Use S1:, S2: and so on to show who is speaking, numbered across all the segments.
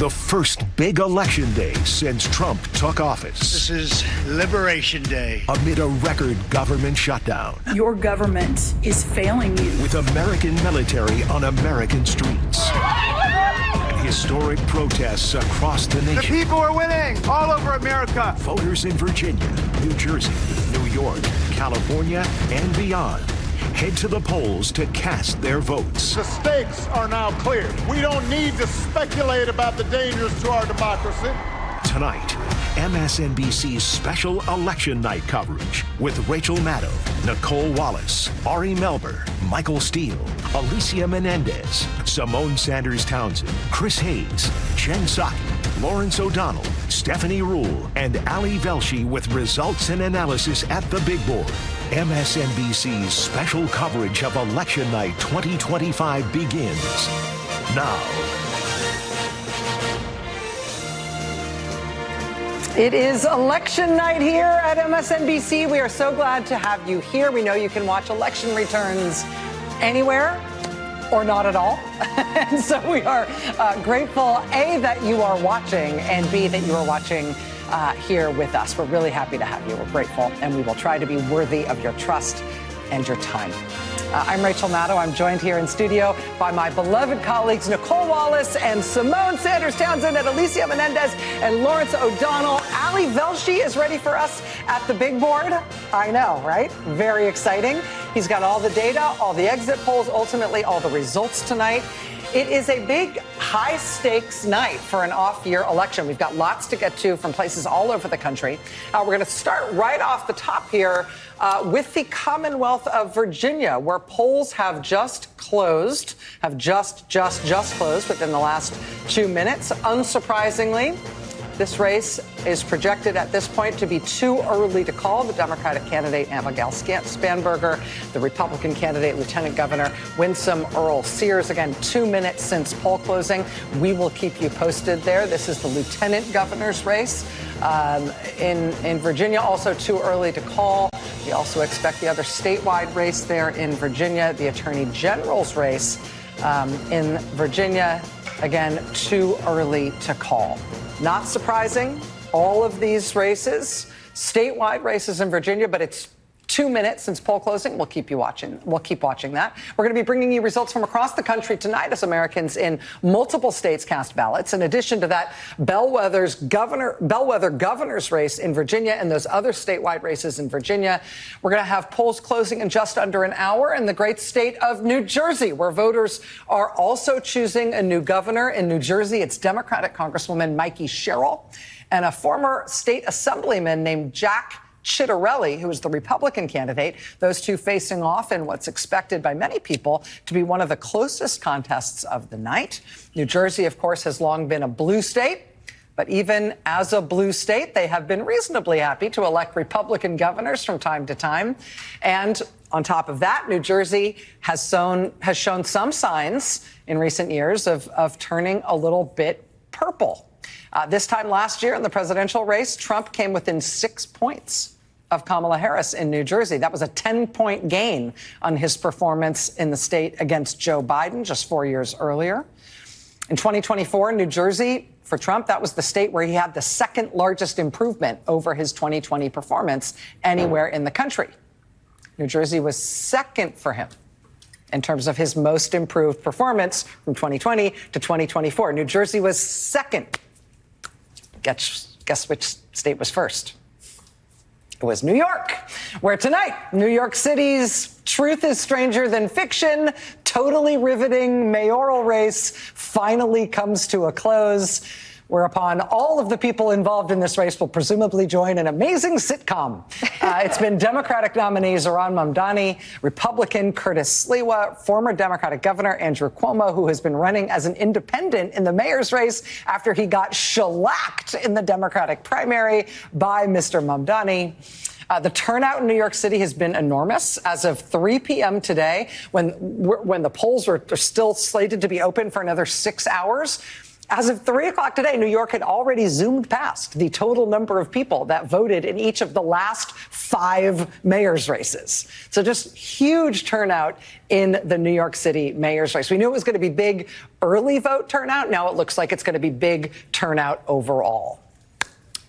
S1: The first big election day since Trump took office.
S2: This is Liberation Day.
S1: Amid a record government shutdown.
S3: Your government is failing you.
S1: With American military on American streets. And historic protests across the nation.
S2: The people are winning all over America.
S1: Voters in Virginia, New Jersey, New York, California, and beyond head to the polls to cast their votes.
S4: The stakes are now clear. We don't need to speculate about the dangers to our democracy.
S1: Tonight, MSNBC's special election night coverage with Rachel Maddow, Nicole Wallace, Ari Melber, Michael Steele, Alicia Menendez, Simone Sanders Townsend, Chris Hayes, Jen Psaki, Lawrence O'Donnell, Stephanie Rule, and Ali Velshi with results and analysis at the big board. MSNBC's special coverage of Election Night 2025 begins now.
S5: It is election night here at MSNBC. We are so glad to have you here. We know you can watch election returns anywhere or not at all. And so we are grateful, A, that you are watching, and B, that you are watching here with us. We're really happy to have you. We're grateful, and we will try to be worthy of your trust and your time. I'm Rachel Maddow. I'm joined here in studio by my beloved colleagues Nicole Wallace and Simone Sanders Townsend and Alicia Menendez and Lawrence O'Donnell. Ali Velshi is ready for us at the big board. I know, right? Very exciting. He's got all the data, all the exit polls, ultimately all the results tonight. It is a big, high-stakes night for an off-year election. We've got lots to get to from places all over the country. We're going to start right off the top here with the Commonwealth of Virginia, where polls have just closed, closed within the last 2 minutes. Unsurprisingly, this race is projected at this point to be too early to call. The Democratic candidate, Abigail Spanberger, the Republican candidate, Lieutenant Governor Winsome Earl-Sears. Again, 2 minutes since poll closing. We will keep you posted there. This is the Lieutenant Governor's race in Virginia. Also too early to call. We also expect the other statewide race there in Virginia, the Attorney General's race in Virginia. Again, too early to call. Not surprising, all of these races, statewide races in Virginia, but it's 2 minutes since poll closing. We'll keep you watching. We'll keep watching that. We're going to be bringing you results from across the country tonight as Americans in multiple states cast ballots. In addition to that, bellwether governor's race in Virginia and those other statewide races in Virginia. We're going to have polls closing in just under an hour in the great state of New Jersey, where voters are also choosing a new governor. In New Jersey, it's Democratic Congresswoman Mikey Sherrill and a former state assemblyman named Jack Ciattarelli, who is the Republican candidate, those two facing off in what's expected by many people to be one of the closest contests of the night. New Jersey, of course, has long been a blue state. But even as a blue state, they have been reasonably happy to elect Republican governors from time to time. And on top of that, New Jersey has shown some signs in recent years of turning a little bit purple. This time last year in the presidential race, Trump came within 6 points of Kamala Harris in New Jersey. That was a 10-point gain on his performance in the state against Joe Biden just 4 years earlier. In 2024, New Jersey, for Trump, that was the state where he had the second largest improvement over his 2020 performance anywhere in the country. New Jersey was second for him in terms of his most improved performance from 2020 to 2024. New Jersey was second. Guess which state was first? It was New York, where tonight, New York City's truth is stranger than fiction, totally riveting mayoral race finally comes to a close, whereupon all of the people involved in this race will presumably join an amazing sitcom. It's been Democratic nominee Zohran Mamdani, Republican Curtis Sliwa, former Democratic Governor Andrew Cuomo, who has been running as an independent in the mayor's race after he got shellacked in the Democratic primary by Mr. Mamdani. The turnout in New York City has been enormous. As of 3 p.m. today, when the polls are still slated to be open for another 6 hours, As of 3 o'clock today, New York had already zoomed past the total number of people that voted in each of the last 5 mayor's races. So just huge turnout in the New York City mayor's race. We knew it was going to be big early vote turnout. Now it looks like it's going to be big turnout overall.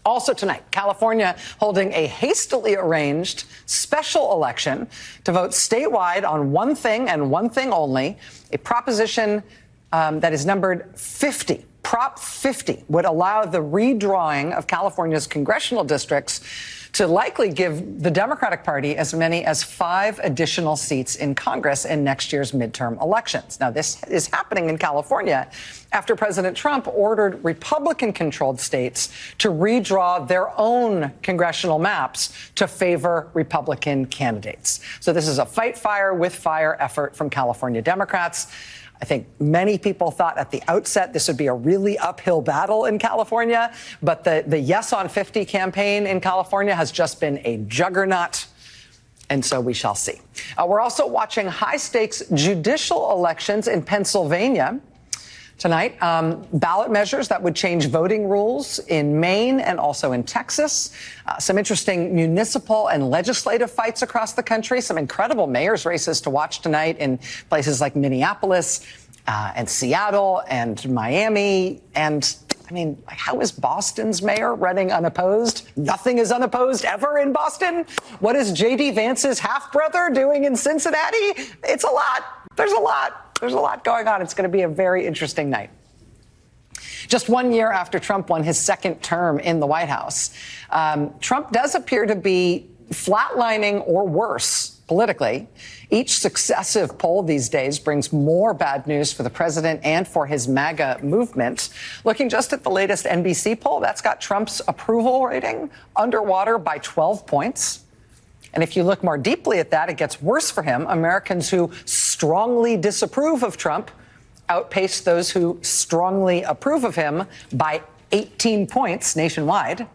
S5: Also tonight, California holding a hastily arranged special election to vote statewide on one thing and one thing only, a proposition that is numbered 50. Prop 50 would allow the redrawing of California's congressional districts to likely give the Democratic Party as many as 5 additional seats in Congress in next year's midterm elections. Now, this is happening in California after President Trump ordered Republican-controlled states to redraw their own congressional maps to favor Republican candidates. So this is a fight fire with fire effort from California Democrats. I think many people thought at the outset this would be a really uphill battle in California, but the Yes on 50 campaign in California has just been a juggernaut, and so we shall see. We're also watching high-stakes judicial elections in Pennsylvania tonight. Ballot measures that would change voting rules in Maine and also in Texas. Some interesting municipal and legislative fights across the country. Some incredible mayor's races to watch tonight in places like Minneapolis and Seattle and Miami. And I mean, how is Boston's mayor running unopposed? Nothing is unopposed ever in Boston. What is J.D. Vance's half-brother doing in Cincinnati? It's a lot. There's a lot. There's a lot going on. It's going to be a very interesting night. Just 1 year after Trump won his second term in the White House, Trump does appear to be flatlining or worse politically. Each successive poll these days brings more bad news for the president and for his MAGA movement. Looking just at the latest NBC poll, that's got Trump's approval rating underwater by 12 points. And if you look more deeply at that, it gets worse for him. Americans who strongly disapprove of Trump outpace those who strongly approve of him by 18 points nationwide.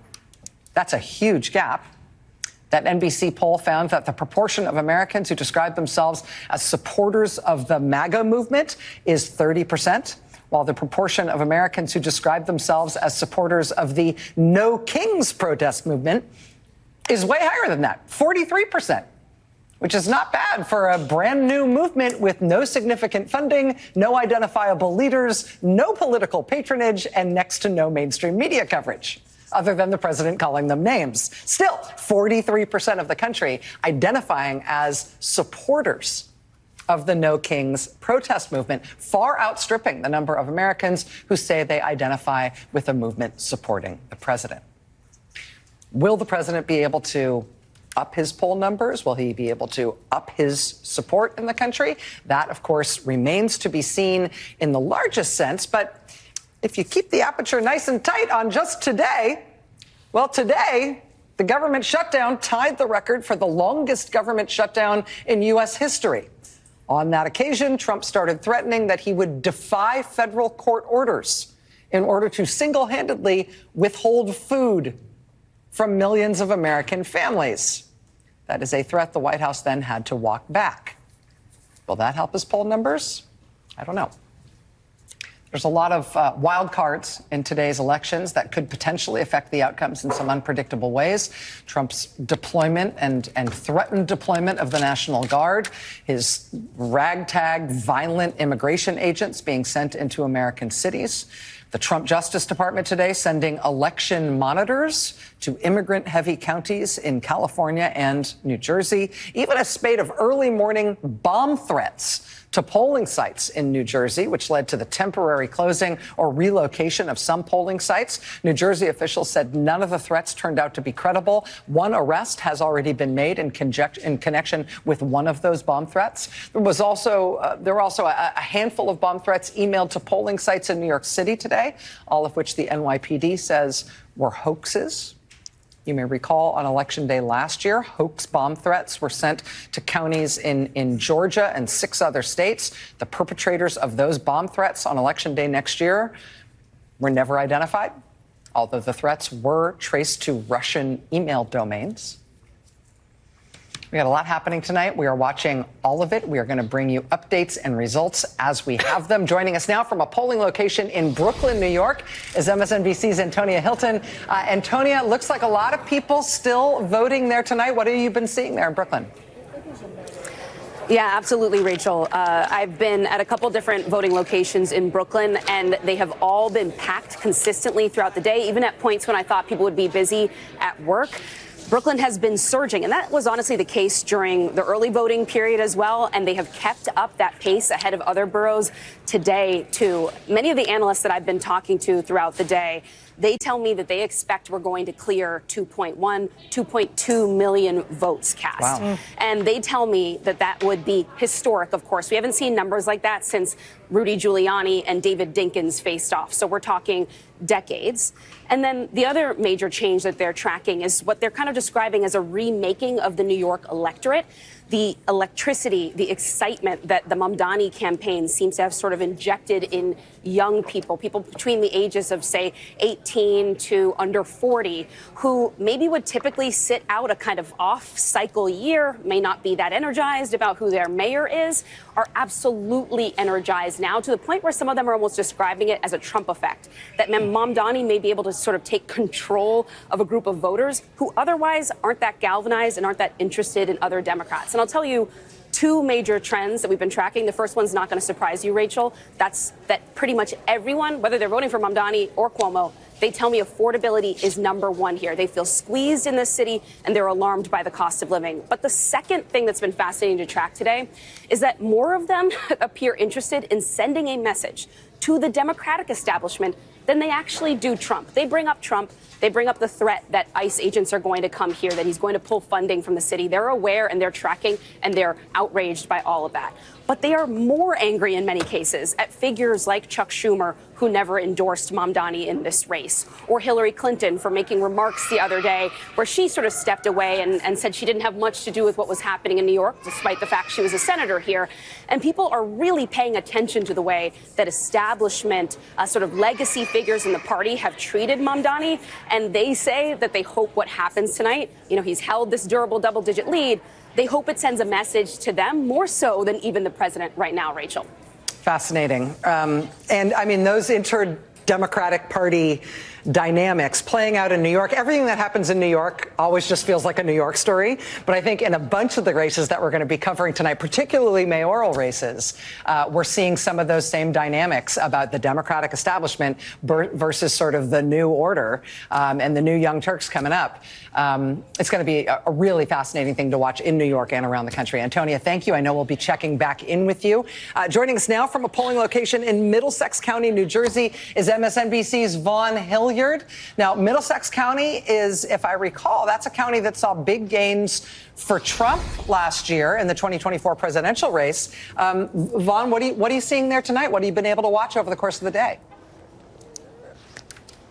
S5: That's a huge gap. That NBC poll found that the proportion of Americans who describe themselves as supporters of the MAGA movement is 30%, while the proportion of Americans who describe themselves as supporters of the No Kings protest movement is way higher than that, 43%, which is not bad for a brand new movement with no significant funding, no identifiable leaders, no political patronage, and next to no mainstream media coverage, other than the president calling them names. Still, 43% of the country identifying as supporters of the No Kings protest movement, far outstripping the number of Americans who say they identify with a movement supporting the president. Will the president be able to up his poll numbers? Will he be able to up his support in the country? That, of course, remains to be seen in the largest sense. But if you keep the aperture nice and tight on just today, well, today, the government shutdown tied the record for the longest government shutdown in U.S. history. On that occasion, Trump started threatening that he would defy federal court orders in order to single-handedly withhold food from millions of American families. That is a threat the White House then had to walk back. Will that help his poll numbers? I don't know. There's a lot of wild cards in today's elections that could potentially affect the outcomes in some unpredictable ways. Trump's deployment and threatened deployment of the National Guard, his ragtag violent immigration agents being sent into American cities, the Trump Justice Department today sending election monitors to immigrant-heavy counties in California and New Jersey, even a spate of early morning bomb threats to polling sites in New Jersey, which led to the temporary closing or relocation of some polling sites. New Jersey officials said none of the threats turned out to be credible. One arrest has already been made in connection with one of those bomb threats. There were also a handful of bomb threats emailed to polling sites in New York City today, all of which the NYPD says were hoaxes. You may recall on Election Day last year, hoax bomb threats were sent to counties in Georgia and 6 other states. The perpetrators of those bomb threats on Election Day next year were never identified, although the threats were traced to Russian email domains. We got a lot happening tonight. We are watching all of it. We are going to bring you updates and results as we have them. Joining us now from a polling location in Brooklyn, New York, is MSNBC's Antonia Hilton. Antonia, looks like a lot of people still voting there tonight. What have you been seeing there in Brooklyn?
S6: Yeah, absolutely, Rachel. I've been at a couple different voting locations in Brooklyn, and they have all been packed consistently throughout the day, even at points when I thought people would be busy at work. Brooklyn has been surging, and that was honestly the case during the early voting period as well, and they have kept up that pace ahead of other boroughs today, too. Many of the analysts that I've been talking to throughout the day, they tell me that they expect we're going to clear 2.2 million votes cast. Wow. And they tell me that that would be historic, of course. We haven't seen numbers like that since Rudy Giuliani and David Dinkins faced off. So we're talking decades. And then the other major change that they're tracking is what they're kind of describing as a remaking of the New York electorate. The electricity, the excitement that the Mamdani campaign seems to have sort of injected in young people between the ages of, say, 18 to under 40, who maybe would typically sit out a kind of off-cycle year, may not be that energized about who their mayor is, are absolutely energized now, to the point where some of them are almost describing it as a Trump effect, that Mamdani may be able to sort of take control of a group of voters who otherwise aren't that galvanized and aren't that interested in other Democrats. And I'll tell you, two major trends that we've been tracking. The first one's not going to surprise you, Rachel. That's that pretty much everyone, whether they're voting for Mamdani or Cuomo, they tell me affordability is number one here. They feel squeezed in this city, and they're alarmed by the cost of living. But the second thing that's been fascinating to track today is that more of them appear interested in sending a message to the Democratic establishment than they actually do Trump. They bring up Trump. They bring up the threat that ICE agents are going to come here, that he's going to pull funding from the city. They're aware, and they're tracking, and they're outraged by all of that. But they are more angry in many cases at figures like Chuck Schumer, who never endorsed Mamdani in this race, or Hillary Clinton for making remarks the other day where she sort of stepped away and said she didn't have much to do with what was happening in New York, despite the fact she was a senator here. And people are really paying attention to the way that establishment, sort of legacy figures in the party have treated Mamdani. And they say that they hope what happens tonight, he's held this durable double-digit lead. They hope it sends a message to them more so than even the president right now, Rachel.
S5: Fascinating. And I mean, those inter-Democratic Party dynamics playing out in New York. Everything that happens in New York always just feels like a New York story. But I think in a bunch of the races that we're going to be covering tonight, particularly mayoral races, we're seeing some of those same dynamics about the Democratic establishment versus sort of the new order and the new Young Turks coming up. It's going to be a really fascinating thing to watch in New York and around the country. Antonia, thank you. I know we'll be checking back in with you. Joining us now from a polling location in Middlesex County, New Jersey, is MSNBC's Vaughn Hilliard. Now, Middlesex County is, if I recall, that's a county that saw big gains for Trump last year in the 2024 presidential race. Vaughn, what are you seeing there tonight? What have you been able to watch over the course of the day?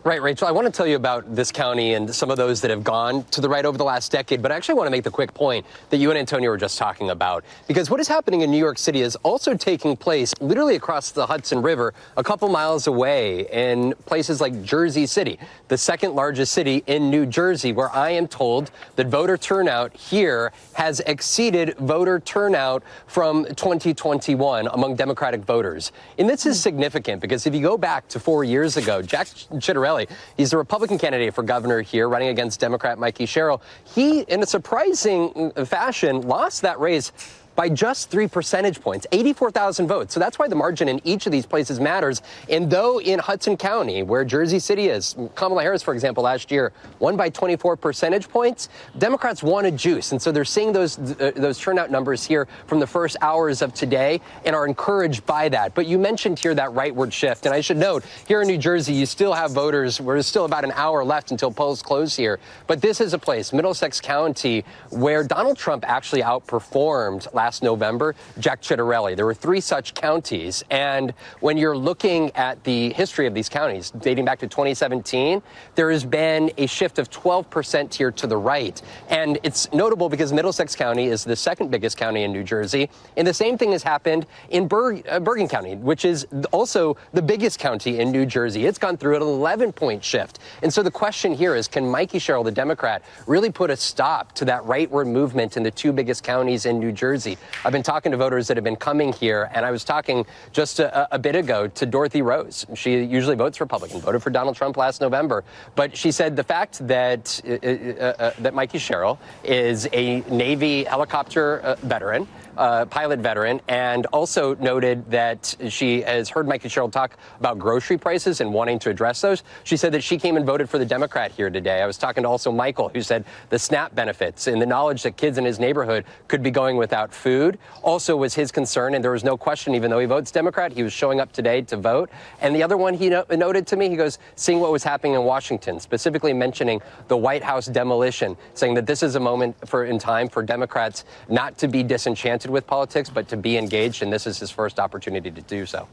S7: Right, Rachel, I want to tell you about this county and some of those that have gone to the right over the last decade, but I actually want to make the quick point that you and Antonia were just talking about, because what is happening in New York City is also taking place literally across the Hudson River, a couple miles away in places like Jersey City, the second largest city in New Jersey, where I am told that voter turnout here has exceeded voter turnout from 2021 among Democratic voters. And this is significant because if you go back to 4 years ago, Jack Ciattarelli, he's the Republican candidate for governor here, running against Democrat Mikey Sherrill. He, in a surprising fashion, lost that race by just 3 percentage points, 84,000 votes. So that's why the margin in each of these places matters. And though in Hudson County, where Jersey City is, Kamala Harris, for example, last year won by 24 percentage points, Democrats wanted juice. And so they're seeing those turnout numbers here from the first hours of today and are encouraged by that. But you mentioned here that rightward shift. And I should note, here in New Jersey, you still have voters, there's still about an hour left until polls close here. But this is a place, Middlesex County, where Donald Trump actually outperformed last last November, Jack Ciattarelli. There were 3 such counties. And when you're looking at the history of these counties, dating back to 2017, there has been a shift of 12% here to the right. And it's notable because Middlesex County is the second biggest county in New Jersey. And the same thing has happened in Bergen County, which is also the biggest county in New Jersey. It's gone through an 11-point shift. And so the question here is, can Mikey Sherrill, the Democrat, really put a stop to that rightward movement in the 2 biggest counties in New Jersey? I've been talking to voters that have been coming here, and I was talking just a bit ago to Dorothy Rose. She usually votes Republican, voted for Donald Trump last November. But she said the fact that that Mikey Sherrill is a Navy helicopter veteran, pilot veteran, and also noted that she has heard Mikey Sherrill talk about grocery prices and wanting to address those. She said that she came and voted for the Democrat here today. I was talking to also Michael, who said the SNAP benefits and the knowledge that kids in his neighborhood could be going without food also was his concern, and there was no question, even though he votes Democrat, he was showing up today to vote. And the other one he noted to me, he goes, seeing what was happening in Washington, specifically mentioning the White House demolition, saying that this is a moment in time for Democrats not to be disenchanted with politics, but to be engaged, and this is his first opportunity to do so.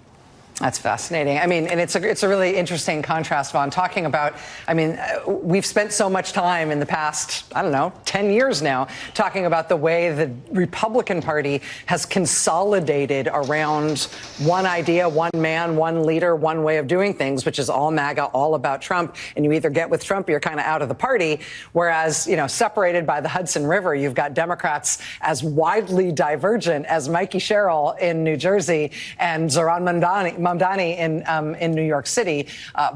S5: That's fascinating. I mean, and it's a really interesting contrast, Vaughn, talking about, I mean, we've spent so much time in the past, 10 years now, talking about the way the Republican Party has consolidated around one idea, one man, one leader, one way of doing things, which is all MAGA, all about Trump. And you either get with Trump or you're kind of out of the party. Whereas, separated by the Hudson River, you've got Democrats as widely divergent as Mikey Sherrill in New Jersey and Zohran Mamdani in New York City,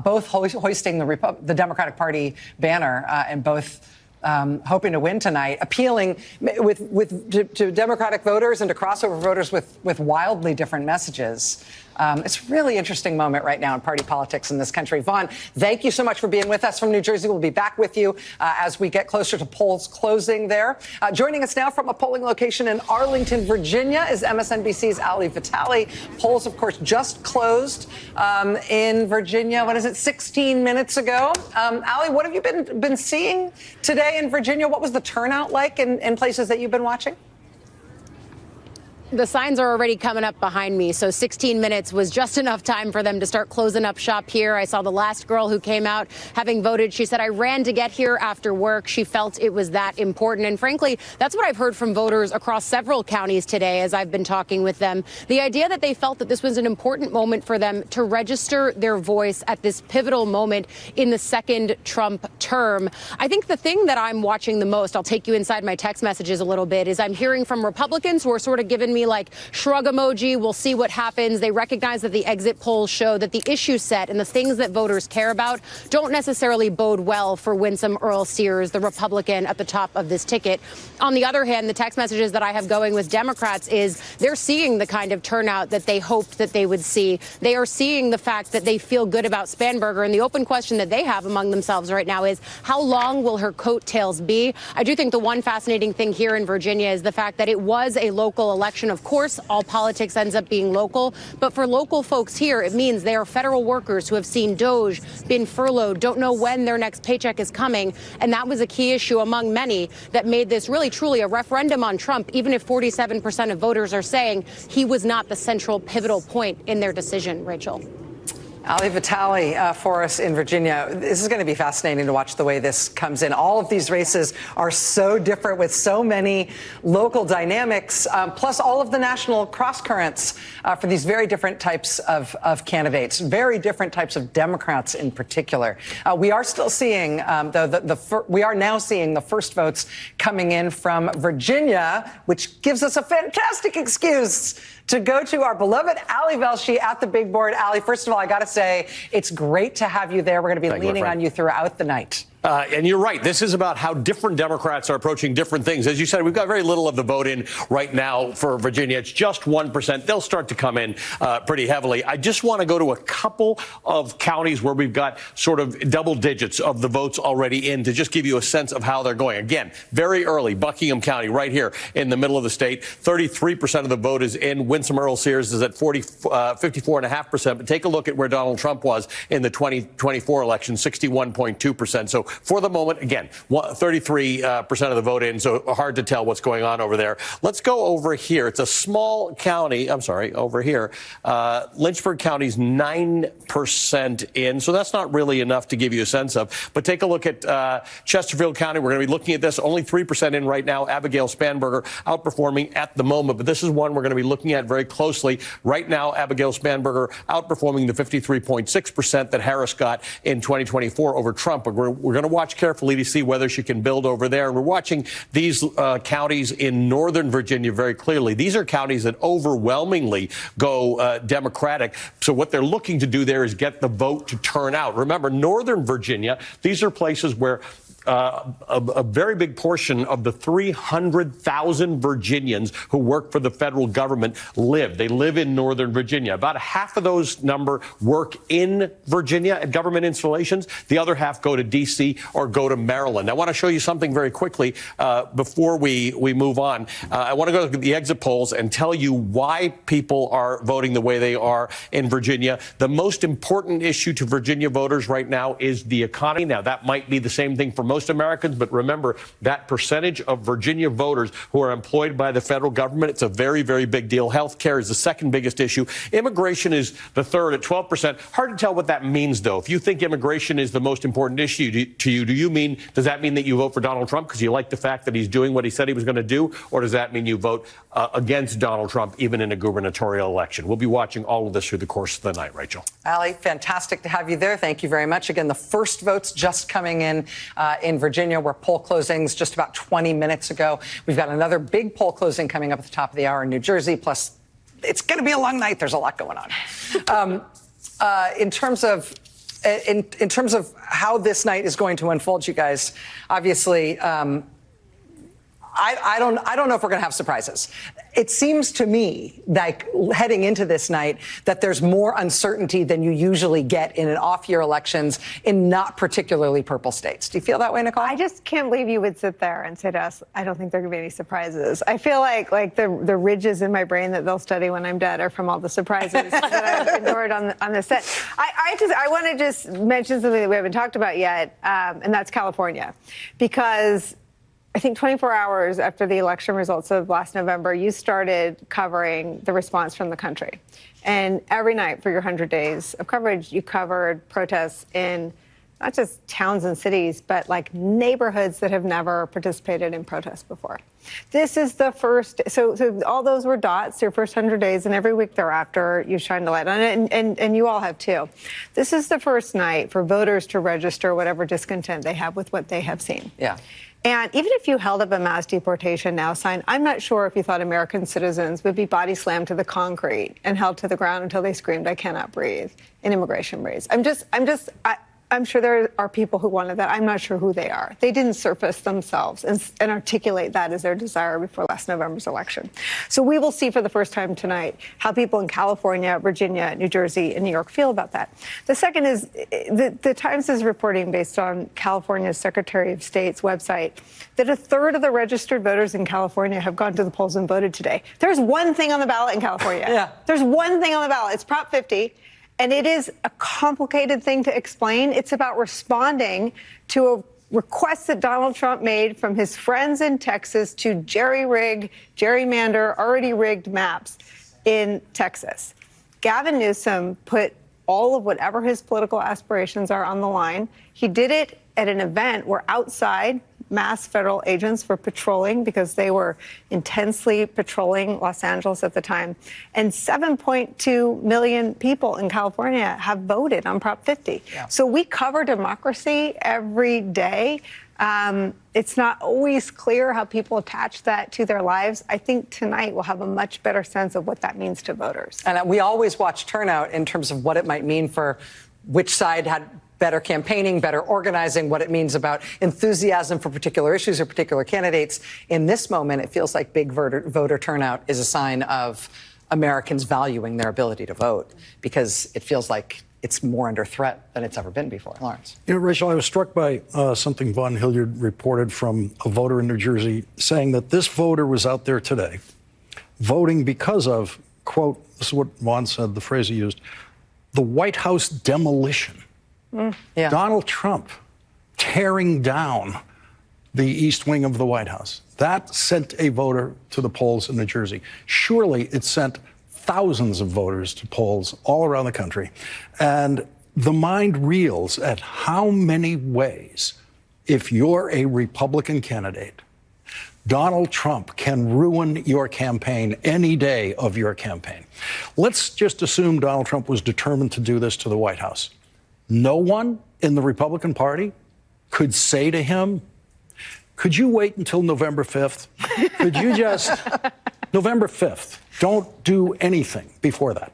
S5: both hoisting the Democratic Party banner and both hoping to win tonight, appealing to Democratic voters and to crossover voters with wildly different messages. It's a really interesting moment right now in party politics in this country. Vaughn, thank you so much for being with us from New Jersey. We'll be back with you as we get closer to polls closing there. Joining us now from a polling location in Arlington, Virginia, is MSNBC's Ali Vitale. Polls, of course, just closed in Virginia. 16 minutes ago? Ali, what have you been seeing today in Virginia? What was the turnout like in places that you've been watching?
S8: The signs are already coming up behind me, so 16 minutes was just enough time for them to start closing up shop here. I saw the last girl who came out having voted. She said, I ran to get here after work. She felt it was that important. And frankly, that's what I've heard from voters across several counties today as I've been talking with them. The idea that they felt that this was an important moment for them to register their voice at this pivotal moment in the second Trump term. I think the thing that I'm watching the most, I'll take you inside my text messages a little bit, is I'm hearing from Republicans who are sort of giving me like shrug emoji, we'll see what happens. They recognize that the exit polls show that the issue set and the things that voters care about don't necessarily bode well for Winsome Earl-Sears, the Republican at the top of this ticket. On the other hand, the text messages that I have going with Democrats is they're seeing the kind of turnout that they hoped that they would see. They are seeing the fact that they feel good about Spanberger. And the open question that they have among themselves right now is how long will her coattails be? I do think the one fascinating thing here in Virginia is the fact that it was a local election. Of course, all politics ends up being local. But for local folks here, it means they are federal workers who have seen Doge, been furloughed, don't know when their next paycheck is coming. And that was a key issue among many that made this really truly a referendum on Trump, even if 47% of voters are saying he was not the central pivotal point in their decision. Rachel.
S5: Ali Vitale for us in Virginia. This is going to be fascinating to watch the way this comes in. All of these races are so different with so many local dynamics, plus all of the national cross currents for these very different types of candidates, very different types of Democrats in particular. We are still seeing, we are now seeing the first votes coming in from Virginia, which gives us a fantastic excuse to go to our beloved Ali Velshi at the big board. Ali, first of all, I got to say, it's great to have you there. We're going to be leaning on you throughout the night.
S9: And you're right. This is about how different Democrats are approaching different things. As you said, we've got very little of the vote in right now for Virginia. It's just 1%. They'll start to come in pretty heavily. I just want to go to a couple of counties where we've got sort of double digits of the votes already in to just give you a sense of how they're going. Again, very early, Buckingham County right here in the middle of the state. 33% of the vote is in. Winsome Earl-Sears is at 54.5%. But take a look at where Donald Trump was in the 2024 election, 61.2%. So for the moment, again, 33% of the vote in, so hard to tell what's going on over there. Let's go over here. It's a small county. I'm sorry, over here. Lynchburg County's 9% in, so that's not really enough to give you a sense of. But take a look at Chesterfield County. We're going to be looking at this. Only 3% in right now. Abigail Spanberger outperforming at the moment. But this is one we're going to be looking at very closely. Right now, Abigail Spanberger outperforming the 53.6% that Harris got in 2024 over Trump. But we're going to watch carefully to see whether she can build over there. And we're watching these counties in Northern Virginia very clearly. These are counties that overwhelmingly go Democratic. So what they're looking to do there is get the vote to turn out. Remember, Northern Virginia, these are places where a very big portion of the 300,000 Virginians who work for the federal government live. They live in Northern Virginia. About half of those number work in Virginia at government installations. The other half go to D.C. or go to Maryland. I want to show you something very quickly before we move on. I want to go to the exit polls and tell you why people are voting the way they are in Virginia. The most important issue to Virginia voters right now is the economy. Now, that might be the same thing for most Americans, but remember that percentage of Virginia voters who are employed by the federal government, it's a very, very big deal. Health care is the second biggest issue. Immigration is the third at 12%. Hard to tell what that means, though. If you think immigration is the most important issue to you, does that mean that you vote for Donald Trump because you like the fact that he's doing what he said he was going to do? Or does that mean you vote against Donald Trump, even in a gubernatorial election? We'll be watching all of this through the course of the night, Rachel.
S5: Ali, fantastic to have you there. Thank you very much. Again, the first votes just coming in Virginia, where poll closings just about 20 minutes ago. We've got another big poll closing coming up at the top of the hour in New Jersey. Plus, it's going to be a long night. There's a lot going on. In terms of how this night is going to unfold, you guys, obviously, I don't know if we're going to have surprises. It seems to me like heading into this night that there's more uncertainty than you usually get in an off-year elections in not particularly purple states. Do you feel that way, Nicole?
S10: I just can't believe you would sit there and say to us, I don't think there are going to be any surprises. I feel like the ridges in my brain that they'll study when I'm dead are from all the surprises that I've endured on this set. I want to just mention something that we haven't talked about yet, and that's California. Because I think 24 hours after the election results of last November, you started covering the response from the country. And every night for your 100 days of coverage, you covered protests in not just towns and cities, but like neighborhoods that have never participated in protests before. This is the first, so all those were dots, your first 100 days, and every week thereafter, you shined a light on it, and you all have too. This is the first night for voters to register whatever discontent they have with what they have seen.
S5: Yeah.
S10: And even if you held up a mass deportation now sign, I'm not sure if you thought American citizens would be body slammed to the concrete and held to the ground until they screamed, I cannot breathe, in immigration raids. I'm sure there are people who wanted that. I'm not sure who they are. They didn't surface themselves and articulate that as their desire before last November's election. So we will see for the first time tonight how people in California, Virginia, New Jersey, and New York feel about that. The second is the Times is reporting, based on California's Secretary of State's website, that a third of the registered voters in California have gone to the polls and voted today. There's one thing on the ballot in California.
S5: Yeah.
S10: There's one thing on the ballot. It's Prop 50. And it is a complicated thing to explain. It's about responding to a request that Donald Trump made from his friends in Texas to gerrymander already rigged maps in Texas. Gavin Newsom put all of whatever his political aspirations are on the line. He did it at an event where outside mass federal agents were patrolling because they were intensely patrolling Los Angeles at the time. And 7.2 million people in California have voted on Prop 50. Yeah. So we cover democracy every day. It's not always clear how people attach that to their lives. I think tonight we'll have a much better sense of what that means to voters.
S5: And we always watch turnout in terms of what it might mean for which side had better campaigning, better organizing, what it means about enthusiasm for particular issues or particular candidates. In this moment, it feels like big voter turnout is a sign of Americans valuing their ability to vote, because it feels like it's more under threat than it's ever been before. Lawrence.
S11: You know, Rachel, I was struck by something Von Hilliard reported from a voter in New Jersey, saying that this voter was out there today voting because of, quote, this is what Von said, the phrase he used, the White House demolition.
S5: Yeah.
S11: Donald Trump tearing down the east wing of the White House. That sent a voter to the polls in New Jersey. Surely it sent thousands of voters to polls all around the country. And the mind reels at how many ways, if you're a Republican candidate, Donald Trump can ruin your campaign any day of your campaign. Let's just assume Donald Trump was determined to do this to the White House. No one in the Republican Party could say to him, could you wait until November 5th? Could you just, November 5th, don't do anything before that.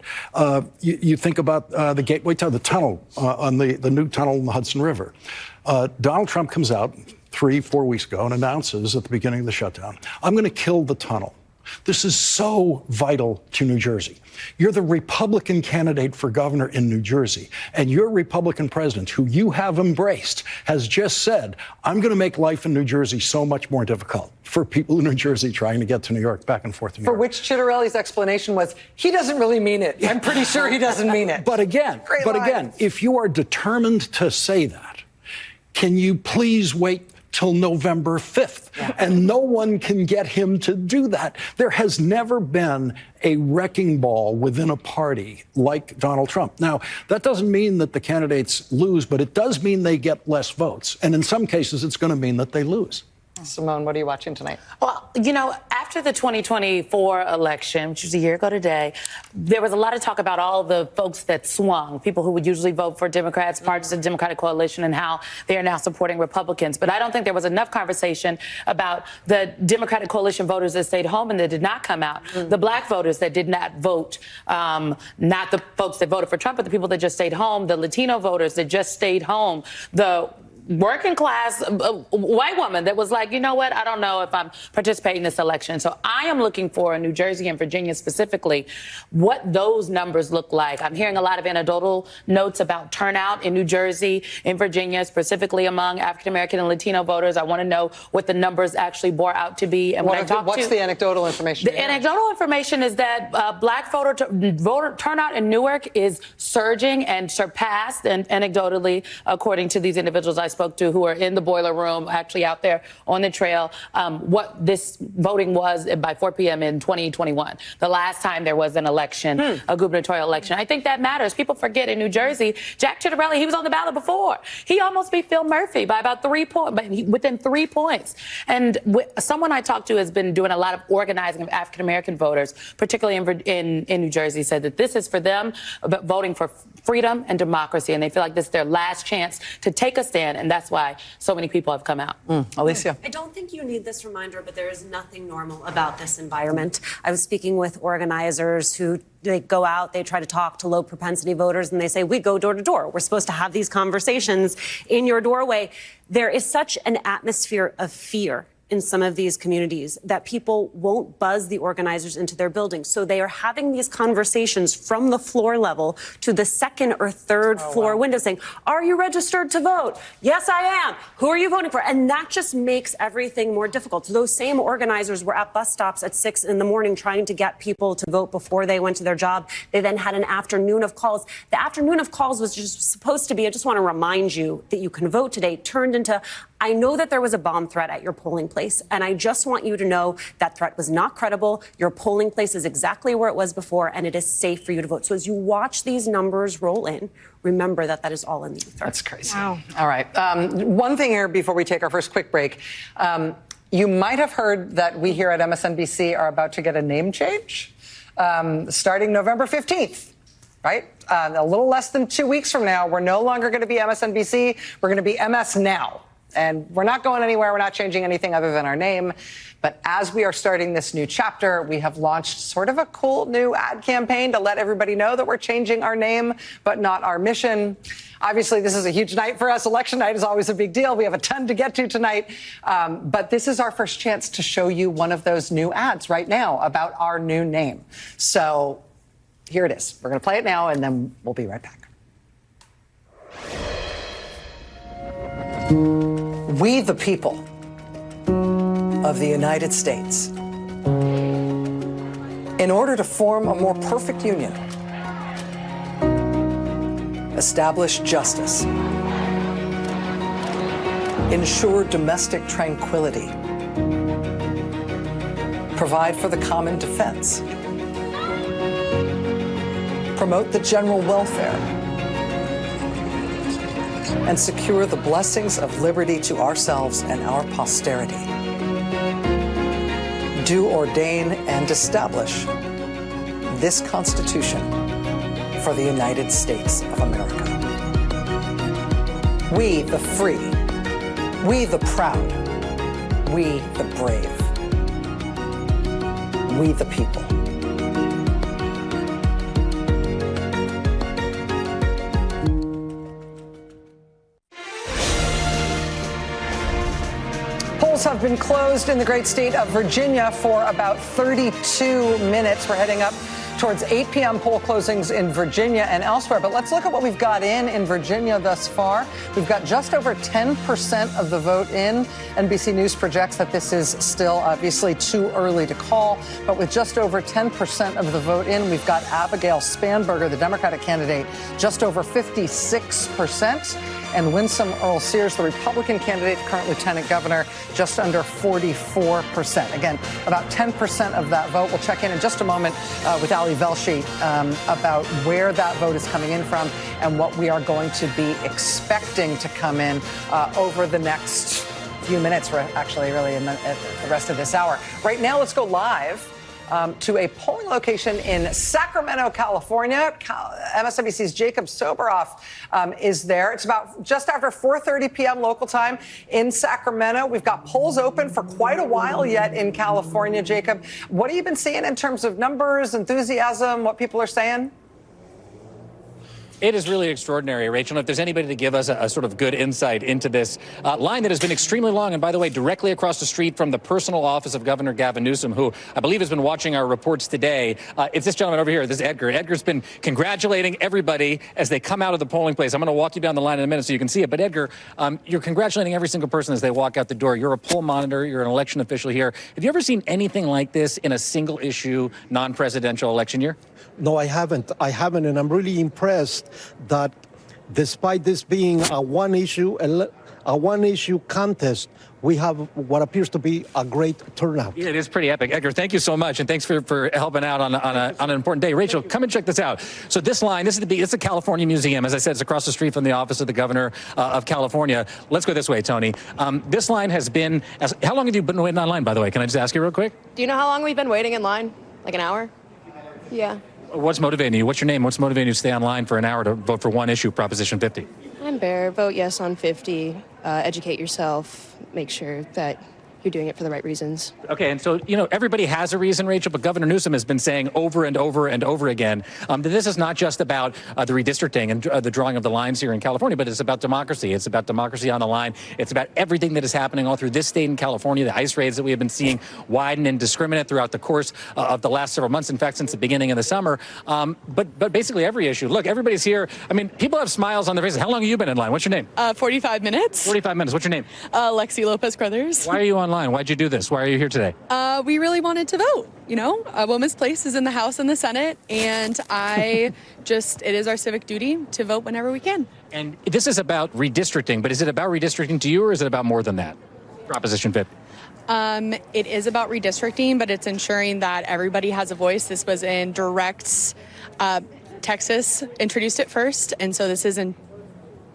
S11: You think about the Gateway Tunnel, the tunnel on the new tunnel in the Hudson River. Donald Trump comes out 3-4 weeks ago and announces at the beginning of the shutdown, I'm going to kill the tunnel. This is so vital to New Jersey. You're the Republican candidate for governor in New Jersey, and your Republican president, who you have embraced, has just said, I'm going to make life in New Jersey so much more difficult for people in New Jersey trying to get to New York, back and forth to New York.
S5: For which Chitterelli's explanation was, he doesn't really mean it. I'm pretty sure he doesn't mean it.
S11: But again, if you are determined to say that, can you please wait till November 5th? Yeah. And no one can get him to do that. There has never been a wrecking ball within a party like Donald Trump. Now, that doesn't mean that the candidates lose, but it does mean they get less votes. And in some cases, it's going to mean that they lose.
S5: Simone, what are you watching tonight?
S12: Well, you know, after the 2024 election, which was a year ago today, there was a lot of talk about all the folks that swung, people who would usually vote for Democrats, parts of the Democratic coalition, and how they are now supporting Republicans. But I don't think there was enough conversation about the Democratic coalition voters that stayed home and that did not come out, the black voters that did not vote, not the folks that voted for Trump, but the people that just stayed home, the Latino voters that just stayed home, the working class white woman that was like, you know what, I don't know if I'm participating in this election. So I am looking for in New Jersey and Virginia specifically what those numbers look like. I'm hearing a lot of anecdotal notes about turnout in New Jersey, in Virginia, specifically among African-American and Latino voters. I want to know what the numbers actually bore out to be. And
S5: what's the anecdotal information?
S12: The anecdotal information is that black voter turnout in Newark is surging and surpassed, and anecdotally, according to these individuals I spoke to who are in the boiler room, actually out there on the trail, what this voting was by 4 p.m. in 2021, the last time there was an election, a gubernatorial election. I think that matters. People forget in New Jersey, Jack Ciattarelli, he was on the ballot before. He almost beat Phil Murphy by about 3 points, within 3 points. And someone I talked to has been doing a lot of organizing of African-American voters, particularly in New Jersey, said that this is for them about voting for freedom and democracy, and they feel like this is their last chance to take a stand, and that's why so many people have come out.
S5: Alicia?
S13: I don't think you need this reminder, but there is nothing normal about this environment. I was speaking with organizers who they go out, they try to talk to low propensity voters, and they say, we go door to door. We're supposed to have these conversations in your doorway. There is such an atmosphere of fear in some of these communities that people won't buzz the organizers into their buildings. So they are having these conversations from the floor level to the second or third floor window saying, are you registered to vote? Yes, I am. Who are you voting for? And that just makes everything more difficult. So those same organizers were at bus stops at 6 in the morning trying to get people to vote before they went to their job. They then had an afternoon of calls. The afternoon of calls was just supposed to be, I just want to remind you that you can vote today, turned into, I know that there was a bomb threat at your polling place, and I just want you to know that threat was not credible. Your polling place is exactly where it was before, and it is safe for you to vote. So as you watch these numbers roll in, remember that that is all in the ether.
S5: That's crazy. Wow. All right. One thing here before we take our first quick break. You might have heard that we here at MSNBC are about to get a name change starting November 15th. Right? A little less than 2 weeks from now, we're no longer going to be MSNBC. We're going to be MS Now. And we're not going anywhere. We're not changing anything other than our name. But as we are starting this new chapter, we have launched sort of a cool new ad campaign to let everybody know that we're changing our name, but not our mission. Obviously, this is a huge night for us. Election night is always a big deal. We have a ton to get to tonight. But this is our first chance to show you one of those new ads right now about our new name. So here it is. We're going to play it now, and then we'll be right back. We, the people of the United States, in order to form a more perfect union, establish justice, ensure domestic tranquility, provide for the common defense, promote the general welfare, and secure the blessings of liberty to ourselves and our posterity. Do ordain and establish this Constitution for the United States of America. We the free, we the proud, we the brave, we the people. Polls have been closed in the great state of Virginia for about 32 minutes. We're heading up towards 8 p.m. poll closings in Virginia and elsewhere. But let's look at what we've got in Virginia thus far. We've got just over 10% of the vote in. NBC News projects that this is still obviously too early to call. But with just over 10% of the vote in, we've got Abigail Spanberger, the Democratic candidate, just over 56%. And Winsome Earl Sears, the Republican candidate, current lieutenant governor, just under 44%. Again, about 10% of that vote. We'll check in just a moment with Ali Velshi about where that vote is coming in from and what we are going to be expecting to come in over the next few minutes, actually, really, in the rest of this hour. Right now, let's go live to a polling location in Sacramento, California. MSNBC's Jacob Soboroff is there. It's about just after 4:30 p.m. local time in Sacramento. We've got polls open for quite a while yet in California, Jacob. What have you been seeing in terms of numbers, enthusiasm, what people are saying?
S14: It is really extraordinary, Rachel. If there's anybody to give us a sort of good insight into this line that has been extremely long, and by the way, directly across the street from the personal office of Governor Gavin Newsom, who I believe has been watching our reports today, it's this gentleman over here. This is Edgar. Edgar's been congratulating everybody as they come out of the polling place. I'm going to walk you down the line in a minute so you can see it. But Edgar, you're congratulating every single person as they walk out the door. You're a poll monitor. You're an election official here. Have you ever seen anything like this in a single issue, non-presidential election year?
S15: No, I haven't. And I'm really impressed that despite this being a one-issue contest, we have what appears to be a great turnout.
S14: Yeah, it is pretty epic. Edgar, thank you so much, and thanks for helping out on an important day. Rachel, come and check this out. So this line, it's the California Museum. As I said, it's across the street from the office of the governor of California. Let's go this way, Tony. This line has been, how long have you been waiting online, by the way? Can I just ask you real quick?
S16: Do you know how long we've been waiting in line? Like an hour? Yeah.
S14: What's motivating you? What's your name? What's motivating you to stay online for an hour to vote for one issue, Proposition 50?
S16: I'm Bear. Vote yes on 50. Educate yourself. Make sure that you're doing it for the right reasons.
S14: Okay, and so, everybody has a reason, Rachel, but Governor Newsom has been saying over and over and over again that this is not just about the redistricting and the drawing of the lines here in California, but it's about democracy. It's about democracy on the line. It's about everything that is happening all through this state in California, the ICE raids that we have been seeing widen and indiscriminate throughout the course of the last several months, in fact, since the beginning of the summer. But basically every issue. Look, everybody's here. I mean, people have smiles on their faces. How long have you been in line? What's your name?
S16: 45 minutes.
S14: 45 minutes. What's your name?
S16: Lexi Lopez Crothers.
S14: Why are you online? Why'd you do this? Why are you here today?
S16: We really wanted to vote. A woman's place is in the House and the Senate, and it is our civic duty to vote whenever we can.
S14: And this is about redistricting, but is it about redistricting to you, or is it about more than that? Proposition 50.
S16: It is about redistricting, but it's ensuring that everybody has a voice. This was in direct, Texas introduced it first, and so this isn't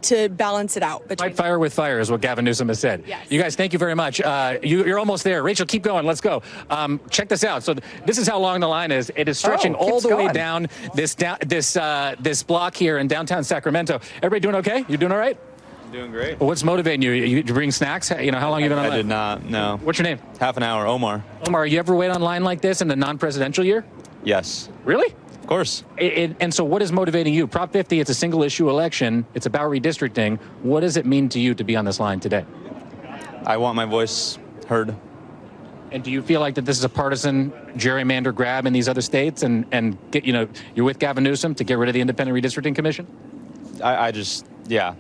S16: to balance it out.
S14: Fight fire with fire is what Gavin Newsom has said.
S16: Yes.
S14: You guys, thank you very much. You're almost there. Rachel, keep going. Let's go. Check this out. So this is how long the line is. It is stretching all the way down this block here in downtown Sacramento. Everybody doing okay? You doing all right?
S17: I'm doing great.
S14: Well, what's motivating you? You bring snacks? How long have you been online?
S17: I did not, no.
S14: What's your name?
S17: Half an hour, Omar.
S14: Omar, you ever wait online like this in the non-presidential year?
S17: Yes.
S14: Really?
S17: Of course.
S14: And so what is motivating you? Prop 50, it's a single issue election. It's about redistricting. What does it mean to you to be on this line today?
S17: I want my voice heard.
S14: And do you feel like that this is a partisan gerrymander grab in these other states and you're with Gavin Newsom to get rid of the Independent Redistricting Commission?
S17: Yeah.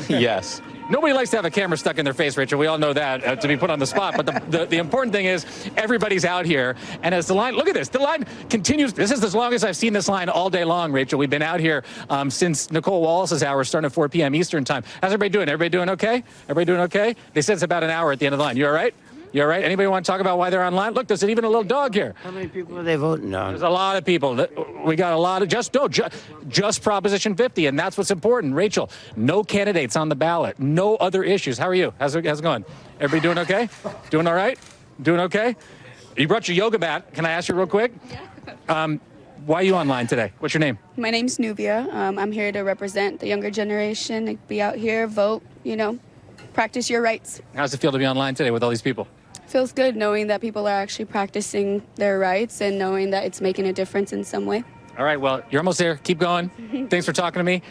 S17: Yes.
S14: Nobody likes to have a camera stuck in their face, Rachel. We all know that, to be put on the spot. But the important thing is everybody's out here. And as the line, look at this, the line continues. This is as long as I've seen this line all day long, Rachel. We've been out here since Nicole Wallace's hour, starting at 4 p.m. Eastern time. How's everybody doing? Everybody doing okay? Everybody doing okay? They said it's about an hour at the end of the line. You all right? You all right? Anybody want to talk about why they're online? Look, there's even a little dog here.
S18: How many people are they voting on?
S14: There's a lot of people. We got a lot of just Proposition 50, and that's what's important. Rachel, no candidates on the ballot, no other issues. How are you? How's it going? Everybody doing okay? Doing all right? Doing okay? You brought your yoga mat. Can I ask you real quick? Yeah. Why are you online today? What's your name?
S19: My name's Nubia. I'm here to represent the younger generation, like, be out here, vote, practice your rights.
S14: How's it feel to be online today with all these people?
S19: Feels good knowing that people are actually practicing their rights and knowing that it's making a difference in some way.
S14: All right, well, you're almost there. Keep going. Thanks for talking to me.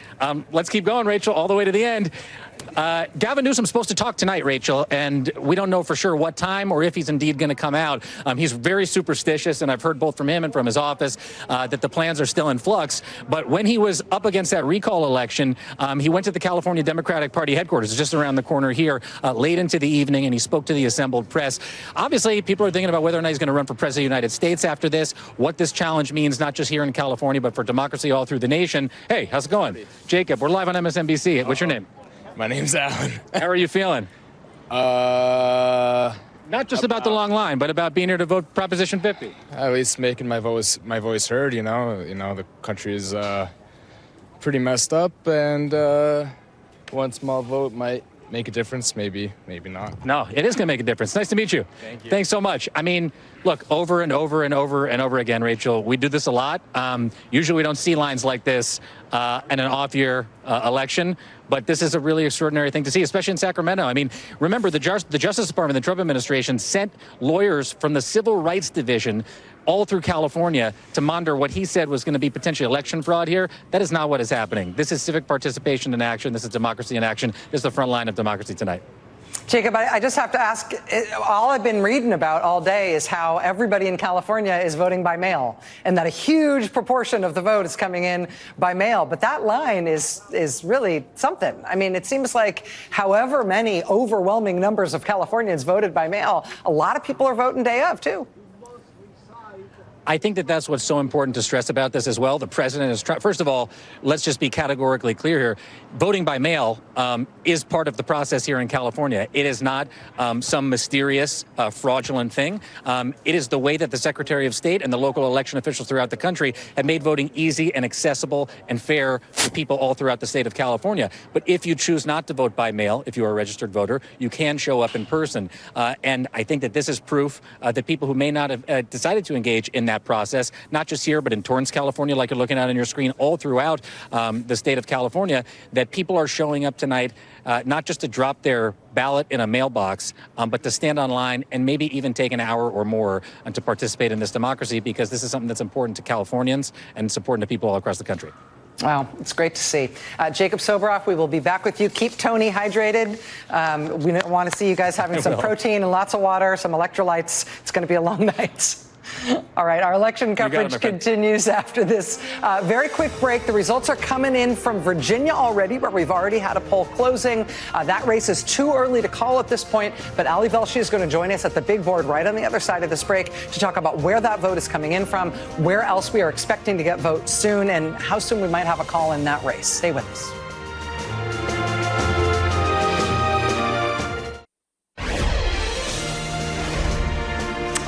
S14: Let's keep going, Rachel, all the way to the end. Gavin Newsom's supposed to talk tonight, Rachel, and we don't know for sure what time or if he's indeed going to come out. He's very superstitious, and I've heard both from him and from his office that the plans are still in flux. But when he was up against that recall election, he went to the California Democratic Party headquarters, just around the corner here, late into the evening, and he spoke to the assembled press. Obviously, people are thinking about whether or not he's going to run for president of the United States after this, what this challenge means, not just here in California, but for democracy all through the nation. Hey, how's it going? Jacob, we're live on MSNBC. What's your name?
S20: My name's Alan.
S14: How are you feeling? Not just about the long line, but about being here to vote Proposition 50.
S20: At least making my voice heard. The country is pretty messed up, and one small vote might make a difference. Maybe not.
S14: No, it is going to make a difference. Nice to meet you.
S20: Thank you.
S14: Thanks so much. I mean, look, over and over and over and over again, Rachel, we do this a lot. Usually we don't see lines like this in an off-year election, but this is a really extraordinary thing to see, especially in Sacramento. I mean, remember, the Justice Department, the Trump administration, sent lawyers from the Civil Rights Division all through California to monitor what he said was going to be potentially election fraud here. That is not what is happening. This is civic participation in action. This is democracy in action. This is the front line of democracy tonight.
S5: Jacob, I just have to ask, all I've been reading about all day is how everybody in California is voting by mail and that a huge proportion of the vote is coming in by mail. But that line is really something. I mean, it seems like however many overwhelming numbers of Californians voted by mail, a lot of people are voting day of, too.
S14: I think that that's what's so important to stress about this as well. The president is first of all, let's just be categorically clear here. Voting by mail is part of the process here in California. It is not some mysterious, fraudulent thing. It is the way that the Secretary of State and the local election officials throughout the country have made voting easy and accessible and fair for people all throughout the state of California. But if you choose not to vote by mail, if you are a registered voter, you can show up in person. And I think that this is proof that people who may not have decided to engage in that process, not just here, but in Torrance, California, like you're looking at on your screen, all throughout the state of California, that people are showing up tonight, not just to drop their ballot in a mailbox, but to stand online and maybe even take an hour or more to participate in this democracy, because this is something that's important to Californians and it's important to people all across the country.
S5: Wow, it's great to see. Jacob Soboroff, we will be back with you. Keep Tony hydrated. We want to see you guys having some protein and lots of water, some electrolytes. It's going to be a long night. All right, our election coverage continues after this very quick break. The results are coming in from Virginia already, where we've already had a poll closing. That race is too early to call at this point, but Ali Velshi is going to join us at the big board right on the other side of this break to talk about where that vote is coming in from, where else we are expecting to get votes soon, and how soon we might have a call in that race. Stay with us.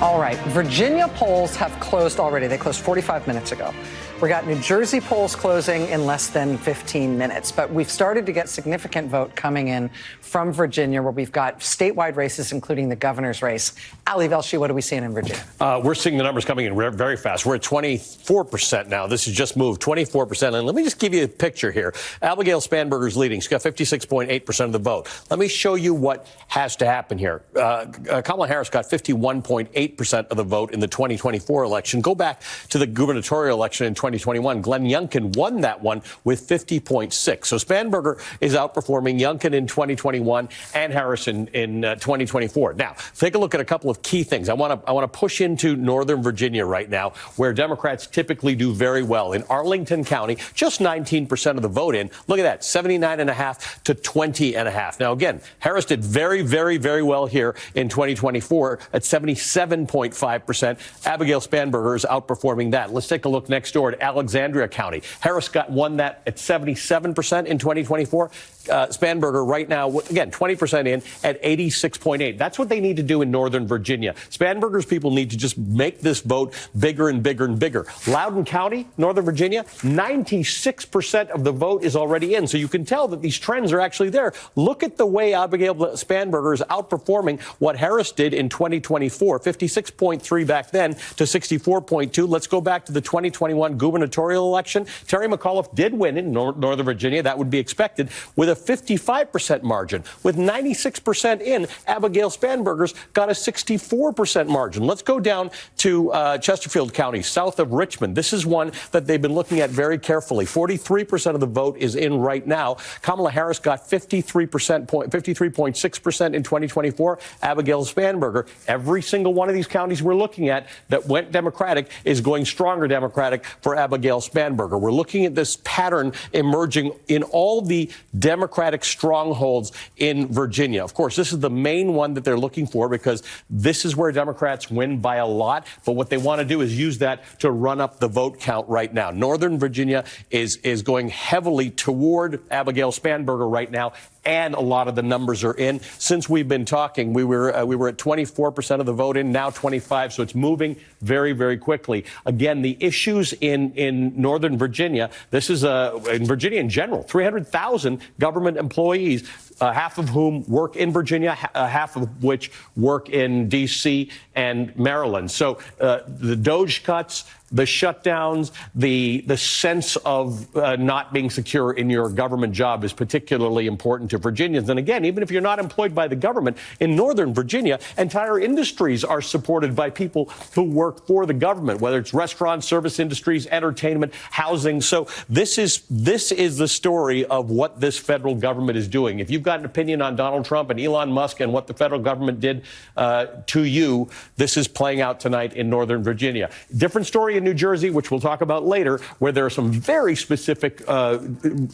S5: All right, Virginia polls have closed already. They closed 45 minutes ago. We got New Jersey polls closing in less than 15 minutes, but we've started to get significant vote coming in from Virginia, where we've got statewide races, including the governor's race. Ali Velshi, what are we seeing in Virginia?
S9: We're seeing the numbers coming in very fast. We're at 24% now. This has just moved 24%. And let me just give you a picture here. Abigail Spanberger's leading. She's got 56.8% of the vote. Let me show you what has to happen here. Kamala Harris got 51.8% of the vote in the 2024 election. Go back to the gubernatorial election in 2021. Glenn Youngkin won that one with 50.6. So Spanberger is outperforming Youngkin in 2021 and Harris in 2024. Now, take a look at a couple of of key things. I want to push into Northern Virginia right now, where Democrats typically do very well. In Arlington County, just 19% of the vote in. Look at that, 79.5 to 20.5. Now, again, Harris did very, very, very well here in 2024 at 77.5%. Abigail Spanberger is outperforming that. Let's take a look next door at Alexandria County. Harris won that at 77% in 2024. Spanberger right now, again, 20% in at 86.8. That's what they need to do in Northern Virginia. Spanberger's people need to just make this vote bigger and bigger and bigger. Loudoun County, Northern Virginia, 96% of the vote is already in. So you can tell that these trends are actually there. Look at the way Abigail Spanberger is outperforming what Harris did in 2024, 56.3 back then to 64.2. Let's go back to the 2021 gubernatorial election. Terry McAuliffe did win in Northern Virginia. That would be expected with a 55% margin. With 96% in, Abigail Spanberger's got a 64% margin. Let's go down to Chesterfield County, south of Richmond. This is one that they've been looking at very carefully. 43% of the vote is in right now. Kamala Harris got 53.6% in 2024. Abigail Spanberger, every single one of these counties we're looking at that went Democratic is going stronger Democratic for Abigail Spanberger. We're looking at this pattern emerging in all the Democratic strongholds in Virginia. Of course, this is the main one that they're looking for because this is where Democrats win by a lot. But what they want to do is use that to run up the vote count right now. Northern Virginia is going heavily toward Abigail Spanberger right now. And a lot of the numbers are in. Since we've been talking, we were at 24% of the vote in, now 25. So it's moving very, very quickly. Again, the issues in Northern Virginia, this is in Virginia in general, 300,000 government employees, half of whom work in Virginia, half of which work in D.C. and Maryland. So the DOGE cuts, the shutdowns, the sense of not being secure in your government job is particularly important to Virginians. And again, even if you're not employed by the government, in Northern Virginia, entire industries are supported by people who work for the government, whether it's restaurants, service industries, entertainment, housing. So this is the story of what this federal government is doing. If you've got an opinion on Donald Trump and Elon Musk and what the federal government did to you, this is playing out tonight in Northern Virginia. Different story in New Jersey, which we'll talk about later, where there are some very specific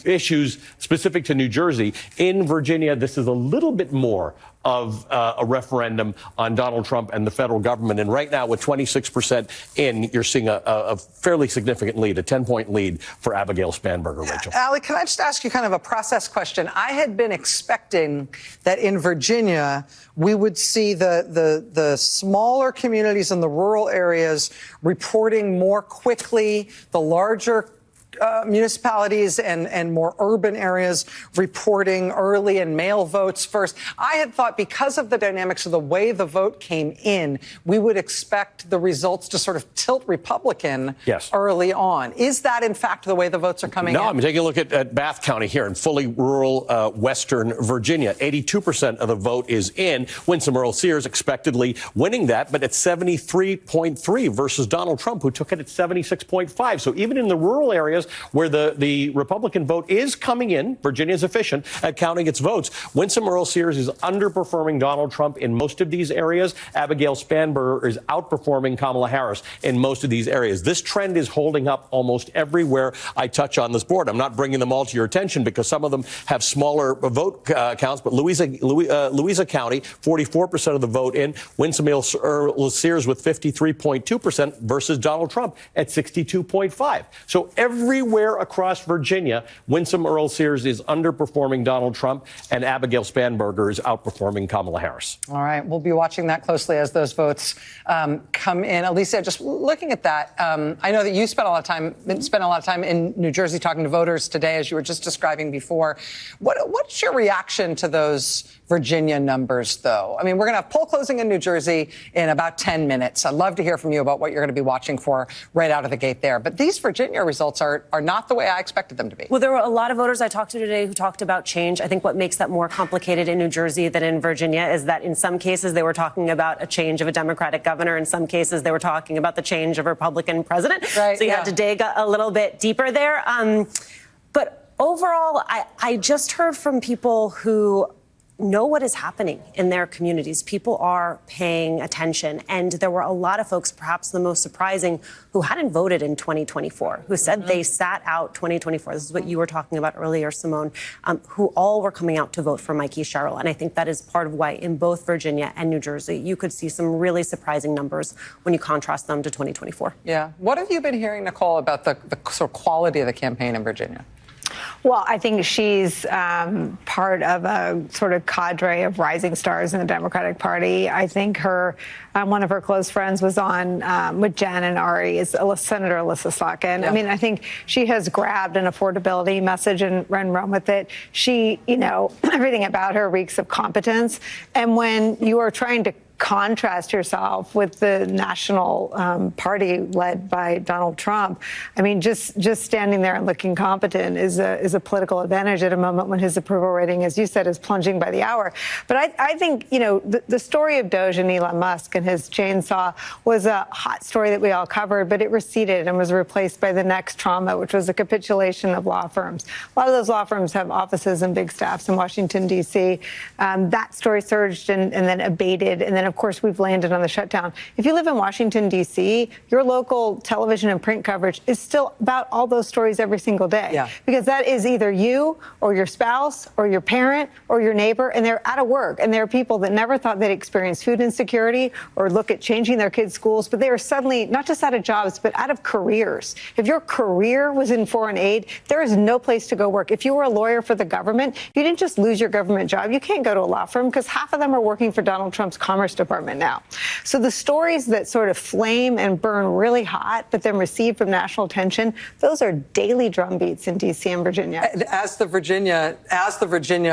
S9: issues specific to New Jersey. In Virginia, this is a little bit more of a referendum on Donald Trump and the federal government. And right now, with 26% in, you're seeing a fairly significant lead, a 10-point lead for Abigail Spanberger, Rachel.
S5: Ali, can I just ask you kind of a process question? I had been expecting that in Virginia, we would see the smaller communities in the rural areas reporting more quickly, the larger municipalities and more urban areas reporting early and mail votes first. I had thought because of the dynamics of the way the vote came in, we would expect the results to sort of tilt Republican early on. Is that, in fact, the way the votes are coming in?
S9: No, I'm taking a look at Bath County here in fully rural western Virginia. 82% of the vote is in. Winsome Earl Sears expectedly winning that, but at 73.3 versus Donald Trump, who took it at 76.5. So even in the rural areas where the Republican vote is coming in, Virginia is efficient at counting its votes. Winsome Earl Sears is underperforming Donald Trump in most of these areas. Abigail Spanberger is outperforming Kamala Harris in most of these areas. This trend is holding up almost everywhere I touch on this board. I'm not bringing them all to your attention because some of them have smaller vote counts, but Louisa County, 44% of the vote in. Winsome Earl Sears with 53.2% versus Donald Trump at 62.5. So everywhere across Virginia, Winsome Earl Sears is underperforming Donald Trump, and Abigail Spanberger is outperforming Kamala Harris.
S5: All right. We'll be watching that closely as those votes come in. Alicia, just looking at that, I know that you spent a lot of time in New Jersey talking to voters today, as you were just describing before. What's your reaction to those Virginia numbers, though? I mean, we're going to have poll closing in New Jersey in about 10 minutes. I'd love to hear from you about what you're going to be watching for right out of the gate there. But these Virginia results are not the way I expected them to be.
S13: Well, there were a lot of voters I talked to today who talked about change. I think what makes that more complicated in New Jersey than in Virginia is that in some cases they were talking about a change of a Democratic governor. In some cases they were talking about the change of a Republican president. Right, so you had to dig a little bit deeper there. But overall, I just heard from people who know what is happening in their communities. People are paying attention. And there were a lot of folks, perhaps the most surprising, who hadn't voted in 2024, who said they sat out 2024. This is what you were talking about earlier, Simone, who all were coming out to vote for Mikey Sherrill. And I think that is part of why in both Virginia and New Jersey, you could see some really surprising numbers when you contrast them to 2024.
S5: Yeah. What have you been hearing, Nicole, about the sort of quality of the campaign in Virginia?
S10: Well, I think she's part of a sort of cadre of rising stars in the Democratic Party. I think one of her close friends was on with Jen and Ari, is Senator Alyssa Slotkin.
S5: Yeah.
S10: I mean, I think she has grabbed an affordability message and run with it. She, everything about her reeks of competence. And when you are trying to contrast yourself with the national party led by Donald Trump, I mean, just standing there and looking competent is a political advantage at a moment when his approval rating, as you said, is plunging by the hour. But I think, the story of Doge and Elon Musk and his chainsaw was a hot story that we all covered, but it receded and was replaced by the next trauma, which was the capitulation of law firms. A lot of those law firms have offices and big staffs in Washington, D.C. That story surged and then abated, and then of course, we've landed on the shutdown. If you live in Washington, D.C., your local television and print coverage is still about all those stories every single day.
S5: Yeah.
S10: Because that is either you or your spouse or your parent or your neighbor, and they're out of work. And there are people that never thought they'd experience food insecurity or look at changing their kids' schools, but they are suddenly not just out of jobs, but out of careers. If your career was in foreign aid, there is no place to go work. If you were a lawyer for the government, you didn't just lose your government job. You can't go to a law firm because half of them are working for Donald Trump's Commerce Department now. So the stories that sort of flame and burn really hot, but then receive from national attention, those are daily drumbeats in D.C. and Virginia.
S5: As the Virginia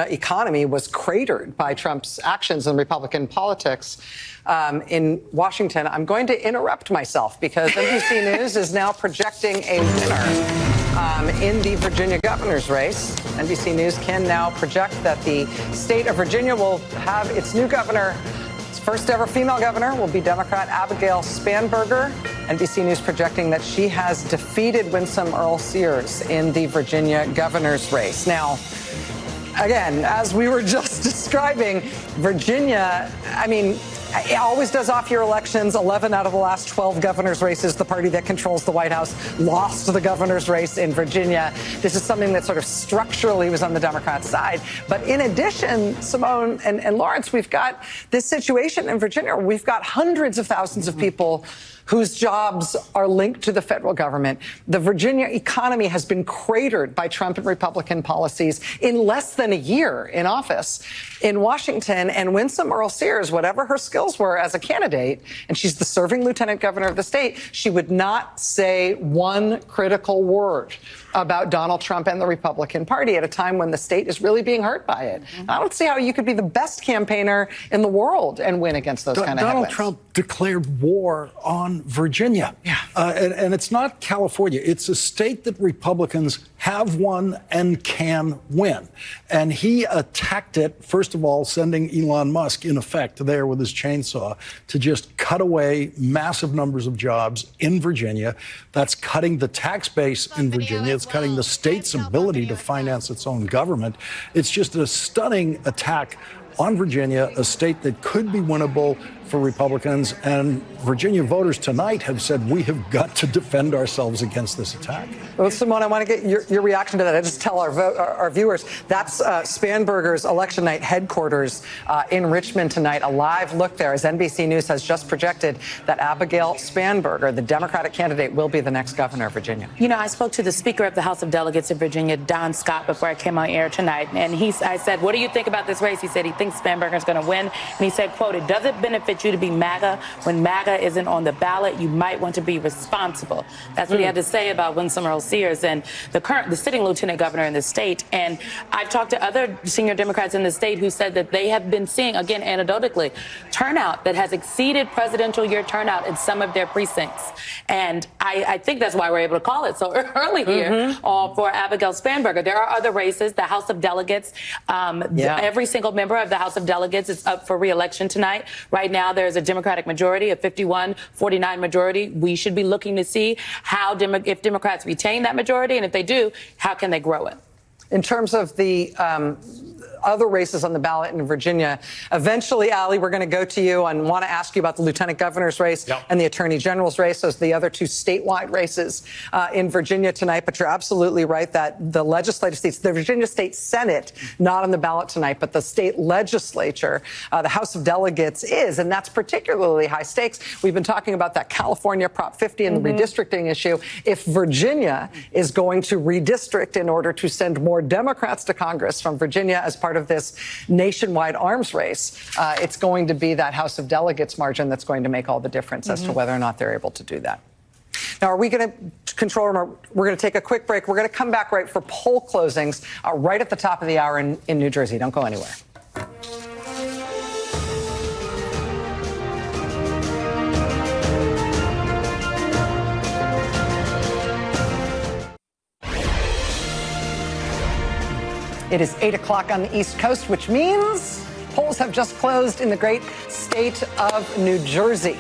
S5: economy was cratered by Trump's actions in Republican politics in Washington, I'm going to interrupt myself because NBC News is now projecting a winner in the Virginia governor's race. NBC News can now project that the state of Virginia will have its new governor. First ever female governor will be Democrat Abigail Spanberger. NBC News projecting that she has defeated Winsome Earl Sears in the Virginia governor's race. Now, again, as we were just describing, Virginia, it always does off-year elections. 11 out of the last 12 governor's races, the party that controls the White House lost the governor's race in Virginia. This is something that sort of structurally was on the Democrat side. But in addition, Simone and Lawrence, we've got this situation in Virginia where we've got hundreds of thousands of people whose jobs are linked to the federal government. The Virginia economy has been cratered by Trump and Republican policies in less than a year in office. In Washington, and Winsome Earl Sears, whatever her skills were as a candidate, and she's the serving lieutenant governor of the state, she would not say one critical word about Donald Trump and the Republican Party at a time when the state is really being hurt by it. I don't see how you could be the best campaigner in the world and win against those kind of
S11: Donald
S5: headwinds.
S11: Trump declared war on Virginia.
S5: Yeah.
S11: And it's not California. It's a state that Republicans have won and can win. And he attacked it, first of all, sending Elon Musk, in effect, there with his chainsaw to just cut away massive numbers of jobs in Virginia. That's cutting the tax base in Virginia. It's cutting the state's ability to finance its own government. It's just a stunning attack on Virginia, a state that could be winnable for Republicans. And Virginia voters tonight have said we have got to defend ourselves against this attack.
S5: Well, Simone, I want to get your reaction to that. I just tell our viewers that's Spanberger's election night headquarters in Richmond tonight. A live look there as NBC News has just projected that Abigail Spanberger, the Democratic candidate, will be the next governor of Virginia.
S12: I spoke to the Speaker of the House of Delegates in Virginia, Don Scott, before I came on air tonight. And I said, what do you think about this race? He said he thinks Spanberger's going to win. And he said, quote, it doesn't benefit you to be MAGA. When MAGA isn't on the ballot, you might want to be responsible. That's what he had to say about Winsome Earl Sears and the sitting lieutenant governor in the state. And I've talked to other senior Democrats in the state who said that they have been seeing, again, anecdotally, turnout that has exceeded presidential year turnout in some of their precincts. And I think that's why we're able to call it so early here for Abigail Spanberger. There are other races. The House of Delegates, every single member of the House of Delegates is up for re-election tonight. Right now, there's a Democratic majority, a 51-49 majority. We should be looking to see if Democrats retain that majority, and if they do, how can they grow it?
S5: In terms of the other races on the ballot in Virginia. Eventually, Ali, we're going to go to you and want to ask you about the lieutenant governor's race and the attorney general's race. Those are the other two statewide races in Virginia tonight. But you're absolutely right that the legislative seats, the Virginia State Senate, not on the ballot tonight, but the state legislature, the House of Delegates is, and that's particularly high stakes. We've been talking about that California Prop 50 and the redistricting issue. If Virginia is going to redistrict in order to send more Democrats to Congress from Virginia as part of this nationwide arms race, it's going to be that House of Delegates margin that's going to make all the difference as to whether or not they're able to do that. Now, are we going to control, we're going to take a quick break. We're going to come back right for poll closings right at the top of the hour in New Jersey. Don't go anywhere. It is 8 o'clock on the East Coast, which means polls have just closed in the great state of New Jersey.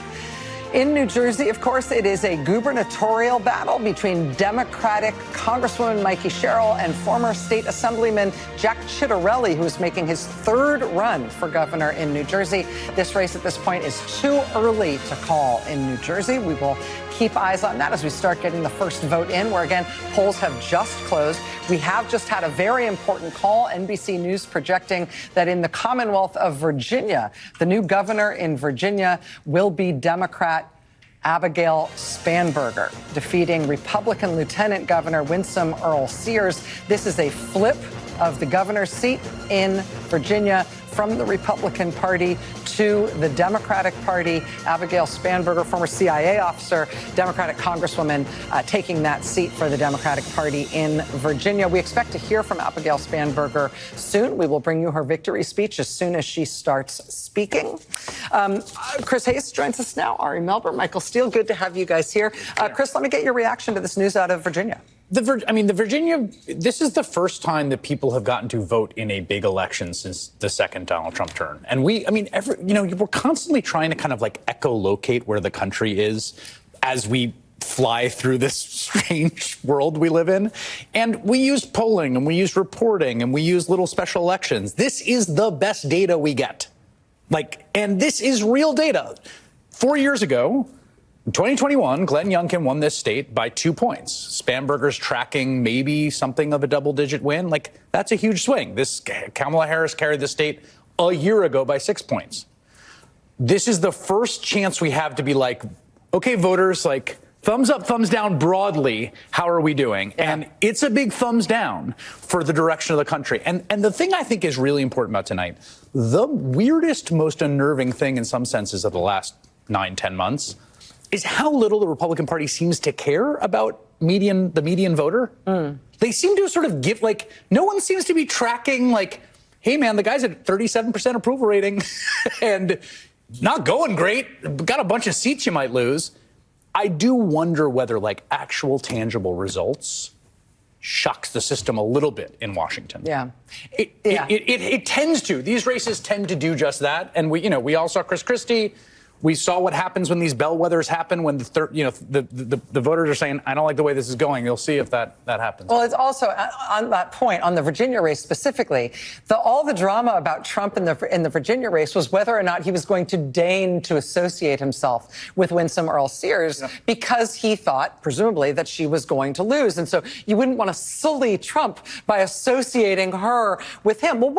S5: In New Jersey, of course, it is a gubernatorial battle between Democratic Congresswoman Mikey Sherrill and former state assemblyman Jack Ciattarelli, who is making his third run for governor in New Jersey. This race at this point is too early to call in New Jersey. We will keep eyes on that as we start getting the first vote in, where, again, polls have just closed. We have just had a very important call. NBC News projecting that in the Commonwealth of Virginia, the new governor in Virginia will be Democrat Abigail Spanberger, defeating Republican Lieutenant Governor Winsome Earl Sears. This is a flip of the governor's seat in Virginia from the Republican Party to the Democratic Party. Abigail Spanberger, former CIA officer, Democratic Congresswoman, taking that seat for the Democratic Party in Virginia. We expect to hear from Abigail Spanberger soon. We will bring you her victory speech as soon as she starts speaking. Chris Hayes joins us now. Ari Melber, Michael Steele, good to have you guys here. Chris, let me get your reaction to this news out of Virginia.
S18: The Virginia, this is the first time that people have gotten to vote in a big election since the second Donald Trump term. And we're constantly trying to kind of like echolocate where the country is as we fly through this strange world we live in. And we use polling and we use reporting and we use little special elections. This is the best data we get. And this is real data. 4 years ago, in 2021, Glenn Youngkin won this state by 2 points. Spanberger's tracking maybe something of a double-digit win. That's a huge swing. Kamala Harris carried the state a year ago by 6 points. This is the first chance we have to be like, okay, voters, thumbs up, thumbs down broadly. How are we doing? Yeah. And it's a big thumbs down for the direction of the country. And the thing I think is really important about tonight, the weirdest, most unnerving thing in some senses of the last 9-10 months is how little the Republican Party seems to care about the median voter. They seem to sort of give, no one seems to be tracking, hey, man, the guy's at 37% approval rating and not going great, got a bunch of seats you might lose. I do wonder whether, actual tangible results shocks the system a little bit in Washington.
S5: Yeah.
S18: It tends to. These races tend to do just that. And we all saw Chris Christie. We saw what happens when these bellwethers happen, when the voters are saying, I don't like the way this is going. You'll see if that happens.
S5: Well, it's also on that point, on the Virginia race specifically, all the drama about Trump in the Virginia race was whether or not he was going to deign to associate himself with Winsome Earl Sears because he thought, presumably, that she was going to lose. And so you wouldn't want to sully Trump by associating her with him. Well,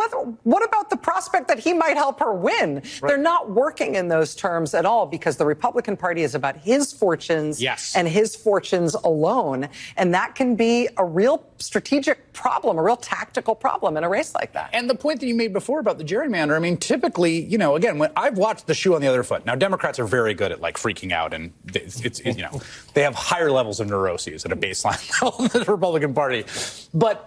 S5: what about the prospect that he might help her win? Right. They're not working in those terms at all, because the Republican Party is about his fortunes and his fortunes alone. And that can be a real strategic problem, a real tactical problem in a race like that.
S18: And the point that you made before about the gerrymander, typically, again, when I've watched the shoe on the other foot. Now, Democrats are very good at freaking out, and they have higher levels of neuroses at a baseline level than the Republican Party. But,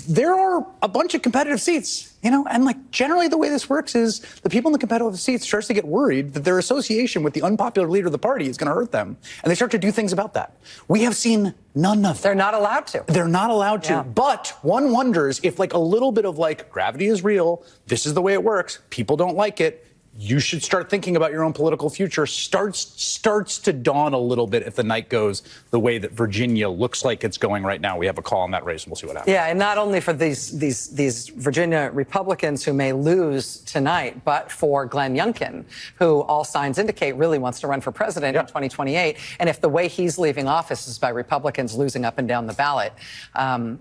S18: there are a bunch of competitive seats, and generally the way this works is the people in the competitive seats starts to get worried that their association with the unpopular leader of the party is going to hurt them. And they start to do things about that. We have seen none of that.
S5: They're not allowed to.
S18: They're not allowed to. Yeah. But one wonders if a little bit of gravity is real, this is the way it works, people don't like it, you should start thinking about your own political future starts to dawn a little bit if the night goes the way that Virginia looks like it's going right now. We have a call on that race, and we'll see what happens.
S5: Yeah, and not only for these Virginia Republicans who may lose tonight, but for Glenn Youngkin, who all signs indicate really wants to run for president in 2028. And if the way he's leaving office is by Republicans losing up and down the ballot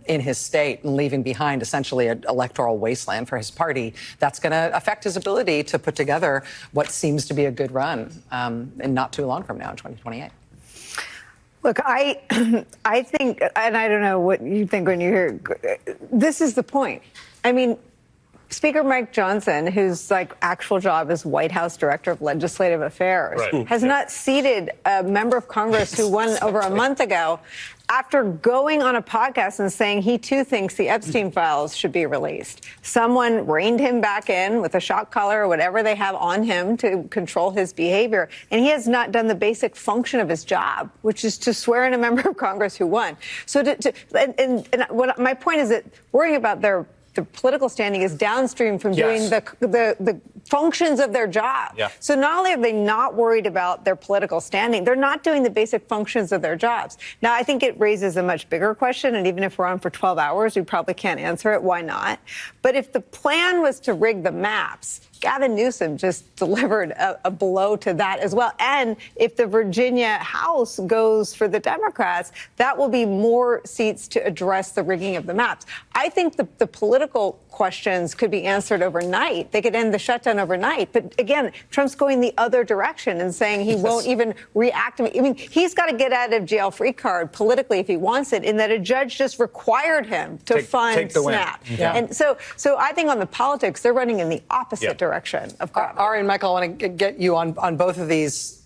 S5: in his state and leaving behind essentially an electoral wasteland for his party, that's going to affect his ability to put together what seems to be a good run in not too long from now in 2028.
S10: Look, I think, and I don't know what you think when you hear, this is the point. I mean, Speaker Mike Johnson, whose actual job is White House Director of Legislative Affairs, has not seated a member of Congress who won over a month ago after going on a podcast and saying he too thinks the Epstein files should be released. Someone reined him back in with a shock collar or whatever they have on him to control his behavior. And he has not done the basic function of his job, which is to swear in a member of Congress who won. So what my point is that worrying about the political standing is downstream from doing the functions of their job. Yeah. So not only are they not worried about their political standing, they're not doing the basic functions of their jobs. Now, I think it raises a much bigger question, and even if we're on for 12 hours, we probably can't answer it. Why not? But if the plan was to rig the maps, Gavin Newsom just delivered a blow to that as well. And if the Virginia House goes for the Democrats, that will be more seats to address the rigging of the maps. I think the political questions could be answered overnight. They could end the shutdown overnight. But again, Trump's going the other direction and saying he won't even reactivate. I mean, he's got to get out of jail free card politically if he wants it, in that a judge just required him to fund SNAP.
S5: Yeah.
S10: And so I think on the politics, they're running in the opposite direction of gravity.
S5: Ari and Michael, I want to get you on both of these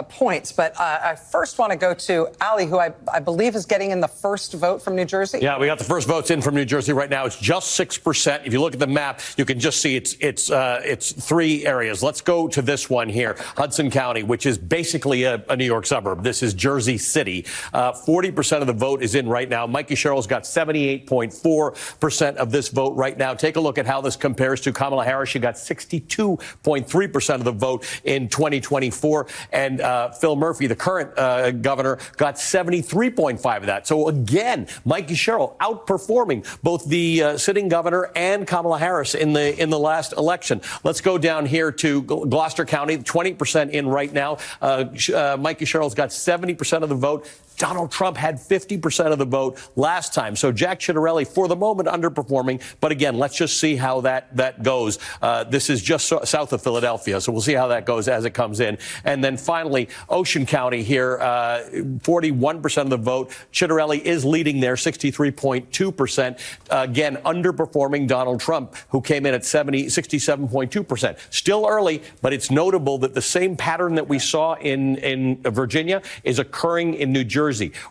S5: points, but I first want to go to Ali, who I believe is getting in the first vote from New Jersey.
S9: Yeah, we got the first votes in from New Jersey right now. It's just 6%. If you look at the map, you can just see it's three areas. Let's go to this one here, Hudson County, which is basically a New York suburb. This is Jersey City. 40% of the vote is in right now. Mikey Sherrill's got 78.4% of this vote right now. Take a look at how this compares to Kamala Harris. She got 62.3% of the vote in 2024. And Phil Murphy, the current governor, got 73.5 of that. So again, Mikey Sherrill outperforming both the sitting governor and Kamala Harris in the last election. Let's go down here to Gloucester County, 20% in right now. Mikey Sherrill's got 70% of the vote. Donald Trump had 50% of the vote last time. So Jack Ciattarelli, for the moment, underperforming. But again, let's just see how that goes. This is just south of Philadelphia, so we'll see how that goes as it comes in. And then finally, Ocean County here, 41% of the vote. Ciattarelli is leading there, 63.2%. Again, underperforming Donald Trump, who came in at 67.2%. Still early, but it's notable that the same pattern that we saw in Virginia is occurring in New Jersey.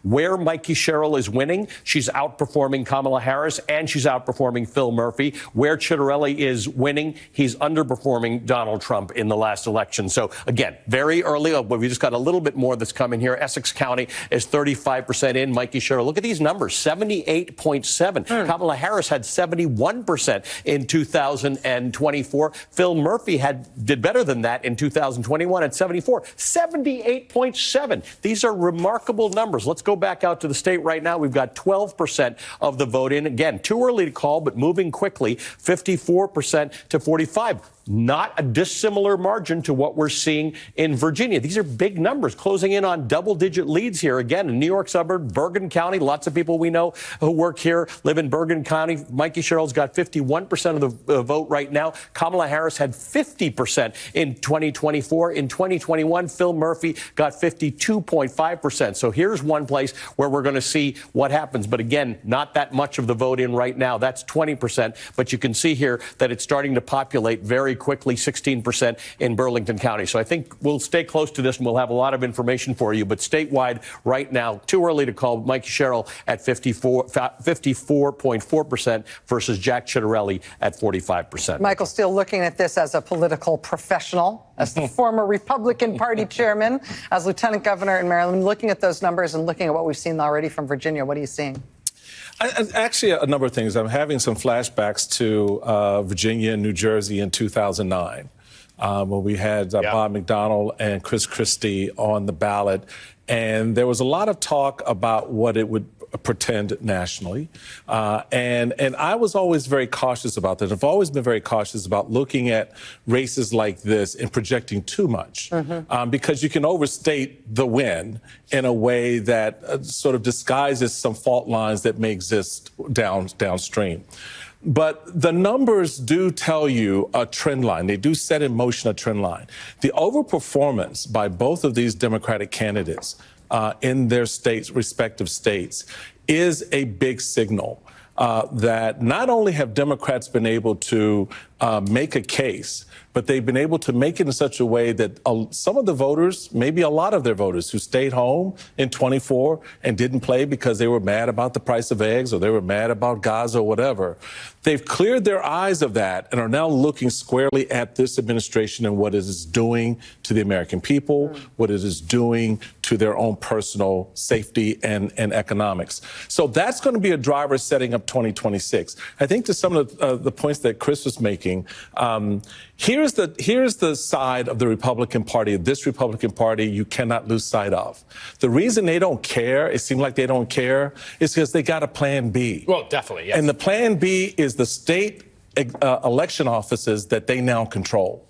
S9: Where Mikey Sherrill is winning, she's outperforming Kamala Harris and she's outperforming Phil Murphy. Where Ciattarelli is winning, he's underperforming Donald Trump in the last election. So again, very early, but we just got a little bit more that's coming here. Essex County is 35% in. Mikey Sherrill, look at these numbers, 78.7. Kamala Harris had 71% in 2024. Phil Murphy did better than that in 2021 at 74. 78.7. These are remarkable numbers. Let's go back out to the state right now. We've got 12% of the vote in. Again, too early to call, but moving quickly, 54% to 45%. Not a dissimilar margin to what we're seeing in Virginia. These are big numbers, closing in on double-digit leads here. Again, in New York suburb, Bergen County, lots of people we know who work here live in Bergen County. Mikey Sherrill's got 51% of the vote right now. Kamala Harris had 50% in 2024. In 2021, Phil Murphy got 52.5%. So here's one place where we're going to see what happens. But again, not that much of the vote in right now. That's 20%. But you can see here that it's starting to populate very quickly, 16% in Burlington County. So I think we'll stay close to this and we'll have a lot of information for you. But statewide right now, too early to call. Mikey Sherrill at 54.4% versus Jack Ciattarelli at 45%.
S5: Michael Steele, looking at this as a political professional, as the former Republican Party chairman, as lieutenant governor in Maryland, looking at those numbers and looking at what we've seen already from Virginia, what are you seeing?
S21: Actually, a number of things. I'm having some flashbacks to Virginia and New Jersey in 2009. when we had Bob McDonnell and Chris Christie on the ballot. And there was a lot of talk about what it would pretend nationally. And I was always very cautious about that. I've always been very cautious about looking at races like this and projecting too much, because you can overstate the win in a way that sort of disguises some fault lines that may exist downstream. But the numbers do tell you a trend line. They do set in motion a trend line. The overperformance by both of these Democratic candidates in their states, respective states, is a big signal that not only have Democrats been able to make a case, but they've been able to make it in such a way that some of the voters, maybe a lot of their voters who stayed home in 24 and didn't play because they were mad about the price of eggs or they were mad about Gaza or whatever, they've cleared their eyes of that and are now looking squarely at this administration and what it is doing to the American people, what it is doing to their own personal safety and economics. So that's going to be a driver setting up 2026. I think to some of the points that Chris was making, here's the side of the Republican Party, this Republican Party you cannot lose sight of. The reason they don't care, it seems like they don't care, is because they got a plan B.
S18: Well, definitely, yes.
S21: And the plan B is the state election offices that they now control.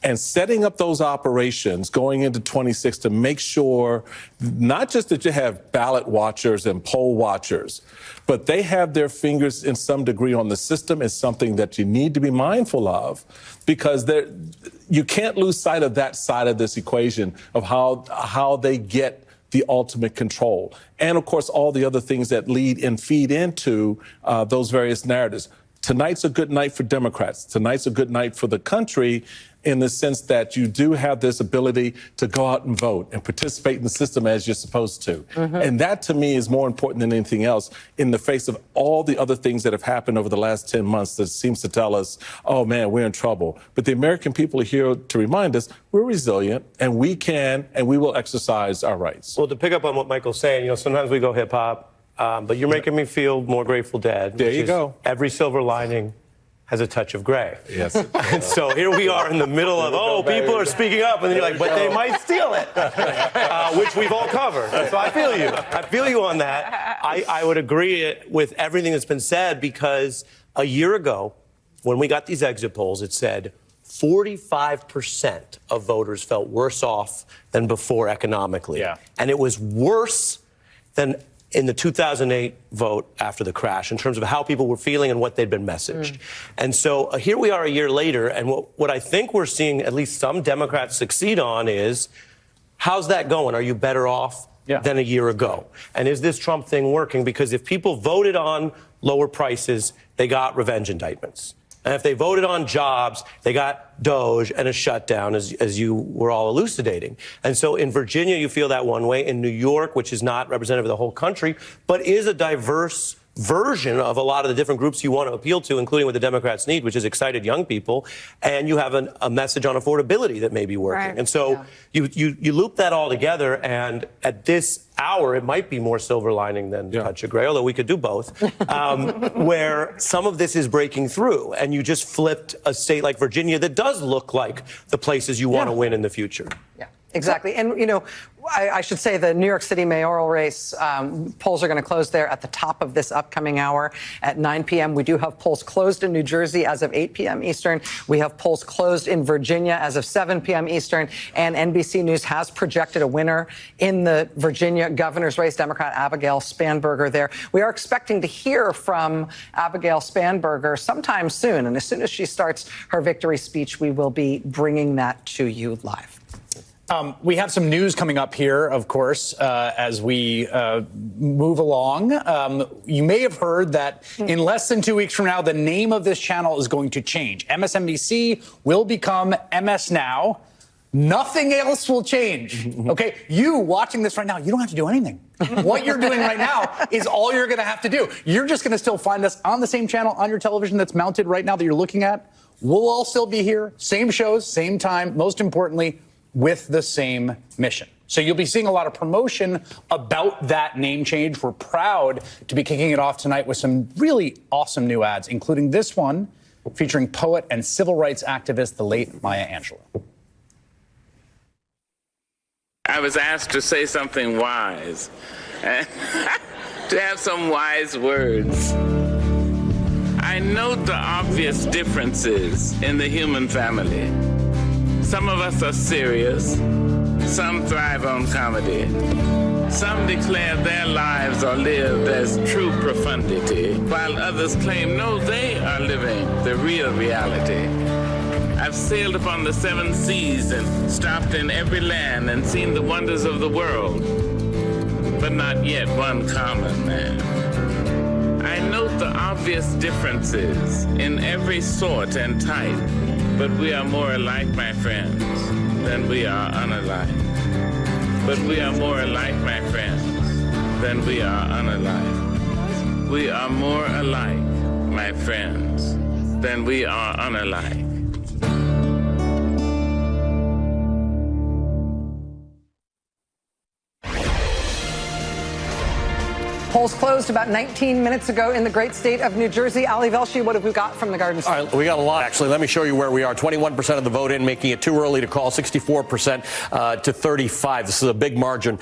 S21: And setting up those operations going into 26 to make sure not just that you have ballot watchers and poll watchers, but they have their fingers in some degree on the system is something that you need to be mindful of, because you can't lose sight of that side of this equation of how they get the ultimate control. And of course, all the other things that lead and feed into those various narratives. Tonight's a good night for Democrats. Tonight's a good night for the country, in the sense that you do have this ability to go out and vote and participate in the system as you're supposed to. And that, to me, is more important than anything else in the face of all the other things that have happened over the last 10 months that seems to tell us, oh, man, we're in trouble. But the American people are here to remind us we're resilient and we can and we will exercise our rights.
S3: Well, to pick up on what Michael's saying, sometimes we go hip hop, but you're making me feel more Grateful Dead.
S21: There you go.
S3: Every silver lining has a touch of gray.
S21: Yes.
S3: And so here we are in the middle of, people are speaking up, and then you're like, but they might steal it, which we've all covered. So I feel you. I feel you on that. I would agree with everything that's been said, because a year ago, when we got these exit polls, it said 45% of voters felt worse off than before economically.
S18: Yeah.
S3: And it was worse than in the 2008 vote after the crash, in terms of how people were feeling and what they'd been messaged. And so here we are a year later, and what I think we're seeing at least some Democrats succeed on is, how's that going? Are you better off than a year ago? And is this Trump thing working? Because if people voted on lower prices, they got revenge indictments. And if they voted on jobs, they got Doge and a shutdown, as you were all elucidating. And so in Virginia, you feel that one way. In New York, which is not representative of the whole country, but is a diverse version of a lot of the different groups you want to appeal to, including what the Democrats need, which is excited young people. And you have a message on affordability that may be working. Right. And so you loop that all together, and at this hour, it might be more silver lining than touch of gray, although we could do both, where some of this is breaking through. And you just flipped a state like Virginia that does look like the places you want to win in the future.
S5: Yeah. Exactly. And, I should say the New York City mayoral race, polls are going to close there at the top of this upcoming hour at 9 p.m. We do have polls closed in New Jersey as of 8 p.m. Eastern. We have polls closed in Virginia as of 7 p.m. Eastern. And NBC News has projected a winner in the Virginia governor's race, Democrat Abigail Spanberger there. We are expecting to hear from Abigail Spanberger sometime soon. And as soon as she starts her victory speech, we will be bringing that to you live.
S18: We have some news coming up here, of course, as we move along. You may have heard that in less than 2 weeks from now, the name of this channel is going to change. MSNBC will become MS Now. Nothing else will change. Okay, you watching this right now, you don't have to do anything. What you're doing right now is all you're going to have to do. You're just going to still find us on the same channel on your television that's mounted right now that you're looking at. We'll all still be here, same shows, same time, most importantly, with the same mission. So you'll be seeing a lot of promotion about that name change. We're proud to be kicking it off tonight with some really awesome new ads, including this one featuring poet and civil rights activist, the late Maya Angelou.
S2: I was asked to say something wise, to have some wise words. I note the obvious differences in the human family. Some of us are serious, some thrive on comedy. Some declare their lives are lived as true profundity, while others claim, no, they are living the real reality. I've sailed upon the 7 seas and stopped in every land and seen the wonders of the world, but not yet one common man. I note the obvious differences in every sort and type, but we are more alike, my friends, than we are unalike. But we are more alike, my friends, than we are unalike. We are more alike, my friends, than we are unalike.
S5: Polls closed about 19 minutes ago in the great state of New Jersey. Ali Velshi, what have we got from the Garden State?
S9: All right, we got a lot, actually. Let me show you where we are. 21% of the vote in, making it too early to call, 64% to 35. This is a big margin.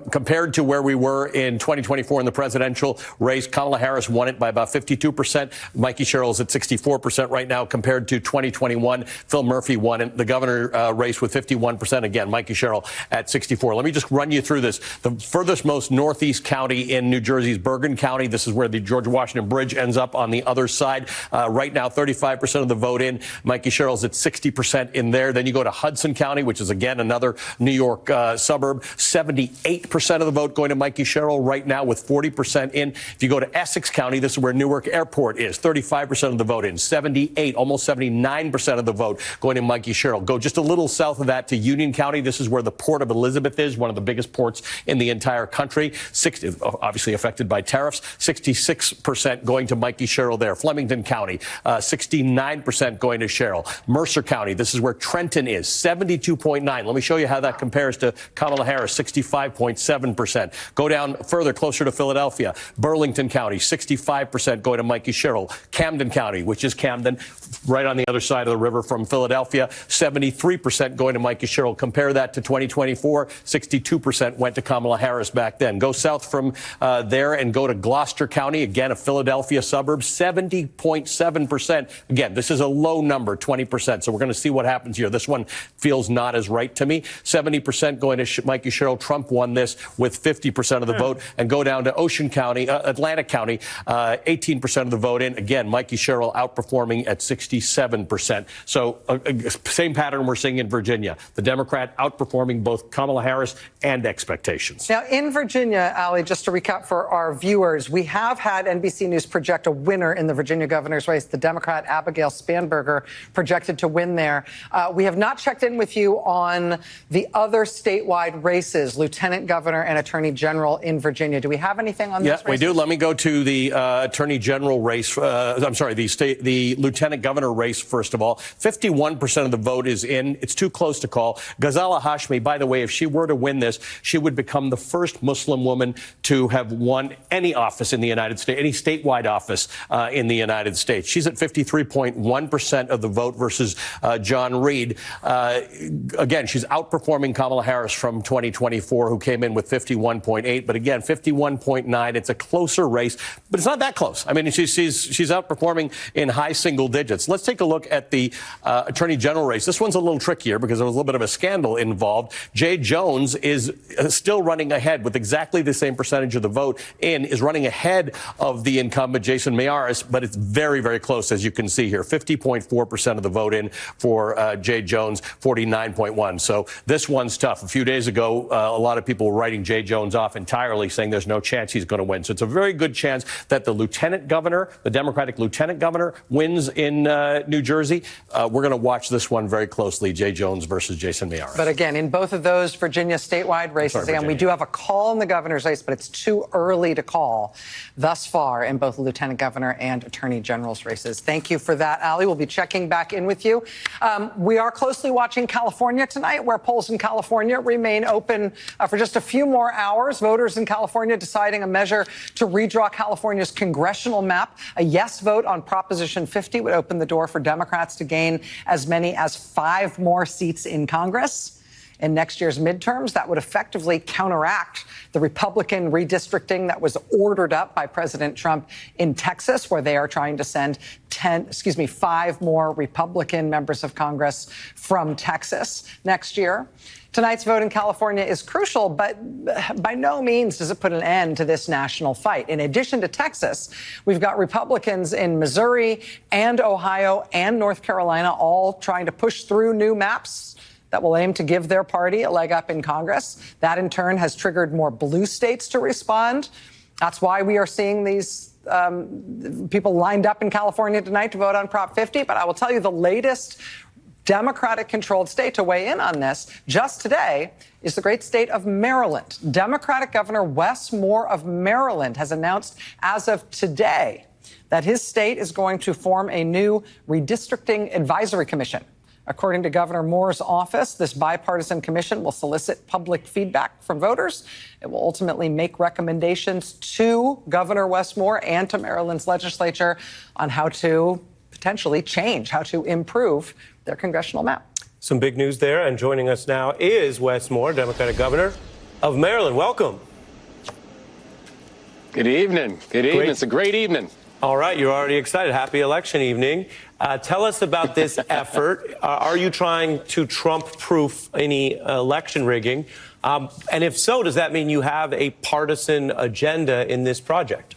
S9: Compared to where we were in 2024 in the presidential race, Kamala Harris won it by about 52%. Mikey Sherrill's at 64% right now. Compared to 2021, Phil Murphy won it. The governor race with 51%. Again, Mikey Sherrill at 64. Let me just run you through this. The furthest most northeast county in New Jersey's Bergen County. This is where the George Washington Bridge ends up on the other side. Right now, 35% of the vote in. Mikey Sherrill's at 60% in there. Then you go to Hudson County, which is, again, another New York suburb. 78% of the vote going to Mikey Sherrill right now with 40% in. If you go to Essex County, this is where Newark Airport is. 35% of the vote in. 78, almost 79% of the vote going to Mikey Sherrill. Go just a little south of that to Union County. This is where the Port of Elizabeth is, one of the biggest ports in the entire country. 60, obviously affected by tariffs. 66% going to Mikey Sherrill there. Flemington County, 69% going to Sherrill. Mercer County, this is where Trenton is, 72.9. Let me show you how that compares to Kamala Harris, 65.7%. Go down further, closer to Philadelphia. Burlington County, 65% going to Mikey Sherrill. Camden County, which is Camden, right on the other side of the river from Philadelphia, 73% going to Mikey Sherrill. Compare that to 2024, 62% went to Kamala Harris back then. Go south from there and go to Gloucester County, again, a Philadelphia suburb, 70.7%. Again, this is a low number, 20%. So we're going to see what happens here. This one feels not as right to me. 70% going to Mikey Sherrill. Trump won this with 50% of the vote. And go down to Ocean County, Atlantic County, 18% of the vote in. Again, Mikey Sherrill outperforming at 67%. So same pattern we're seeing in Virginia. The Democrat outperforming both Kamala Harris and expectations.
S5: Now, in Virginia, Ali, just to recap for our viewers, we have had NBC News project a winner in the Virginia governor's race. The Democrat Abigail Spanberger projected to win there. We have not checked in with you on the other statewide races, lieutenant governor and attorney general in Virginia. Do we have anything on this?
S9: Yes, we do. Let me go to the attorney general race. The lieutenant governor race, first of all. 51% of the vote is in. It's too close to call. Ghazala Hashmi, by the way, if she were to win this, she would become the first Muslim woman to have won any office in the United States, any statewide office in the United States. She's at 53.1% of the vote versus John Reed. Again, she's outperforming Kamala Harris from 2024, who came in with 51.8. But again, 51.9. It's a closer race, but it's not that close. I mean, she's outperforming in high single digits. Let's take a look at the attorney general race. This one's a little trickier because there was a little bit of a scandal involved. Jay Jones is still running ahead with exactly the same percentage of the vote in, is running ahead of the incumbent Jason Miyares, but it's very, very close, as you can see here. 50.4% of the vote in for Jay Jones, 49.1. So this one's tough. A few days ago, a lot of people were writing Jay Jones off entirely, saying there's no chance he's going to win. So it's a very good chance that the lieutenant governor, the Democratic lieutenant governor, wins in New Jersey. We're going to watch this one very closely, Jay Jones versus Jason Miyares.
S5: But again, in both of those Virginia statewide races, and we do have a call in the governor's race, but it's too early to call thus far in both lieutenant governor and attorney general's races. Thank you for that, Ali. We'll be checking back in with you. We are closely watching California tonight, where polls in California remain open for just a few more hours. Voters in California deciding a measure to redraw California's congressional map. A yes vote on Proposition 50 would open the door for Democrats to gain as many as 5 more seats in Congress. In next year's midterms, that would effectively counteract the Republican redistricting that was ordered up by President Trump in Texas, where they are trying to send 5 more Republican members of Congress from Texas next year. Tonight's vote in California is crucial, but by no means does it put an end to this national fight. In addition to Texas, we've got Republicans in Missouri and Ohio and North Carolina all trying to push through new maps that will aim to give their party a leg up in Congress. That, in turn, has triggered more blue states to respond. That's why we are seeing these people lined up in California tonight to vote on Prop 50. But I will tell you, the latest Democratic-controlled state to weigh in on this just today is the great state of Maryland. Democratic Governor Wes Moore of Maryland has announced as of today that his state is going to form a new redistricting advisory commission. According to Governor Moore's office, this bipartisan commission will solicit public feedback from voters. It will ultimately make recommendations to Governor Wes Moore and to Maryland's legislature on how to potentially change, how to improve their congressional map.
S3: Some big news there, and joining us now is Wes Moore, Democratic Governor of Maryland. Welcome.
S7: Good evening. Good evening. It's a great evening.
S3: All right, you're already excited. Happy election evening. Tell us about this effort. Are you trying to Trump-proof any election rigging? And if so, does that mean you have a partisan agenda in this project?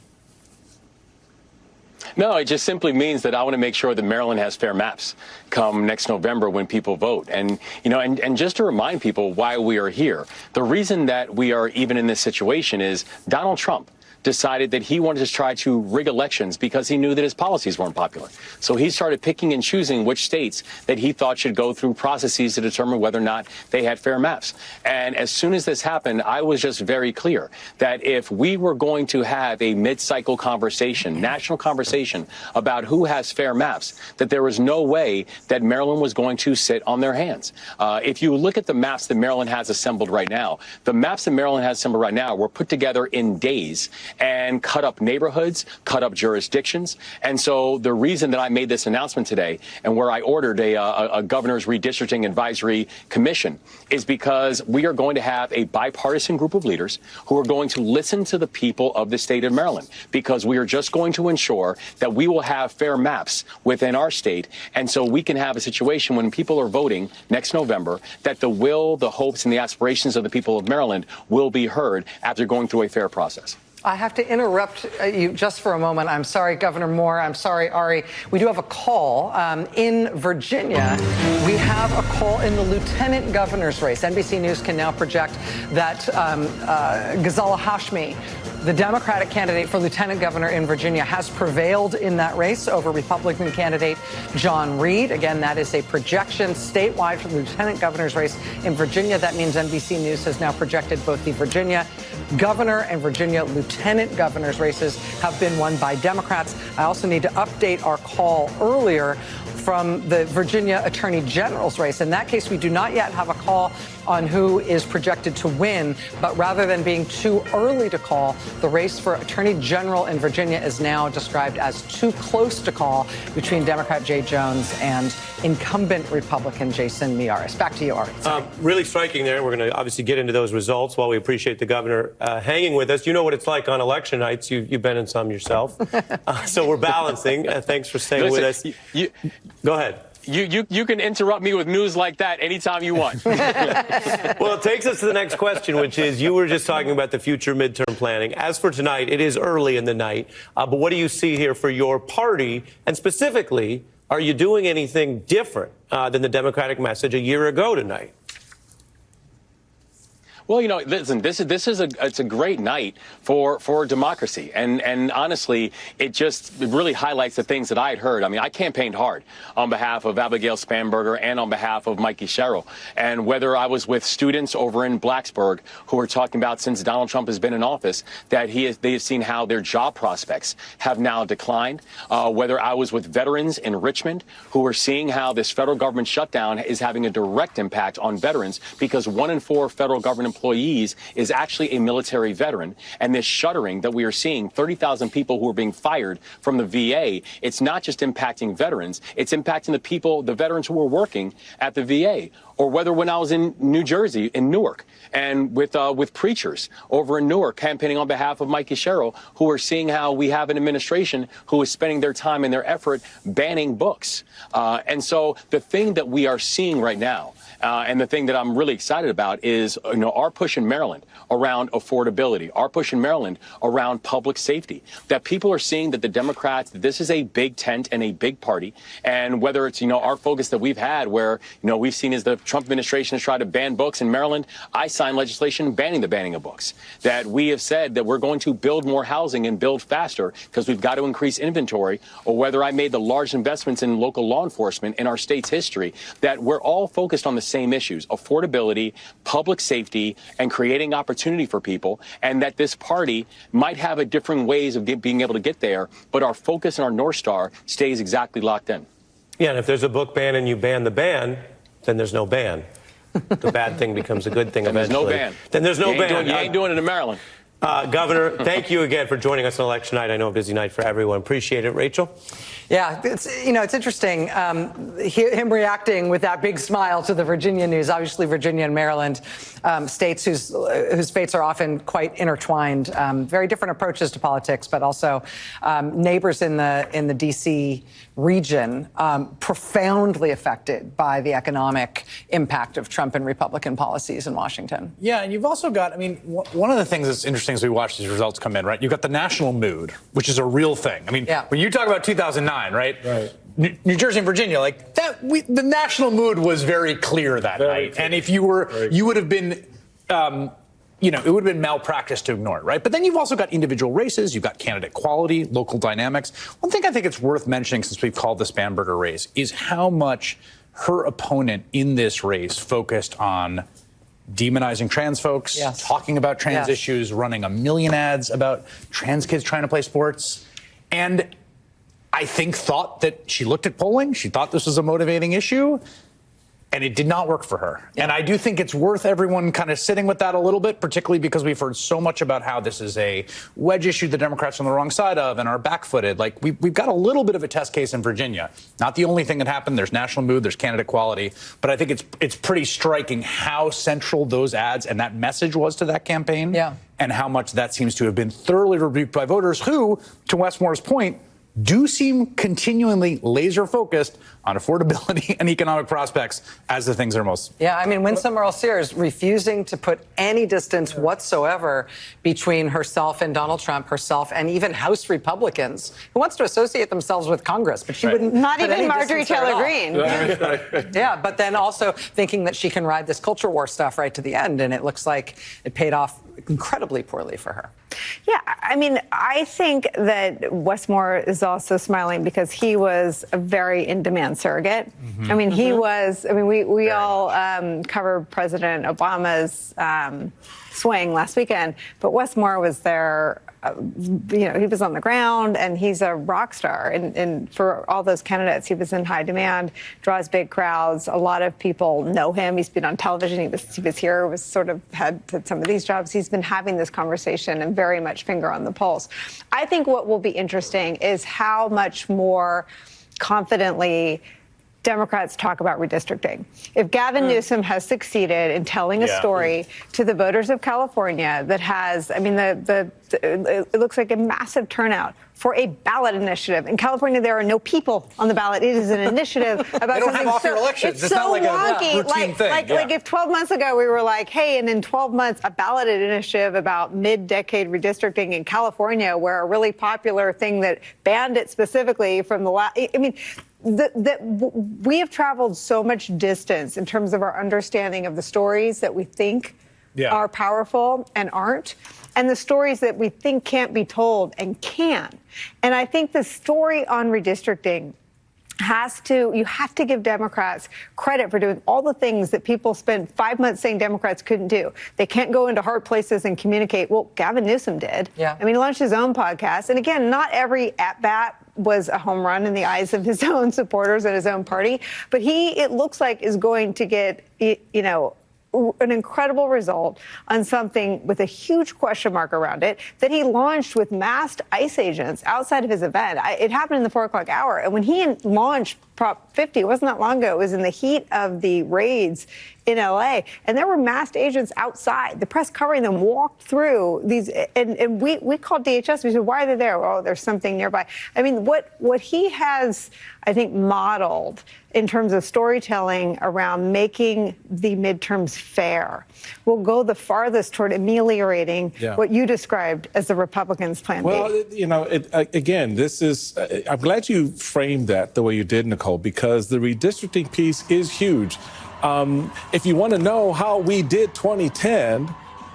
S7: No, it just simply means that I want to make sure that Maryland has fair maps come next November when people vote. And, and just to remind people why we are here, the reason that we are even in this situation is Donald Trump decided that he wanted to try to rig elections because he knew that his policies weren't popular. So he started picking and choosing which states that he thought should go through processes to determine whether or not they had fair maps. And as soon as this happened, I was just very clear that if we were going to have a mid-cycle conversation, national conversation about who has fair maps, that there was no way that Maryland was going to sit on their hands. If you look at the maps that Maryland has assembled right now, the maps that Maryland has assembled right now were put together in days and cut up neighborhoods, cut up jurisdictions. And so the reason that I made this announcement today and where I ordered a governor's redistricting advisory commission is because we are going to have a bipartisan group of leaders who are going to listen to the people of the state of Maryland, because we are just going to ensure that we will have fair maps within our state. And so we can have a situation when people are voting next November that the will, the hopes, and the aspirations of the people of Maryland will be heard after going through a fair process.
S5: I have to interrupt you just for a moment. I'm sorry, Governor Moore. I'm sorry, Ari. We do have a call in Virginia. We have a call in the lieutenant governor's race. NBC News can now project that Ghazala Hashmi, the Democratic candidate for lieutenant governor in Virginia, has prevailed in that race over Republican candidate John Reed. Again, that is a projection statewide for the lieutenant governor's race in Virginia. That means NBC News has now projected both the Virginia governor and Virginia lieutenant governor's races have been won by Democrats. I also need to update our call earlier from the Virginia Attorney General's race. In that case, we do not yet have a call on who is projected to win, but rather than being too early to call, the race for Attorney General in Virginia is now described as too close to call between Democrat Jay Jones and incumbent Republican Jason Miyares. Back to you, Ari.
S3: Really striking there. We're going to obviously get into those results while we appreciate the governor hanging with us. You know what it's like on election nights. You've been in some yourself. So we're balancing. Thanks for staying with us. Go ahead.
S7: You can interrupt me with news like that anytime you want.
S3: Well, it takes us to the next question, which is you were just talking about the future midterm planning. As for tonight, it is early in the night. But what do you see here for your party? And specifically, are you doing anything different than the Democratic message a year ago tonight?
S7: Well, listen, it's a great night for democracy. And honestly, it really highlights the things that I had heard. I mean, I campaigned hard on behalf of Abigail Spanberger and on behalf of Mikey Sherrill. And whether I was with students over in Blacksburg who were talking about since Donald Trump has been in office that they have seen how their job prospects have now declined, whether I was with veterans in Richmond who are seeing how this federal government shutdown is having a direct impact on veterans because 1 in 4 federal government employees is actually a military veteran. And this shuttering that we are seeing, 30,000 people who are being fired from the VA, it's not just impacting veterans, it's impacting the veterans who are working at the VA. Or whether when I was in New Jersey, in Newark, and with preachers over in Newark campaigning on behalf of Mikey Sherrill, who are seeing how we have an administration who is spending their time and their effort banning books. And so the thing that we are seeing right now, and the thing that I'm really excited about is, our push in Maryland around affordability, our push in Maryland around public safety, that people are seeing that the Democrats, this is a big tent and a big party. And whether it's, our focus that we've had where, we've seen as the Trump administration has tried to ban books in Maryland, I signed legislation banning the banning of books, that we have said that we're going to build more housing and build faster because we've got to increase inventory, or whether I made the large investments in local law enforcement in our state's history, that we're all focused on the same issues, affordability, public safety, and creating opportunity for people, and that this party might have a different ways of being able to get there, but our focus and our North Star stays exactly locked in.
S3: Yeah, and if there's a book ban and you ban the ban, then there's no ban. The bad thing becomes a good thing eventually.
S7: There's no ban.
S3: Then there's no ban.
S7: You ain't doing it in Maryland.
S3: Governor, thank you again for joining us on election night. I know a busy night for everyone. Appreciate it. Rachel?
S5: Yeah, it's interesting, him reacting with that big smile to the Virginia news. Obviously, Virginia and Maryland, states whose fates are often quite intertwined. Very different approaches to politics, but also neighbors in the D.C. region, profoundly affected by the economic impact of Trump and Republican policies in Washington.
S18: Yeah, and you've also got, one of the things that's interesting as we watch these results come in, right? You've got the national mood, which is a real thing. When you talk about 2009, right? New Jersey and Virginia, the national mood was very clear that night. And if you would have been, it would have been malpractice to ignore it, right? But then you've also got individual races, you've got candidate quality, local dynamics. One thing I think it's worth mentioning since we've called the Spanberger race is how much her opponent in this race focused on demonizing trans folks, talking about trans issues, running 1 million ads about trans kids trying to play sports. And I think thought that she looked at polling, she thought this was a motivating issue, and it did not work for her. Yeah. And I do think it's worth everyone kind of sitting with that a little bit, particularly because we've heard so much about how this is a wedge issue the Democrats are on the wrong side of and are backfooted. We've got a little bit of a test case in Virginia. Not the only thing that happened. There's national mood, there's candidate quality. But I think it's pretty striking how central those ads and that message was to that campaign. Yeah. And how much that seems to have been thoroughly rebuked by voters who, to Wes Moore's point, do seem continually laser focused on affordability and economic prospects as the things that are most.
S5: Yeah, Winsome Earl-Sears refusing to put any distance whatsoever between herself and Donald Trump, herself and even House Republicans who wants to associate themselves with Congress, but she wouldn't.
S10: Not even Marjorie Taylor Greene.
S5: Yeah, but then also thinking that she can ride this culture war stuff right to the end, and it looks like it paid off incredibly poorly for her.
S10: Yeah, I think that Wes Moore is also smiling because he was a very in-demand surrogate. Mm-hmm. He was, we all covered President Obama's swing last weekend, but Wes Moore was there. He was on the ground, and he's a rock star. And for all those candidates, he was in high demand, draws big crowds. A lot of people know him. He's been on television. He was here, had some of these jobs. He's been having this conversation and very much finger on the pulse. I think what will be interesting is how much more confidently Democrats talk about redistricting. If Gavin Newsom has succeeded in telling a story to the voters of California that has, it looks like a massive turnout for a ballot initiative. In California, there are no people on the ballot. It is an initiative about
S18: they don't have off-year elections.
S10: It's so
S18: not like
S10: wonky.
S18: A routine thing.
S10: Like if 12 months ago we were like, hey, and in 12 months, a ballot initiative about mid-decade redistricting in California, where a really popular thing that banned it specifically from the last, we have traveled so much distance in terms of our understanding of the stories that we think are powerful and aren't, and the stories that we think can't be told and can. And I think the story on redistricting you have to give Democrats credit for doing all the things that people spent 5 months saying Democrats couldn't do. They can't go into hard places and communicate. Well, Gavin Newsom did. Yeah. I mean, he launched his own podcast. And again, not every at-bat was a home run in the eyes of his own supporters and his own party. But it looks like, is going to get, an incredible result on something with a huge question mark around it that he launched with masked ICE agents outside of his event. It happened in the 4 o'clock hour. And when he launched Prop 50, it wasn't that long ago. It was in the heat of the raids in L.A., and there were masked agents outside. The press covering them walked through these, and we called DHS. We said, why are they there? Oh, there's something nearby. I mean, what he has, I think, modeled in terms of storytelling around making the midterms fair will go the farthest toward ameliorating what you described as the Republicans' plan B.
S21: Well, again, this is, I'm glad you framed that the way you did, Nicole, because the redistricting piece is huge. If you want to know how we did 2010,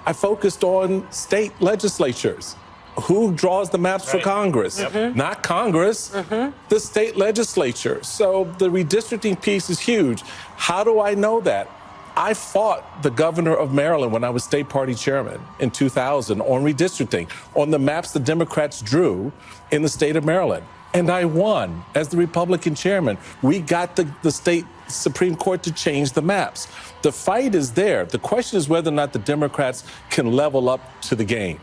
S21: I focused on state legislatures. Who draws the maps for Congress? Not Congress, the state legislature. So the redistricting piece is huge. How do I know that? I fought the governor of Maryland when I was state party chairman in 2000 on redistricting, on the maps the Democrats drew in the state of Maryland. And I won as the Republican chairman. We got the state Supreme Court to change the maps. The fight is there. The question is whether or not the Democrats can level up to the game,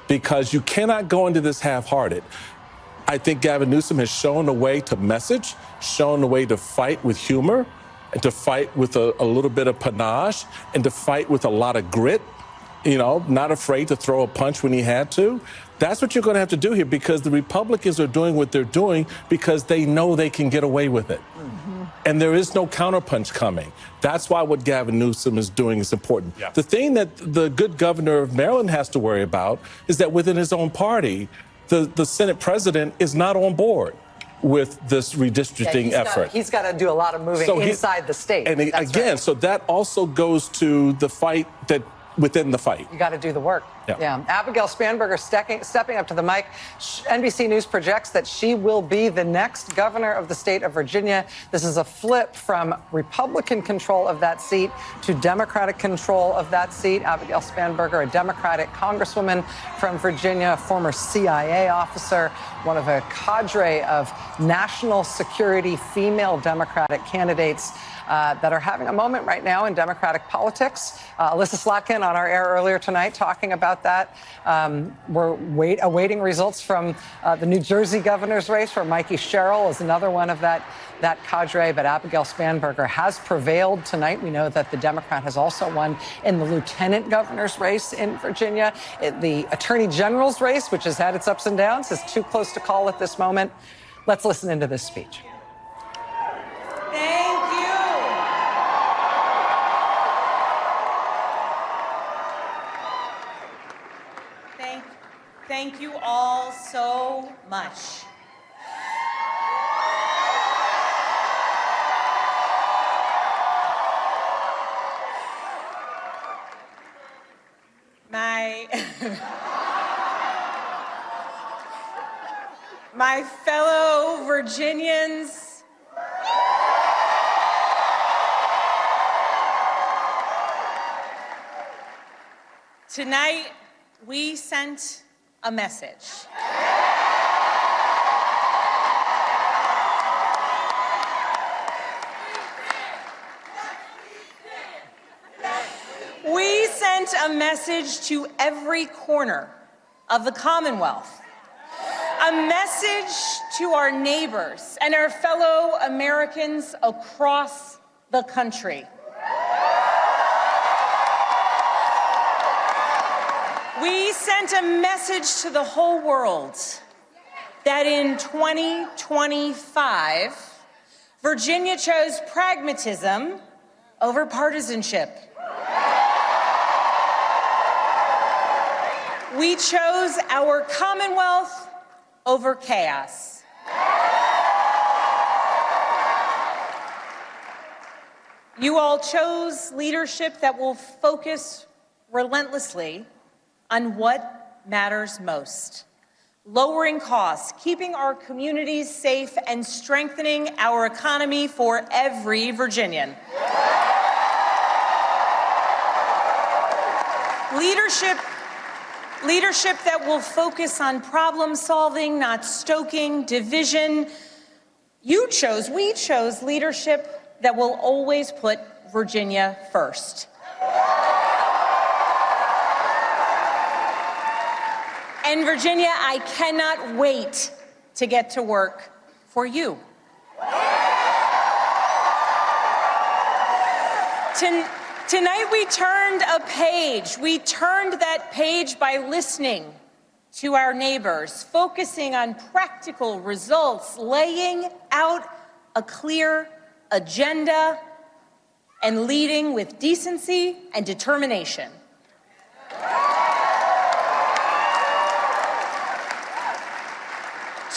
S21: because you cannot go into this half-hearted. I think Gavin Newsom has shown a way to message, shown a way to fight with humor, and to fight with a little bit of panache, and to fight with a lot of grit, not afraid to throw a punch when he had to. That's what you're going to have to do here, because the Republicans are doing what they're doing because they know they can get away with it. And there is no counterpunch coming. That's why what Gavin Newsom is doing is important. Yeah. The thing that the good governor of Maryland has to worry about is that within his own party, the Senate president is not on board with this redistricting effort.
S5: He's got to do a lot of moving inside the state.
S21: And again, so that also goes to the fight that within the fight.
S5: You got to do the work. Yeah. Abigail Spanberger stepping up to the mic. NBC News projects that she will be the next governor of the state of Virginia. This is a flip from Republican control of that seat to Democratic control of that seat. Abigail Spanberger, a Democratic congresswoman from Virginia, a former CIA officer, one of a cadre of national security female Democratic candidates that are having a moment right now in Democratic politics. Alyssa Slotkin on our air earlier tonight talking about that. We're awaiting results from the New Jersey governor's race, where Mikey Sherrill is another one of that cadre. But Abigail Spanberger has prevailed tonight. We know that the Democrat has also won in the lieutenant governor's race in Virginia. The attorney general's race, which has had its ups and downs, is too close to call at this moment. Let's listen into this speech.
S4: Thank you. Thank you all so much. My fellow Virginians, tonight we sent a message. We sent a message to every corner of the Commonwealth, a message to our neighbors and our fellow Americans across the country. We sent a message to the whole world that in 2025, Virginia chose pragmatism over partisanship. We chose our Commonwealth over chaos. You all chose leadership that will focus relentlessly on what matters most: lowering costs, keeping our communities safe, and strengthening our economy for every Virginian. Leadership that will focus on problem solving, not stoking division. We chose leadership that will always put Virginia first. And Virginia, I cannot wait to get to work for you. Tonight we turned a page. We turned that page by listening to our neighbors, focusing on practical results, laying out a clear agenda, and leading with decency and determination.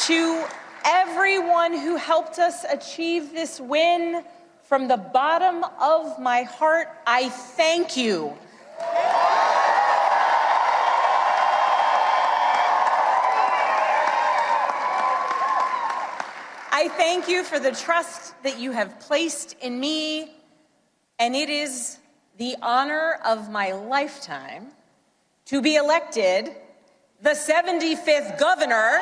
S4: To everyone who helped us achieve this win, from the bottom of my heart, I thank you. I thank you for the trust that you have placed in me, and it is the honor of my lifetime to be elected the 75th governor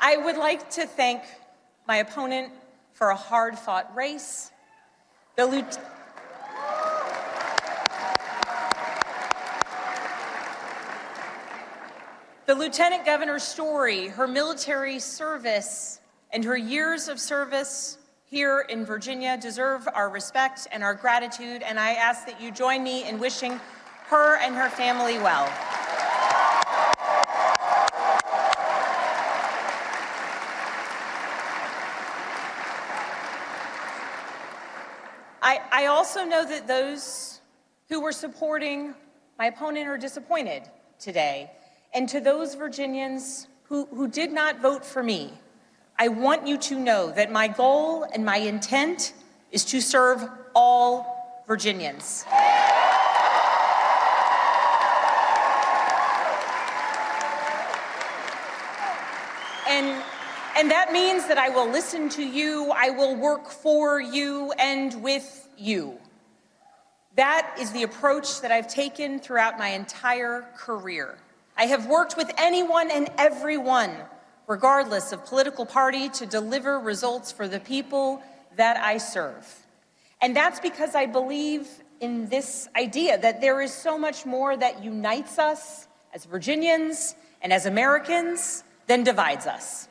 S4: I would like to thank my opponent for a hard-fought race, the Lieutenant Governor's story, her military service, and her years of service here in Virginia deserve our respect and our gratitude, and I ask that you join me in wishing her and her family well. I also know that those who were supporting my opponent are disappointed today. And to those Virginians who did not vote for me, I want you to know that my goal and my intent is to serve all Virginians. And that means that I will listen to you, I will work for you and with you. That is the approach that I've taken throughout my entire career. I have worked with anyone and everyone, regardless of political party, to deliver results for the people that I serve. And that's because I believe in this idea that there is so much more that unites us as Virginians and as Americans than divides us.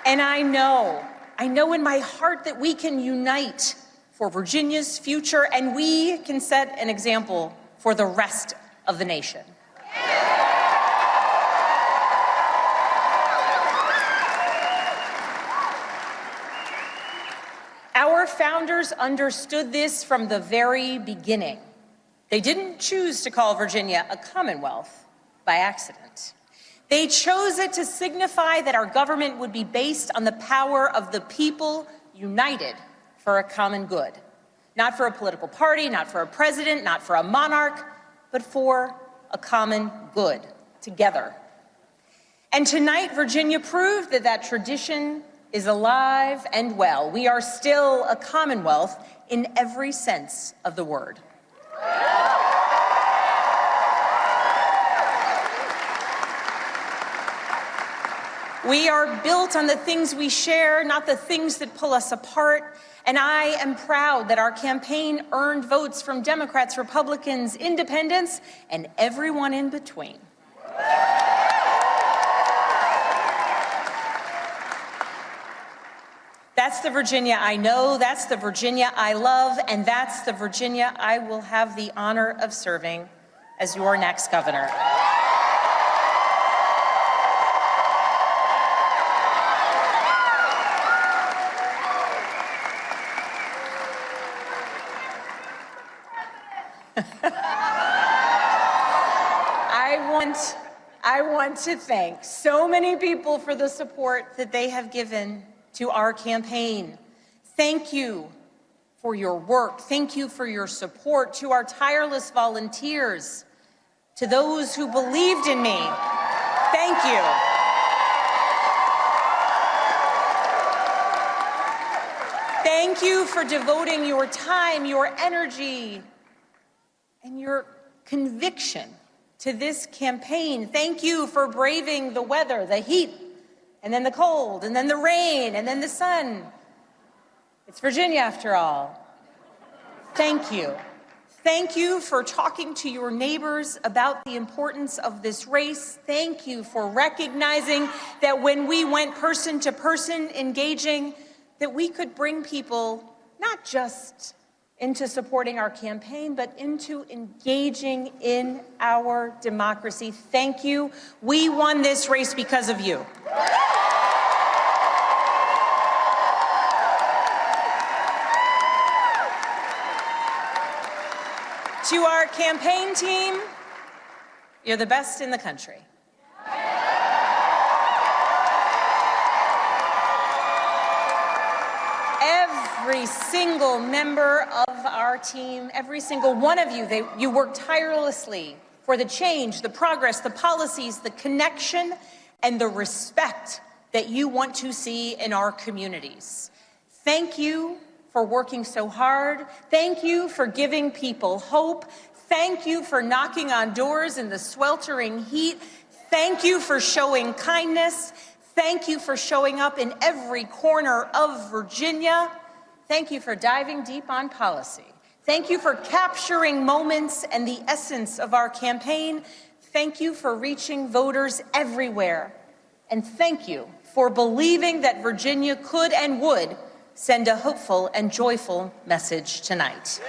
S4: And I know in my heart that we can unite for Virginia's future, and we can set an example for the rest of the nation. Our founders understood this from the very beginning. They didn't choose to call Virginia a Commonwealth by accident. They chose it to signify that our government would be based on the power of the people united for a common good. Not for a political party, not for a president, not for a monarch, but for a common good, together. And tonight, Virginia proved that that tradition is alive and well. We are still a Commonwealth in every sense of the word. We are built on the things we share, not the things that pull us apart. And I am proud that our campaign earned votes from Democrats, Republicans, independents, and everyone in between. That's the Virginia I know, that's the Virginia I love, and that's the Virginia I will have the honor of serving as your next governor. I want to thank so many people for the support that they have given to our campaign. Thank you for your work. Thank you for your support. To our tireless volunteers, to those who believed in me, thank you. Thank you for devoting your time, your energy, and your conviction to this campaign. Thank you for braving the weather, the heat, and then the cold, and then the rain, and then the sun. It's Virginia, after all. Thank you. Thank you for talking to your neighbors about the importance of this race. Thank you for recognizing that when we went person to person engaging, that we could bring people not just into supporting our campaign, but into engaging in our democracy. Thank you. We won this race because of you. To our campaign team, you're the best in the country. Every single member of our team, every single one of you, you work tirelessly for the change, the progress, the policies, the connection, and the respect that you want to see in our communities. Thank you for working so hard. Thank you for giving people hope. Thank you for knocking on doors in the sweltering heat. Thank you for showing kindness. Thank you for showing up in every corner of Virginia. Thank you for diving deep on policy. Thank you for capturing moments and the essence of our campaign. Thank you for reaching voters everywhere. And thank you for believing that Virginia could and would send a hopeful and joyful message tonight.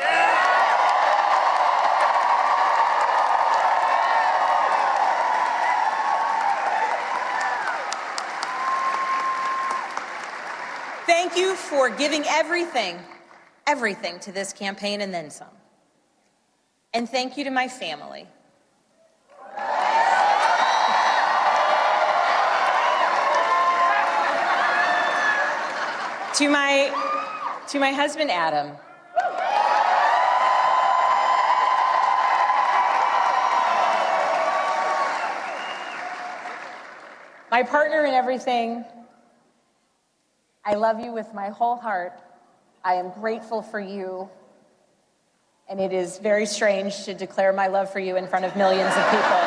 S4: Thank you for giving everything to this campaign and then some. And thank you to my family. To my husband, Adam. My partner in everything, I love you with my whole heart. I am grateful for you. And it is very strange to declare my love for you in front of millions of people.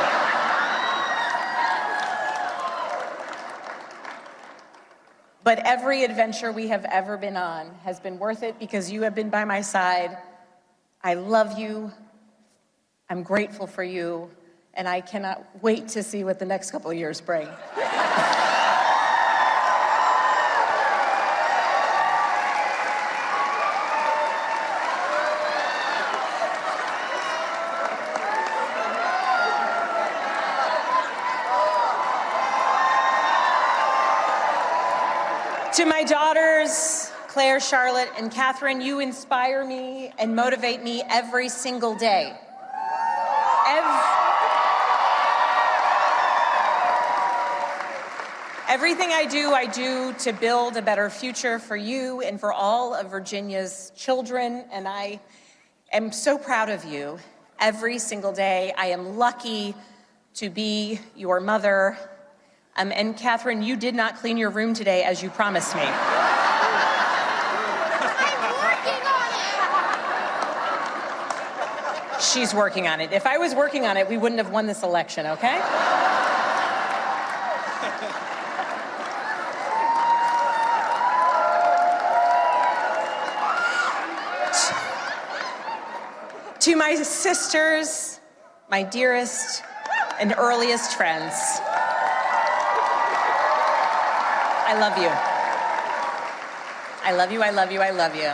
S4: But every adventure we have ever been on has been worth it because you have been by my side. I love you. I'm grateful for you. And I cannot wait to see what the next couple of years bring. To my daughters, Claire, Charlotte, and Catherine, you inspire me and motivate me every single day. Everything I do to build a better future for you and for all of Virginia's children, and I am so proud of you every single day. I am lucky to be your mother. And Catherine, you did not clean your room today as you promised me. She's working on it. If I was working on it, we wouldn't have won this election, okay? To my sisters, my dearest and earliest friends, I love you. I love you, I love you, I love you.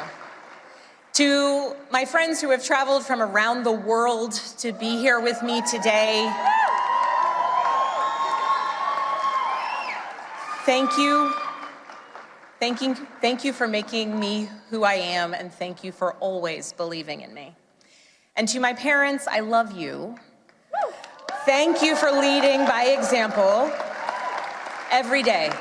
S4: To my friends who have traveled from around the world to be here with me today, thank you. Thank you for making me who I am, and thank you for always believing in me. And to my parents, I love you. Thank you for leading by example every day.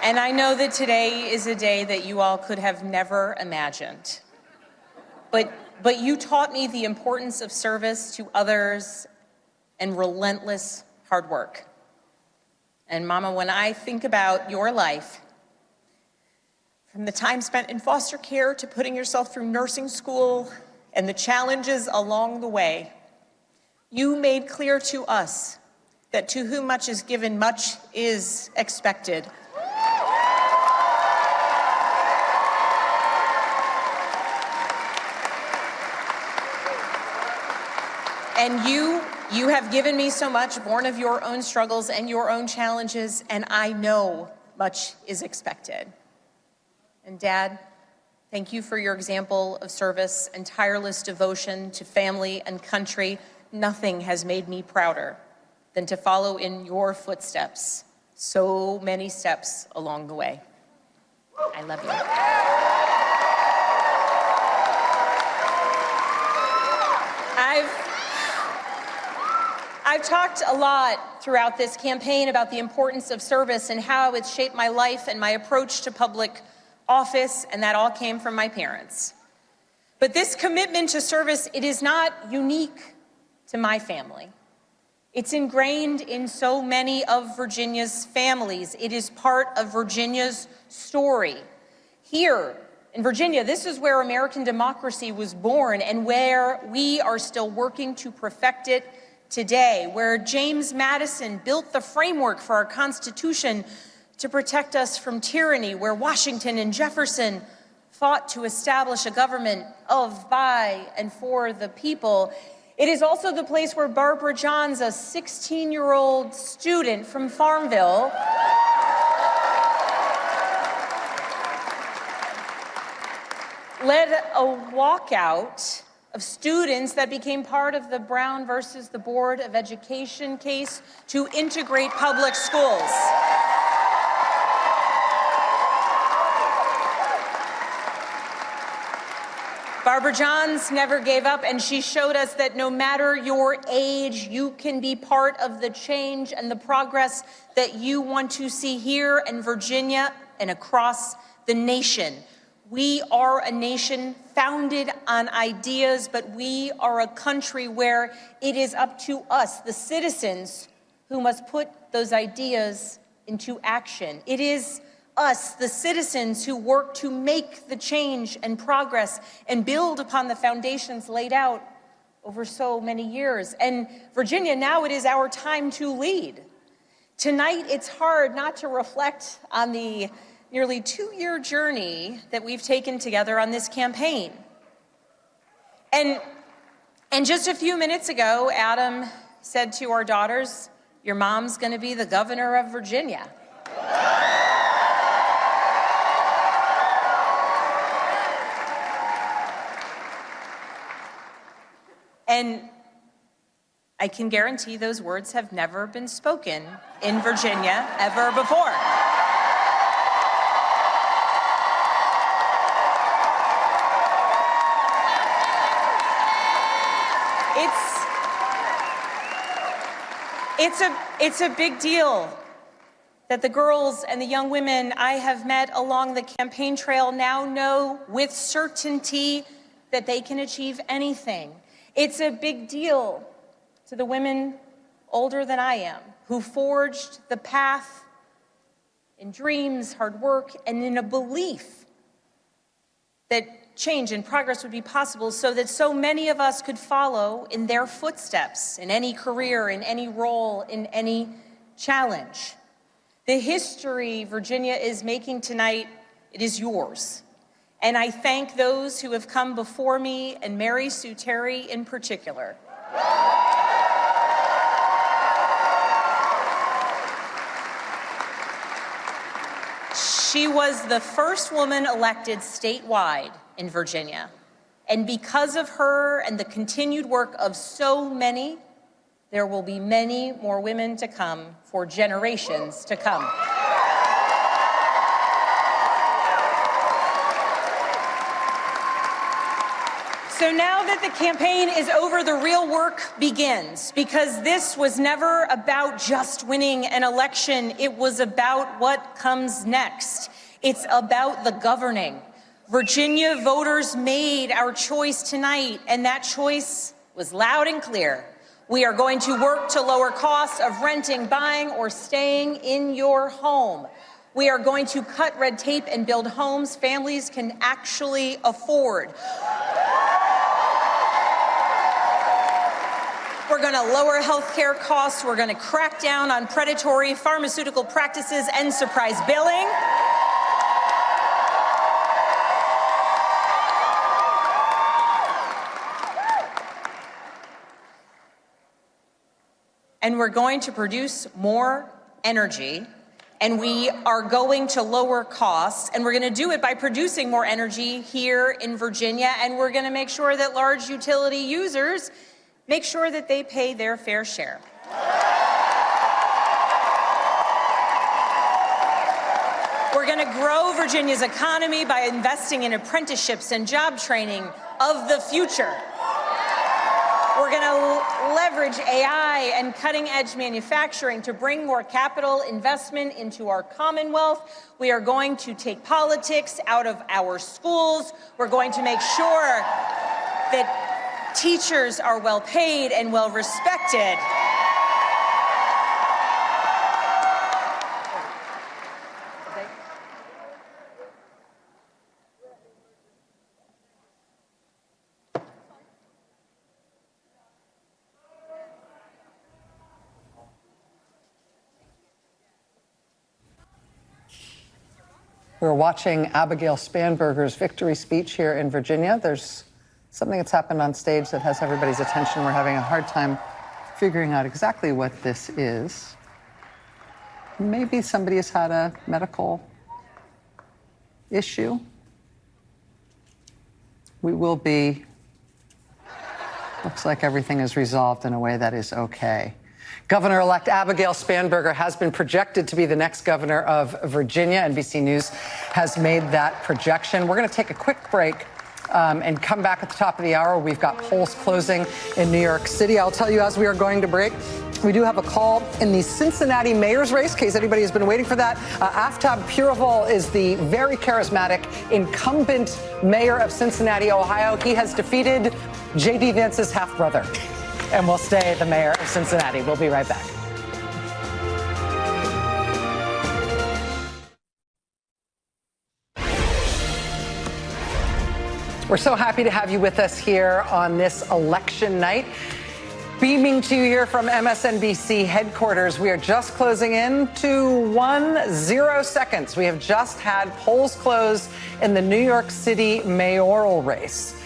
S4: And I know that today is a day that you all could have never imagined. But you taught me the importance of service to others and relentless hard work. And Mama, when I think about your life, from the time spent in foster care to putting yourself through nursing school and the challenges along the way, you made clear to us that to whom much is given, much is expected. And you have given me so much, born of your own struggles and your own challenges, and I know much is expected. And Dad, thank you for your example of service and tireless devotion to family and country. Nothing has made me prouder than to follow in your footsteps, so many steps along the way. I love you. I've talked a lot throughout this campaign about the importance of service and how it's shaped my life and my approach to public office, and that all came from my parents. But this commitment to service, it is not unique to my family. It's ingrained in so many of Virginia's families. It is part of Virginia's story. Here in Virginia, this is where American democracy was born and where we are still working to perfect it today, where James Madison built the framework for our Constitution to protect us from tyranny, where Washington and Jefferson fought to establish a government of, by, and for the people. It is also the place where Barbara Johns, a 16-year-old student from Farmville, led a walkout of students that became part of the Brown versus the Board of Education case to integrate public schools. Barbara Johns never gave up, and she showed us that no matter your age, you can be part of the change and the progress that you want to see here in Virginia and across the nation. We are a nation founded on ideas, but we are a country where it is up to us, the citizens, who must put those ideas into action. It is us, the citizens, who work to make the change and progress and build upon the foundations laid out over so many years. And Virginia, now it is our time to lead. Tonight, it's hard not to reflect on the nearly 2-year journey that we've taken together on this campaign. And just a few minutes ago, Adam said to our daughters, "Your mom's going to be the governor of Virginia." And I can guarantee those words have never been spoken in Virginia ever before. It's a big deal that the girls and the young women I have met along the campaign trail now know with certainty that they can achieve anything. It's a big deal to the women older than I am who forged the path in dreams, hard work, and in a belief that change and progress would be possible so that so many of us could follow in their footsteps in any career, in any role, in any challenge. The history Virginia is making tonight, it is yours. And I thank those who have come before me, and Mary Sue Terry in particular. She was the first woman elected statewide in Virginia. And because of her and the continued work of so many, there will be many more women to come for generations to come. So now that the campaign is over, the real work begins, because this was never about just winning an election. It was about what comes next. It's about the governing. Virginia voters made our choice tonight, and that choice was loud and clear. We are going to work to lower costs of renting, buying, or staying in your home. We are going to cut red tape and build homes families can actually afford. We're going to lower health care costs. We're going to crack down on predatory pharmaceutical practices and surprise billing. And we're going to produce more energy, and we are going to lower costs, and we're going to do it by producing more energy here in Virginia, and we're going to make sure that large utility users make sure that they pay their fair share. We're going to grow Virginia's economy by investing in apprenticeships and job training of the future. We're going to leverage AI and cutting-edge manufacturing to bring more capital investment into our Commonwealth. We are going to take politics out of our schools. We're going to make sure that teachers are well paid and well respected.
S5: We're watching Abigail Spanberger's victory speech here in Virginia. There's something that's happened on stage that has everybody's attention. We're having a hard time figuring out exactly what this is. Maybe somebody has had a medical issue. We will be, looks like everything is resolved in a way that is okay. Governor-elect Abigail Spanberger has been projected to be the next governor of Virginia. NBC News has made that projection. We're going to take a quick break and come back at the top of the hour. We've got polls closing in New York City. I'll tell you as we are going to break, we do have a call in the Cincinnati mayor's race, in case anybody has been waiting for that. Aftab Purival is the very charismatic incumbent mayor of Cincinnati, Ohio. He has defeated J.D. Vance's half-brother and will stay the mayor of Cincinnati. We'll be right back. We're so happy to have you with us here on this election night. Beaming to you here from MSNBC headquarters, we are just closing in to 10 seconds. We have just had polls close in the New York City mayoral race.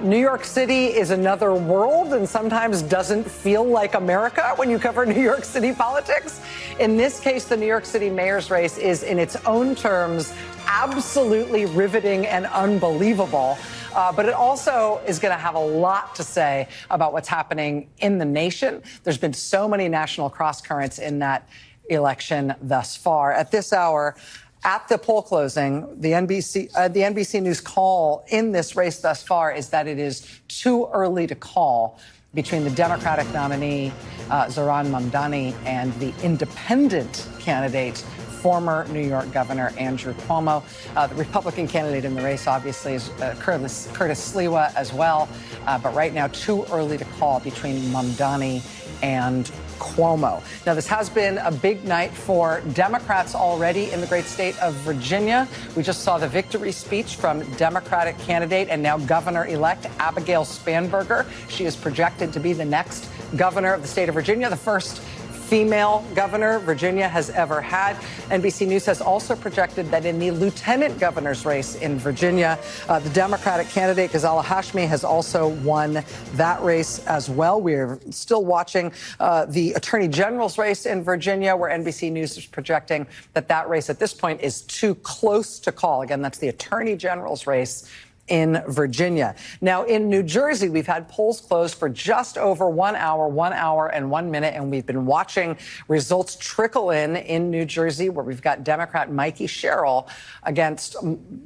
S5: New York City is another world and sometimes doesn't feel like America when you cover New York City politics. In this case, the New York City mayor's race is, in its own terms, absolutely riveting and unbelievable. But it also is going to have a lot to say about what's happening in the nation. There's been so many national crosscurrents in that election thus far. At this hour, at the poll closing, the NBC News call in this race thus far is that it is too early to call between the Democratic nominee, Zohran Mamdani, and the independent candidate, former New York Governor Andrew Cuomo. The Republican candidate in the race, obviously, is Curtis Sliwa as well. But right now, too early to call between Mamdani and Cuomo. Now, this has been a big night for Democrats already in the great state of Virginia. We just saw the victory speech from Democratic candidate and now governor-elect Abigail Spanberger. She is projected to be the next governor of the state of Virginia, the first female governor Virginia has ever had. NBC News has also projected that in the lieutenant governor's race in Virginia, the Democratic candidate Ghazala Hashmi has also won that race as well. We're still watching the attorney general's race in Virginia, where NBC News is projecting that that race at this point is too close to call. Again, that's the attorney general's race in Virginia. Now, in New Jersey, we've had polls closed for just over 1 hour and 1 minute, and we've been watching results trickle in New Jersey, where we've got Democrat Mikey Sherrill against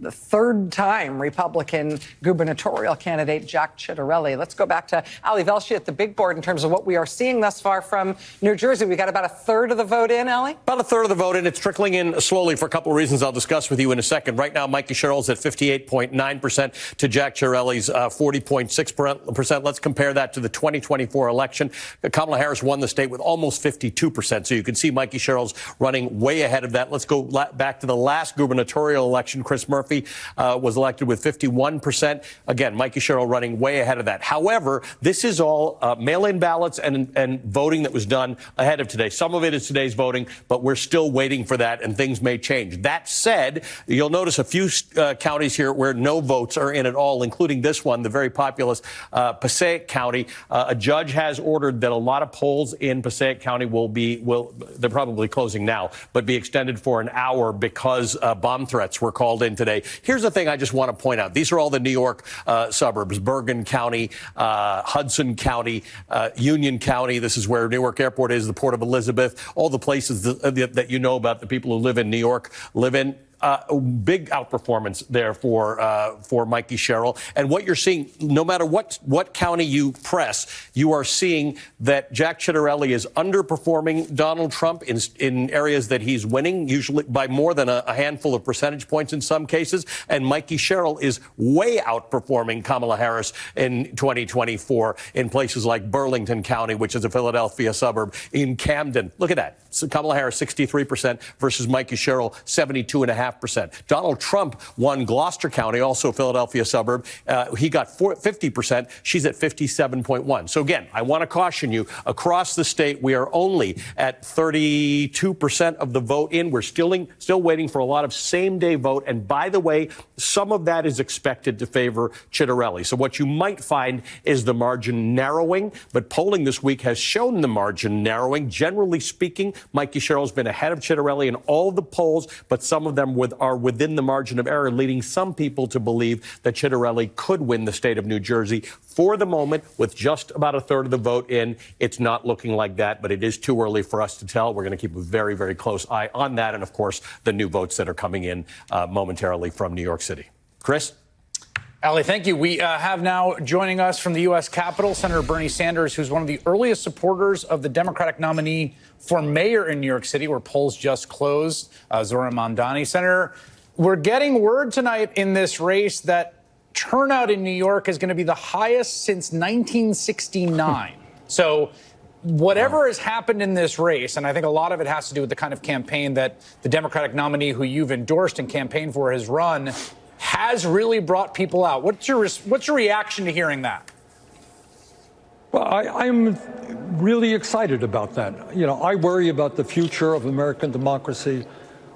S5: the third-time Republican gubernatorial candidate Jack Ciattarelli. Let's go back to Ali Velshi at the big board in terms of what we are seeing thus far from New Jersey. We got about a third of the vote in, Ali?
S9: About a third of the vote in. It's trickling in slowly for a couple of reasons I'll discuss with you in a second. Right now, Mikey Sherrill's at 58.9%. To Jack Ciattarelli's 40.6%. Let's compare that to the 2024 election. Kamala Harris won the state with almost 52%. So you can see Mikey Sherrill's running way ahead of that. Let's go back to the last gubernatorial election. Chris Murphy was elected with 51%. Again, Mikey Sherrill running way ahead of that. However, this is all mail-in ballots and voting that was done ahead of today. Some of it is today's voting, but we're still waiting for that, and things may change. That said, you'll notice a few counties here where no votes are in at all, including this one, the very populous Passaic County. A judge has ordered that a lot of polls in Passaic County they're probably closing now, but be extended for an hour because bomb threats were called in today. Here's the thing I just want to point out. These are all the New York suburbs: Bergen County, Hudson County, Union County. This is where Newark Airport is, the Port of Elizabeth, all the places that you know about, the people who live in New York live in. Big outperformance there for Mikey Sherrill. And what you're seeing, no matter what county you press, you are seeing that Jack Ciattarelli is underperforming Donald Trump in areas that he's winning, usually by more than a handful of percentage points in some cases. And Mikey Sherrill is way outperforming Kamala Harris in 2024 in places like Burlington County, which is a Philadelphia suburb, in Camden. Look at that. So Kamala Harris, 63% versus Mikey Sherrill, 72.5%. Donald Trump won Gloucester County, also a Philadelphia suburb. He got 50%. She's at 57.1%. So again, I want to caution you, across the state, we are only at 32% of the vote in. We're still waiting for a lot of same-day vote. And by the way, some of that is expected to favor Ciattarelli. So what you might find is the margin narrowing. But polling this week has shown the margin narrowing. Generally speaking, Mikey Sherrill's been ahead of Ciattarelli in all of the polls, but some of them are within the margin of error, leading some people to believe that Ciattarelli could win the state of New Jersey. For the moment, with just about a third of the vote in, it's not looking like that, but it is too early for us to tell. We're going to keep a very, very close eye on that, and of course, the new votes that are coming in momentarily from New York City. Chris?
S18: Ali, thank you. We have now joining us from the U.S. Capitol, Senator Bernie Sanders, who's one of the earliest supporters of the Democratic nominee for mayor in New York City, where polls just closed, Zohran Mamdani. Senator, we're getting word tonight in this race that turnout in New York is going to be the highest since 1969. So whatever has happened in this race, and I think a lot of it has to do with the kind of campaign that the Democratic nominee who you've endorsed and campaigned for has run, has really brought people out. What's your reaction to hearing that?
S1: Well, I'm really excited about that. You know, I worry about the future of American democracy.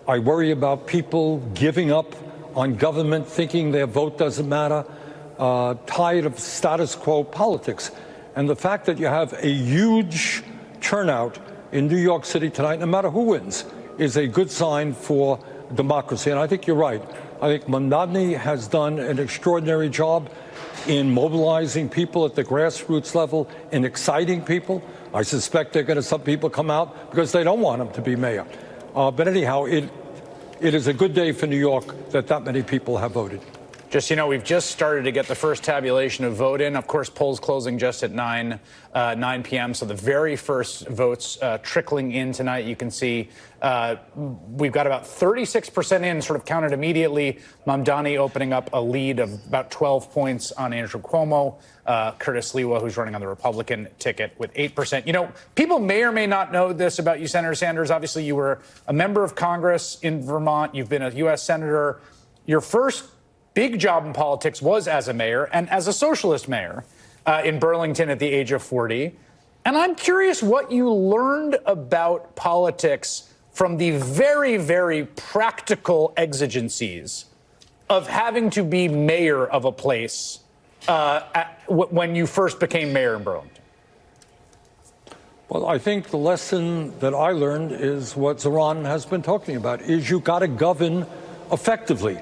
S1: I worry about people giving up on government, thinking their vote doesn't matter, tired of status quo politics. And the fact that you have a huge turnout in New York City tonight, no matter who wins, is a good sign for democracy. And I think you're right. I think Mamdani has done an extraordinary job in mobilizing people at the grassroots level, in exciting people. I suspect some people come out because they don't want him to be mayor. But anyhow, it is a good day for New York that many people have voted.
S18: Just, you know, we've just started to get the first tabulation of vote in. Of course, polls closing just at 9 p.m. So the very first votes trickling in tonight. You can see we've got about 36% in, sort of counted immediately. Mamdani opening up a lead of about 12 points on Andrew Cuomo. Curtis Lewa, who's running on the Republican ticket, with 8%. You know, people may or may not know this about you, Senator Sanders. Obviously, you were a member of Congress in Vermont. You've been a U.S. Senator. Your first big job in politics was as a mayor and as a socialist mayor in Burlington at the age of 40. And I'm curious what you learned about politics from the very, very practical exigencies of having to be mayor of a place when you first became mayor in Burlington.
S1: Well, I think the lesson that I learned is what Zohran has been talking about, is you got to govern effectively.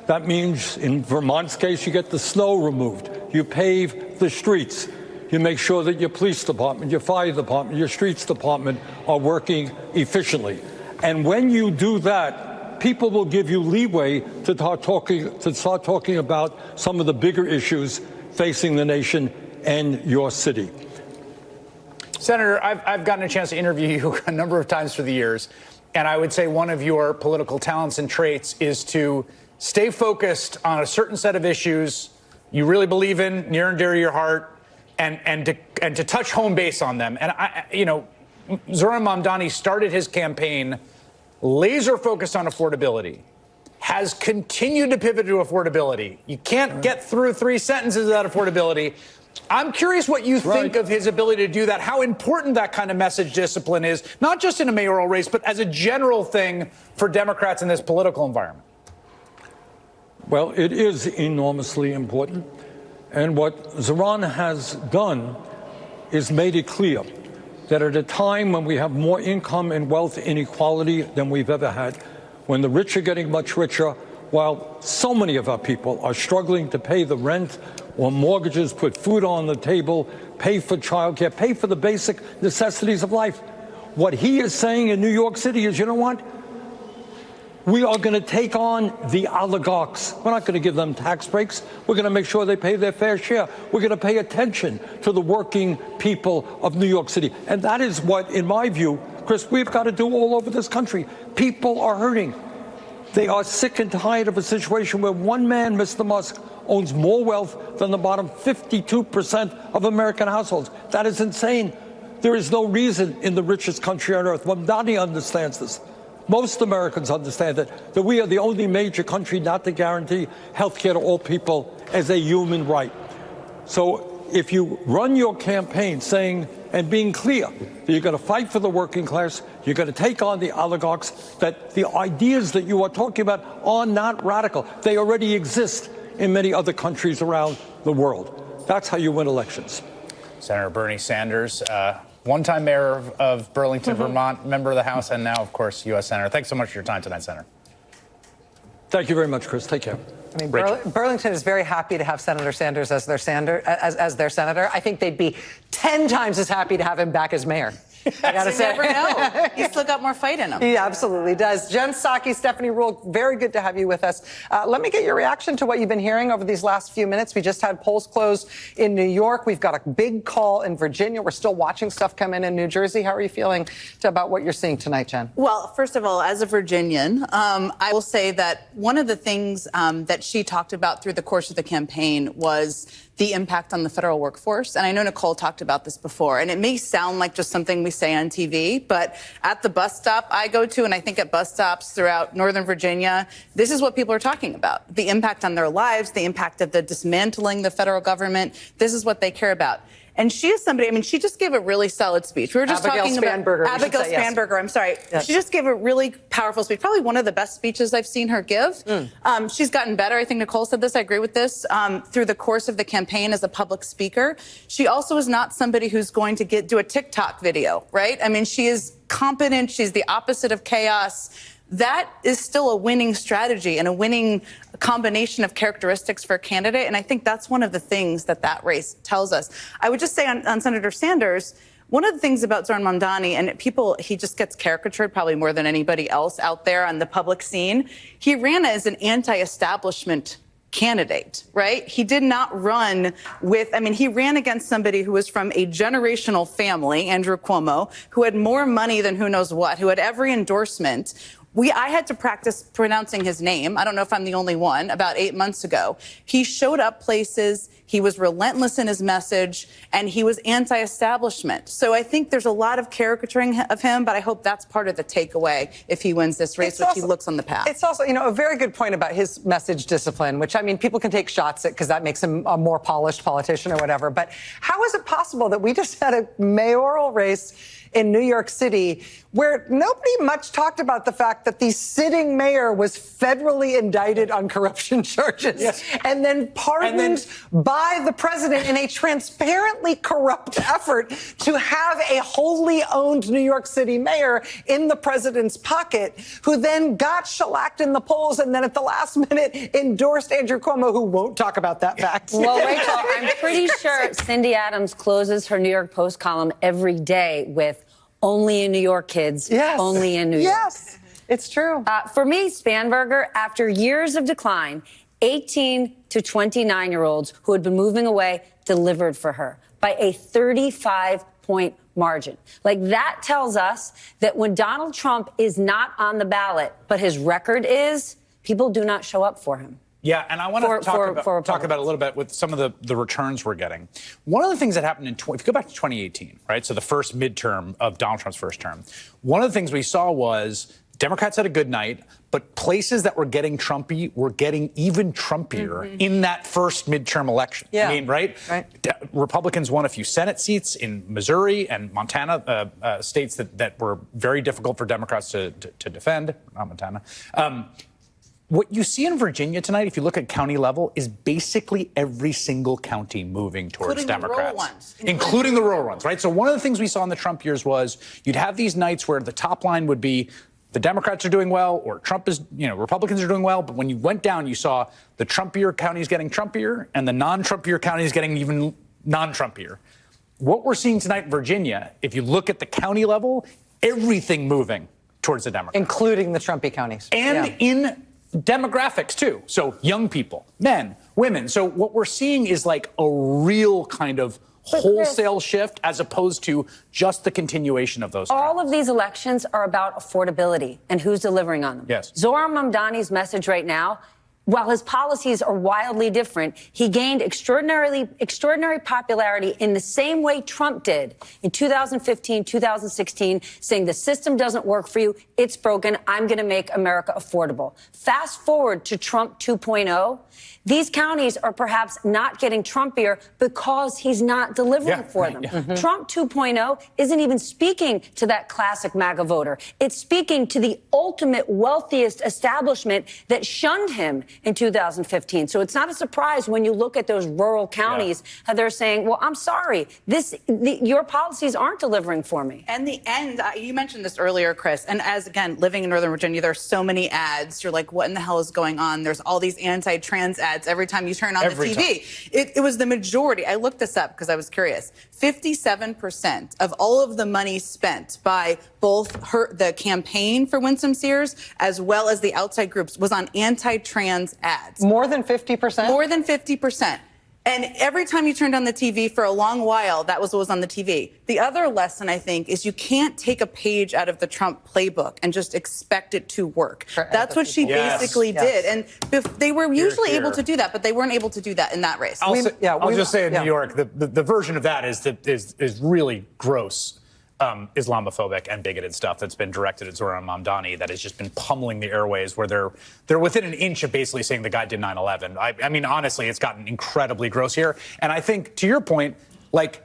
S1: That means, in Vermont's case, you get the snow removed. You pave the streets. You make sure that your police department, your fire department, your streets department are working efficiently. And when you do that, people will give you leeway to start talking about some of the bigger issues facing the nation and your city.
S18: Senator, I've gotten a chance to interview you a number of times through the years, and I would say one of your political talents and traits is to stay focused on a certain set of issues you really believe in, near and dear to your heart, and to touch home base on them. And Zohran Mamdani started his campaign laser focused on affordability, has continued to pivot to affordability. You can't get through 3 sentences without affordability. I'm curious what you think of his ability to do that, how important that kind of message discipline is, not just in a mayoral race, but as a general thing for Democrats in this political environment.
S1: Well, it is enormously important. And what Zohran has done is made it clear that at a time when we have more income and wealth inequality than we've ever had, when the rich are getting much richer, while so many of our people are struggling to pay the rent or mortgages, put food on the table, pay for childcare, pay for the basic necessities of life. What he is saying in New York City is, you know what? We are going to take on the oligarchs. We're not going to give them tax breaks. We're going to make sure they pay their fair share. We're going to pay attention to the working people of New York City. And that is what, in my view, Chris, we've got to do all over this country. People are hurting. They are sick and tired of a situation where one man, Mr. Musk, owns more wealth than the bottom 52% of American households. That is insane. There is no reason in the richest country on earth. Mamdani understands this. Most Americans understand that we are the only major country not to guarantee health care to all people as a human right. So if you run your campaign saying and being clear that you're going to fight for the working class, you're going to take on the oligarchs, that the ideas that you are talking about are not radical. They already exist in many other countries around the world. That's how you win elections.
S18: Senator Bernie Sanders, one-time mayor of Burlington, Vermont, member of the House, and now, of course, U.S. Senator. Thanks so much for your time tonight, Senator.
S1: Thank you very much, Chris. Take care.
S5: I mean, Burlington is very happy to have Senator Sanders as their senator. I think they'd be 10 times as happy to have him back as mayor. I gotta say.
S6: You never know. He's still got more fight in him.
S5: He absolutely does. Jen Psaki, Stephanie Ruhle, very good to have you with us. Let me get your reaction to what you've been hearing over these last few minutes. We just had polls close in New York. We've got a big call in Virginia. We're still watching stuff come in New Jersey. How are you feeling about what you're seeing tonight, Jen?
S6: Well, first of all, as a Virginian, I will say that one of the things that she talked about through the course of the campaign was the impact on the federal workforce. And I know Nicole talked about this before, and it may sound like just something we say on TV, but at the bus stop I go to, and I think at bus stops throughout Northern Virginia, this is what people are talking about. The impact on their lives, the impact of the dismantling the federal government. This is what they care about. And she is somebody, I mean, she just gave a really solid speech. We were just talking about Abigail Spanberger. I'm sorry. Yes. She just gave a really powerful speech, probably one of the best speeches I've seen her give. She's gotten better. I think Nicole said this. I agree with this. Through the course of the campaign as a public speaker, she also is not somebody who's going to do a TikTok video, right? I mean, she is competent. She's the opposite of chaos. That is still a winning strategy and a winning combination of characteristics for a candidate. And I think that's one of the things that race tells us. I would just say on Senator Sanders, one of the things about Zohran Mamdani, and he just gets caricatured probably more than anybody else out there on the public scene. He ran as an anti-establishment candidate, right? He did not run he ran against somebody who was from a generational family, Andrew Cuomo, who had more money than who knows what, who had every endorsement. I had to practice pronouncing his name. I don't know if I'm the only one. About 8 months ago, he showed up places. He was relentless in his message, and he was anti-establishment. So I think there's a lot of caricaturing of him, but I hope that's part of the takeaway if he wins this race, he looks on the path.
S5: It's also, a very good point about his message discipline, which, I mean, people can take shots at because that makes him a more polished politician or whatever. But how is it possible that we just had a mayoral race in New York City, where nobody much talked about the fact that the sitting mayor was federally indicted on corruption charges and then pardoned by the president in a transparently corrupt effort to have a wholly owned New York City mayor in the president's pocket, who then got shellacked in the polls and then at the last minute endorsed Andrew Cuomo, who won't talk about that fact.
S8: Well, Rachel, I'm pretty sure Cindy Adams closes her New York Post column every day with "Only in New York, kids.
S5: Yes.
S8: Only in New York."
S5: Yes, it's true.
S8: For me, Spanberger, after years of decline, 18 to 29-year-olds who had been moving away delivered for her by a 35-point margin. Like, that tells us that when Donald Trump is not on the ballot, but his record is, people do not show up for him.
S18: Yeah, and I want to talk about a little bit with some of the returns we're getting. One of the things that happened if you go back to 2018, right, so the first midterm of Donald Trump's first term, one of the things we saw was Democrats had a good night, but places that were getting Trumpy were getting even Trumpier in that first midterm election.
S5: Yeah.
S18: I mean, right? Republicans won a few Senate seats in Missouri and Montana, states that were very difficult for Democrats to defend. Not Montana. What you see in Virginia tonight, if you look at county level, is basically every single county moving towards Democrats. Including the rural ones, right? So one of the things we saw in the Trump years was you'd have these nights where the top line would be the Democrats are doing well or Trump is, Republicans are doing well. But when you went down, you saw the Trumpier counties getting Trumpier and the non-Trumpier counties getting even non-Trumpier. What we're seeing tonight in Virginia, if you look at the county level, everything moving towards the Democrats.
S5: Including the Trumpy counties.
S18: And in demographics, too. So young people, men, women. So what we're seeing is like a real kind of wholesale shift as opposed to just the continuation of those.
S8: All of these elections are about affordability and who's delivering on them.
S18: Yes.
S8: Zohran Mamdani's message right now, while his policies are wildly different, he gained extraordinary popularity in the same way Trump did in 2015, 2016, saying the system doesn't work for you, it's broken, I'm going to make America affordable. Fast forward to Trump 2.0. These counties are perhaps not getting Trumpier because he's not delivering for them. Trump 2.0 isn't even speaking to that classic MAGA voter. It's speaking to the ultimate wealthiest establishment that shunned him in 2015. So it's not a surprise when you look at those rural counties how they're saying, well, I'm sorry, your policies aren't delivering for me.
S6: And the end, you mentioned this earlier, Chris, and as, again, living in Northern Virginia, there are so many ads. You're like, what in the hell is going on? There's all these anti-trans ads every time you turn on the TV. It was the majority. I looked this up because I was curious. 57% of all of the money spent by both the campaign for Winsome Sears as well as the outside groups was on anti-trans ads.
S5: More than 50%?
S6: More than 50%. And every time you turned on the TV for a long while, that was what was on the TV. The other lesson, I think, is you can't take a page out of the Trump playbook and just expect it to work. That's what she basically did. And they were usually able to do that, but they weren't able to do that in that race.
S18: I'll just say in New York, the version of that is really gross. Islamophobic and bigoted stuff that's been directed at Zohran Mamdani that has just been pummeling the airways where they're within an inch of basically saying the guy did 9/11. I mean, honestly, it's gotten incredibly gross here. And I think, to your point, like,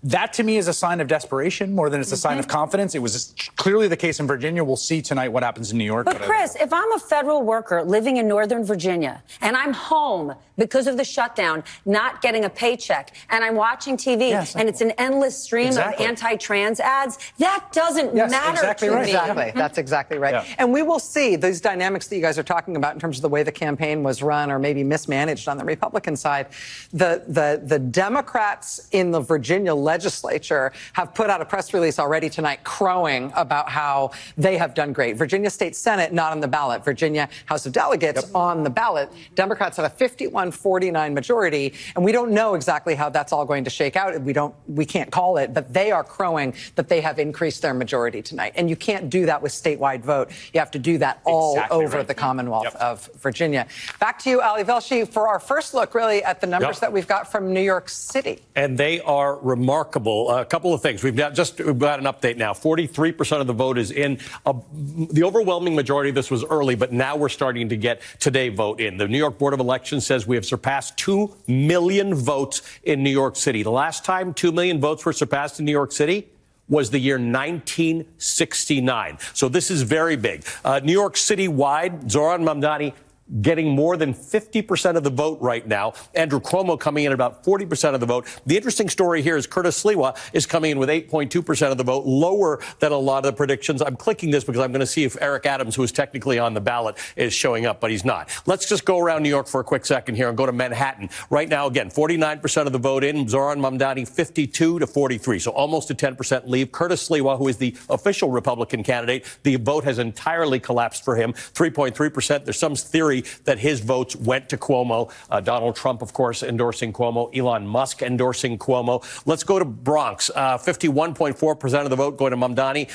S18: that to me is a sign of desperation more than it's a sign of confidence. It was clearly the case in Virginia. We'll see tonight what happens in New York.
S8: But Chris, if I'm a federal worker living in Northern Virginia and I'm home because of the shutdown, not getting a paycheck, and I'm watching TV and it's an endless stream of anti-trans ads, that doesn't matter to me.
S5: Exactly. That's exactly right.
S18: Yeah.
S5: And we will see these dynamics that you guys are talking about in terms of the way the campaign was run or maybe mismanaged on the Republican side. The Democrats in the Virginia legislature have put out a press release already tonight crowing about how they have done great. Virginia State Senate not on the ballot. Virginia House of Delegates on the ballot. Democrats have a 51-49 majority, and we don't know exactly how that's all going to shake out. We can't call it, but they are crowing that they have increased their majority tonight. And you can't do that with statewide vote. You have to do that all over the Commonwealth of Virginia. Back to you, Ali Velshi, for our first look really at the numbers that we've got from New York City.
S9: And they are remarkable. A couple of things. We've got an update now. 43% of the vote is in. The overwhelming majority of this was early, but now we're starting to get today vote in. The New York Board of Elections says we have surpassed 2 million votes in New York City. The last time 2 million votes were surpassed in New York City was the year 1969. So this is very big. New York City wide, Zohran Mamdani getting more than 50% of the vote right now. Andrew Cuomo coming in at about 40% of the vote. The interesting story here is Curtis Sliwa is coming in with 8.2% of the vote, lower than a lot of the predictions. I'm clicking this because I'm going to see if Eric Adams, who is technically on the ballot, is showing up, but he's not. Let's just go around New York for a quick second here and go to Manhattan. Right now, again, 49% of the vote in. Zohran Mamdani, 52 to 43, so almost a 10% lead. Curtis Sliwa, who is the official Republican candidate, the vote has entirely collapsed for him, 3.3%. There's some theory that his votes went to Cuomo. Donald Trump, of course, endorsing Cuomo. Elon Musk endorsing Cuomo. Let's go to Bronx. 51.4% of the vote going to Mamdani.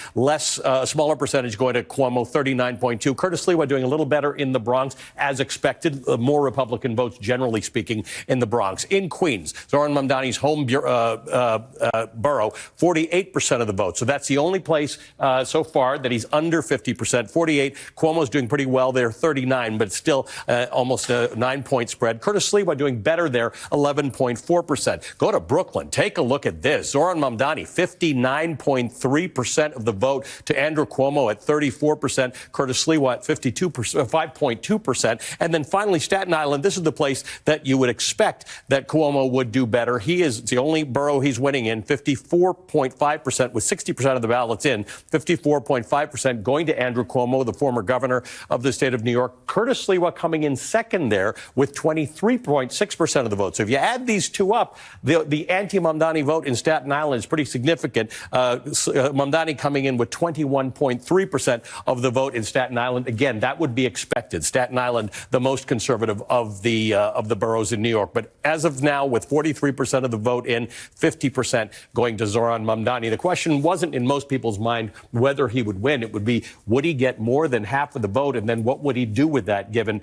S9: Smaller percentage going to Cuomo, 39.2%. Curtis Sliwa doing a little better in the Bronx, as expected. More Republican votes, generally speaking, in the Bronx. In Queens, Zohran Mamdani's home borough, 48% of the vote. So that's the only place so far that he's under 50%. 48. Cuomo's doing pretty well there, 39, but still almost a 9-point spread. Curtis Sliwa doing better there, 11.4%. Go to Brooklyn. Take a look at this. Zohran Mamdani, 59.3% of the vote to Andrew Cuomo at 34%. Curtis Sliwa at 5.2%. And then finally, Staten Island. This is the place that you would expect that Cuomo would do better. He is the only borough he's winning in, 54.5%, with 60% of the ballots in. 54.5% going to Andrew Cuomo, the former governor of the state of New York. Curtis Sliwa coming in second there with 23.6% of the vote. So if you add these two up, the anti-Mamdani vote in Staten Island is pretty significant. Mamdani coming in with 21.3% of the vote in Staten Island. Again, that would be expected. Staten Island, the most conservative of the boroughs in New York. But as of now, with 43% of the vote in, 50% going to Zohran Mamdani. The question wasn't in most people's mind whether he would win. It would be, would he get more than half of the vote? And then what would he do with that, given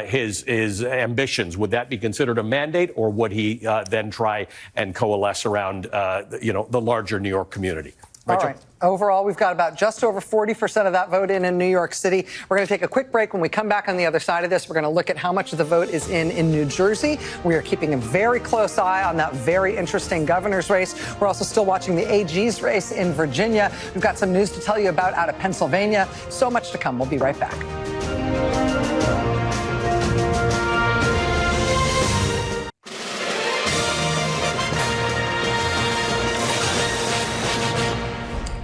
S9: his ambitions? Would that be considered a mandate, or would he then try and coalesce around the larger New York community?
S5: All right. Overall, we've got about just over 40% of that vote in New York City. We're going to take a quick break. When we come back on the other side of this, we're going to look at how much of the vote is in New Jersey. We are keeping a very close eye on that very interesting governor's race. We're also still watching the AG's race in Virginia. We've got some news to tell you about out of Pennsylvania. So much to come. We'll be right back.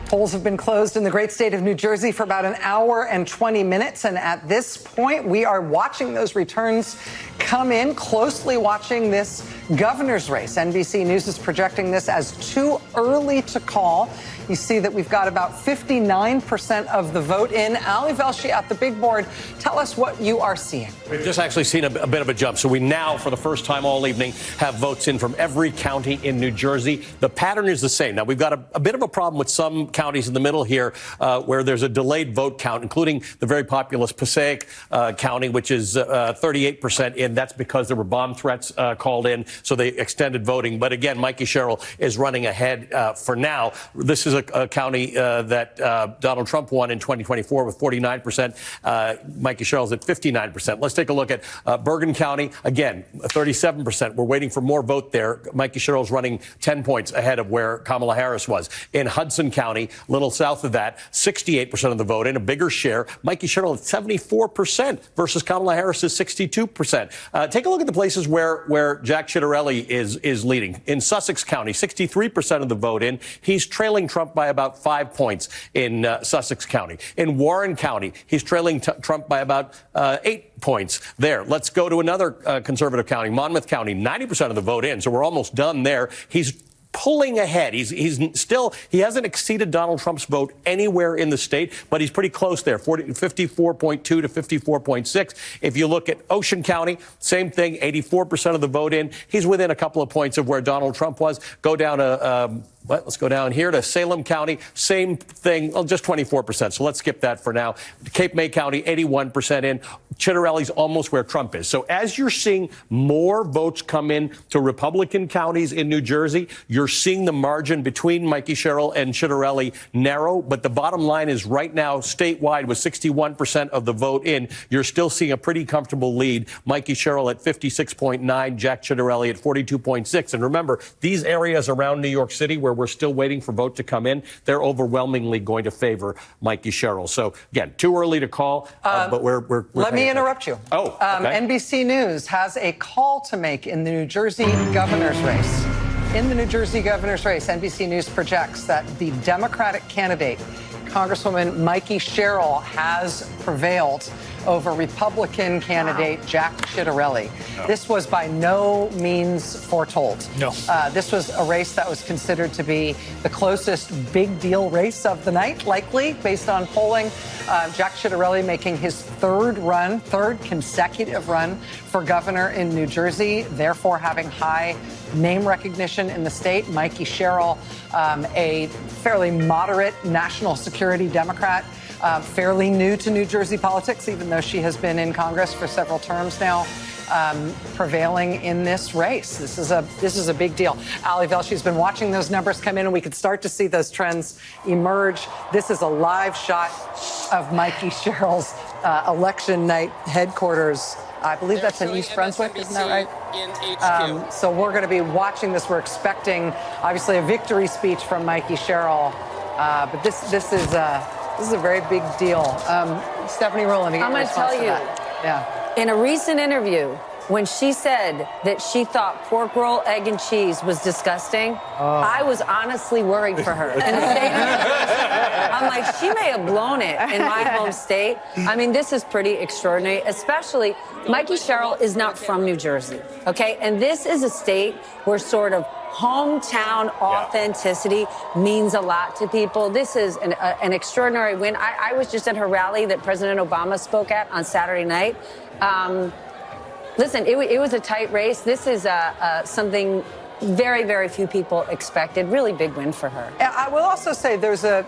S5: Polls have been closed in the great state of New Jersey for about an hour and 20 minutes. And at this point, we are watching those returns come in, closely watching this governor's race. NBC News is projecting this as too early to call. You see that we've got about 59% of the vote in. Ali Velshi at the big board, tell us what you are seeing.
S9: We've just actually seen a bit of a jump. So we now, for the first time all evening, have votes in from every county in New Jersey. The pattern is the same. Now, we've got a bit of a problem with some counties in the middle here where there's a delayed vote count, including the very populous Passaic County, which is 38% in. That's because there were bomb threats called in, so they extended voting. But again, Mikey Sherrill is running ahead for now. This is a county that Donald Trump won in 2024 with 49%. Mikey Sherrill's at 59%. Let's take a look at Bergen County. Again, 37%. We're waiting for more vote there. Mikey Sherrill's running 10 points ahead of where Kamala Harris was. In Hudson County, a little south of that, 68% of the vote in, a bigger share. Mikey Sherrill at 74% versus Kamala Harris's 62%. Take a look at the places where Jack Ciattarelli is leading. In Sussex County, 63% of the vote in. He's trailing Trump by about 5 points in Sussex County. In Warren County, he's trailing Trump by about 8 points there. Let's go to another conservative county, Monmouth County, 90% of the vote in. So we're almost done there. He's pulling ahead. He hasn't exceeded Donald Trump's vote anywhere in the state, but he's pretty close there, 54.2 to 54.6. If you look at Ocean County, same thing, 84% of the vote in. He's within a couple of points of where Donald Trump was. Go down to let's go down here to Salem County. Same thing, well, just 24%. So let's skip that for now. Cape May County, 81% in. Ciattarelli's almost where Trump is. So as you're seeing more votes come in to Republican counties in New Jersey, you're seeing the margin between Mikey Sherrill and Ciattarelli narrow. But the bottom line is right now, statewide, with 61% of the vote in, you're still seeing a pretty comfortable lead. Mikey Sherrill at 56.9, Jack Ciattarelli at 42.6. And remember, these areas around New York City where where we're still waiting for vote to come in, they're overwhelmingly going to favor Mikey Sherrill. So again, too early to call, but we're
S5: let me interrupt you.
S9: Oh, okay.
S5: NBC News has a call to make in the New Jersey governor's race. In the New Jersey governor's race, NBC News projects that the Democratic candidate, Congresswoman Mikey Sherrill, has prevailed over Republican candidate Jack Ciattarelli.
S18: No.
S5: This was by no means foretold.
S18: No.
S5: This was a race that was considered to be the closest big deal race of the night, likely, based on polling. Jack Ciattarelli making his third consecutive run for governor in New Jersey, therefore having high name recognition in the state. Mikey Sherrill, a fairly moderate national security Democrat, fairly new to New Jersey politics, even though she has been in Congress for several terms now, prevailing in this race. This is a big deal. Ali Velshi's been watching those numbers come in, and we could start to see those trends emerge. This is a live shot of Mikey Sherrill's election night headquarters. I believe that's in East Brunswick, isn't that right?
S2: In HQ.
S5: So we're going to be watching this. We're expecting, obviously, a victory speech from Mikey Sherrill, but this is a very big deal. Stephanie Rowland,
S8: I'm going to tell you, in a recent interview, when she said that she thought pork roll, egg, and cheese was disgusting, I was honestly worried for her. And I'm like, she may have blown it in my home state. I mean, this is pretty extraordinary, especially Mikey Sherrill is not from New Jersey, okay? And this is a state where sort of hometown authenticity means a lot to people. This is an extraordinary win. I was just at her rally that President Obama spoke at on Saturday night. Listen, it was a tight race. This is something very, very few people expected. Really big win for her.
S5: I will also say there's a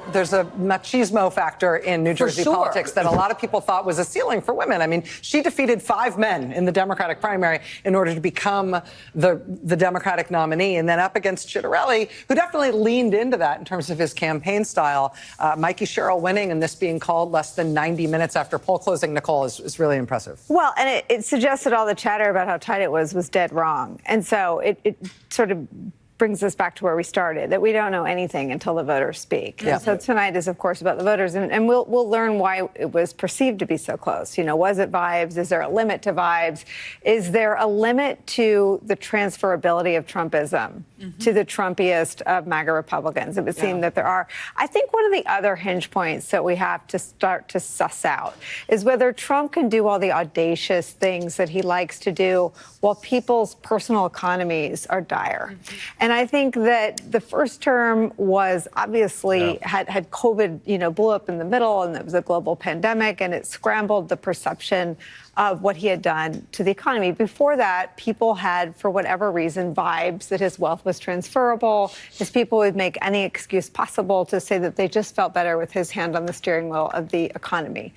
S5: machismo factor in New Jersey politics that a lot of people thought was a ceiling for women. I mean, she defeated 5 men in the Democratic primary in order to become the Democratic nominee, and then up against Ciattarelli, who definitely leaned into that in terms of his campaign style. Mikey Sherrill winning and this being called less than 90 minutes after poll closing, Nicole, is really impressive.
S10: Well, and it suggested all the chatter about how tight it was dead wrong. And so it sort of brings us back to where we started, that we don't know anything until the voters speak.
S5: Yeah.
S10: And so tonight is, of course, about the voters, and we'll learn why it was perceived to be so close. You know, was it vibes? Is there a limit to vibes? Is there a limit to the transferability of Trumpism to the Trumpiest of MAGA Republicans? It would seem that there are. I think one of the other hinge points that we have to start to suss out is whether Trump can do all the audacious things that he likes to do while people's personal economies are dire. And I think that the first term was obviously had COVID, blew up in the middle, and it was a global pandemic, and it scrambled the perception of what he had done to the economy. Before that, people had, for whatever reason, vibes that his wealth was transferable. His people would make any excuse possible to say that they just felt better with his hand on the steering wheel of the economy.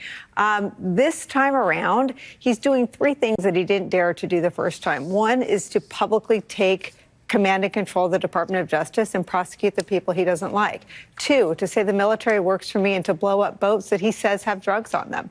S10: This time around, he's doing 3 things that he didn't dare to do the first time. One is to publicly take command and control of the Department of Justice and prosecute the people he doesn't like. 2, to say the military works for me and to blow up boats that he says have drugs on them.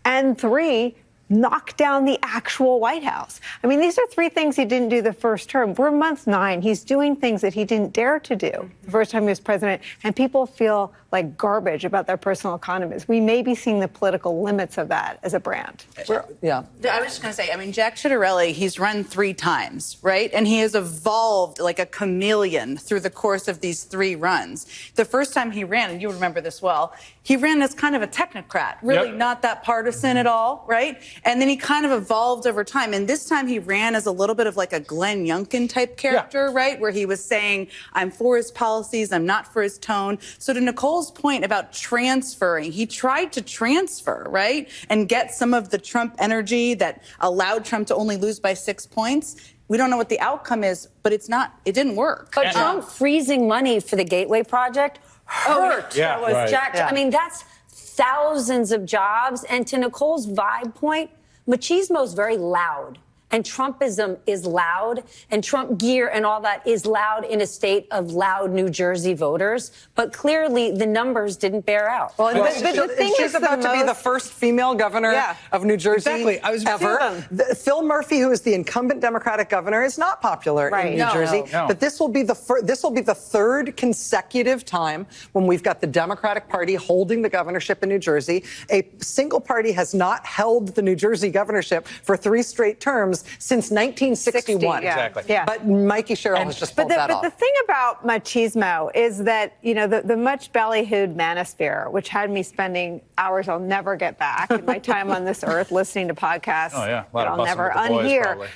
S10: And 3, knock down the actual White House. I mean, these are 3 things he didn't do the first term. We're month 9. He's doing things that he didn't dare to do the first time he was president, and people feel like garbage about their personal economies. We may be seeing the political limits of that as a brand.
S6: I was just going to say, I mean, Jack Ciattarelli, he's run 3 times, right? And he has evolved like a chameleon through the course of these 3 runs. The first time he ran, and you remember this well, he ran as kind of a technocrat, really not that partisan at all, right? And then he kind of evolved over time. And this time he ran as a little bit of like a Glenn Youngkin type character, right? Where he was saying, I'm for his policies, I'm not for his tone. So to Nicole's point about transferring, he tried to transfer, right? And get some of the Trump energy that allowed Trump to only lose by 6 points. We don't know what the outcome is, but it didn't work.
S8: But Trump freezing money for the Gateway Project hurt. Jack, I mean, that's thousands of jobs. And to Nicole's vibe point, machismo is very loud. And Trumpism is loud, and Trump gear and all that is loud in a state of loud New Jersey voters. But clearly, the numbers didn't bear out.
S5: Well, the thing she's about to be the first female governor of New Jersey ever. Phil Murphy, who is the incumbent Democratic governor, is not popular in New Jersey. But this will be the third consecutive time when we've got the Democratic Party holding the governorship in New Jersey. A single party has not held the New Jersey governorship for 3 straight terms since 1961.
S10: Exactly.
S5: But Mikey Sherrill has just pulled that off.
S10: But the thing about machismo is that, the much ballyhooed manosphere, which had me spending hours I'll never get back in my time on this earth listening to podcasts that I'll never unhear,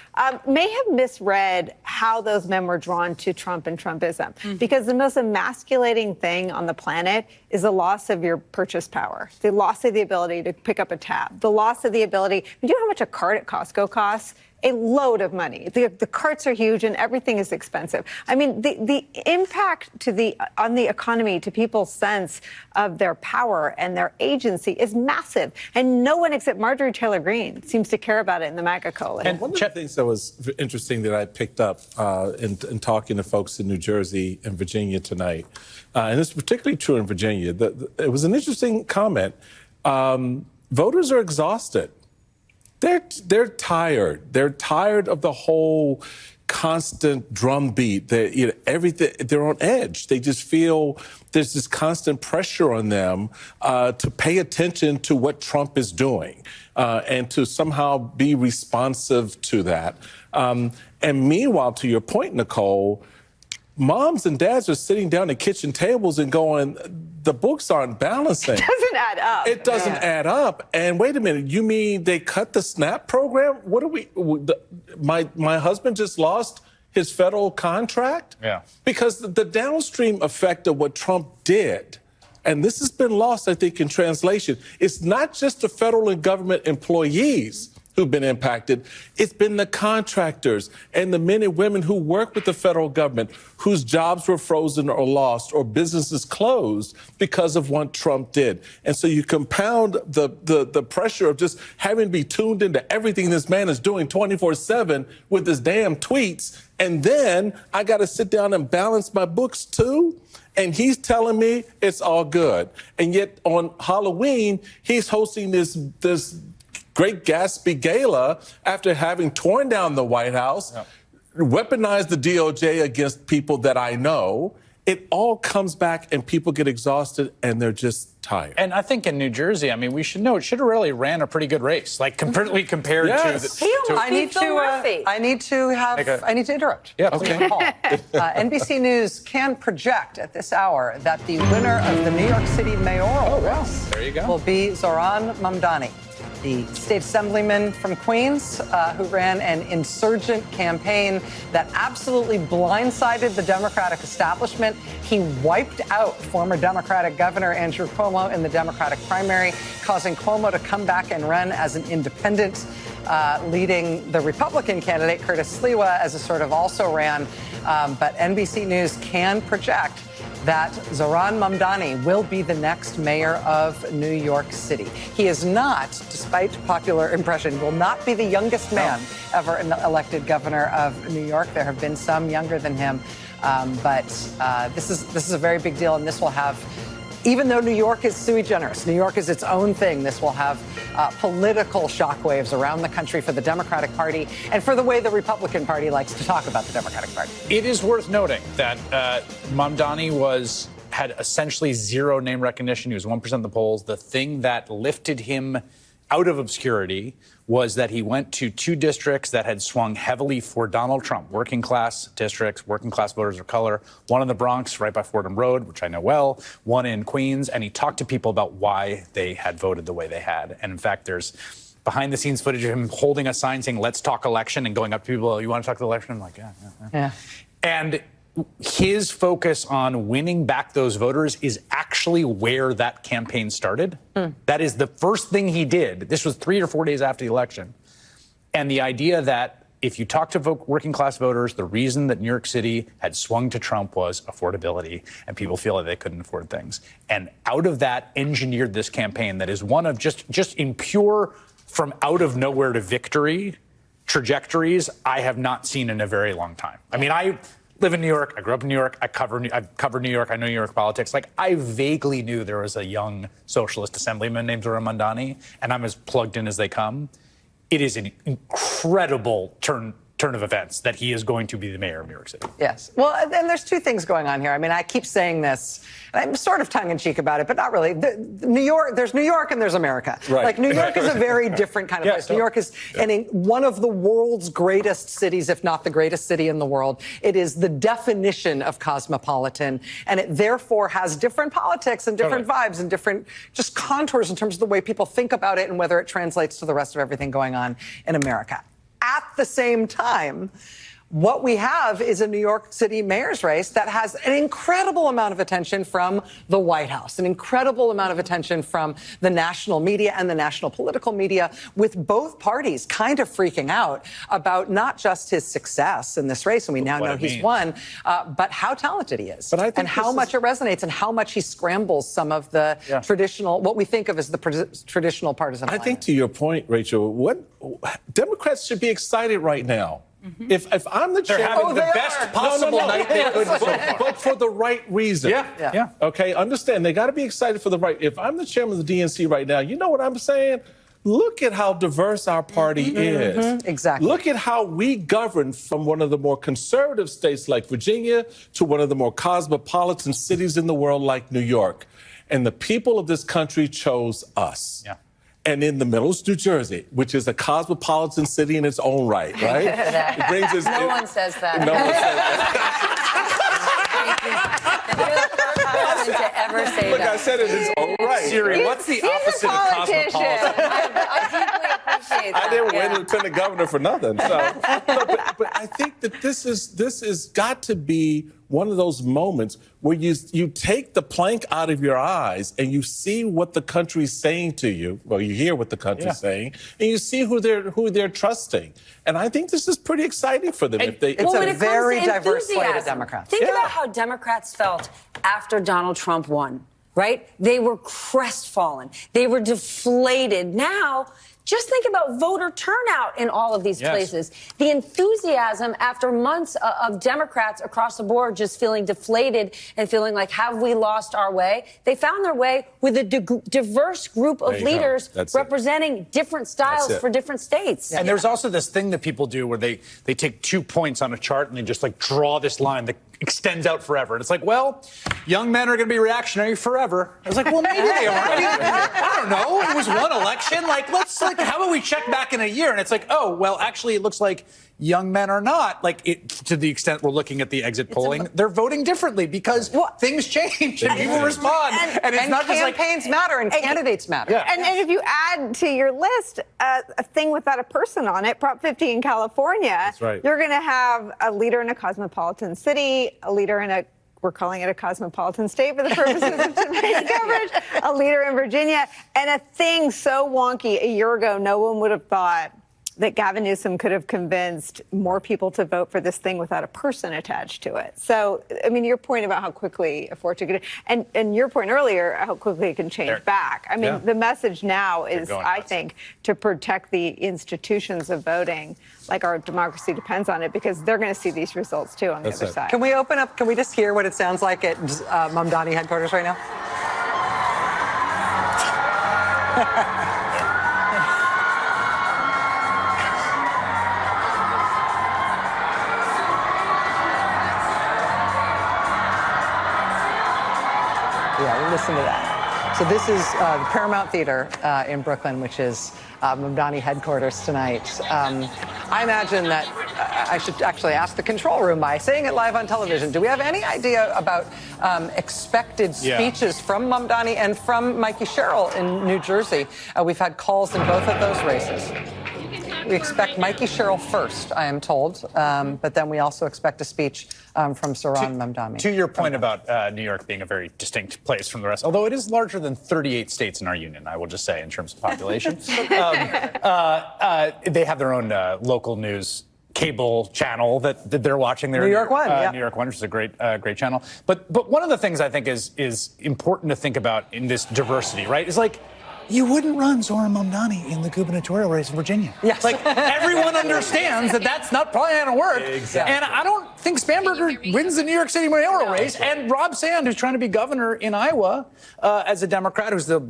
S10: may have misread how those men were drawn to Trump and Trumpism. Because the most emasculating thing on the planet is the loss of your purchase power, the loss of the ability to pick up a tab, the loss of the ability. Do you know how much a cart at Costco costs? A load of money. The carts are huge and everything is expensive. I mean, the impact on the economy, to people's sense of their power and their agency is massive. And no one except Marjorie Taylor Greene seems to care about it in the MAGA coalition.
S21: And one of the things that was interesting that I picked up in talking to folks in New Jersey and Virginia tonight, and it's particularly true in Virginia, it was an interesting comment. Voters are exhausted. They're tired. They're tired of the whole constant drumbeat. Everything. They're on edge. They just feel there's this constant pressure on them to pay attention to what Trump is doing and to somehow be responsive to that. And meanwhile, to your point, Nicole, moms and dads are sitting down at kitchen tables and going, the books aren't balancing.
S10: It doesn't add up.
S21: It doesn't add up. And wait a minute, you mean they cut the SNAP program? What are we? My husband just lost his federal contract?
S18: Yeah.
S21: Because the downstream effect of what Trump did, and this has been lost, I think, in translation, it's not just the federal and government employees who've been impacted. It's been the contractors and the men and women who work with the federal government whose jobs were frozen or lost or businesses closed because of what Trump did. And so you compound the pressure of just having to be tuned into everything this man is doing 24/7 with his damn tweets. And then I got to sit down and balance my books too. And he's telling me it's all good. And yet on Halloween, he's hosting this Great Gatsby Gala after having torn down the White House, weaponized the DOJ against people that I know. It all comes back and people get exhausted and they're just tired.
S18: And I think in New Jersey, I mean, we should know it should have really ran a pretty good race, like completely compared to.
S5: I need to interrupt.
S18: Yeah,
S5: okay. NBC News can project at this hour that the winner of the New York City mayoral race
S18: there you go.
S5: will be Zohran Mamdani, the state assemblyman from Queens, who ran an insurgent campaign that absolutely blindsided the Democratic establishment. He wiped out former Democratic Governor Andrew Cuomo in the Democratic primary, causing Cuomo to come back and run as an independent, leading the Republican candidate, Curtis Sliwa, as a sort of also ran. But NBC News can project that Zohran Mamdani will be the next mayor of New York City. He is not, despite popular impression, will not be the youngest man ever elected governor of New York. There have been some younger than him, but this is a very big deal, and this will have, even though New York is sui generis, New York is its own thing, this will have political shockwaves around the country for the Democratic Party and for the way the Republican Party likes to talk about the Democratic Party.
S18: It is worth noting that Mamdani had essentially zero name recognition. He was 1% of the polls. The thing that lifted him out of obscurity was that he went to 2 districts that had swung heavily for Donald Trump, working class districts, working class voters of color, one in the Bronx right by Fordham Road, which I know well, one in Queens, and he talked to people about why they had voted the way they had. And in fact, there's behind the scenes footage of him holding a sign saying, "Let's talk election," and going up to people, "Oh, you want to talk the election?" I'm like, yeah. And his focus on winning back those voters is actually where that campaign started. That is the first thing he did. This was 3 or 4 days after the election. And the idea that if you talk to working class voters, the reason that New York City had swung to Trump was affordability, and people feel like they couldn't afford things. And out of that engineered this campaign that is one of just in pure from out of nowhere to victory trajectories I have not seen in a very long time. I mean, I live in New York. I grew up in New York. I've covered New York. I know New York politics. Like, I vaguely knew there was a young socialist assemblyman named Zohran Mamdani, and I'm as plugged in as they come. It is an incredible turn of events that he is going to be the mayor of New York City.
S5: Yes. Well, and there's two things going on here. I mean, I keep saying this, and I'm sort of tongue-in-cheek about it, but not really. New York, there's New York and there's America.
S21: Right.
S5: Like, New York is a very different kind of place. New York is one of the world's greatest cities, if not the greatest city in the world. It is the definition of cosmopolitan, and it therefore has different politics and different vibes and different just contours in terms of the way people think about it and whether it translates to the rest of everything going on in America. At the same time, what we have is a New York City mayor's race that has an incredible amount of attention from the White House, an incredible amount of attention from the national media and the national political media, with both parties kind of freaking out about not just his success in this race, and we now know he's won, but how talented he is, and how much it resonates, and how much he scrambles some of the traditional, what we think of as the traditional partisan alignment.
S21: I think to your point, Rachel, what Democrats should be excited right now. If I'm the chairman,
S18: having the best possible night they could so far.
S21: But for the right reason.
S18: Yeah.
S21: Okay, understand, they got to be excited for the right. If I'm the chairman of the DNC right now, you know what I'm saying? Look at how diverse our party is.
S5: Exactly.
S21: Look at how we govern from one of the more conservative states like Virginia to one of the more cosmopolitan cities in the world like New York. And the people of this country chose us.
S18: Yeah.
S21: And in the middle is New Jersey, which is a cosmopolitan city in its own right? It brings us.
S8: No one says that.
S21: No one says that.
S8: You're the first person to ever say
S21: Look,
S8: that.
S21: I said it in its own right.
S18: Siri, what's the opposite of cosmopolitan?
S8: I deeply appreciate that.
S21: I didn't win lieutenant governor for nothing. So, but I think that this is got to be one of those moments where you take the plank out of your eyes and you see what the country's saying to you. Well, you hear what the country's saying, and you see who they're trusting. And I think this is pretty exciting for them. It's
S5: a very diverse slate of Democrats.
S8: Think about how Democrats felt after Donald Trump won, right? They were crestfallen. They were deflated. Now, just think about voter turnout in all of these places. The enthusiasm after months of Democrats across the board just feeling deflated and feeling like, have we lost our way? They found their way with a diverse group of leaders representing different styles for different states.
S18: And there's also this thing that people do where they take 2 points on a chart and they just like draw this line that extends out forever. And it's like, well, young men are going to be reactionary forever. I was like, well, maybe they are. I don't know. It was one election. How about we check back in a year? And it's like, oh, well, actually, it looks like young men are not, to the extent we're looking at the exit polling, they're voting differently because things change and people respond.
S5: And it's not just like campaigns matter and candidates matter.
S10: Yeah. And if you add to your list a thing without a person on it, Prop 50 in California, you're going to have a leader in a cosmopolitan city, a leader in we're calling it a cosmopolitan state for the purposes of tonight's coverage, a leader in Virginia, and a thing so wonky a year ago no one would have thought that Gavin Newsom could have convinced more people to vote for this thing without a person attached to it. So, I mean, your point about how quickly a fortune could, and your point earlier, how quickly it can change back. I mean, the message now is, I think, to protect the institutions of voting, like our democracy depends on it, because they're going to see these results too on the other side.
S5: Can we open up? Can we just hear what it sounds like at Mamdani headquarters right now? Yeah, we'll listen to that. So this is the Paramount Theater in Brooklyn, which is Mamdani headquarters tonight. I imagine that I should actually ask the control room by saying it live on television. Do we have any idea about expected speeches from Mamdani and from Mikey Sherrill in New Jersey? We've had calls in both of those races. We expect Mikey Sherrill first, I am told, but then we also expect a speech from Zohran Mamdani.
S18: To your point about New York being a very distinct place from the rest, although it is larger than 38 states in our union, I will just say, in terms of population. They have their own local news cable channel that they're watching there.
S5: New York One,
S18: New York One, which is a great channel. But one of the things I think is important to think about in this diversity, right, is like, you wouldn't run Zoran Mamdani in the gubernatorial race in Virginia.
S5: Yes.
S18: Like, everyone understands that that's not probably going to work.
S21: Exactly.
S18: And I don't think Spanberger wins the New York City mayoral race. And Rob Sand, who's trying to be governor in Iowa as a Democrat, who's the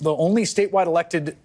S18: only statewide elected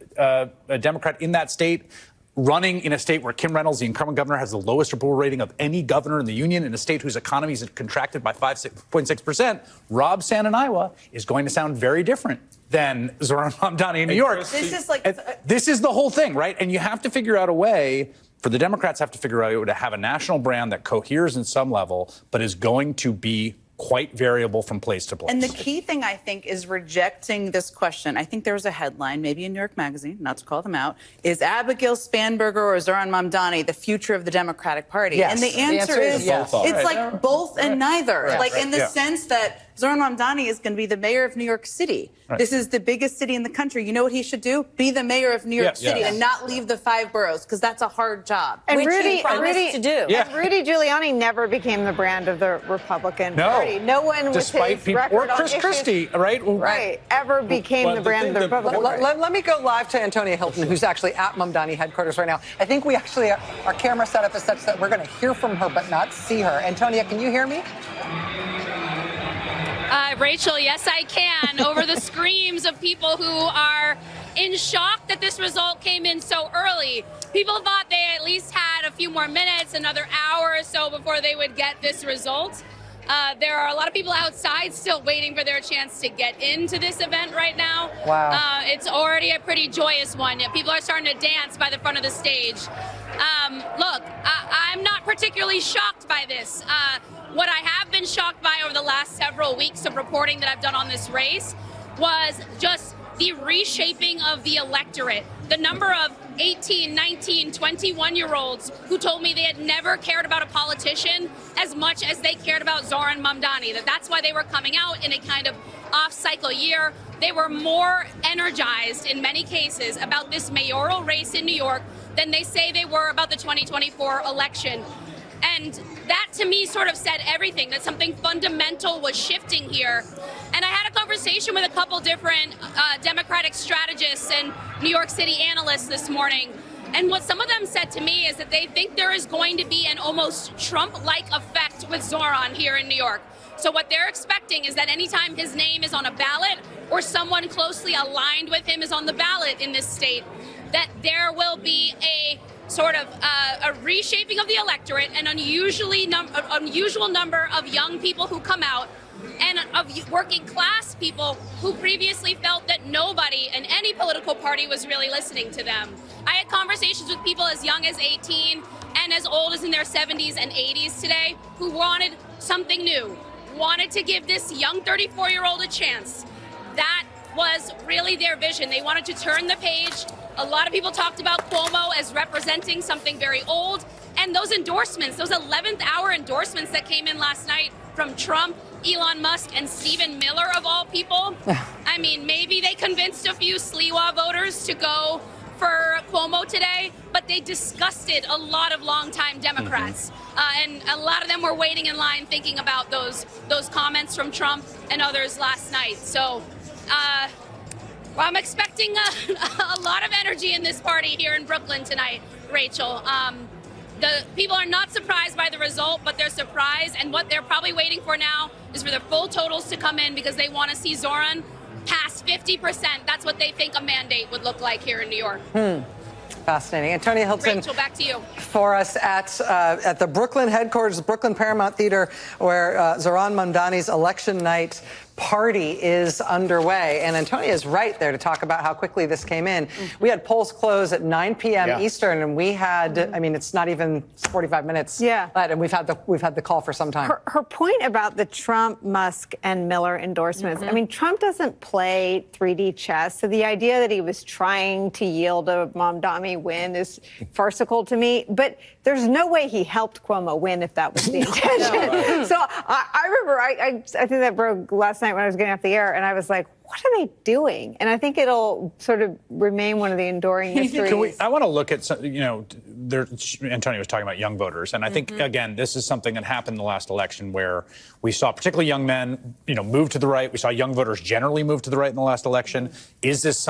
S18: Democrat in that state, running in a state where Kim Reynolds, the incumbent governor, has the lowest approval rating of any governor in the union, in a state whose economy is contracted by 5.6%, Rob Sand in Iowa is going to sound very different than Zoran Mamdani in New York. This is the whole thing, right? And you have to figure out a way, for the Democrats have to figure out a way to have a national brand that coheres in some level, but is going to be quite variable from place to place.
S6: And the key thing, I think, is rejecting this question. I think there was a headline, maybe in New York Magazine, not to call them out, is Abigail Spanberger or Zoran Mamdani the future of the Democratic Party?
S5: Yes.
S6: And the answer is
S5: yes.
S6: It's like both and neither.
S5: Right.
S6: Like in the sense that Zoran Mamdani is going to be the mayor of New York City.
S18: Right.
S6: This is the biggest city in the country. You know what he should do? Be the mayor of New York City and not leave the 5 boroughs, because that's a hard job.
S10: And
S8: Which
S10: Rudy
S8: he promised to do.
S10: And Rudy Giuliani never became the brand of the Republican Party. No one
S18: Despite
S10: with his
S18: people,
S10: record
S18: or Chris
S10: on
S18: Christie, right?
S10: Right, ever became the brand of the Republican Party.
S5: Let me go live to Antonia Hilton, who's actually at Mamdani headquarters right now. I think we actually, our camera setup is such that we're going to hear from her but not see her. Antonia, can you hear me?
S15: Rachel, yes, I can. Over the screams of people who are in shock that this result came in so early. People thought they at least had a few more minutes, another hour or so before they would get this result. There are a lot of people outside still waiting for their chance to get into this event right now.
S5: Wow.
S15: It's already a pretty joyous one. People are starting to dance by the front of the stage. Look, I'm not particularly shocked by this. What I have been shocked by over the last several weeks of reporting that I've done on this race was just the reshaping of the electorate. The number of 18, 19, 21-year-olds who told me they had never cared about a politician as much as they cared about Zoran Mamdani. That's why they were coming out in a kind of off-cycle year. They were more energized in many cases about this mayoral race in New York than they say they were about the 2024 election. And that, to me, sort of said everything, that something fundamental was shifting here. And I had a conversation with a couple different Democratic strategists and New York City analysts this morning. And what some of them said to me is that they think there is going to be an almost Trump-like effect with Zoran here in New York. So what they're expecting is that anytime his name is on a ballot or someone closely aligned with him is on the ballot in this state, that there will be a sort of a reshaping of the electorate, an unusual number of young people who come out, and of working class people who previously felt that nobody in any political party was really listening to them. I had conversations with people as young as 18 and as old as in their 70s and 80s today who wanted something new, wanted to give this young 34-year-old a chance. That was really their vision. They wanted to turn the page. A lot of people talked about Cuomo as representing something very old. And those endorsements, those 11th hour endorsements that came in last night from Trump, Elon Musk, and Stephen Miller, of all people. I mean, maybe they convinced a few Sliwa voters to go for Cuomo today, but they disgusted a lot of longtime Democrats. And a lot of them were waiting in line thinking about those comments from Trump and others last night. So, well, I'm expecting a lot of energy in this party here in Brooklyn tonight, Rachel. The people are not surprised by the result, but they're surprised, and what they're probably waiting for now is for the full totals to come in because they want to see Zoran pass 50%. That's what they think a mandate would look like here in New York.
S5: Fascinating. Antonia Hilton.
S15: Rachel, back to you.
S5: For us at the Brooklyn headquarters, Brooklyn Paramount Theater, where Zoran Mamdani's election night party is underway. And Antonia is right there to talk about how quickly this came in. We had polls close at 9 p.m. Eastern, and we had, I mean, it's not even 45 minutes. And we've had the call for some time.
S10: Her point about the Trump, Musk, and Miller endorsements. I mean, Trump doesn't play 3D chess, so the idea that he was trying to yield a Mamdani win is farcical to me. But there's no way he helped Cuomo win if that was the intention. So I remember, I think that broke last night when I was getting off the air, and I was like, what are they doing? And I think it'll sort of remain one of the enduring histories.
S18: I want to look at some, Antonio was talking about young voters, and I think again, this is something that happened in the last election where we saw particularly young men, move to the right. We saw young voters generally move to the right in the last election. Is this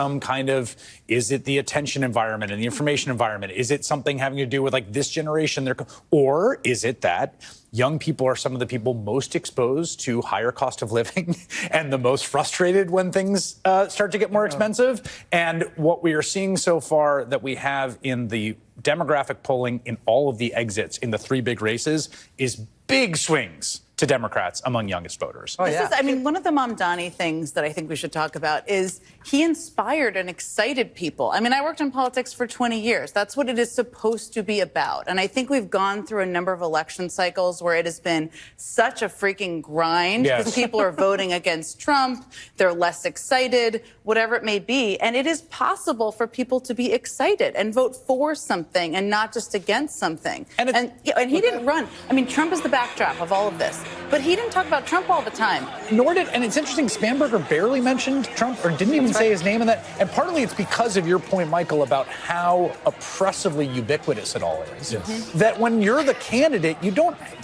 S18: is it the attention environment and the information environment? Is it something having to do with like this generation? Or is it that young people are some of the people most exposed to higher cost of living and the most frustrated when things start to get more expensive? And what we are seeing so far that we have in the demographic polling in all of the exits in the three big races is big swings to Democrats among youngest voters.
S6: One of the Mamdani things that I think we should talk about is he inspired and excited people. I worked in politics for 20 years. That's what it is supposed to be about. And I think we've gone through a number of election cycles where it has been such a freaking grind because people are voting against Trump. They're less excited, whatever it may be. And it is possible for people to be excited and vote for something and not just against something. And he didn't run. Trump is the backdrop of all of this. But he didn't talk about Trump all the time.
S18: Nor did, and it's interesting, Spanberger barely mentioned Trump or didn't even say his name in that. And partly it's because of your point, Michael, about how oppressively ubiquitous it all is.
S21: Yes.
S18: That when you're the candidate,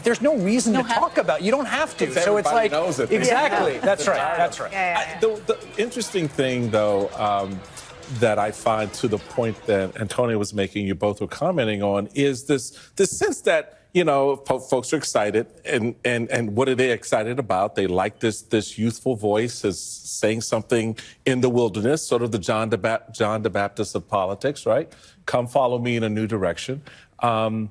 S18: there's no reason to talk about it. You don't have to. So it's like,
S21: knows it.
S18: Exactly. That's right. That's right.
S21: The interesting thing, though, that I find to the point that Antonio was making, you both were commenting on, is this sense that folks are excited, and what are they excited about? They like this youthful voice as saying something in the wilderness, sort of the John the Baptist of politics, right? Come follow me in a new direction. I'm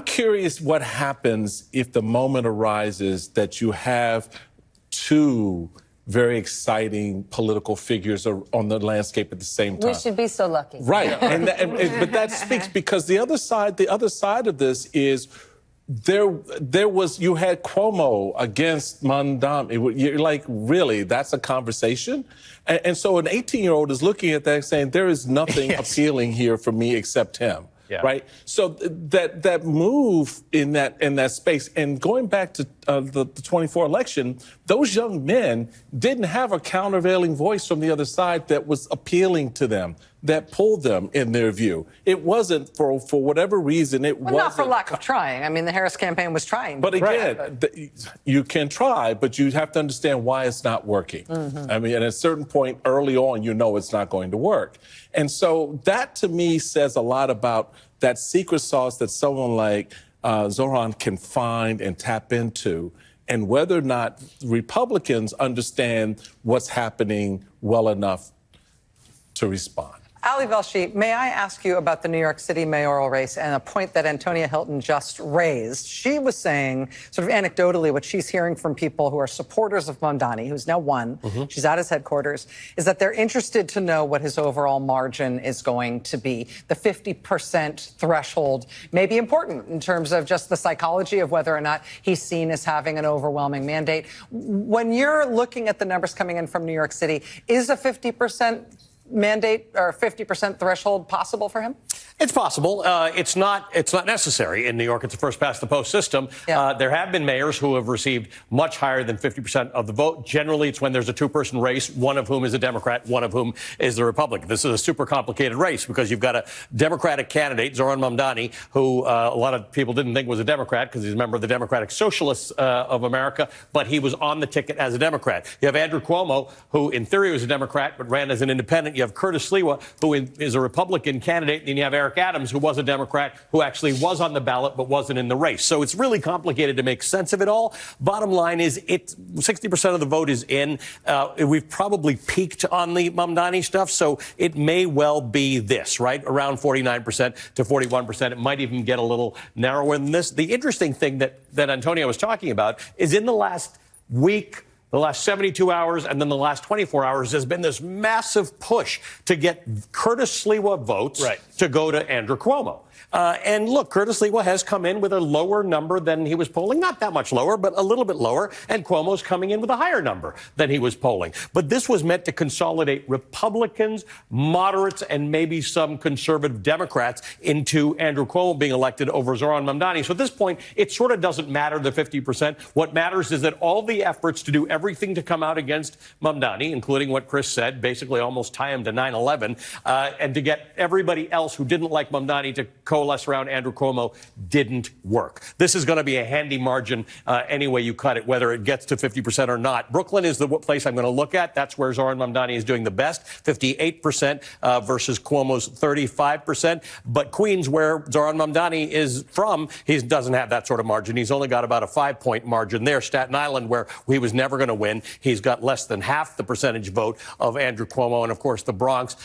S21: curious what happens if the moment arises that you have two very exciting political figures on the landscape at the same time.
S8: We should be so lucky.
S21: Right, but that speaks because the other side of this is you had Cuomo against Mamdani. You're like, really, that's a conversation? And so an 18-year-old is looking at that saying, there is nothing appealing here for me except him.
S18: Yeah.
S21: Right. So that move in that space, and going back to the 24 election, those young men didn't have a countervailing voice from the other side that was appealing to them, that pulled them in their view. It wasn't for whatever reason.
S5: Not for lack of trying. The Harris campaign was trying.
S21: But again, you can try, but you have to understand why it's not working. At a certain point early on, it's not going to work. And so that to me says a lot about that secret sauce that someone like Zoran can find and tap into, and whether or not Republicans understand what's happening well enough to respond.
S5: Ali Velshi, may I ask you about the New York City mayoral race and a point that Antonia Hilton just raised? She was saying, sort of anecdotally, what she's hearing from people who are supporters of Mamdani, who's now won, she's at his headquarters, is that they're interested to know what his overall margin is going to be. The 50% threshold may be important in terms of just the psychology of whether or not he's seen as having an overwhelming mandate. When you're looking at the numbers coming in from New York City, is a 50% mandate or 50% threshold possible for him?
S16: It's possible. It's not necessary in New York. It's a first past the post system. There have been mayors who have received much higher than 50% of the vote. Generally, it's when there's a two-person race, one of whom is a Democrat, one of whom is the Republican. This is a super complicated race because you've got a Democratic candidate, Zoran Mamdani, who a lot of people didn't think was a Democrat because he's a member of the Democratic Socialists of America, but he was on the ticket as a Democrat. You have Andrew Cuomo, who in theory was a Democrat but ran as an independent. You have Curtis Sliwa, who is a Republican candidate. Then you have Eric Adams, who was a Democrat, who actually was on the ballot but wasn't in the race. So it's really complicated to make sense of it all. Bottom line is 60% of the vote is in. We've probably peaked on the Mamdani stuff, so it may well be this, right? Around 49% to 41%. It might even get a little narrower than this. The interesting thing that Antonio was talking about is in the last week, the last 72 hours, and then the last 24 hours, there's been this massive push to get Curtis Sliwa votes to go to Andrew Cuomo. And look, Curtis Lewa has come in with a lower number than he was polling, not that much lower, but a little bit lower. And Cuomo's coming in with a higher number than he was polling. But this was meant to consolidate Republicans, moderates, and maybe some conservative Democrats into Andrew Cuomo being elected over Zohran Mamdani. So at this point, it sort of doesn't matter, the 50%. What matters is that all the efforts to do everything to come out against Mamdani, including what Chris said, basically almost tie him to 9/11, and to get everybody else who didn't like Mamdani to coalesce around Andrew Cuomo, didn't work. This is going to be a handy margin any way you cut it, whether it gets to 50% or not. Brooklyn is the place I'm going to look at. That's where Zohran Mamdani is doing the best, 58% versus Cuomo's 35%. But Queens, where Zohran Mamdani is from, he doesn't have that sort of margin. He's only got about a 5-point margin there. Staten Island, where he was never going to win, he's got less than half the percentage vote of Andrew Cuomo. And of course, the Bronx,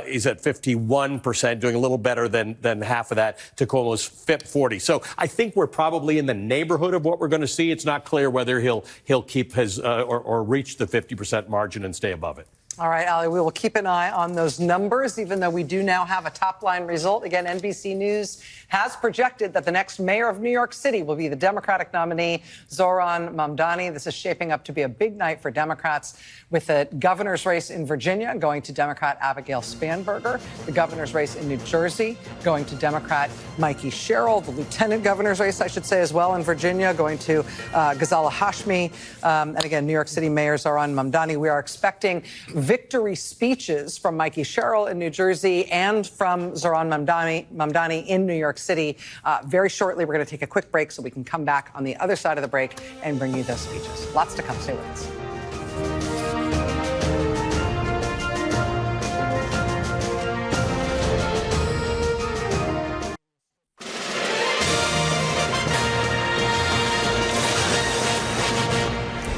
S16: he's at 51%, doing a little better than half of that to Cuomo's 40. So I think we're probably in the neighborhood of what we're going to see. It's not clear whether he'll keep his or reach the 50% margin and stay above it.
S5: All right, Ali, we will keep an eye on those numbers, even though we do now have a top-line result. Again, NBC News has projected that the next mayor of New York City will be the Democratic nominee, Zohran Mamdani. This is shaping up to be a big night for Democrats, with the governor's race in Virginia going to Democrat Abigail Spanberger, the governor's race in New Jersey going to Democrat Mikey Sherrill, the lieutenant governor's race, I should say, as well in Virginia, going to Ghazala Hashmi, and again, New York City Mayor Zohran Mamdani. We are expecting victory speeches from Mikey Sherrill in New Jersey and from Zohran Mamdani in New York City. Very shortly, we're going to take a quick break so we can come back on the other side of the break and bring you those speeches. Lots to come. Stay with us.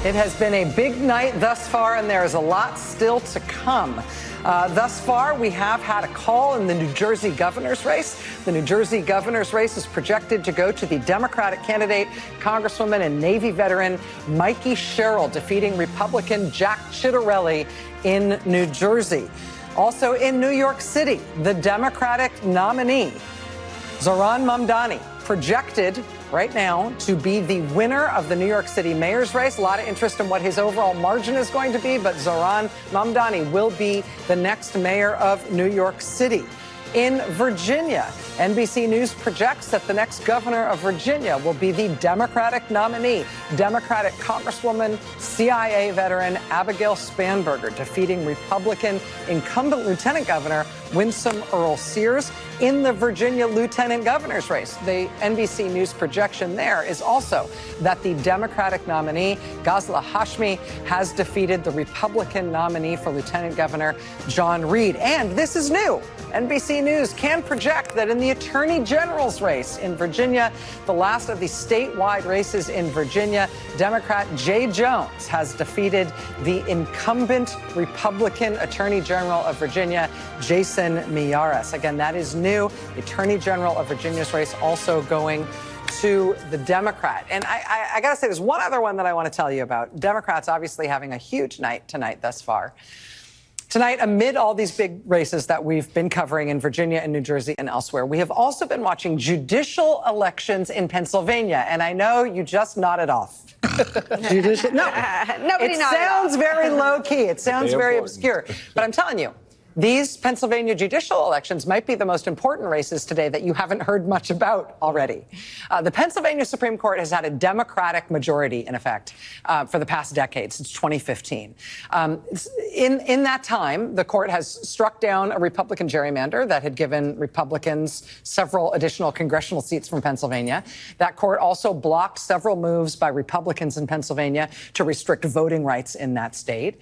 S5: It has been a big night thus far, and there is a lot still to come. Thus far, we have had a call in the New Jersey governor's race. The New Jersey governor's race is projected to go to the Democratic candidate, Congresswoman and Navy veteran Mikey Sherrill, defeating Republican Jack Ciattarelli in New Jersey. Also in New York City, the Democratic nominee, Zohran Mamdani, projected right now to be the winner of the New York City mayor's race. A lot of interest in what his overall margin is going to be, but Zohran Mamdani will be the next mayor of New York City. In Virginia, NBC News projects that the next governor of Virginia will be the Democratic nominee, Democratic Congresswoman, CIA veteran Abigail Spanberger, defeating Republican incumbent Lieutenant Governor Winsome Earl Sears in the Virginia lieutenant governor's race. The NBC News projection there is also that the Democratic nominee, Ghazala Hashmi, has defeated the Republican nominee for lieutenant governor, John Reed. And this is new. NBC News can project that in the attorney general's race in Virginia, the last of the statewide races in Virginia, Democrat Jay Jones has defeated the incumbent Republican attorney general of Virginia, Jason Miyares. Again, that is new. The attorney general of Virginia's race also going to the Democrat. And I got to say, there's one other one that I want to tell you about. Democrats obviously having a huge night tonight thus far. Tonight, amid all these big races that we've been covering in Virginia and New Jersey and elsewhere, we have also been watching judicial elections in Pennsylvania. And I know you just nodded off. Judicial? No.
S10: Nobody
S5: it
S10: nodded
S5: sounds
S10: off.
S5: very low key. It sounds very obscure. But I'm telling you, these Pennsylvania judicial elections might be the most important races today that you haven't heard much about already. The Pennsylvania Supreme Court has had a Democratic majority, in effect, for the past decade, since 2015. In that time, the court has struck down a Republican gerrymander that had given Republicans several additional congressional seats from Pennsylvania. That court also blocked several moves by Republicans in Pennsylvania to restrict voting rights in that state.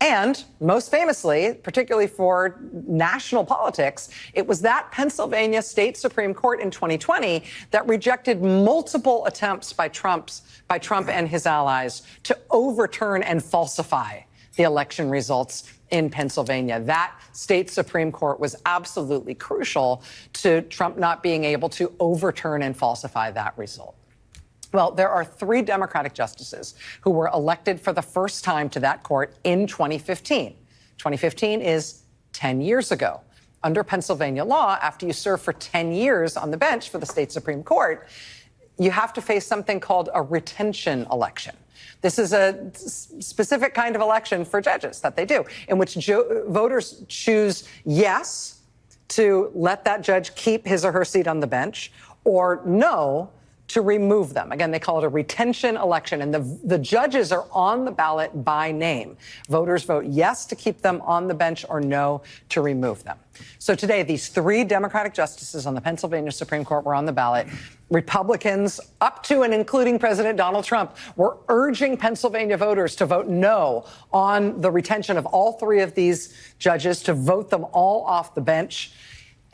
S5: And most famously, particularly for national politics, it was that Pennsylvania State Supreme Court in 2020 that rejected multiple attempts by Trump and his allies to overturn and falsify the election results in Pennsylvania. That state Supreme Court was absolutely crucial to Trump not being able to overturn and falsify that result. Well, there are 3 Democratic justices who were elected for the first time to that court in 2015. 2015 is 10 years ago. under Pennsylvania law, after you serve for 10 years on the bench for the state Supreme Court, you have to face something called a retention election. This is a specific kind of election for judges that they do, in which voters choose yes to let that judge keep his or her seat on the bench, or no to remove them. Again, they call it a retention election, and the judges are on the ballot by name. Voters vote yes to keep them on the bench or no to remove them. So today, these 3 Democratic justices on the Pennsylvania Supreme Court were on the ballot. Republicans, up to and including President Donald Trump, were urging Pennsylvania voters to vote no on the retention of all 3 of these judges, to vote them all off the bench.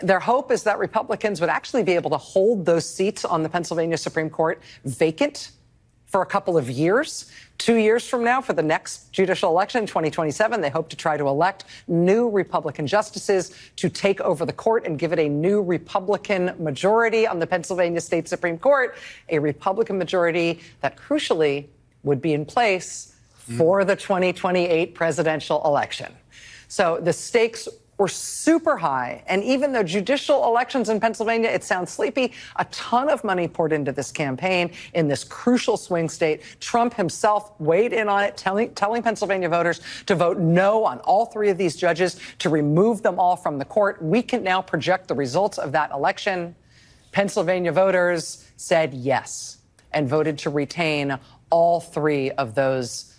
S5: Their hope is that Republicans would actually be able to hold those seats on the Pennsylvania Supreme Court vacant for a couple of years. 2 years from now, for the next judicial election in 2027, they hope to try to elect new Republican justices to take over the court and give it a new Republican majority on the Pennsylvania State Supreme Court, a Republican majority that crucially would be in place for the 2028 presidential election. So the stakes were super high. And even though judicial elections in Pennsylvania, it sounds sleepy, a ton of money poured into this campaign in this crucial swing state. Trump himself weighed in on it, telling Pennsylvania voters to vote no on all 3 of these judges, to remove them all from the court. We can now project the results of that election. Pennsylvania voters said yes and voted to retain all 3 of those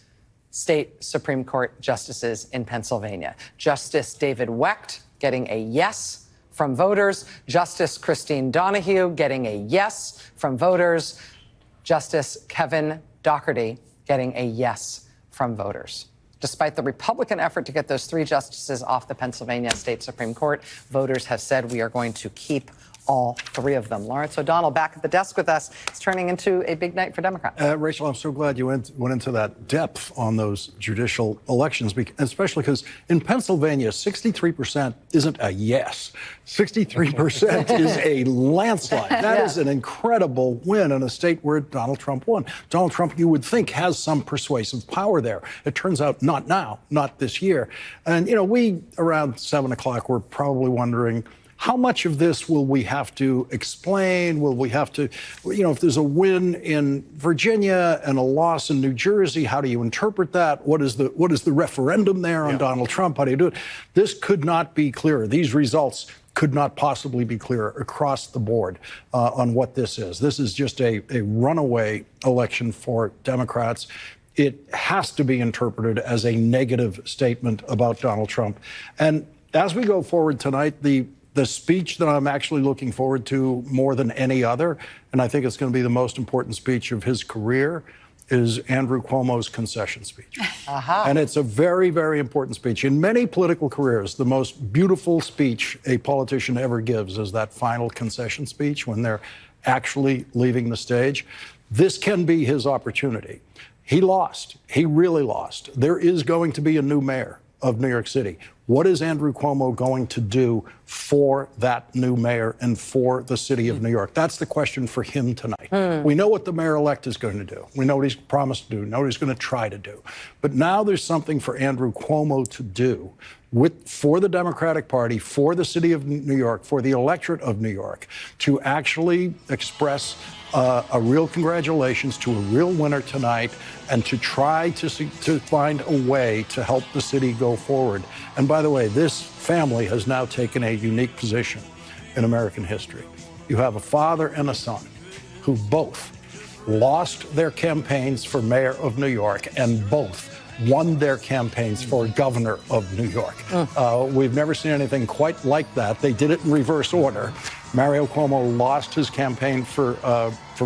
S5: state Supreme Court justices in Pennsylvania. Justice David Wecht getting a yes from voters. Justice Christine Donahue getting a yes from voters. Justice Kevin Doherty getting a yes from voters. Despite the Republican effort to get those 3 justices off the Pennsylvania State Supreme Court, voters have said we are going to keep all 3 of them. Lawrence O'Donnell back at the desk with us. It's turning into a big night for Democrats.
S11: Rachel, I'm so glad you went into that depth on those judicial elections, especially because in Pennsylvania, 63% isn't a yes. 63% is a landslide. That is an incredible win in a state where Donald Trump won. Donald Trump, you would think, has some persuasive power there. It turns out not now, not this year. And, we around 7 o'clock were probably wondering, how much of this will we have to explain? Will we have to, if there's a win in Virginia and a loss in New Jersey, how do you interpret that? What is the referendum there on Donald Trump? How do you do it? This could not be clearer. These results could not possibly be clearer across the board on what this is. This is just a runaway election for Democrats. It has to be interpreted as a negative statement about Donald Trump. And as we go forward tonight, the speech that I'm actually looking forward to more than any other, and I think it's going to be the most important speech of his career, is Andrew Cuomo's concession speech. And it's a very, very important speech. In many political careers, the most beautiful speech a politician ever gives is that final concession speech when they're actually leaving the stage. This can be his opportunity. He lost. He really lost. There is going to be a new mayor of New York City. What is Andrew Cuomo going to do for that new mayor and for the city of New York? That's the question for him tonight. We know what the mayor-elect is going to do. We know what he's promised to do. We know what he's going to try to do. But now there's something for Andrew Cuomo to do for the Democratic Party, for the city of New York, for the electorate of New York, to actually express a real congratulations to a real winner tonight and to try to find a way to help the city go forward. And by the way, this family has now taken a unique position in American history. You have a father and a son who both lost their campaigns for mayor of New York and both won their campaigns for governor of New York. We've never seen anything quite like that. They did it in reverse order. Mario Cuomo lost his campaign for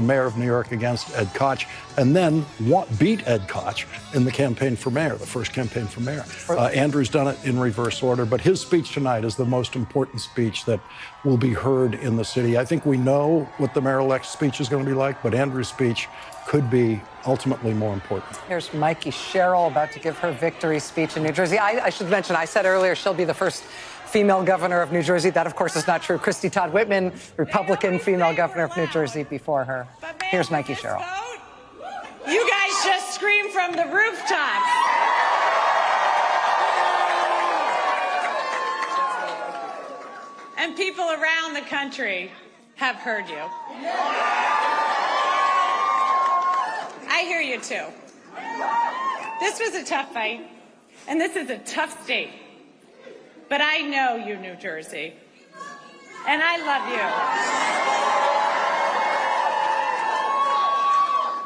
S11: mayor of New York against Ed Koch, and then beat Ed Koch in the campaign for mayor, the first campaign for mayor. Andrew's done it in reverse order, but his speech tonight is the most important speech that will be heard in the city. I think we know what the mayor-elect's speech is going to be like, but Andrew's speech could be ultimately more important.
S5: Here's Mikey Sherrill about to give her victory speech in New Jersey. I should mention, I said earlier she'll be the first female governor of New Jersey. That, of course, is not true. Christy Todd Whitman, Republican female governor of New Jersey before her. Here's Mikey Sherrill.
S4: You guys just screamed from the rooftops. people around the country have heard you. I hear you too. This was a tough fight, and this is a tough state. But I know you, New Jersey, and I love you.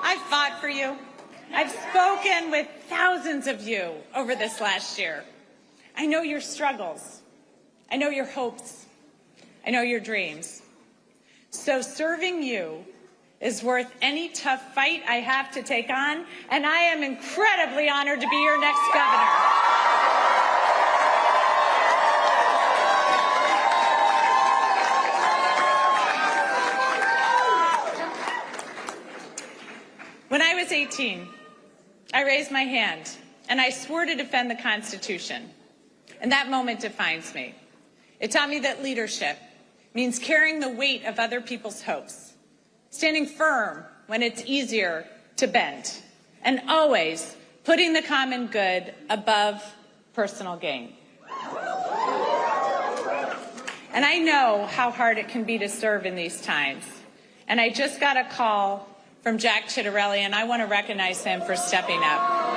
S4: I've fought for you. I've spoken with thousands of you over this last year. I know your struggles. I know your hopes. I know your dreams. So serving you is worth any tough fight I have to take on, and I am incredibly honored to be your next governor. When I was 18, I raised my hand and I swore to defend the Constitution. And that moment defines me. It taught me that leadership means carrying the weight of other people's hopes, standing firm when it's easier to bend, and always putting the common good above personal gain. And I know how hard it can be to serve in these times. And I just got a call from Jack Chitterelli, and I want to recognize him for stepping up.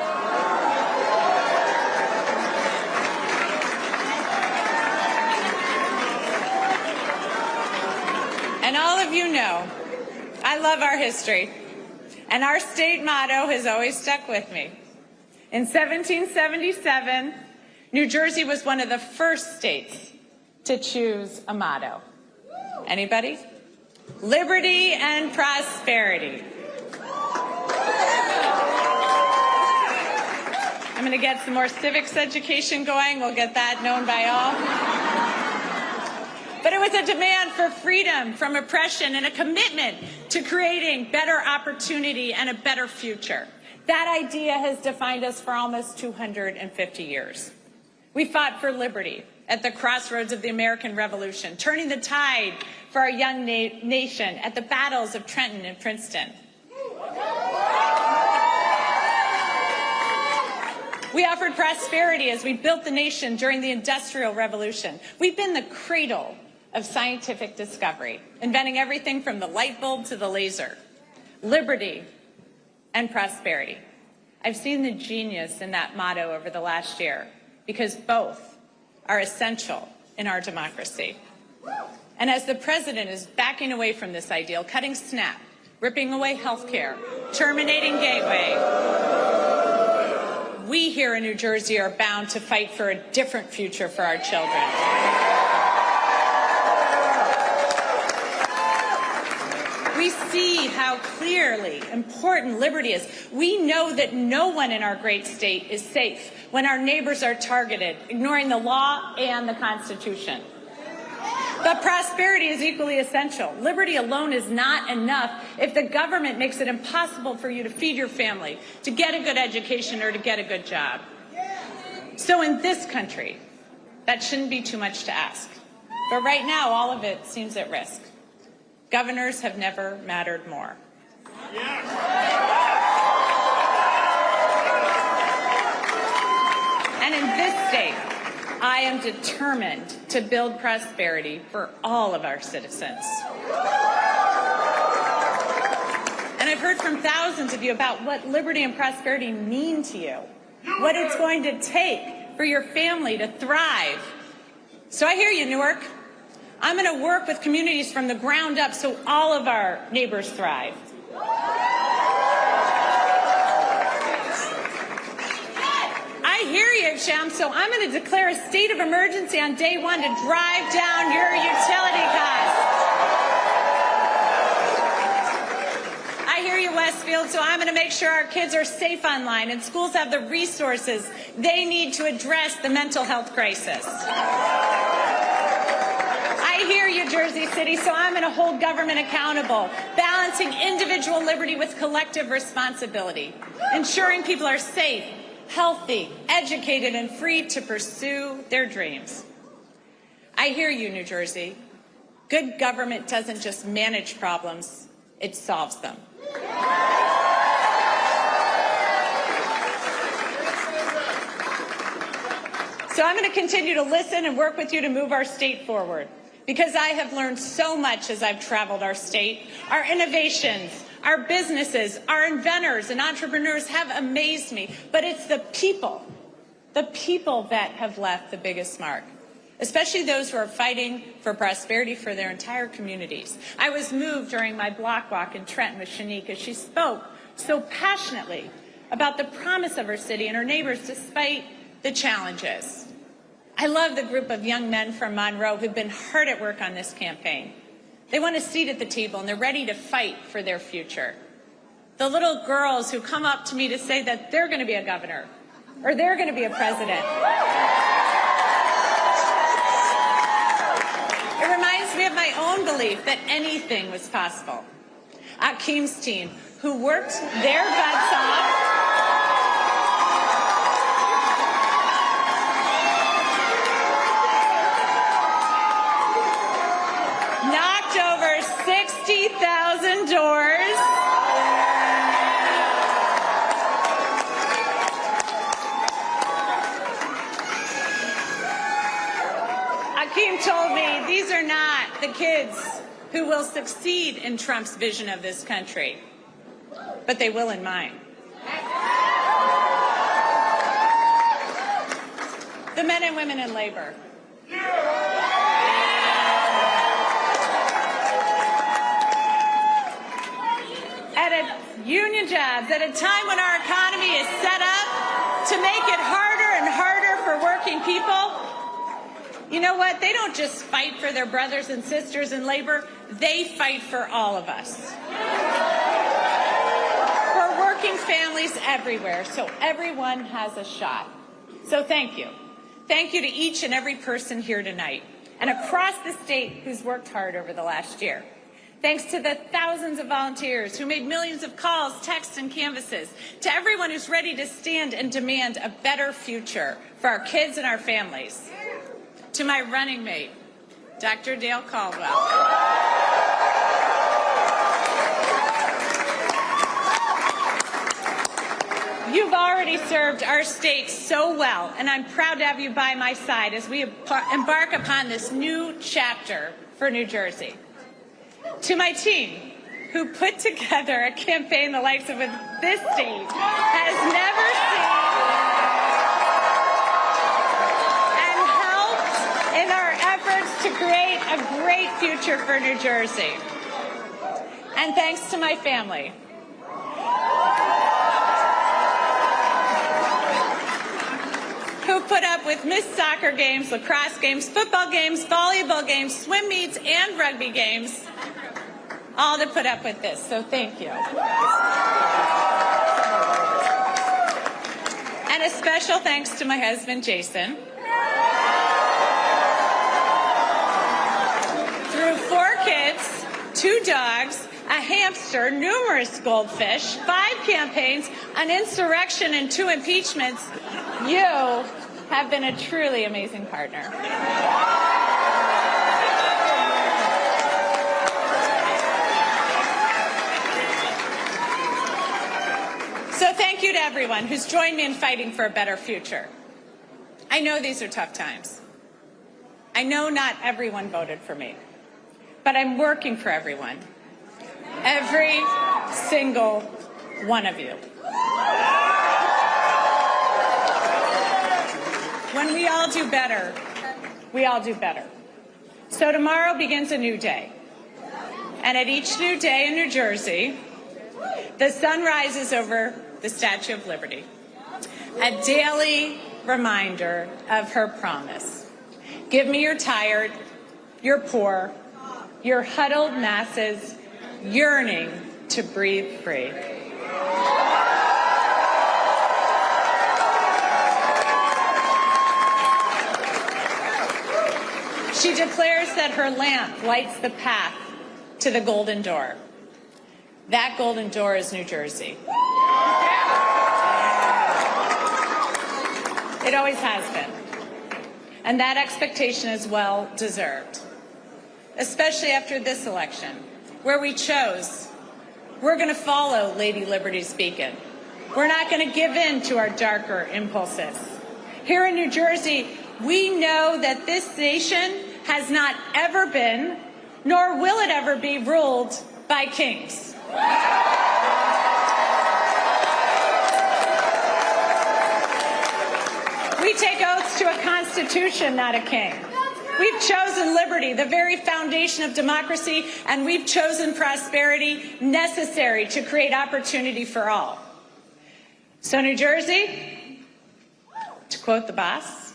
S4: And all of you know, I love our history, and our state motto has always stuck with me. In 1777, New Jersey was one of the first states to choose a motto. Anybody? Liberty and prosperity. I'm going to get some more civics education going. We'll get that known by all. But it was a demand for freedom from oppression and a commitment to creating better opportunity and a better future. That idea has defined us for almost 250 years. We fought for liberty at the crossroads of the American Revolution, turning the tide for our young nation at the battles of Trenton and Princeton. We offered prosperity as we built the nation during the Industrial Revolution. We've been the cradle of scientific discovery, inventing everything from the light bulb to the laser. Liberty and prosperity. I've seen the genius in that motto over the last year because both are essential in our democracy. And as the president is backing away from this ideal, cutting SNAP, ripping away health care, terminating Gateway, we here in New Jersey are bound to fight for a different future for our children. We see how clearly important liberty is. We know that no one in our great state is safe when our neighbors are targeted, ignoring the law and the Constitution. But prosperity is equally essential. Liberty alone is not enough if the government makes it impossible for you to feed your family, to get a good education, or to get a good job. So in this country, that shouldn't be too much to ask. But right now, all of it seems at risk. Governors have never mattered more. And in this state, I am determined to build prosperity for all of our citizens. And I've heard from thousands of you about what liberty and prosperity mean to you, what it's going to take for your family to thrive. So I hear you, Newark. I'm going to work with communities from the ground up so all of our neighbors thrive. I hear you, Shem, so I'm going to declare a state of emergency on day one to drive down your utility costs. I hear you, Westfield, so I'm going to make sure our kids are safe online and schools have the resources they need to address the mental health crisis. I hear you, Jersey City, so I'm going to hold government accountable, balancing individual liberty with collective responsibility, ensuring people are safe, healthy, educated, and free to pursue their dreams. I hear you, New Jersey. Good government doesn't just manage problems, it solves them. So I'm going to continue to listen and work with you to move our state forward. because I have learned so much as I've traveled our state. Our innovations, our businesses, our inventors and entrepreneurs have amazed me, but it's the people that have left the biggest mark, especially those who are fighting for prosperity for their entire communities. I was moved during my block walk in Trenton with Shanique as she spoke so passionately about the promise of her city and her neighbors despite the challenges. I love the group of young men from Monroe who've been hard at work on this campaign. They want a seat at the table and they're ready to fight for their future. The little girls who come up to me to say that they're going to be a governor or they're going to be a president. It reminds me of my own belief that anything was possible. Akeem's team, who worked their butts off, knocked over 60,000 doors. Akeem told me these are not the kids who will succeed in Trump's vision of this country, but they will in mine. The men and women in labor. Union jobs at a time when our economy is set up to make it harder and harder for working people. You know what? They don't just fight for their brothers and sisters in labor. They fight for all of us. For working families everywhere, so everyone has a shot. So thank you. Thank you to each and every person here tonight and across the state who's worked hard over the last year. Thanks to the thousands of volunteers who made millions of calls, texts, and canvases, to everyone who's ready to stand and demand a better future for our kids and our families, to my running mate, Dr. Dale Caldwell. You've already served our state so well, and I'm proud to have you by my side as we embark upon this new chapter for New Jersey. To my team, who put together a campaign the likes of this state has never seen and helped in our efforts to create a great future for New Jersey. And thanks to my family. Who put up with missed soccer games, lacrosse games, football games, volleyball games, swim meets, and rugby games, all to put up with this, so thank you. And a special thanks to my husband, Jason. Through 4 kids, 2 dogs, a hamster, numerous goldfish, 5 campaigns, an insurrection, and 2 impeachments, you have been a truly amazing partner. So thank you to everyone who's joined me in fighting for a better future. I know these are tough times. I know not everyone voted for me, but I'm working for everyone. Every single one of you. When we all do better, we all do better. So tomorrow begins a new day. And at each new day in New Jersey, the sun rises over the Statue of Liberty, a daily reminder of her promise. Give me your tired, your poor, your huddled masses yearning to breathe free. She declares that her lamp lights the path to the golden door. That golden door is New Jersey. It always has been. And that expectation is well deserved, especially after this election, where we chose, we're going to follow Lady Liberty's beacon. We're not going to give in to our darker impulses. Here in New Jersey, we know that this nation has not ever been, nor will it ever be, ruled by kings. We take oaths to a constitution, not a king. We've chosen liberty, the very foundation of democracy, and we've chosen prosperity necessary to create opportunity for all. So, New Jersey, to quote the boss,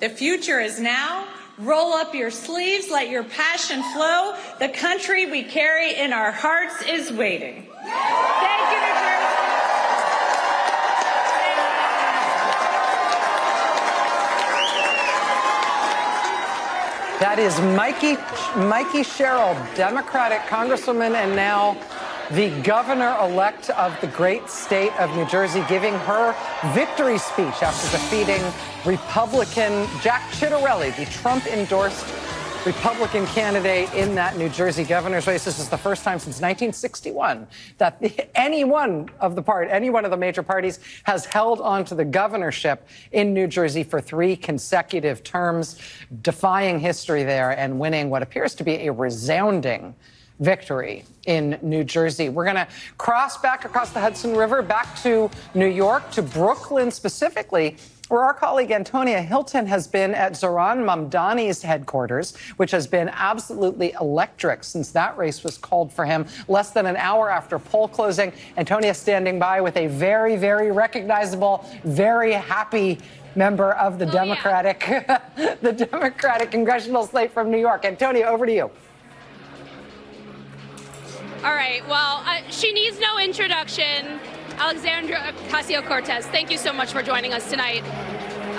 S4: the future is now. Roll up your sleeves, let your passion flow. The country we carry in our hearts is waiting. Thank you, New Jersey.
S5: That is Mikey Sherrill, Democratic Congresswoman and now the governor-elect of the great state of New Jersey, giving her victory speech after defeating Republican Jack Ciattarelli, the Trump-endorsed Republican candidate in that New Jersey governor's race. This is the first time since 1961 that any one of the major parties has held on to the governorship in New Jersey for 3 consecutive terms, defying history there and winning what appears to be a resounding victory in New Jersey. We're going to cross back across the Hudson River, back to New York, to Brooklyn specifically, where our colleague Antonia Hilton has been at Zohran Mamdani's headquarters, which has been absolutely electric since that race was called for him less than an hour after poll closing. Antonia standing by with a very, very recognizable, very happy member of the the Democratic congressional slate from New York. Antonia, over to you.
S15: All right, well, she needs no introduction. Alexandria Ocasio-Cortez, thank you so much for joining us tonight.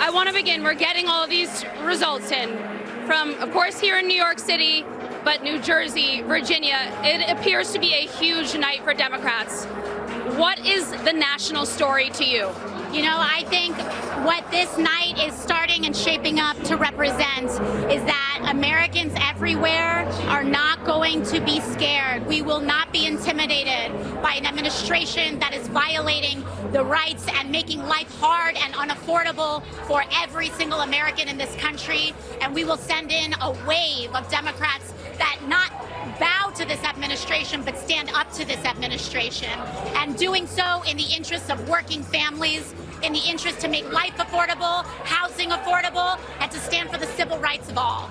S15: I want to begin. We're getting all of these results in from, of course, here in New York City, but New Jersey, Virginia. It appears to be a huge night for Democrats. What is the national story to you?
S17: You know, I think what this night is starting and shaping up to represent is that Americans everywhere are not going to be scared. We will not be intimidated by an administration that is violating the rights and making life hard and unaffordable for every single American in this country. And we will send in a wave of Democrats that not bow to this administration, but stand up to this administration, and doing so in the interests of working families, in the interest to make life affordable, housing affordable, and to stand for the civil rights of all.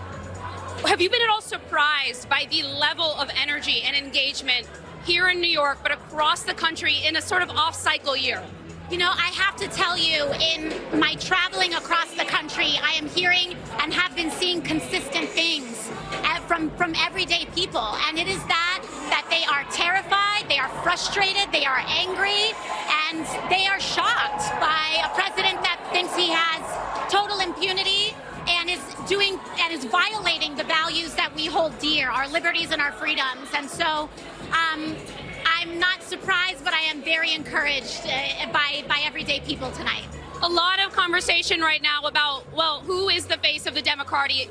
S15: Have you been at all surprised by the level of energy and engagement here in New York, but across the country in a sort of off-cycle year?
S17: You know, I have to tell you, in my traveling across the country, I am hearing and have been seeing consistent things from everyday people. And it is that they are terrified, they are frustrated, they are angry, and they are shocked by a president that thinks he has total impunity and is violating the values that we hold dear, our liberties and our freedoms. And so I'm not surprised, but I am very encouraged by everyday people tonight.
S15: A lot of conversation right now about, well, who is the face of the Democratic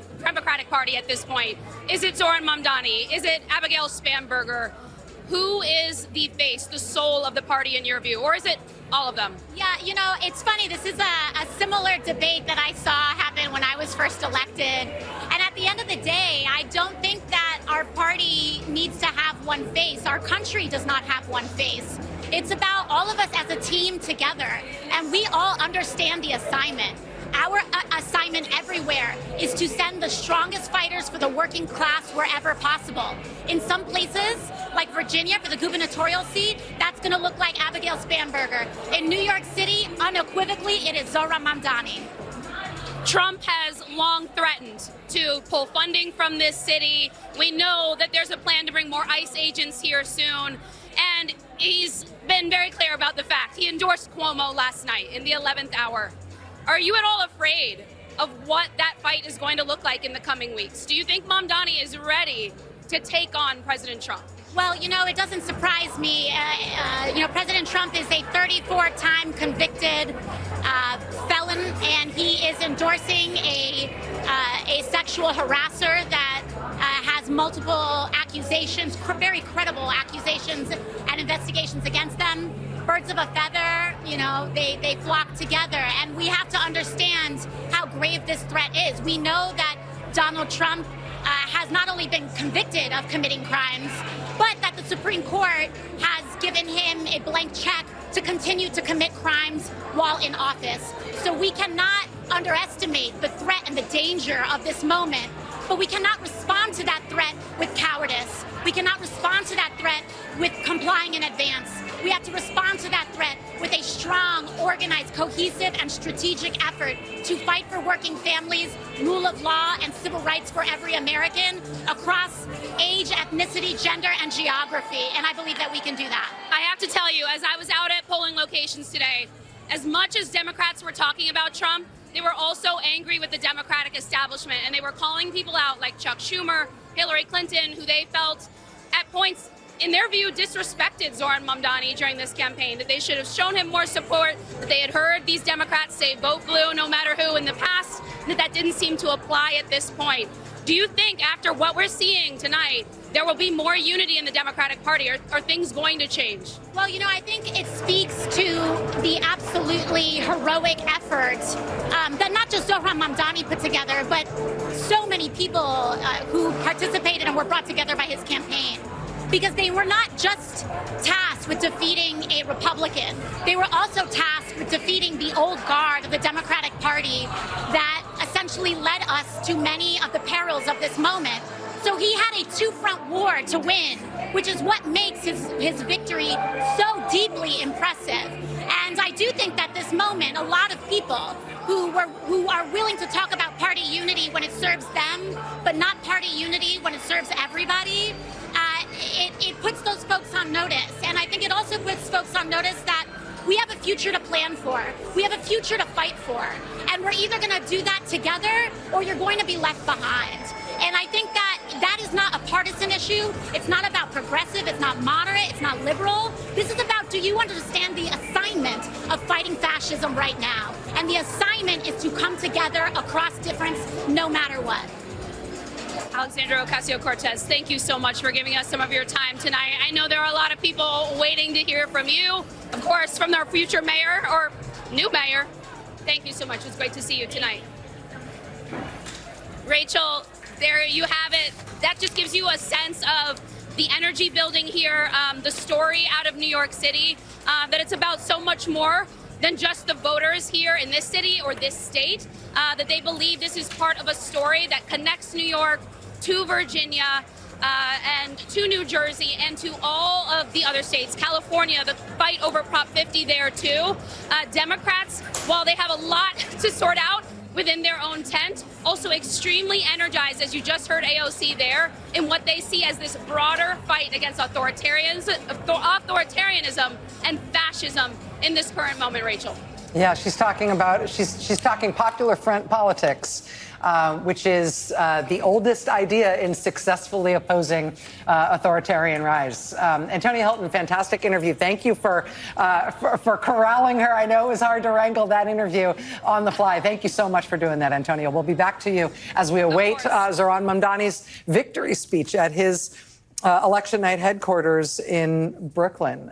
S15: Party at this point? Is it Zohran Mamdani? Is it Abigail Spanberger? Who is the face, the soul of the party in your view? Or is it all of them?
S17: Yeah, you know, it's funny. This is a similar debate that I saw happen when I was first elected. And at the end of the day, I don't think that our party needs to have one face. Our country does not have one face. It's about all of us as a team together. And we all understand the assignment. Our assignment everywhere is to send the strongest fighters for the working class wherever possible. In some places, like Virginia, for the gubernatorial seat, that's going to look like Abigail Spanberger. In New York City, unequivocally, it is Zohran Mamdani.
S15: Trump has long threatened to pull funding from this city. We know that there's a plan to bring more ICE agents here soon. And he's been very clear about the fact. He endorsed Cuomo last night in the 11th hour. Are you at all afraid of what that fight is going to look like in the coming weeks? Do you think Mamdani is ready to take on President Trump?
S17: Well, you know, it doesn't surprise me. President Trump is a 34-time convicted felon, and he is endorsing a sexual harasser that has multiple accusations, very credible accusations and investigations against them. Birds of a feather, you know, they flock together. And we have to understand how grave this threat is. We know that Donald Trump has not only been convicted of committing crimes, but that the Supreme Court has given him a blank check to continue to commit crimes while in office. So we cannot underestimate the threat and the danger of this moment, but we cannot respond to that threat with cowardice. We cannot respond to that threat with complying in advance. We have to respond to that threat with a strong, organized, cohesive, and strategic effort to fight for working families, rule of law, and civil rights for every American across age, ethnicity, gender, and geography. And I believe that we can do that.
S15: I have to tell you, as I was out at polling locations today, as much as Democrats were talking about Trump, they were also angry with the Democratic establishment, and they were calling people out like Chuck Schumer, Hillary Clinton, who they felt at points, in their view, disrespected Zoran Mamdani during this campaign, that they should have shown him more support, that they had heard these Democrats say vote blue no matter who in the past, that didn't seem to apply at this point. Do you think after what we're seeing tonight, there will be more unity in the Democratic Party? Are things going to change?
S17: Well, you know, I think it speaks to the absolutely heroic effort that not just Zohran Mamdani put together, but so many people who participated and were brought together by his campaign. Because they were not just tasked with defeating a Republican. They were also tasked with defeating the old guard of the Democratic Party that essentially led us to many of the perils of this moment. So he had a two-front war to win, which is what makes his victory so deeply impressive. And I do think that this moment, a lot of people who are willing to talk about party unity when it serves them, but not party unity when it serves everybody, it puts those folks on notice. And I think it also puts folks on notice that we have a future to plan for. We have a future to fight for. And we're either going to do that together or you're going to be left behind. And I think that is not a partisan issue. It's not about progressive. It's not moderate. It's not liberal. This is about, do you understand the assignment of fighting fascism right now? And the assignment is to come together across difference no matter what.
S15: Alexandra Ocasio-Cortez, thank you so much for giving us some of your time tonight. I know there are a lot of people waiting to hear from you, of course, from our future mayor or new mayor. Thank you so much. It's great to see you tonight. Rachel, there you have it. That just gives you a sense of the energy building here, the story out of New York City, that it's about so much more than just the voters here in this city or this state, that they believe this is part of a story that connects New York to Virginia and to New Jersey and to all of the other states. California, the fight over Prop 50 there too. Democrats, while they have a lot to sort out within their own tent, also extremely energized, as you just heard AOC there, in what they see as this broader fight against authoritarianism and fascism in this current moment, Rachel.
S5: Yeah, she's talking popular front politics, which is the oldest idea in successfully opposing authoritarian rise. Antonia Hilton, fantastic interview. Thank you for corralling her. I know it was hard to wrangle that interview on the fly. Thank you so much for doing that, Antonia. We'll be back to you as we await Zohran Mamdani's victory speech at his election night headquarters in Brooklyn.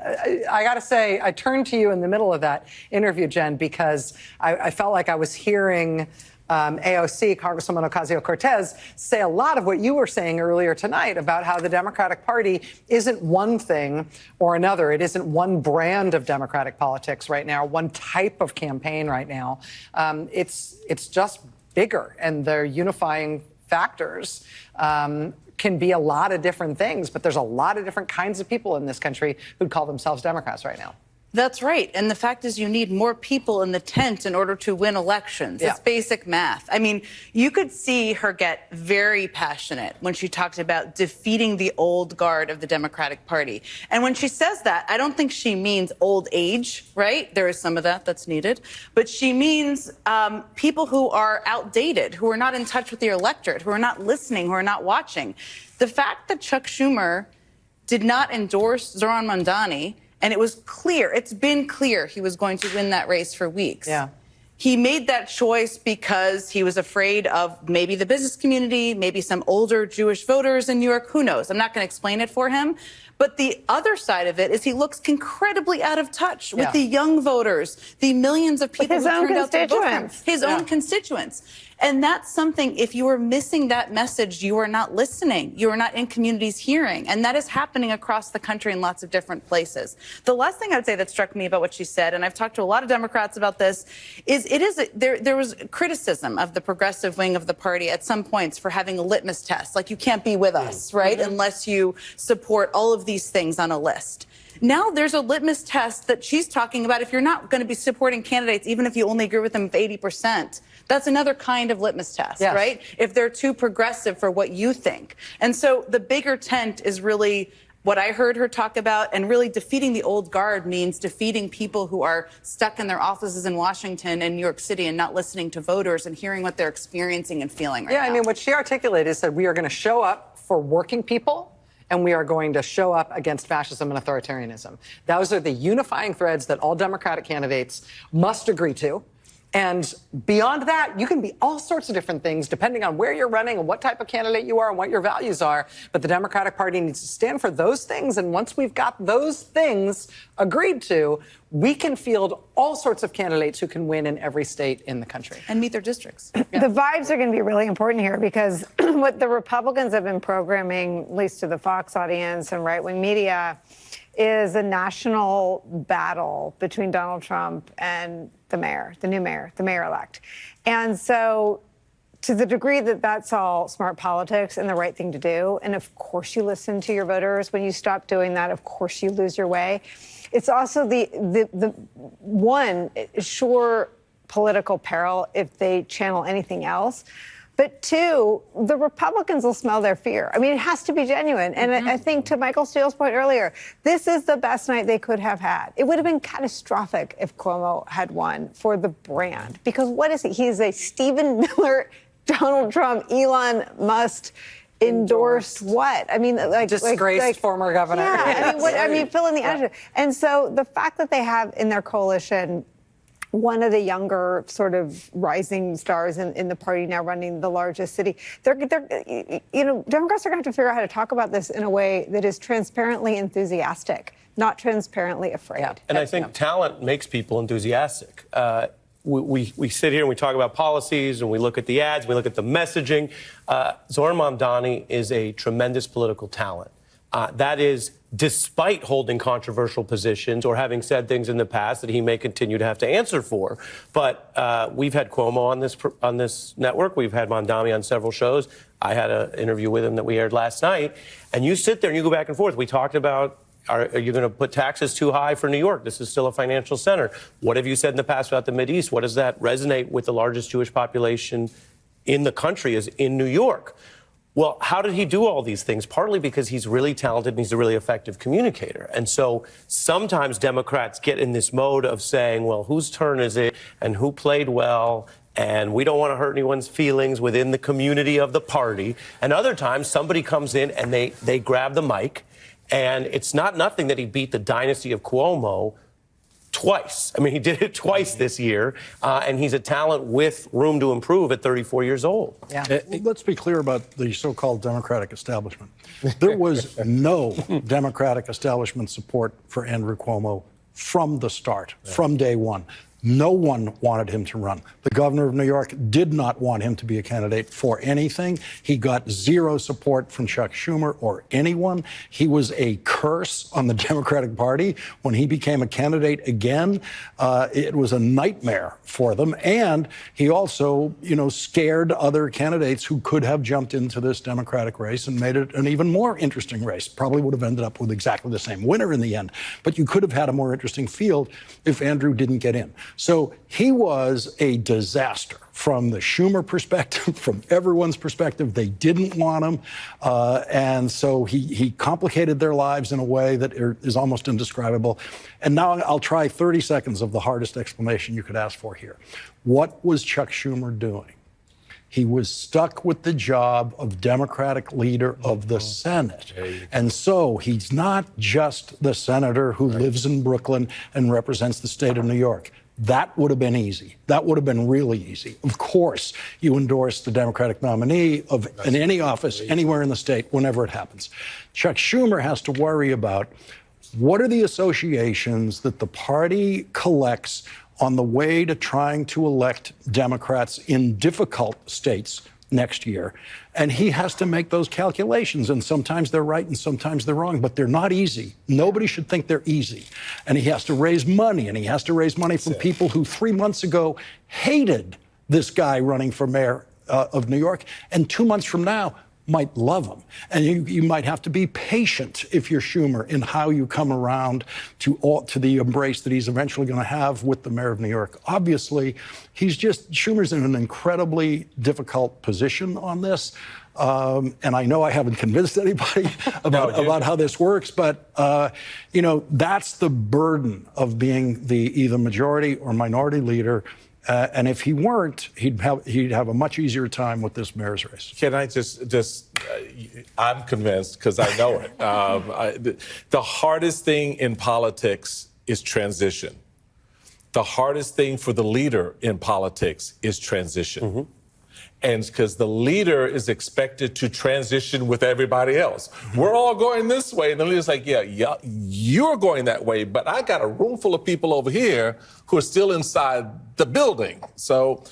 S5: I got to say, I turned to you in the middle of that interview, Jen, because I felt like I was hearing AOC, Congresswoman Ocasio-Cortez, say a lot of what you were saying earlier tonight about how the Democratic Party isn't one thing or another. It isn't one brand of Democratic politics right now, one type of campaign right now. It's just bigger, and their unifying factors can be a lot of different things, but there's a lot of different kinds of people in this country who'd call themselves Democrats right now.
S6: That's right. And the fact is you need more people in the tent in order to win elections. It's basic math. I mean, you could see her get very passionate when she talked about defeating the old guard of the Democratic Party. And when she says that, I don't think she means old age, right? There is some of that that's needed. But she means people who are outdated, who are not in touch with their electorate, who are not listening, who are not watching. The fact that Chuck Schumer did not endorse Zohran Mamdani, and it was clear, it's been clear he was going to win that race for weeks. Yeah. He made that choice because he was afraid of maybe the business community, maybe some older Jewish voters in New York. Who knows? I'm not going to explain it for him. But the other side of it is he looks incredibly out of touch with the young voters, the millions of people who turned out to vote for him, his own constituents. And that's something, if you are missing that message, you are not listening. You are not in communities hearing. And that is happening across the country in lots of different places. The last thing I would say that struck me about what she said, and I've talked to a lot of Democrats about this, is there was criticism of the progressive wing of the party at some points for having a litmus test. Like, you can't be with us, right? Unless you support all of these things on a list. Now there's a litmus test that she's talking about. If you're not going to be supporting candidates, even if you only agree with them 80%, that's another kind of litmus test, right? If they're too progressive for what you think. And so the bigger tent is really what I heard her talk about, and really defeating the old guard means defeating people who are stuck in their offices in Washington and New York City and not listening to voters and hearing what they're experiencing and feeling right now.
S5: I mean, what she articulated is that we are going to show up for working people, and we are going to show up against fascism and authoritarianism. Those are the unifying threads that all Democratic candidates must agree to. And beyond that, you can be all sorts of different things depending on where you're running and what type of candidate you are and what your values are. But the Democratic Party needs to stand for those things. And once we've got those things agreed to, we can field all sorts of candidates who can win in every state in the country.
S6: And meet their districts.
S10: The vibes are going to be really important here, because what the Republicans have been programming, at least to the Fox audience and right-wing media, is a national battle between Donald Trump and the mayor, the new mayor, the mayor-elect. And so to the degree that that's all smart politics and the right thing to do, and of course you listen to your voters, when you stop doing that, of course you lose your way. It's also the one, sure, political peril if they channel anything else. But two, the Republicans will smell their fear. I mean, it has to be genuine. And I think, to Michael Steele's point earlier, this is the best night they could have had. It would have been catastrophic if Cuomo had won for the brand. Because what is he? He's a Stephen Miller, Donald Trump, Elon Musk endorsed what? I mean, like
S5: disgraced former governor.
S10: Yeah, I mean, fill in the adjective. And so the fact that they have in their coalition one of the younger sort of rising stars in the party now running the largest city, Democrats are going to have to figure out how to talk about this in a way that is transparently enthusiastic, not transparently afraid.
S3: And I think talent makes people enthusiastic. We sit here and we talk about policies, and we look at the ads, we look at the messaging. Zohran Mamdani is a tremendous political talent. That is despite holding controversial positions or having said things in the past that he may continue to have to answer for. But we've had Cuomo on this network. We've had Mamdani on several shows. I had an interview with him that we aired last night. And you sit there and you go back and forth. We talked about, are you going to put taxes too high for New York? This is still a financial center. What have you said in the past about the Mideast? What does that resonate with the largest Jewish population in the country is in New York? Well, how did he do all these things? Partly because he's really talented and he's a really effective communicator. And so sometimes Democrats get in this mode of saying, well, whose turn is it and who played well? And we don't want to hurt anyone's feelings within the community of the party. And other times somebody comes in and they grab the mic. And it's not nothing that he beat the dynasty of Cuomo twice. I mean, he did it twice this year, and he's a talent with room to improve at 34 years old.
S11: Let's be clear about the so-called Democratic establishment. There was no Democratic establishment support for Andrew Cuomo from the start, from day one. No one wanted him to run. The governor of New York did not want him to be a candidate for anything. He got zero support from Chuck Schumer or anyone. He was a curse on the Democratic Party. When he became a candidate again, it was a nightmare for them. And he also, scared other candidates who could have jumped into this Democratic race and made it an even more interesting race. Probably would have ended up with exactly the same winner in the end. But you could have had a more interesting field if Andrew didn't get in. So he was a disaster from the Schumer perspective, from everyone's perspective. They didn't want him. And so he complicated their lives in a way that is almost indescribable. And now I'll try 30 seconds of the hardest explanation you could ask for here. What was Chuck Schumer doing? He was stuck with the job of Democratic leader of the Senate. And so he's not just the senator who lives in Brooklyn and represents the state of New York. That would have been easy. That would have been really easy. Of course, you endorse the Democratic nominee in any office, anywhere in the state, whenever it happens. Chuck Schumer has to worry about what are the associations that the party collects on the way to trying to elect Democrats in difficult states next year. And he has to make those calculations. And sometimes they're right and sometimes they're wrong, but they're not easy. Nobody should think they're easy. And he has to raise money, and he has to raise money from people who 3 months ago hated this guy running for mayor of New York, and 2 months from now might love him. And you might have to be patient if you're Schumer in how you come around to the embrace that he's eventually going to have with the mayor of New York. Obviously, Schumer's in an incredibly difficult position on this. And I know I haven't convinced anybody about how this works, but, that's the burden of being the either majority or minority leader. And if he weren't, he'd have a much easier time with this mayor's race.
S21: Can I I'm convinced because I know it. The hardest thing in politics is transition. The hardest thing for the leader in politics is transition. Mm-hmm. And because the leader is expected to transition with everybody else. We're all going this way. And the leader's like, yeah, you're going that way, but I got a room full of people over here who are still inside the building. So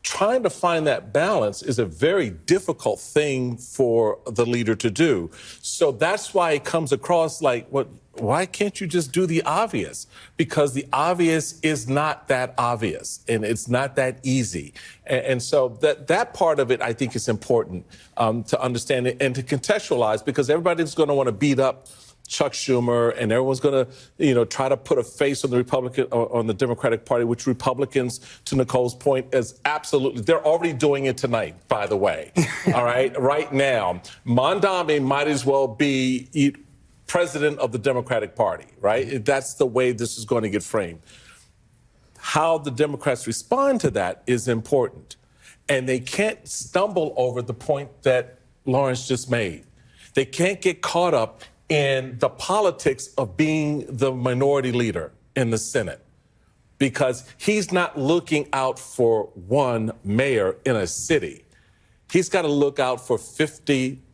S21: trying to find that balance is a very difficult thing for the leader to do. So that's why it comes across like, why can't you just do the obvious? Because the obvious is not that obvious, and it's not that easy. And so that part of it, I think, is important to understand it and to contextualize, because everybody's going to want to beat up Chuck Schumer, and everyone's going to, try to put a face on the Democratic Party, which Republicans, to Nicole's point, is absolutely, they're already doing it tonight, by the way. All right, right now, Mondami might as well be president of the Democratic Party, right? That's the way this is going to get framed. How the Democrats respond to that is important. And they can't stumble over the point that Lawrence just made. They can't get caught up in the politics of being the minority leader in the Senate, because he's not looking out for one mayor in a city. He's got to look out for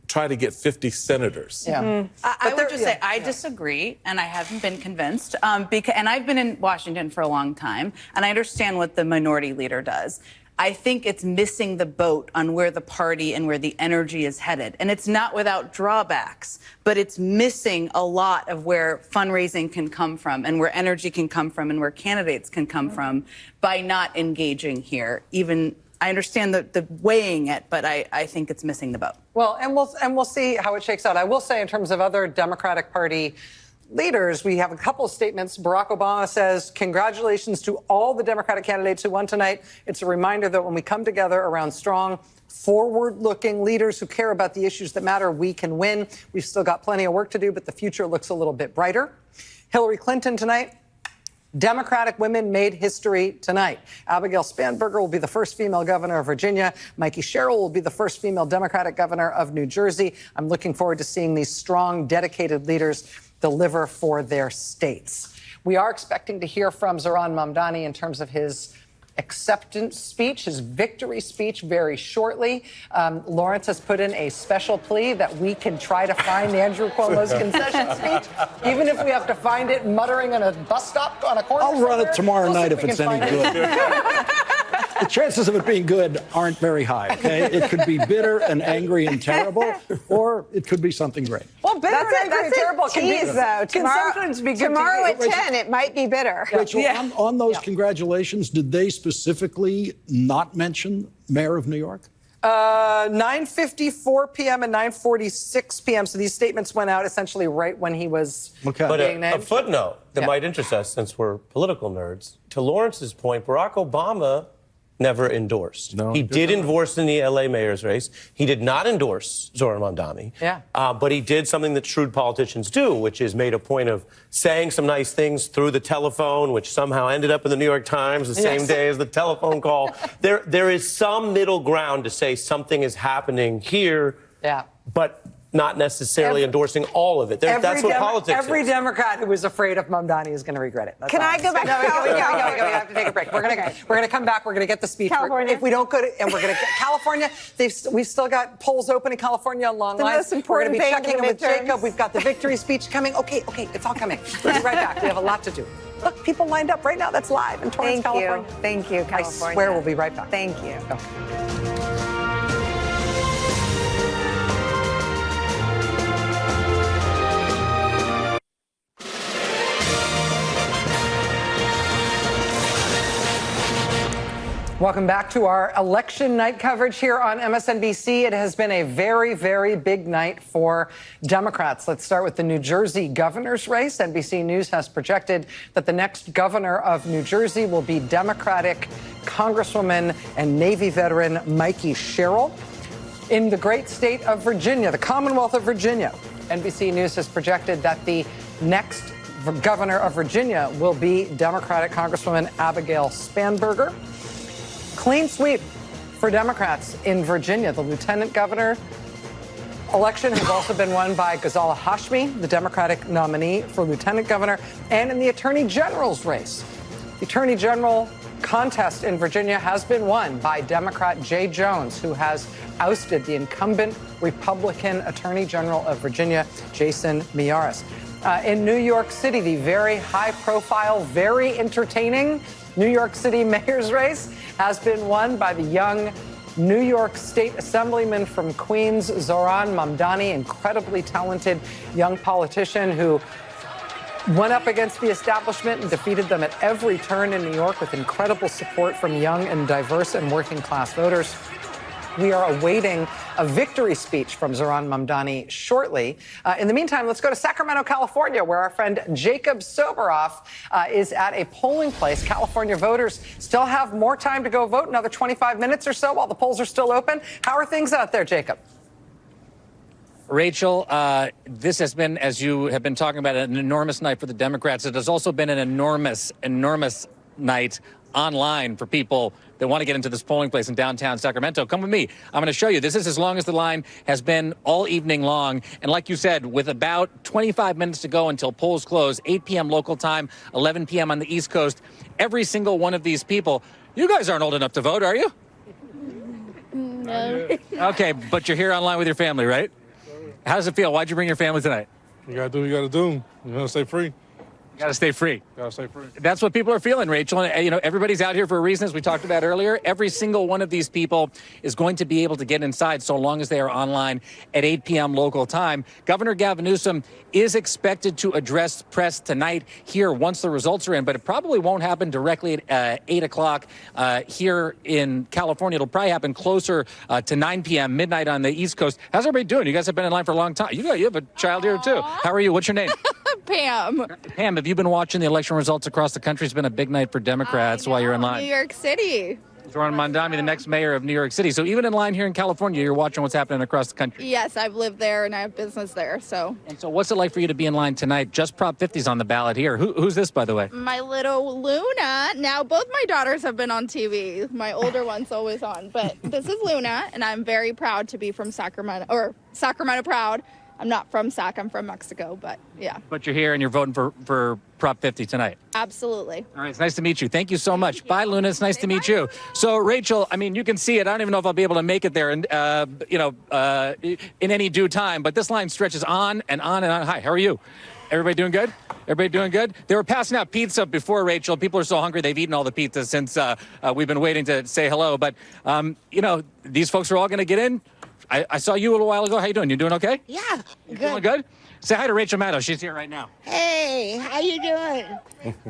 S21: try to get 50 senators.
S6: Yeah. Mm-hmm. I would just say I disagree, and I haven't been convinced. And I've been in Washington for a long time, and I understand what the minority leader does. I think it's missing the boat on where the party and where the energy is headed. And it's not without drawbacks, but it's missing a lot of where fundraising can come from and where energy can come from and where candidates can come from by not engaging here. Even I understand the weighing it, but I think it's missing the boat.
S5: Well, and we'll see how it shakes out. I will say, in terms of other Democratic Party leaders, we have a couple of statements. Barack Obama says, congratulations to all the Democratic candidates who won tonight. It's a reminder that when we come together around strong, forward-looking leaders who care about the issues that matter, we can win. We've still got plenty of work to do, but the future looks a little bit brighter. Hillary Clinton tonight. Democratic women made history tonight. Abigail Spanberger will be the first female governor of Virginia. Mikey Sherrill will be the first female Democratic governor of New Jersey. I'm looking forward to seeing these strong, dedicated leaders deliver for their states. We are expecting to hear from Zohran Mamdani in terms of his acceptance speech, his victory speech, very shortly. Lawrence has put in a special plea that we can try to find Andrew Cuomo's concession speech, even if we have to find it muttering on a bus stop on a corner.
S11: I'll run it tomorrow night if it's any good. The chances of it being good aren't very high, okay? It could be bitter and angry and terrible, or it could be something great.
S5: Well, bitter and angry and terrible
S10: though. Tomorrow at 10, it might be bitter.
S11: Rachel, on those congratulations, did they specifically not mention Mayor of New York?
S5: 9:54 p.m. and 9:46 p.m. So these statements went out essentially right when he was being named.
S3: A footnote that might interest us, since we're political nerds. To Lawrence's point, Barack Obama never endorsed. No, he did endorse in the LA mayor's race. He did not endorse Zohran Mamdani.
S5: Yeah.
S3: But he did something that shrewd politicians do, which is made a point of saying some nice things through the telephone, which somehow ended up in the New York Times the same day as the telephone call. There is some middle ground to say something is happening here.
S5: Yeah.
S3: But not necessarily endorsing all of it. That's what politics is.
S5: Every Democrat who was afraid of Mamdani is going to regret it. That's
S10: Can
S5: all.
S10: I go back?
S5: No, we have to take a break. We're going to come back. We're going to get the speech.
S10: California.
S5: If we don't go to, and we're going to California. We've still got polls open in California on long
S10: The
S5: lines.
S10: most important
S5: We're going to be
S10: thing
S5: checking
S10: in
S5: in
S10: the
S5: with
S10: midterms.
S5: Jacob. We've got the victory speech coming. Okay, it's all coming. We'll be right back. We have a lot to do. Look, people lined up right now. That's live in Torrance, California.
S10: Thank you, California.
S5: I swear we'll be right back.
S10: Thank you.
S5: Okay. Welcome back to our election night coverage here on MSNBC. It has been a very, very big night for Democrats. Let's start with the New Jersey governor's race. NBC News has projected that the next governor of New Jersey will be Democratic Congresswoman and Navy veteran Mikey Sherrill. In the great state of Virginia, the Commonwealth of Virginia, NBC News has projected that the next governor of Virginia will be Democratic Congresswoman Abigail Spanberger. Clean sweep for Democrats in Virginia. The lieutenant governor election has also been won by Ghazala Hashmi, the Democratic nominee for lieutenant governor, and in the attorney general's race. The attorney general contest in Virginia has been won by Democrat Jay Jones, who has ousted the incumbent Republican attorney general of Virginia, Jason Miyares. In New York City, the very high-profile, very entertaining New York City mayor's race has been won by the young New York State Assemblyman from Queens, Zohran Mamdani, incredibly talented young politician who went up against the establishment and defeated them at every turn in New York with incredible support from young and diverse and working class voters. We are awaiting a victory speech from Zohran Mamdani shortly. In the meantime, let's go to Sacramento, California, where our friend Jacob Soboroff is at a polling place. California voters still have more time to go vote, another 25 minutes or so while the polls are still open. How are things out there, Jacob?
S14: Rachel, this has been, as you have been talking about, an enormous night for the Democrats. It has also been an enormous night online for people that want to get into this polling place in downtown Sacramento. Come with me. I'm going to show you. This is as long as the line has been all evening long. And like you said, with about 25 minutes to go until polls close, 8 p.m. local time, 11 p.m. on the East Coast, every single one of these people, you guys aren't old enough to vote, are you?
S19: No.
S14: Okay, but you're here online with your family, right? How does it feel? Why'd you bring your family tonight?
S19: You gotta do what you gotta do. You gotta stay free.
S14: You gotta stay free.
S19: Gotta stay free.
S14: That's what people are feeling, Rachel. And, everybody's out here for a reason, as we talked about earlier. Every single one of these people is going to be able to get inside so long as they are online at 8 p.m. local time. Governor Gavin Newsom is expected to address press tonight here once the results are in, but it probably won't happen directly at 8 o'clock here in California. It'll probably happen closer to 9 p.m., midnight on the East Coast. How's everybody doing? You guys have been in line for a long time. You have a child here, too. How are you? What's your name?
S19: Pam.
S14: Pam, have you been watching the election results across the country? It's been a big night for Democrats while you're in line.
S19: New York City.
S14: Zohran Mamdani, the next mayor of New York City. So even in line here in California, you're watching what's happening across the country.
S19: Yes, I've lived there and I have business there.
S14: And so what's it like for you to be in line tonight? Just Prop 50's on the ballot here. Who's this, by the way?
S19: My little Luna. Now, both my daughters have been on TV. My older one's always on. But this is Luna, and I'm very proud to be from Sacramento, or Sacramento proud. I'm not from Sac, I'm from Mexico, but yeah.
S14: But you're here and you're voting for Prop 50 tonight.
S19: Absolutely.
S14: All right, it's nice to meet you. Thank you so much. Bye, Luna. It's nice to meet you. So, Rachel, you can see it. I don't even know if I'll be able to make it there, and in any due time. But this line stretches on and on and on. Hi, how are you? Everybody doing good? Everybody doing good? They were passing out pizza before, Rachel. People are so hungry they've eaten all the pizza since we've been waiting to say hello. But these folks are all going to get in. I saw you a little while ago. How you doing? You doing okay?
S22: Yeah,
S14: You feeling good? Say hi to Rachel Maddow. She's here right now.
S22: Hey, how you doing?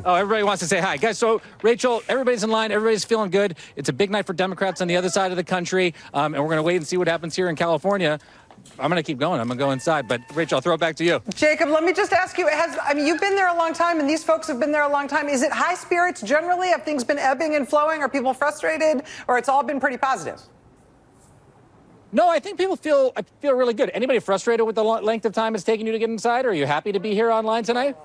S14: Oh, everybody wants to say hi. Guys, so Rachel, everybody's in line. Everybody's feeling good. It's a big night for Democrats on the other side of the country. And we're going to wait and see what happens here in California. I'm going to keep going. I'm going to go inside. But, Rachel, I'll throw it back to you.
S5: Jacob, let me just ask you, you've been there a long time, and these folks have been there a long time. Is it high spirits generally? Have things been ebbing and flowing? Are people frustrated? Or it's all been pretty positive?
S14: No, I think people feel really good. Anybody frustrated with the length of time it's taking you to get inside? Or are you happy to be here online tonight?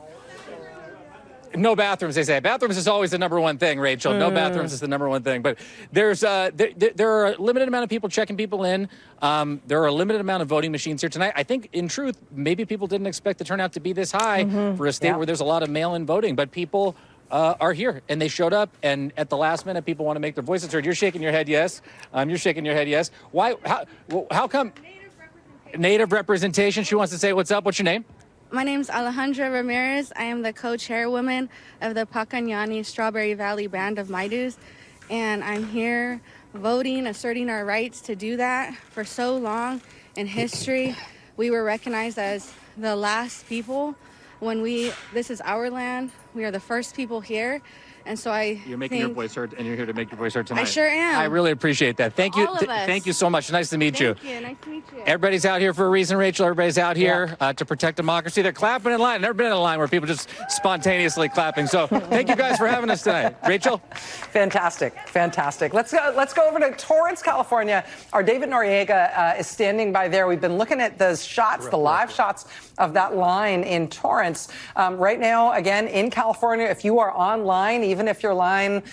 S14: No bathrooms, they say. Bathrooms is always the number one thing, Rachel. No bathrooms is the number one thing. But there are a limited amount of people checking people in. There are a limited amount of voting machines here tonight. I think, in truth, maybe people didn't expect the turnout to be this high for a state where there's a lot of mail-in voting. But people are here, and they showed up. And at the last minute, people want to make their voices heard. You're shaking your head yes. You're shaking your head yes. Why? How come? Native representation. She wants to say what's up. What's your name?
S13: My name's Alejandra Ramirez. I am the co-chairwoman of the Pacanyani Strawberry Valley Band of Maidus, and I'm here voting, asserting our rights to do that. For so long in history, we were recognized as the last people. This is our land. We are the first people here. And so
S14: You're making your voice heard, and you're here to make your voice heard tonight.
S13: I sure am.
S14: I really appreciate that. Thank you.
S13: All of us.
S14: Thank you so much. Nice to meet you.
S13: Thank you. Nice to meet you.
S14: Everybody's out here for a reason, Rachel. Everybody's out here to protect democracy. They're clapping in line. I've never been in a line where people just spontaneously clapping. So thank you guys for having us tonight. Rachel?
S5: Fantastic. Let's go over to Torrance, California. Our David Noriega is standing by there. We've been looking at those shots, the live shots of that line in Torrance. Right now, again, in California, if you are online, even if your line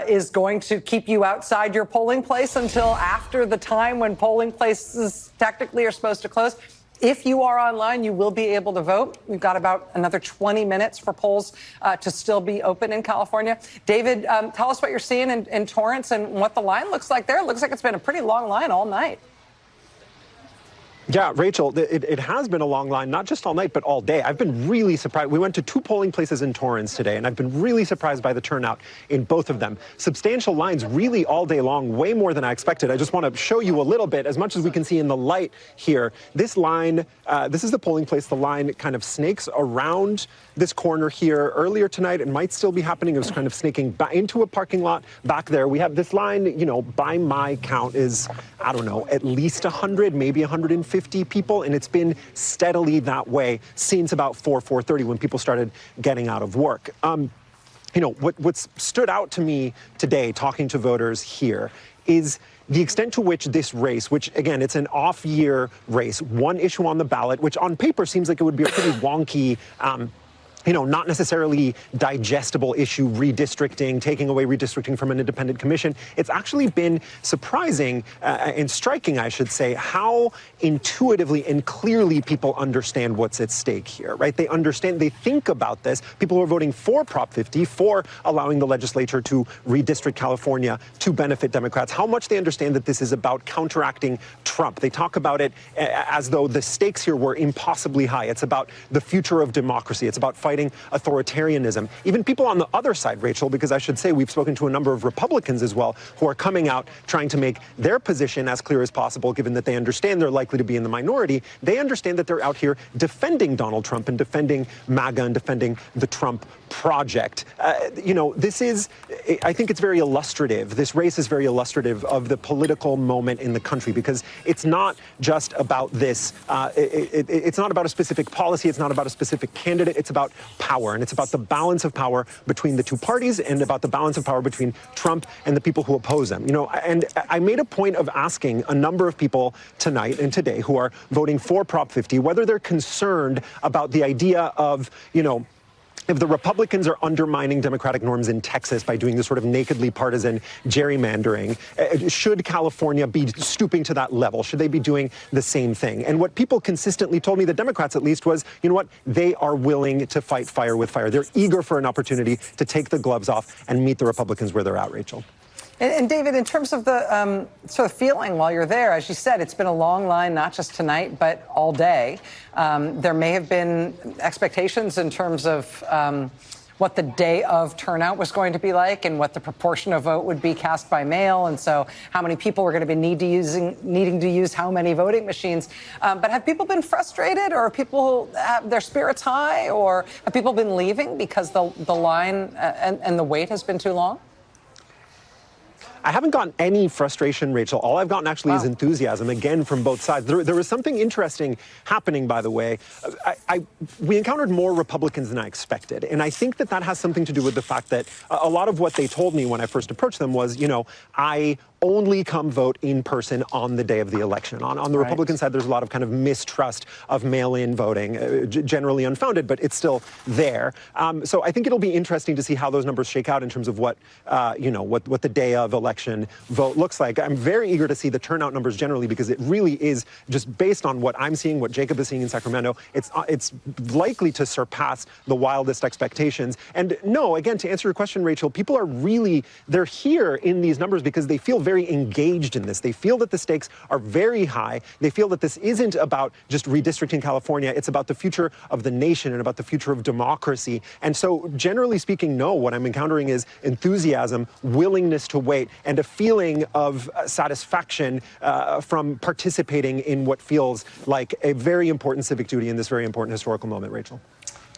S5: is going to keep you outside your polling place until after the time when polling places technically are supposed to close. If you are online, you will be able to vote. We've got about another 20 minutes for polls to still be open in California. David, tell us what you're seeing in Torrance and what the line looks like there. It looks like it's been a pretty long line all night.
S20: Yeah, Rachel, it has been a long line, not just all night, but all day. I've been really surprised. We went to 2 polling places in Torrance today, and I've been really surprised by the turnout in both of them. Substantial lines really all day long, way more than I expected. I just want to show you a little bit, as much as we can see in the light here. This line, this is the polling place. The line kind of snakes around this corner here. Earlier tonight, it might still be happening. It was kind of snaking back into a parking lot back there. We have this line, you know, by my count is, I don't know, at least 100, maybe 150 people, and it's been steadily that way since about 4:30 when people started getting out of work. You know, what's stood out to me today, talking to voters here, is the extent to which this race, which, again, it's an off-year race, one issue on the ballot, which on paper seems like it would be a pretty wonky you know, not necessarily digestible issue, redistricting, taking away redistricting from an independent commission. It's actually been surprising and striking, I should say, how intuitively and clearly people understand what's at stake here, right? They understand, they think about this. People who are voting for Prop 50, for allowing the legislature to redistrict California to benefit Democrats, how much they understand that this is about counteracting Trump. They talk about it as though the stakes here were impossibly high. It's about the future of democracy. It's about fighting authoritarianism. Even people on the other side, Rachel, because I should say we've spoken to a number of Republicans as well who are coming out trying to make their position as clear as possible, given that they understand they're likely to be in the minority. They understand that they're out here defending Donald Trump and defending MAGA and defending the Trump project. You know, this is, I think it's very illustrative. This race is very illustrative of the political moment in the country, because it's not just about this. It's not about a specific policy. It's not about a specific candidate. It's about power, and it's about the balance of power between the two parties and about the balance of power between Trump and the people who oppose him. You know, and I made a point of asking a number of people tonight and today who are voting for Prop 50 whether they're concerned about the idea of, you know, if the Republicans are undermining democratic norms in Texas by doing this sort of nakedly partisan gerrymandering, should California be stooping to that level? Should they be doing the same thing? And what people consistently told me, the Democrats at least, was, you know what, they are willing to fight fire with fire. They're eager for an opportunity to take the gloves off and meet the Republicans where they're at, Rachel.
S5: And David, in terms of the sort of feeling while you're there, as you said, it's been a long line, not just tonight, but all day. There may have been expectations in terms of what the day of turnout was going to be like and what the proportion of vote would be cast by mail. And so how many people were going to be needing to use how many voting machines. But have people been frustrated, or people have their spirits high, or have people been leaving because the line and the wait has been too long?
S20: I haven't gotten any frustration, Rachel. All I've gotten actually is enthusiasm, again, from both sides. There was something interesting happening, by the way. We encountered more Republicans than I expected. And I think that that has something to do with the fact that a lot of what they told me when I first approached them was, you know, I only come vote in person on the day of the election. On the Republican side, there's a lot of kind of mistrust of mail-in voting, generally unfounded, but it's still there. So I think it'll be interesting to see how those numbers shake out in terms of what the day of election vote looks like. I'm very eager to see the turnout numbers generally, because it really is just based on what I'm seeing, what Jacob is seeing in Sacramento. It's likely to surpass the wildest expectations. And no, again, to answer your question, Rachel, people are they're here in these numbers because they feel very engaged in this. They feel that the stakes are very high. They feel that this isn't about just redistricting California. It's about the future of the nation and about the future of democracy. And so, generally speaking, no, what I'm encountering is enthusiasm, willingness to wait, and a feeling of satisfaction from participating in what feels like a very important civic duty in this very important historical moment, Rachel.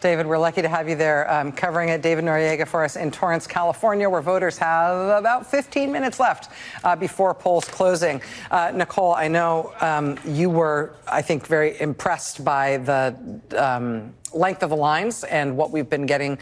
S5: David, we're lucky to have you there covering it. David Noriega for us in Torrance, California, where voters have about 15 minutes left before polls closing. Nicole, I know you were, I think, very impressed by the length of the lines and what we've been getting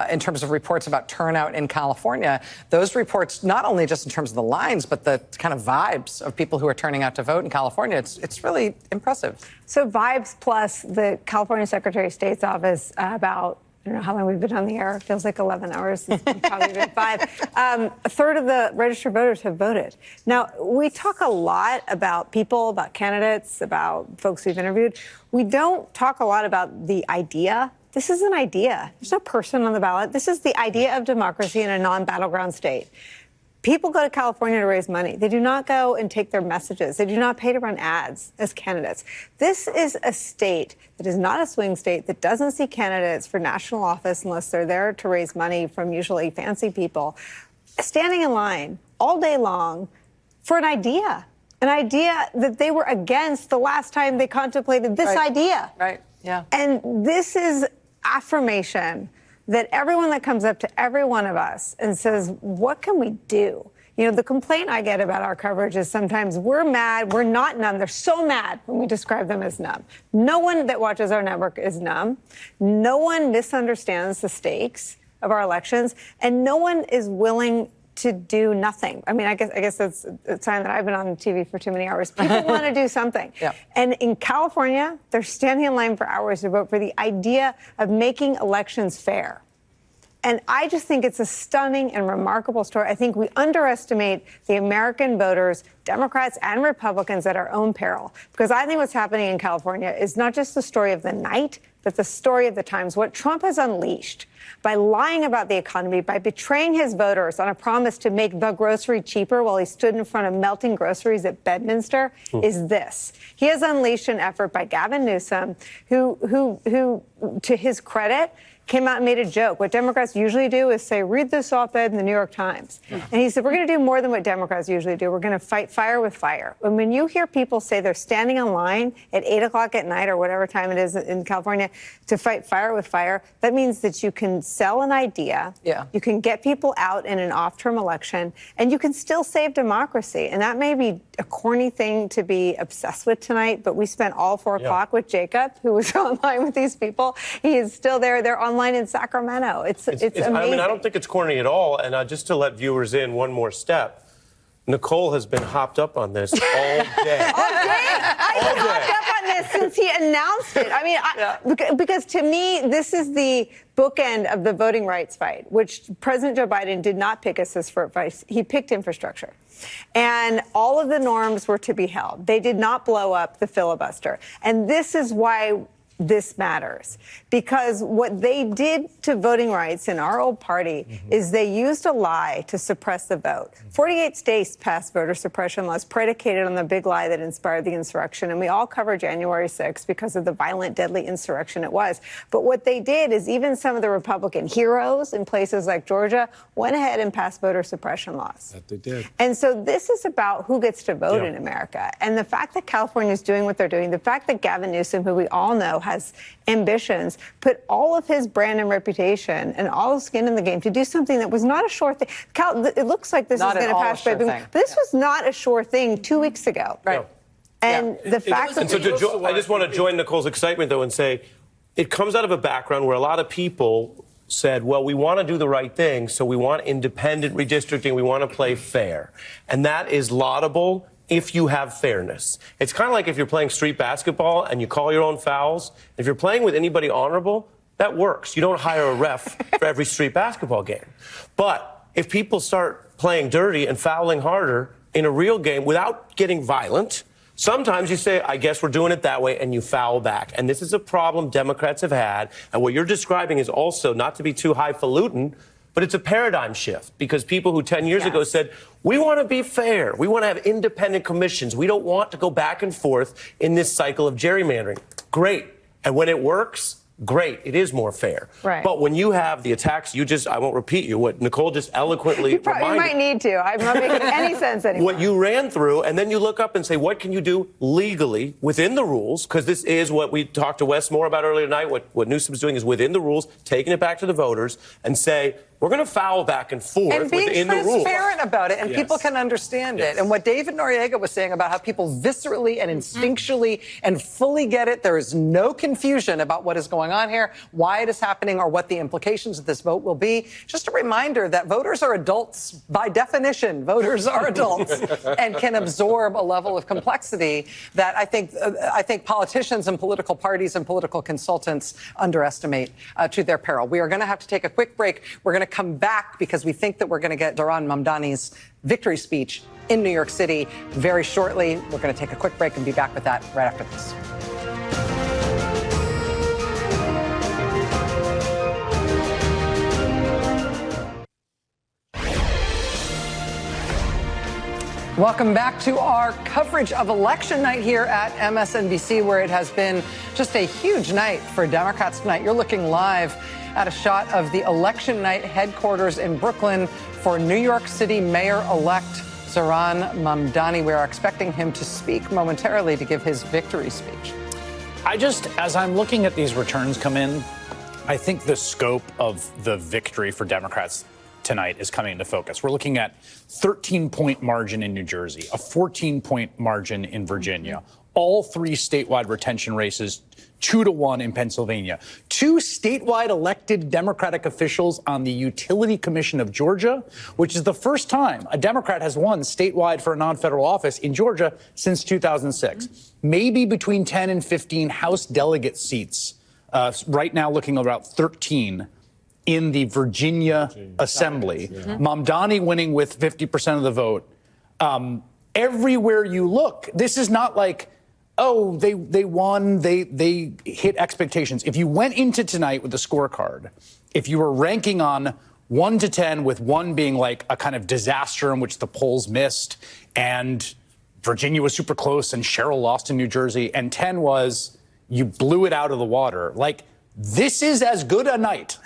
S5: in terms of reports about turnout in California. Those reports, not only just in terms of the lines, but the kind of vibes of people who are turning out to vote in California, it's really impressive.
S10: So vibes plus the California Secretary of State's office about, I don't know how long we've been on the air. It feels like 11 hours. It's probably been 5. A third of the registered voters have voted. Now, we talk a lot about people, about candidates, about folks we've interviewed. We don't talk a lot about the idea. This is an idea. There's no person on the ballot. This is the idea of democracy in a non-battleground state. People go to California to raise money. They do not go and take their messages. They do not pay to run ads as candidates. This is a state that is not a swing state, that doesn't see candidates for national office unless they're there to raise money from usually fancy people, standing in line all day long for an idea that they were against the last time they contemplated this idea.
S5: Right, yeah.
S10: And this is affirmation that everyone that comes up to every one of us and says, what can we do? You know, the complaint I get about our coverage is sometimes we're mad, we're not numb. They're so mad when we describe them as numb. No one that watches our network is numb. No one misunderstands the stakes of our elections, and no one is willing to do nothing. I mean, I guess that's a sign that I've been on TV for too many hours. People want to do something. Yeah. And in California, they're standing in line for hours to vote for the idea of making elections fair. And I just think it's a stunning and remarkable story. I think we underestimate the American voters, Democrats and Republicans, at our own peril. Because I think what's happening in California is not just the story of the night, but the story of the times. What Trump has unleashed by lying about the economy, by betraying his voters on a promise to make the grocery cheaper while he stood in front of melting groceries at Bedminster, is this. He has unleashed an effort by Gavin Newsom, who, to his credit, came out and made a joke. What Democrats usually do is say, read this op-ed in the New York Times. And he said, we're going to do more than what Democrats usually do. We're going to fight fire with fire. And when you hear people say they're standing in line at 8 o'clock at night or whatever time it is in California to fight fire with fire, that means that you can sell an idea, you can get people out in an off-term election, and you can still save democracy. And that may be a corny thing to be obsessed with tonight, but we spent all 4 o'clock with Jacob, who was online with these people. He is still there. They're online in Sacramento. It's amazing.
S3: I mean, I don't think it's corny at all. And just to let viewers in one more step, Nicole has been hopped up on this all day.
S10: All day? I've been hopped up on this since he announced it. I mean, because to me, this is the bookend of the voting rights fight, which President Joe Biden did not pick as his first fight. He picked infrastructure. And all of the norms were to be held. They did not blow up the filibuster. And this is why this matters, because what they did to voting rights in our old party is they used a lie to suppress the vote. 48 states passed voter suppression laws predicated on the big lie that inspired the insurrection. And we all covered January 6th because of the violent, deadly insurrection it was. But what they did is even some of the Republican heroes in places like Georgia went ahead and passed voter suppression laws.
S21: That they did.
S10: And so this is about who gets to vote in America. And the fact that California is doing what they're doing, the fact that Gavin Newsom, who we all know has ambitions, put all of his brand and reputation and all his skin in the game to do something that was not a sure thing. It looks like this is going to pass, but this was not a sure thing 2 weeks ago.
S5: Right.
S10: And the fact that...
S3: I just want to join Nicole's excitement, though, and say it comes out of a background where a lot of people said, well, we want to do the right thing, so we want independent redistricting, we want to play fair. And that is laudable if you have fairness. It's kind of like if you're playing street basketball and you call your own fouls. If you're playing with anybody honorable, that works. You don't hire a ref for every street basketball game. But if people start playing dirty and fouling harder in a real game without getting violent, sometimes you say, I guess we're doing it that way, and you foul back. And this is a problem Democrats have had. And what you're describing is also, not to be too highfalutin, but it's a paradigm shift, because people who 10 years ago said, we want to be fair. We want to have independent commissions. We don't want to go back and forth in this cycle of gerrymandering. Great. And when it works, great. It is more fair.
S10: Right.
S3: But when you have the attacks, I won't repeat what Nicole just eloquently reminded.
S10: You might need to. I'm not making any sense anymore.
S3: What you ran through, and then you look up and say, what can you do legally within the rules? Because this is what we talked to Wes Moore about earlier tonight. What Newsom's doing is within the rules, taking it back to the voters and say, we're going to foul back and forth
S5: and being
S3: within the rules.
S5: transparent about it, and people can understand it. And what David Noriega was saying about how people viscerally and instinctually and fully get it, there is no confusion about what is going on here, why it is happening, or what the implications of this vote will be. Just a reminder that voters are adults by definition. Voters are adults and can absorb a level of complexity that I think politicians and political parties and political consultants underestimate to their peril. We are going to have to take a quick break. We're going to come back because we think that we're going to get Zohran Mamdani's victory speech in New York City very shortly. We're going to take a quick break and be back with that right after this. Welcome back to our coverage of election night here at MSNBC, where it has been just a huge night for Democrats tonight. You're looking live at a shot of the election night headquarters in Brooklyn for New York City Mayor-elect Zohran Mamdani. We are expecting him to speak momentarily to give his victory speech.
S18: As I'm looking at these returns come in, I think the scope of the victory for Democrats tonight is coming into focus. We're looking at 13-point margin in New Jersey, a 14-point margin in Virginia, all three statewide retention races, 2-1 in Pennsylvania, 2 statewide elected Democratic officials on the Utility Commission of Georgia, which is the first time a Democrat has won statewide for a non-federal office in Georgia since 2006. Maybe between 10 and 15 House delegate seats, right now looking about 13 in the Virginia Assembly. Mamdani winning with 50% of the vote. Everywhere you look, this is not like, oh, they won, they hit expectations. If you went into tonight with a scorecard, if you were ranking on 1 to 10, with 1 being like a kind of disaster in which the polls missed, and Virginia was super close, and Cheryl lost in New Jersey, and 10 was you blew it out of the water. Like, this is as good a night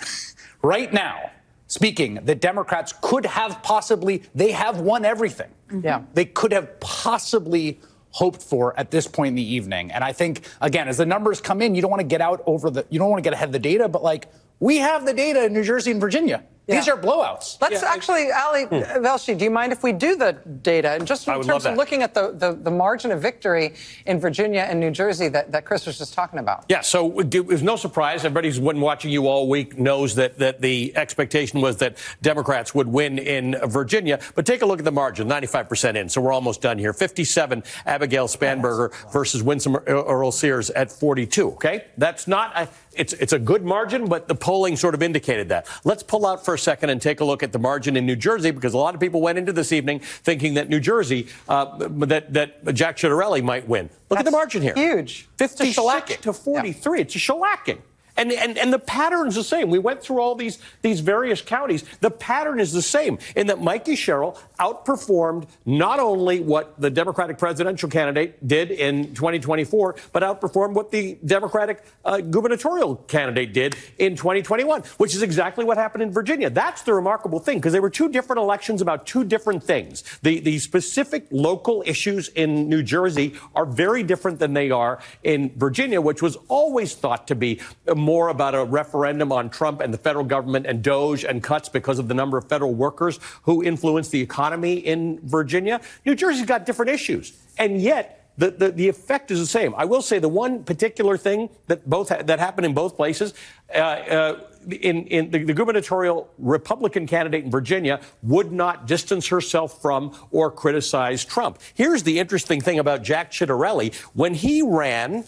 S18: right now, speaking, the Democrats could have possibly, they have won everything.
S5: Yeah.
S18: They could have possibly hoped for at this point in the evening. And I think, again, as the numbers come in, you don't want to get you don't want to get ahead of the data, but like, we have the data in New Jersey and Virginia. These are blowouts.
S5: Let's actually, Ali Velshi, do you mind if we do the data? And just in terms of looking at the margin of victory in Virginia and New Jersey that Chris was just talking about.
S16: Yeah, so it was no surprise. Everybody who's been watching you all week knows that the expectation was that Democrats would win in Virginia. But take a look at the margin, 95% in. So we're almost done here. 57, Abigail Spanberger versus Winsome Earl Sears at 42, okay? That's not it's a good margin, but the polling sort of indicated that. Let's pull out for a second and take a look at the margin in New Jersey, because a lot of people went into this evening thinking that New Jersey, that Jack Ciattarelli might win. Look at the margin here.
S5: Huge.
S16: 56 to 43. Yeah. It's a shellacking. And the pattern's the same. We went through all these various counties. The pattern is the same in that Mikey Sherrill outperformed not only what the Democratic presidential candidate did in 2024, but outperformed what the Democratic gubernatorial candidate did in 2021, which is exactly what happened in Virginia. That's the remarkable thing, because they were 2 different elections about 2 different things. The specific local issues in New Jersey are very different than they are in Virginia, which was always thought to be more about a referendum on Trump and the federal government and DOJ and cuts because of the number of federal workers who influence the economy in Virginia. New Jersey's got different issues. And yet, the effect is the same. I will say the one particular thing that happened in both places, in the gubernatorial Republican candidate in Virginia would not distance herself from or criticize Trump. Here's the interesting thing about Jack Ciattarelli. When he ran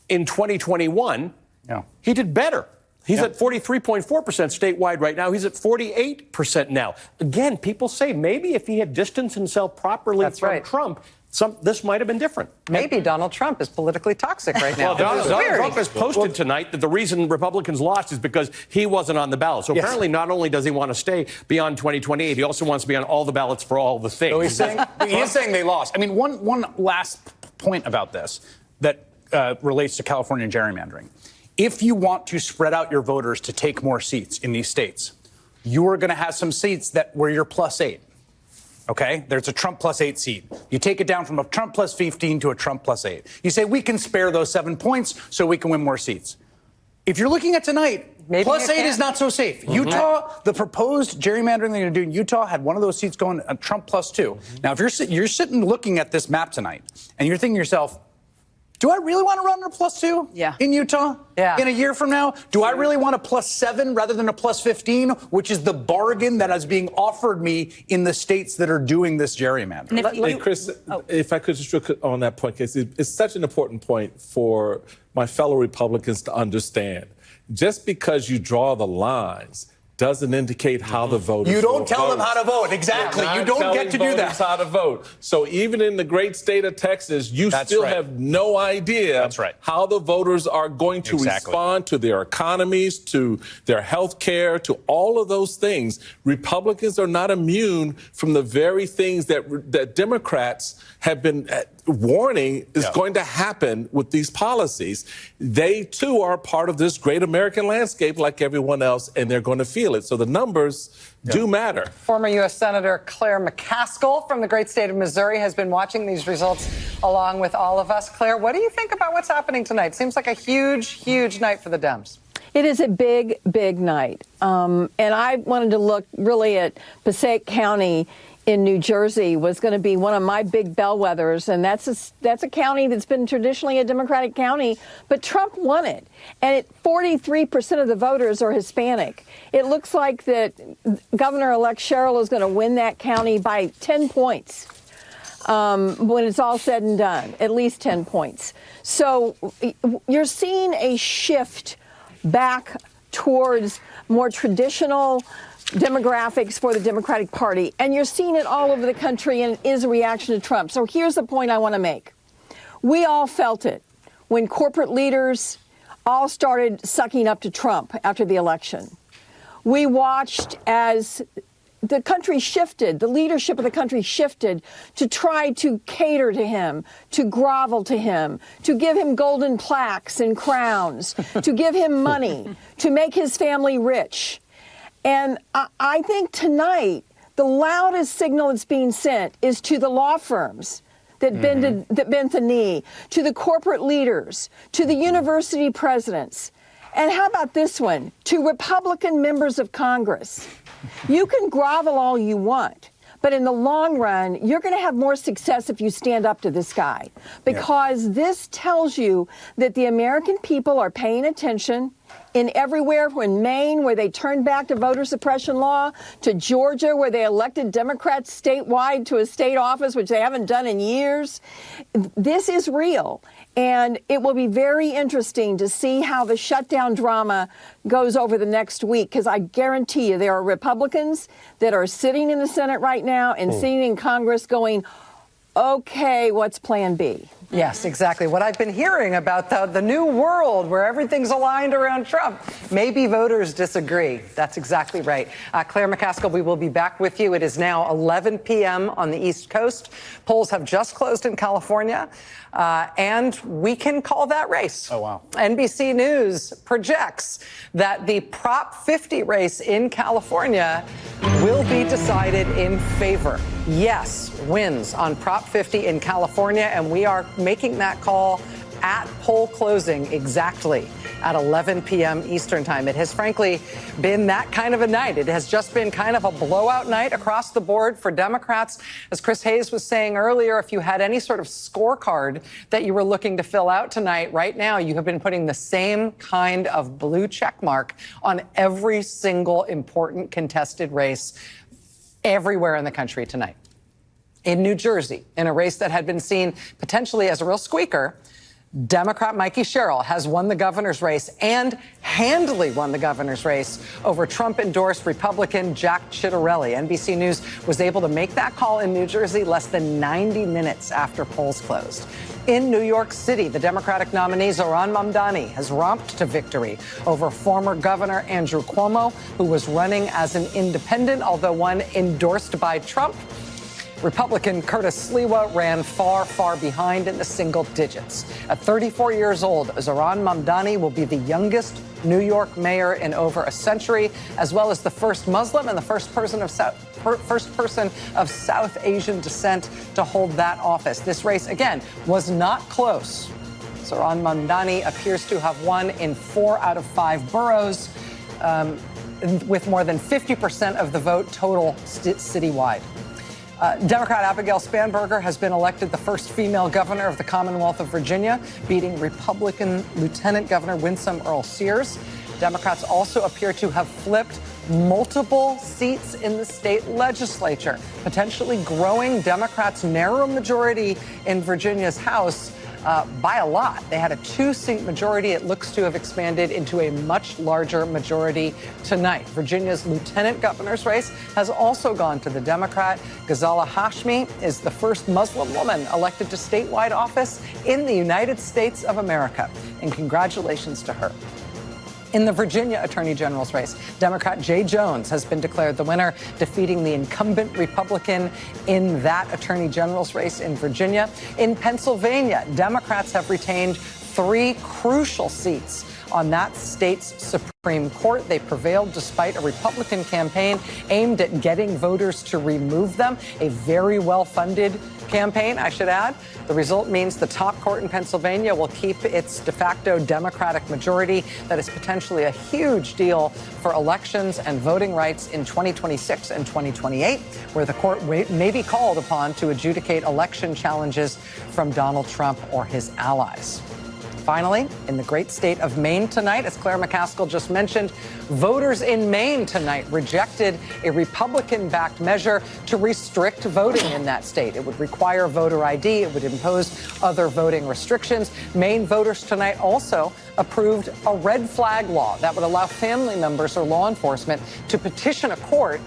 S16: in 2021, he did better. He's at 43.4% statewide right now. He's at 48% now. Again, people say maybe if he had distanced himself properly from Trump, this might have been different.
S5: Maybe Donald Trump is politically toxic right now.
S16: Well, Donald Trump has posted tonight that the reason Republicans lost is because he wasn't on the ballot. So apparently not only does he want to stay beyond 2028, he also wants to be on all the ballots for all the things.
S18: So he is saying they lost. I mean, one last point about this that relates to California gerrymandering. If you want to spread out your voters to take more seats in these states, you are going to have some seats where you're +8. Okay, there's a Trump +8 seat. You take it down from a Trump +15 to a Trump +8. You say we can spare those 7 points so we can win more seats. If you're looking at tonight, maybe +8 is not so safe. Mm-hmm. Utah, the proposed gerrymandering they're going to do in Utah had one of those seats going a Trump +2. Mm-hmm. Now, if you're sitting looking at this map tonight and you're thinking to yourself, do I really want to run a +2 in Utah in a year from now? Do I really want a +7 rather than a +15, which is the bargain that is being offered me in the states that are doing this gerrymandering?
S21: Hey, Chris, if I could just on that point, Casey, it's such an important point for my fellow Republicans to understand. Just because you draw the lines doesn't indicate how the voters
S18: You don't tell them how to vote. Exactly. You don't get to do that.
S21: How to vote. So even in the great state of Texas, you still have no idea how the voters are going to respond to their economies, to their health care, to all of those things. Republicans are not immune from the very things that Democrats have been warning is going to happen with these policies. They, too, are part of this great American landscape like everyone else, and they're going to feel it. So the numbers do matter.
S5: Former U.S. Senator Claire McCaskill from the great state of Missouri has been watching these results along with all of us. Claire, what do you think about what's happening tonight? Seems like a huge, huge night for the Dems.
S7: It is a big, big night. And I wanted to look really at Passaic County in New Jersey was going to be one of my big bellwethers, and that's a county that's been traditionally a Democratic county, but Trump won it, and 43% of the voters are Hispanic. It looks like that Governor-elect Sherrill is going to win that county by 10 points when it's all said and done, at least 10 points. So you're seeing a shift back towards more traditional demographics for the Democratic Party. And you're seeing it all over the country, and it is a reaction to Trump. So here's the point I want to make. We all felt it when corporate leaders all started sucking up to Trump after the election. We watched as the country shifted, the leadership of the country shifted to try to cater to him, to grovel to him, to give him golden plaques and crowns, to give him money, to make his family rich. And I think tonight, the loudest signal that's being sent is to the law firms that bend the knee, to the corporate leaders, to the university presidents. And how about this one? To Republican members of Congress. You can grovel all you want, but in the long run, you're going to have more success if you stand up to this guy, because this tells you that the American people are paying attention. In everywhere from Maine, where they turned back to voter suppression law, to Georgia, where they elected Democrats statewide to a state office, which they haven't done in years. This is real. And it will be very interesting to see how the shutdown drama goes over the next week, because I guarantee you there are Republicans that are sitting in the Senate right now and sitting in Congress going, okay, what's plan B?
S5: Yes, exactly. What I've been hearing about the new world where everything's aligned around Trump. Maybe voters disagree. That's exactly right. Claire McCaskill, we will be back with you. It is now 11 p.m. on the East Coast. Polls have just closed in California, and we can call that race.
S18: Oh, wow.
S5: NBC News projects that the Prop 50 race in California will be decided in favor. Yes wins on Prop 50 in California, and we are making that call at poll closing exactly at 11 p.m. Eastern time. It has frankly been that kind of a night. It has just been kind of a blowout night across the board for Democrats. As Chris Hayes was saying earlier, if you had any sort of scorecard that you were looking to fill out tonight, right now you have been putting the same kind of blue check mark on every single important contested race everywhere in the country tonight. In New Jersey, in a race that had been seen potentially as a real squeaker, Democrat Mikey Sherrill has won the governor's race and handily won the governor's race over Trump-endorsed Republican Jack Ciattarelli. NBC News was able to make that call in New Jersey less than 90 minutes after polls closed. In New York City, the Democratic nominee Zohran Mamdani has romped to victory over former Governor Andrew Cuomo, who was running as an independent, although one endorsed by Trump. Republican Curtis Sliwa ran far, far behind in the single digits. At 34 years old, Zohran Mamdani will be the youngest New York mayor in over a century, as well as the first Muslim and the first person of South Asian descent to hold that office. This race, again, was not close. Zohran Mamdani appears to have won in 4 out of 5 boroughs, with more than 50% of the vote total citywide. Democrat Abigail Spanberger has been elected the first female governor of the Commonwealth of Virginia, beating Republican Lieutenant Governor Winsome Earl Sears. Democrats also appear to have flipped multiple seats in the state legislature, potentially growing Democrats' narrow majority in Virginia's House by a lot. They had a 2-seat majority. It looks to have expanded into a much larger majority tonight. Virginia's lieutenant governor's race has also gone to the Democrat. Ghazala Hashmi is the first Muslim woman elected to statewide office in the United States of America. And congratulations to her. In the Virginia Attorney General's race, Democrat Jay Jones has been declared the winner, defeating the incumbent Republican in that Attorney General's race in Virginia. In Pennsylvania, Democrats have retained 3 crucial seats on that state's Supreme Court. They prevailed despite a Republican campaign aimed at getting voters to remove them, a very well-funded campaign, I should add. The result means the top court in Pennsylvania will keep its de facto Democratic majority. That is potentially a huge deal for elections and voting rights in 2026 and 2028, where the court may be called upon to adjudicate election challenges from Donald Trump or his allies. Finally, in the great state of Maine tonight, as Claire McCaskill just mentioned, voters in Maine tonight rejected a Republican-backed measure to restrict voting in that state. It would require voter ID. It would impose other voting restrictions. Maine voters tonight also approved a red flag law that would allow family members or law enforcement to petition a court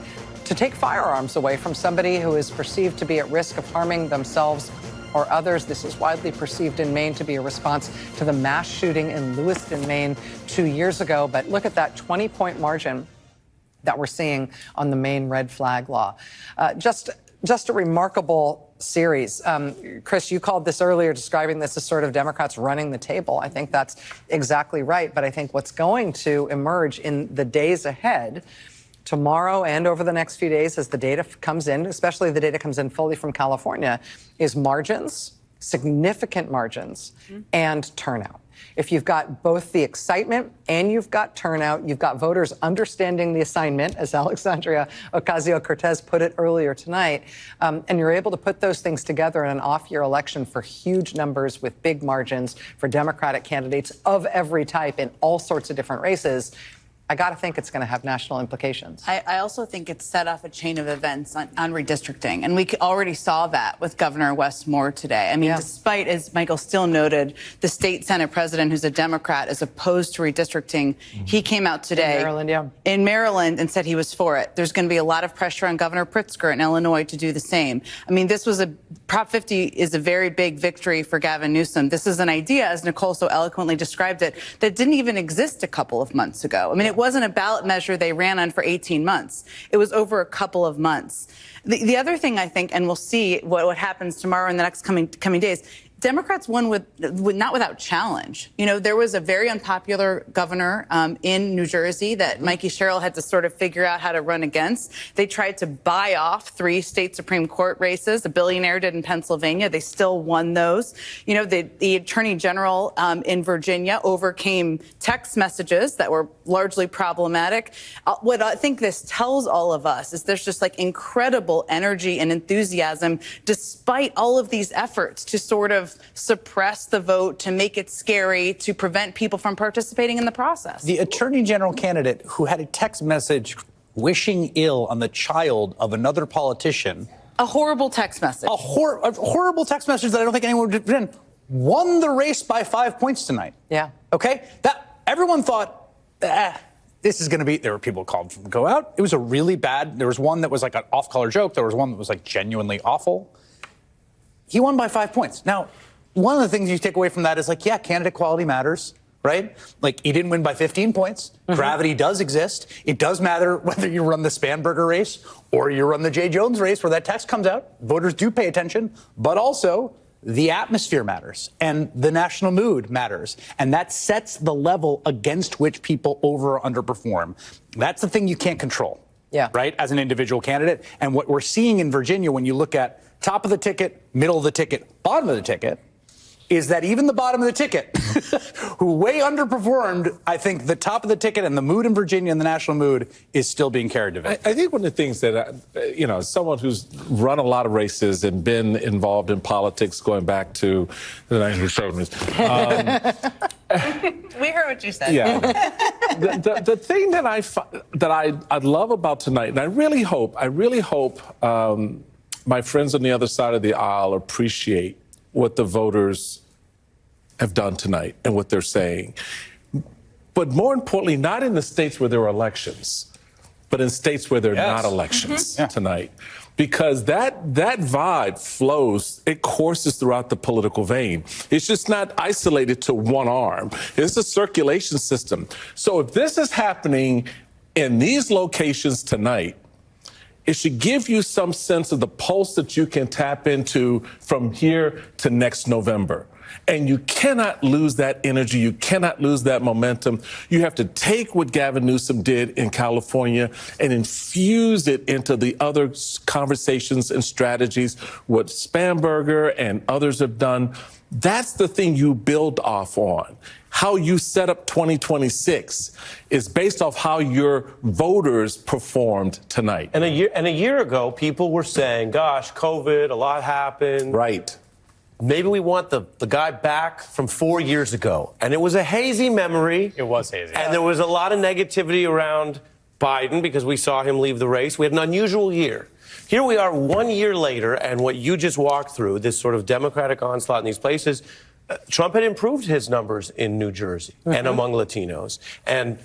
S5: to take firearms away from somebody who is perceived to be at risk of harming themselves or others. This is widely perceived in Maine to be a response to the mass shooting in Lewiston, Maine 2 years ago. But look at that 20-point margin that we're seeing on the Maine red flag law. Just a remarkable series. Chris, you called this earlier, describing this as sort of Democrats running the table. I think that's exactly right. But I think what's going to emerge in the days ahead, tomorrow and over the next few days as the data comes in, especially the data comes in fully from California, is margins, significant margins, and turnout. If you've got both the excitement and you've got turnout, you've got voters understanding the assignment, as Alexandria Ocasio-Cortez put it earlier tonight, and you're able to put those things together in an off-year election for huge numbers with big margins for Democratic candidates of every type in all sorts of different races, I got to think it's going to have national implications.
S6: I also think it's set off a chain of events on redistricting. And we already saw that with Governor Wes Moore today. I mean, despite, as Michael Still noted, the state Senate president, who's a Democrat, is opposed to redistricting, he came out today in Maryland and said he was for it. There's going to be a lot of pressure on Governor Pritzker in Illinois to do the same. I mean, this was Prop 50 is a very big victory for Gavin Newsom. This is an idea, as Nicole so eloquently described it, that didn't even exist a couple of months ago. I mean, it wasn't a ballot measure they ran on for 18 months. It was over a couple of months. The other thing I think, and we'll see what happens tomorrow and the next coming days, Democrats won with not without challenge. You know, there was a very unpopular governor in New Jersey that Mikey Sherrill had to sort of figure out how to run against. They tried to buy off 3 state Supreme Court races. The billionaire did in Pennsylvania. They still won those. You know, the attorney general in Virginia overcame text messages that were largely problematic. What I think this tells all of us is there's just like incredible energy and enthusiasm despite all of these efforts to sort of suppress the vote, to make it scary, to prevent people from participating in the process.
S18: The attorney general candidate who had a text message wishing ill on the child of another politician.
S6: A horrible text message.
S18: A horrible text message that I don't think anyone would have won the race by 5 points tonight.
S5: Yeah.
S18: Okay? That everyone thought, this is going to be, there were people called to go out. It was a really bad, there was one that was like an off-color joke. There was one that was like genuinely awful. He won by 5 points. Now, one of the things you take away from that is like, yeah, candidate quality matters, right? Like, he didn't win by 15 points. Gravity does exist. It does matter whether you run the Spanberger race or you run the Jay Jones race where that text comes out. Voters do pay attention, but also the atmosphere matters and the national mood matters. And that sets the level against which people over or underperform. That's the thing you can't control, right, as an individual candidate. And what we're seeing in Virginia, when you look at top of the ticket, middle of the ticket, bottom of the ticket, is that even the bottom of the ticket, who way underperformed, I think the top of the ticket and the mood in Virginia and the national mood is still being carried today.
S21: I think one of the things that, you know, someone who's run a lot of races and been involved in politics going back to the 1970s.
S6: We heard what you said.
S21: Yeah. the thing that I love about tonight, and I really hope my friends on the other side of the aisle appreciate what the voters have done tonight and what they're saying. But more importantly, not in the states where there are elections, but in states where there are not elections tonight. Because that vibe flows, it courses throughout the political vein. It's just not isolated to one arm. It's a circulation system. So if this is happening in these locations tonight, it should give you some sense of the pulse that you can tap into from here to next November. And you cannot lose that energy. You cannot lose that momentum. You have to take what Gavin Newsom did in California and infuse it into the other conversations and strategies, what Spanberger and others have done. That's the thing you build off on. How you set up 2026 is based off how your voters performed tonight.
S3: And a year ago, people were saying, gosh, COVID, a lot happened.
S21: Right.
S3: Maybe we want the guy back from 4 years ago. And it was a hazy memory.
S18: It was hazy.
S3: And there was a lot of negativity around Biden because we saw him leave the race. We had an unusual year. Here we are 1 year later, and what you just walked through, this sort of Democratic onslaught in these places, Trump had improved his numbers in New Jersey and among Latinos. And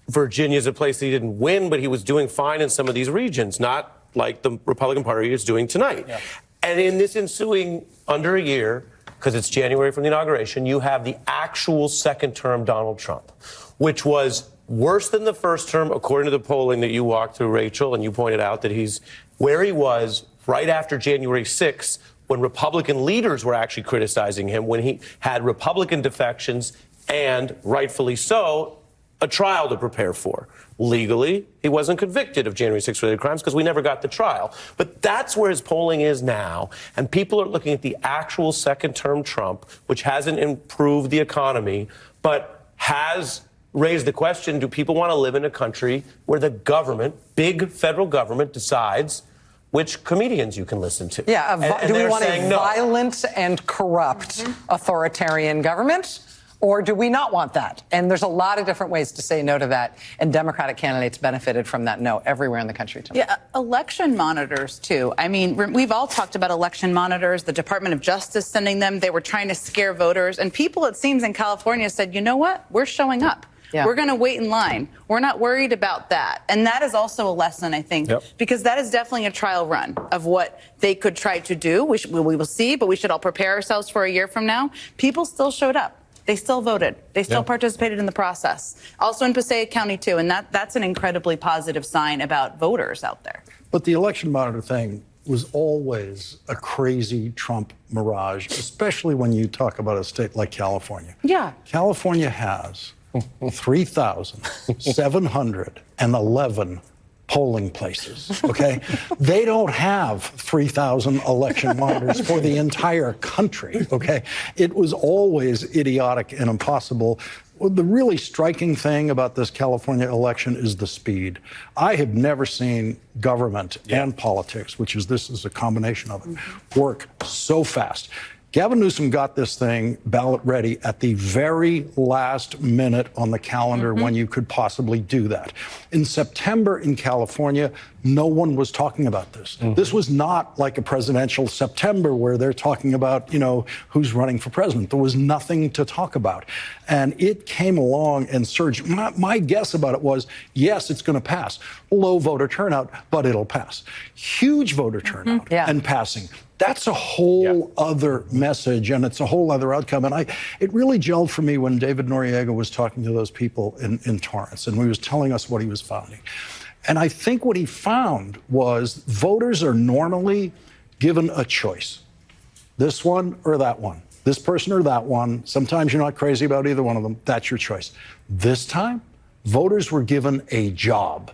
S3: Virginia's a place that he didn't win, but he was doing fine in some of these regions, not like the Republican Party is doing tonight. Yeah. And in this ensuing under a year, because it's January from the inauguration, you have the actual second-term Donald Trump, which was worse than the first term, according to the polling that you walked through, Rachel, and you pointed out that he's where he was right after January 6th, when Republican leaders were actually criticizing him, when he had Republican defections and, rightfully so, a trial to prepare for. Legally, he wasn't convicted of January 6th related crimes because we never got the trial. But that's where his polling is now. And people are looking at the actual second-term Trump, which hasn't improved the economy, but has raised the question, do people want to live in a country where the government, big federal government, decides which comedians you can listen to?
S5: Yeah, do we want a
S3: no.
S5: violent and corrupt authoritarian government? Or do we not want that? And there's a lot of different ways to say no to that. And Democratic candidates benefited from that no everywhere in the country tonight.
S6: Yeah, election monitors, too. I mean, we've all talked about election monitors, the Department of Justice sending them. They were trying to scare voters. And people, it seems, in California said, you know what? We're showing up. Yeah. We're going to wait in line. We're not worried about that. And that is also a lesson, I think, because that is definitely a trial run of what they could try to do. We will see, but we should all prepare ourselves for a year from now. People still showed up. They still voted. They still participated in the process. Also in Passaic County, too. And that's an incredibly positive sign about voters out there.
S11: But the election monitor thing, was always a crazy Trump mirage, especially when you talk about a state like California.
S6: Yeah.
S11: California has 3,711 polling places, okay? They don't have 3,000 election monitors for the entire country, okay? It was always idiotic and impossible. Well, the really striking thing about this California election is the speed. I have never seen government and politics, this is a combination of it, work so fast. Gavin Newsom got this thing ballot ready at the very last minute on the calendar when you could possibly do that. In September in California, no one was talking about this. This was not like a presidential September where they're talking about, who's running for president. There was nothing to talk about. And it came along and surged. My guess about it was, yes, it's going to pass. Low voter turnout, but it'll pass. Huge voter turnout and passing. That's a whole other message, and it's a whole other outcome. And it really gelled for me when David Noriega was talking to those people in Torrance, and he was telling us what he was finding. And I think what he found was voters are normally given a choice. This one or that one. This person or that one. Sometimes you're not crazy about either one of them. That's your choice. This time, voters were given a job.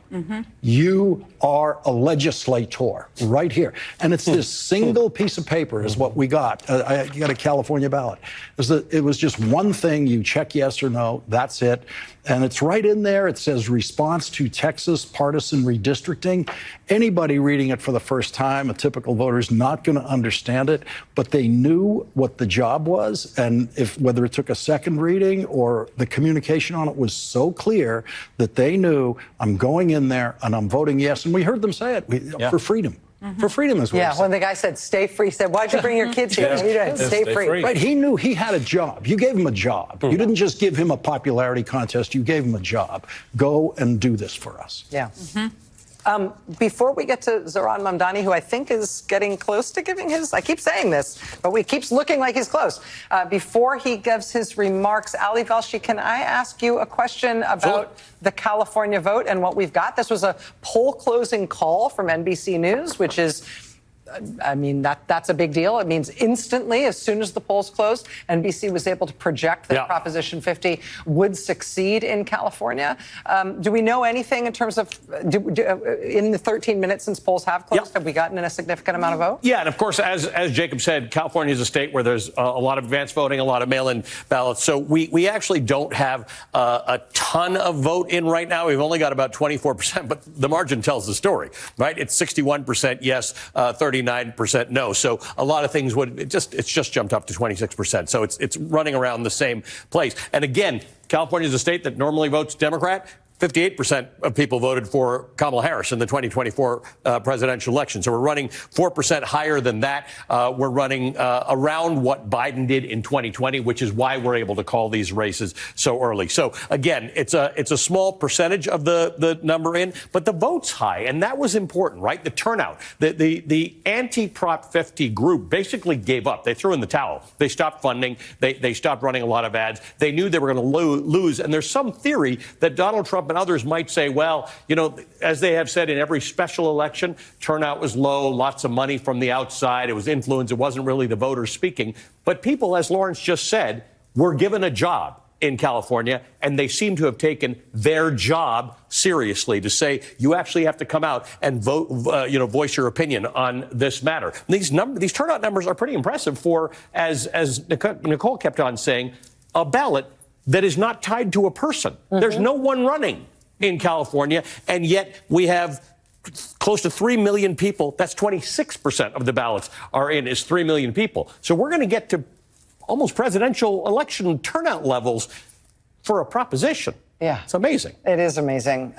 S11: You are a legislator right here. And it's this single piece of paper is what we got. I got a California ballot. It was just one thing. You check yes or no. That's it. And it's right in there. It says response to Texas partisan redistricting. Anybody reading it for the first time, a typical voter, is not going to understand it, but they knew what the job was. And whether it took a second reading or the communication on it was so clear that they knew, I'm going in there and I'm voting yes. And we heard them say it for freedom. For freedom is what he said.
S5: When the guy said, stay free, he said, why'd you bring your kids here? Stay free.
S11: Right, he knew he had a job. You gave him a job. You didn't just give him a popularity contest. You gave him a job. Go and do this for us.
S5: Yeah. Before we get to Zohran Mamdani, who I think is getting close to giving his, I keep saying this, but it keeps looking like he's close. Before he gives his remarks, Ali Velshi, can I ask you a question about the California vote and what we've got? This was a poll closing call from NBC News, which is, that's a big deal. It means instantly, as soon as the polls closed, NBC was able to project that Proposition 50 would succeed in California. Do we know anything in terms of, in the 13 minutes since polls have closed, have we gotten a significant amount of vote?
S16: Yeah, and of course, as Jacob said, California is a state where there's a lot of advance voting, a lot of mail-in ballots. So we actually don't have a ton of vote in right now. We've only got about 24%, but the margin tells the story, right? It's 61% yes, 39% no. So a lot of things it's just jumped up to 26%. So it's running around the same place. And again, California is a state that normally votes Democrat. 58% of people voted for Kamala Harris in the 2024 presidential election. So we're running 4% higher than that. We're running around what Biden did in 2020, which is why we're able to call these races so early. So again, it's a small percentage of the number in, but the vote's high, and that was important, right? The turnout, the anti-Prop 50 group basically gave up. They threw in the towel. They stopped funding. They stopped running a lot of ads. They knew they were going to lose, and there's some theory that Donald Trump and others might say, well, as they have said in every special election, turnout was low, lots of money from the outside. It was influence. It wasn't really the voters speaking. But people, as Lawrence just said, were given a job in California, and they seem to have taken their job seriously to say you actually have to come out and vote, voice your opinion on this matter. These turnout numbers are pretty impressive for, as Nicole kept on saying, a ballot that is not tied to a person. There's no one running in California, and yet we have close to 3 million people. That's 26% of the ballots are in, is 3 million people. So we're going to get to almost presidential election turnout levels for a proposition.
S5: Yeah.
S16: It's amazing.
S5: It is amazing.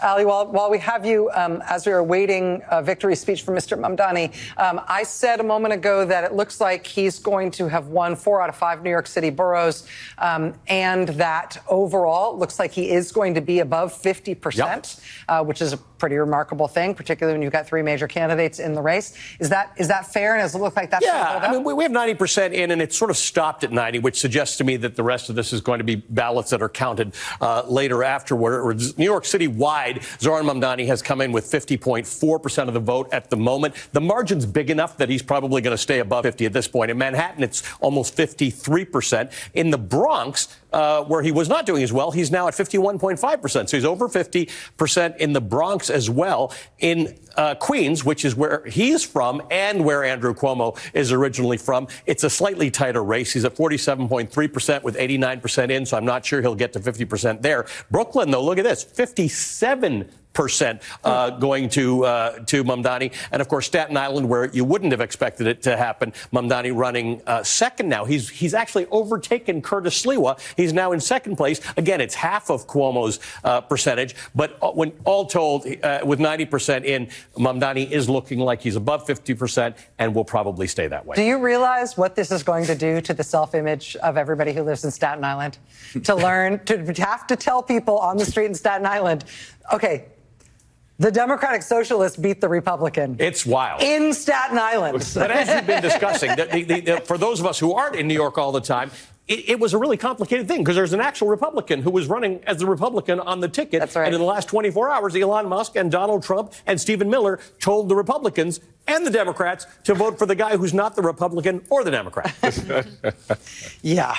S5: Ali, while we have you, as we are awaiting a victory speech from Mr. Mamdani, I said a moment ago that it looks like he's going to have won 4 out of 5 New York City boroughs, and that overall it looks like he is going to be above 50%, which is a pretty remarkable thing, particularly when you've got three major candidates in the race. Is that fair? And does it look like that's
S16: yeah? I mean, we have 90% in, and it sort of stopped at 90, which suggests to me that the rest of this is going to be ballots that are counted later afterwards. New York City wide, Zohran Mamdani has come in with 50.4% of the vote at the moment. The margin's big enough that he's probably going to stay above 50 at this point. In Manhattan, it's almost 53%. In the Bronx, where he was not doing as well, he's now at 51.5%. So he's over 50% in the Bronx as well. In Queens, which is where he's from and where Andrew Cuomo is originally from, it's a slightly tighter race. He's at 47.3% with 89% in, so I'm not sure he'll get to 50% there. Brooklyn, though, look at this, 57% going to Mamdani. And, of course, Staten Island, where you wouldn't have expected it to happen, Mamdani running second now. He's actually overtaken Curtis Sliwa. He's now in second place. Again, it's half of Cuomo's percentage. But when all told, with 90% in, Mamdani is looking like he's above 50% and will probably stay that way.
S5: Do you realize what this is going to do to the self-image of everybody who lives in Staten Island? To learn, to have to tell people on the street in Staten Island, okay, the Democratic Socialists beat the Republican.
S16: It's wild.
S5: In Staten Island.
S16: But as you've been discussing, for those of us who aren't in New York all the time, it was a really complicated thing because there's an actual Republican who was running as the Republican on the ticket.
S5: That's right.
S16: And in the last 24 hours, Elon Musk and Donald Trump and Stephen Miller told the Republicans and the Democrats to vote for the guy who's not the Republican or the Democrat.
S5: Yeah.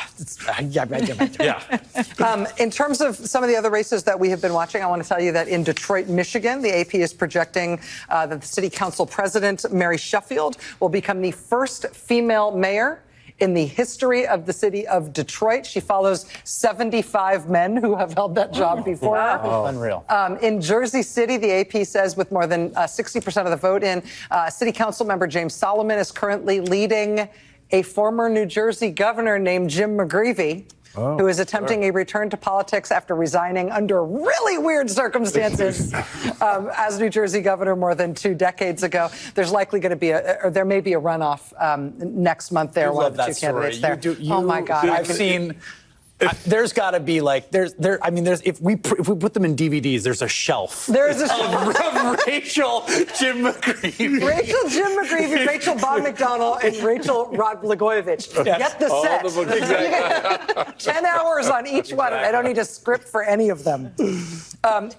S5: In terms of some of the other races that we have been watching, I want to tell you that in Detroit, Michigan, the AP is projecting that the city council president, Mary Sheffield, will become the first female mayor in the history of the city of Detroit. She follows 75 men who have held that job before her.
S18: Oh, unreal.
S5: In Jersey City, the AP says with more than 60% of the vote in, city council member James Solomon is currently leading a former New Jersey governor named Jim McGreevey, who is attempting a return to politics after resigning under really weird circumstances as New Jersey governor more than 2 decades ago. There's likely going to be there may be a runoff next month there. One of the two candidates there. Oh my God!
S18: I've seen. There's got to be like there's if we put them in DVDs, there's a shelf.
S5: There's a
S18: of Rachel, Jim McGreevey,
S5: Rachel Bob McDonnell, and Rachel Rod Blagojevich.
S18: Yes.
S5: Get the set. Exactly. 10 hours on each one. I don't need a script for any of them.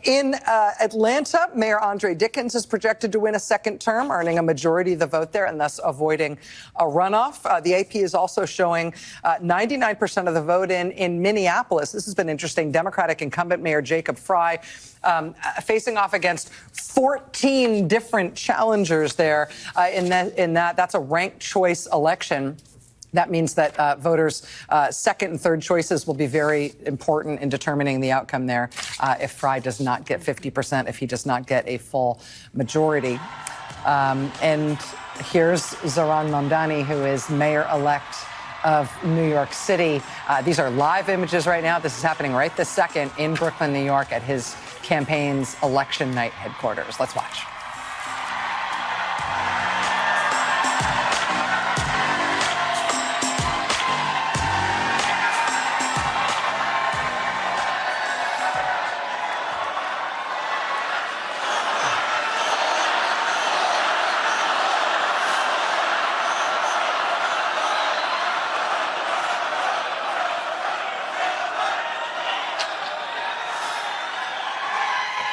S5: In Atlanta, Mayor Andre Dickens is projected to win a second term, earning a majority of the vote there and thus avoiding a runoff. The AP is also showing 99% of the vote in Minneapolis. This has been interesting. Democratic incumbent Mayor Jacob Fry facing off against 14 different challengers there in that. That's a ranked choice election. That means that voters' second and third choices will be very important in determining the outcome there if Fry does not get 50%, if he does not get a full majority. And here's Zohran Mamdani, who is mayor-elect of New York City. These are live images right now. This is happening right this second in Brooklyn, New York, at his campaign's election night headquarters. Let's watch.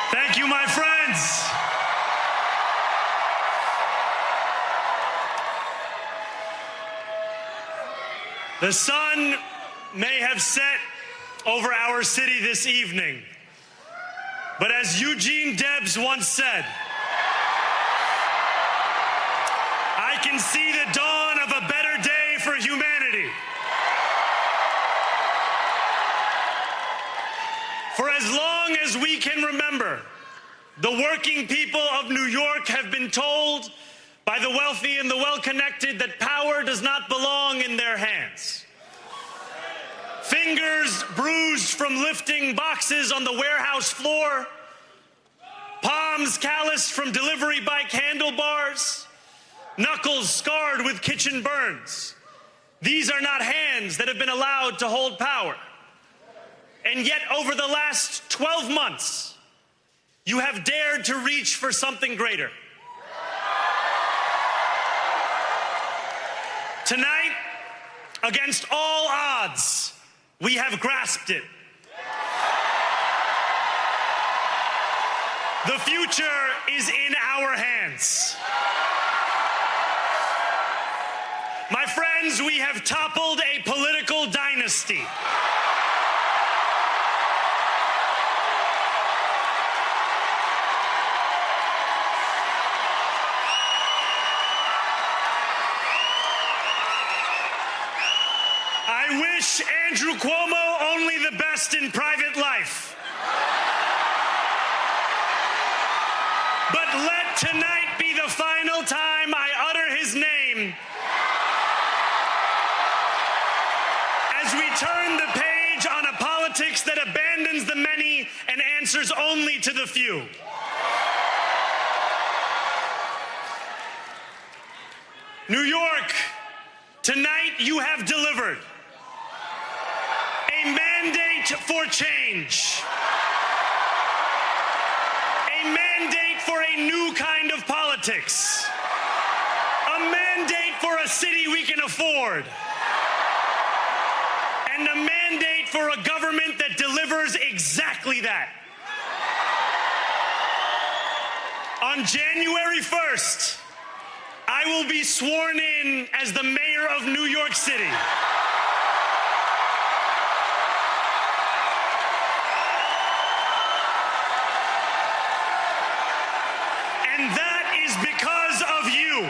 S1: Thank you, my friends. The sun may have set over our city this evening, but as Eugene Debs once said, I can see the dawn of a better day for humanity. For as long as we can remember, the working people of New York have been told by the wealthy and the well-connected that power does not belong in their hands. Fingers bruised from lifting boxes on the warehouse floor, palms calloused from delivery bike handlebars, knuckles scarred with kitchen burns. These are not hands that have been allowed to hold power. And yet, over the last 12 months, you have dared to reach for something greater. Tonight, against all odds, we have grasped it. The future is in our hands. My friends, we have toppled a political dynasty. I wish Andrew Cuomo only the best in private life. But let tonight be the final time I utter his name as we turn the page on a politics that abandons the many and answers only to the few. New York, tonight you have delivered a mandate for change. A mandate for a new kind of politics. A mandate for a city we can afford. And a mandate for a government that delivers exactly that. On January 1st, I will be sworn in as the mayor of New York City. And that is because of you.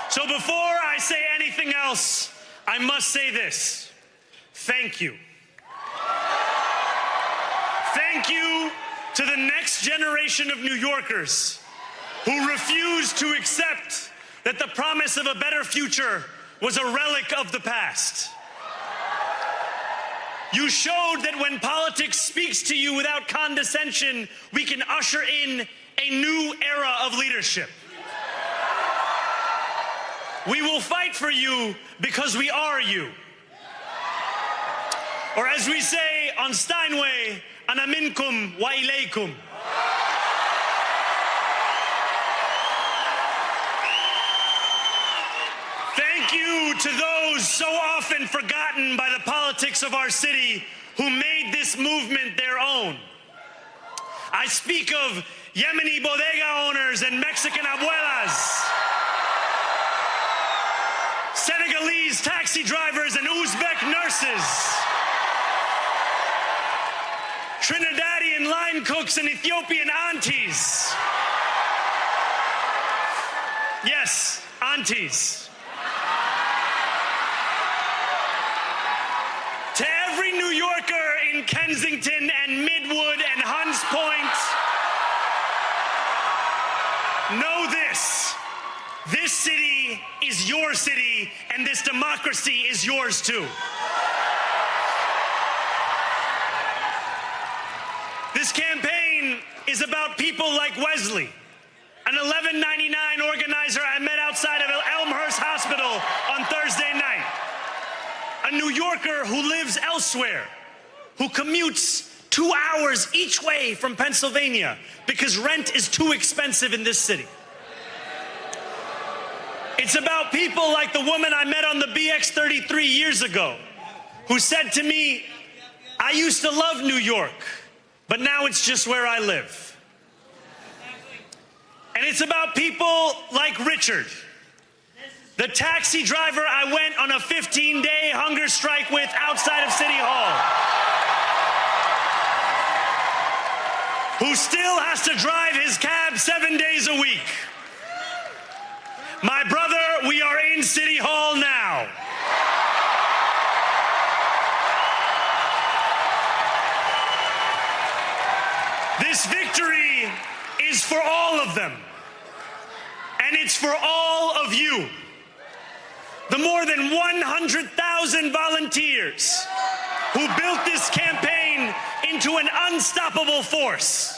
S1: So before I say anything else, I must say this. Thank you. Thank you to the next generation of New Yorkers who refused to accept that the promise of a better future was a relic of the past. You showed that when politics speaks to you without condescension, we can usher in a new era of leadership. We will fight for you because we are you. Or as we say on Steinway, ana minkum wa ilaykum. Thank you to those so often forgotten by the politics of our city who made this movement their own. I speak of Yemeni bodega owners and Mexican abuelas, Senegalese taxi drivers and Uzbek nurses, Trinidadian line cooks and Ethiopian aunties. Yes, aunties. To every New Yorker in Kensington and Midwood and Hunts Point, know this. This city is your city, and this democracy is yours too. This campaign is about people like Wesley, an 1199 organizer I met outside of Elmhurst Hospital on Thursday night. A New Yorker who lives elsewhere, who commutes 2 hours each way from Pennsylvania because rent is too expensive in this city. It's about people like the woman I met on the BX 33 years ago, who said to me, I used to love New York, but now it's just where I live. And it's about people like Richard, the taxi driver I went on a 15-day hunger strike with outside of City Hall, who still has to drive his cab 7 days a week. My brother, we are in City Hall now. This victory is for all of them, and it's for all of you. The more than 100,000 volunteers who built this campaign into an unstoppable force.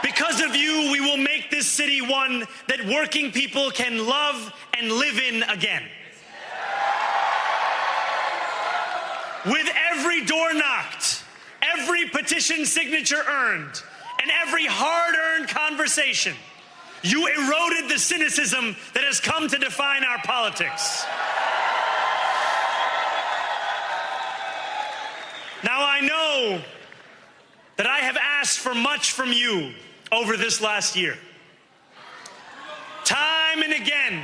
S1: Because of you, we will make this city one that working people can love and live in again. With every door knocked, every petition signature earned and every hard-earned conversation, you eroded the cynicism that has come to define our politics. Now, I know that I have asked for much from you over this last year. Time and again,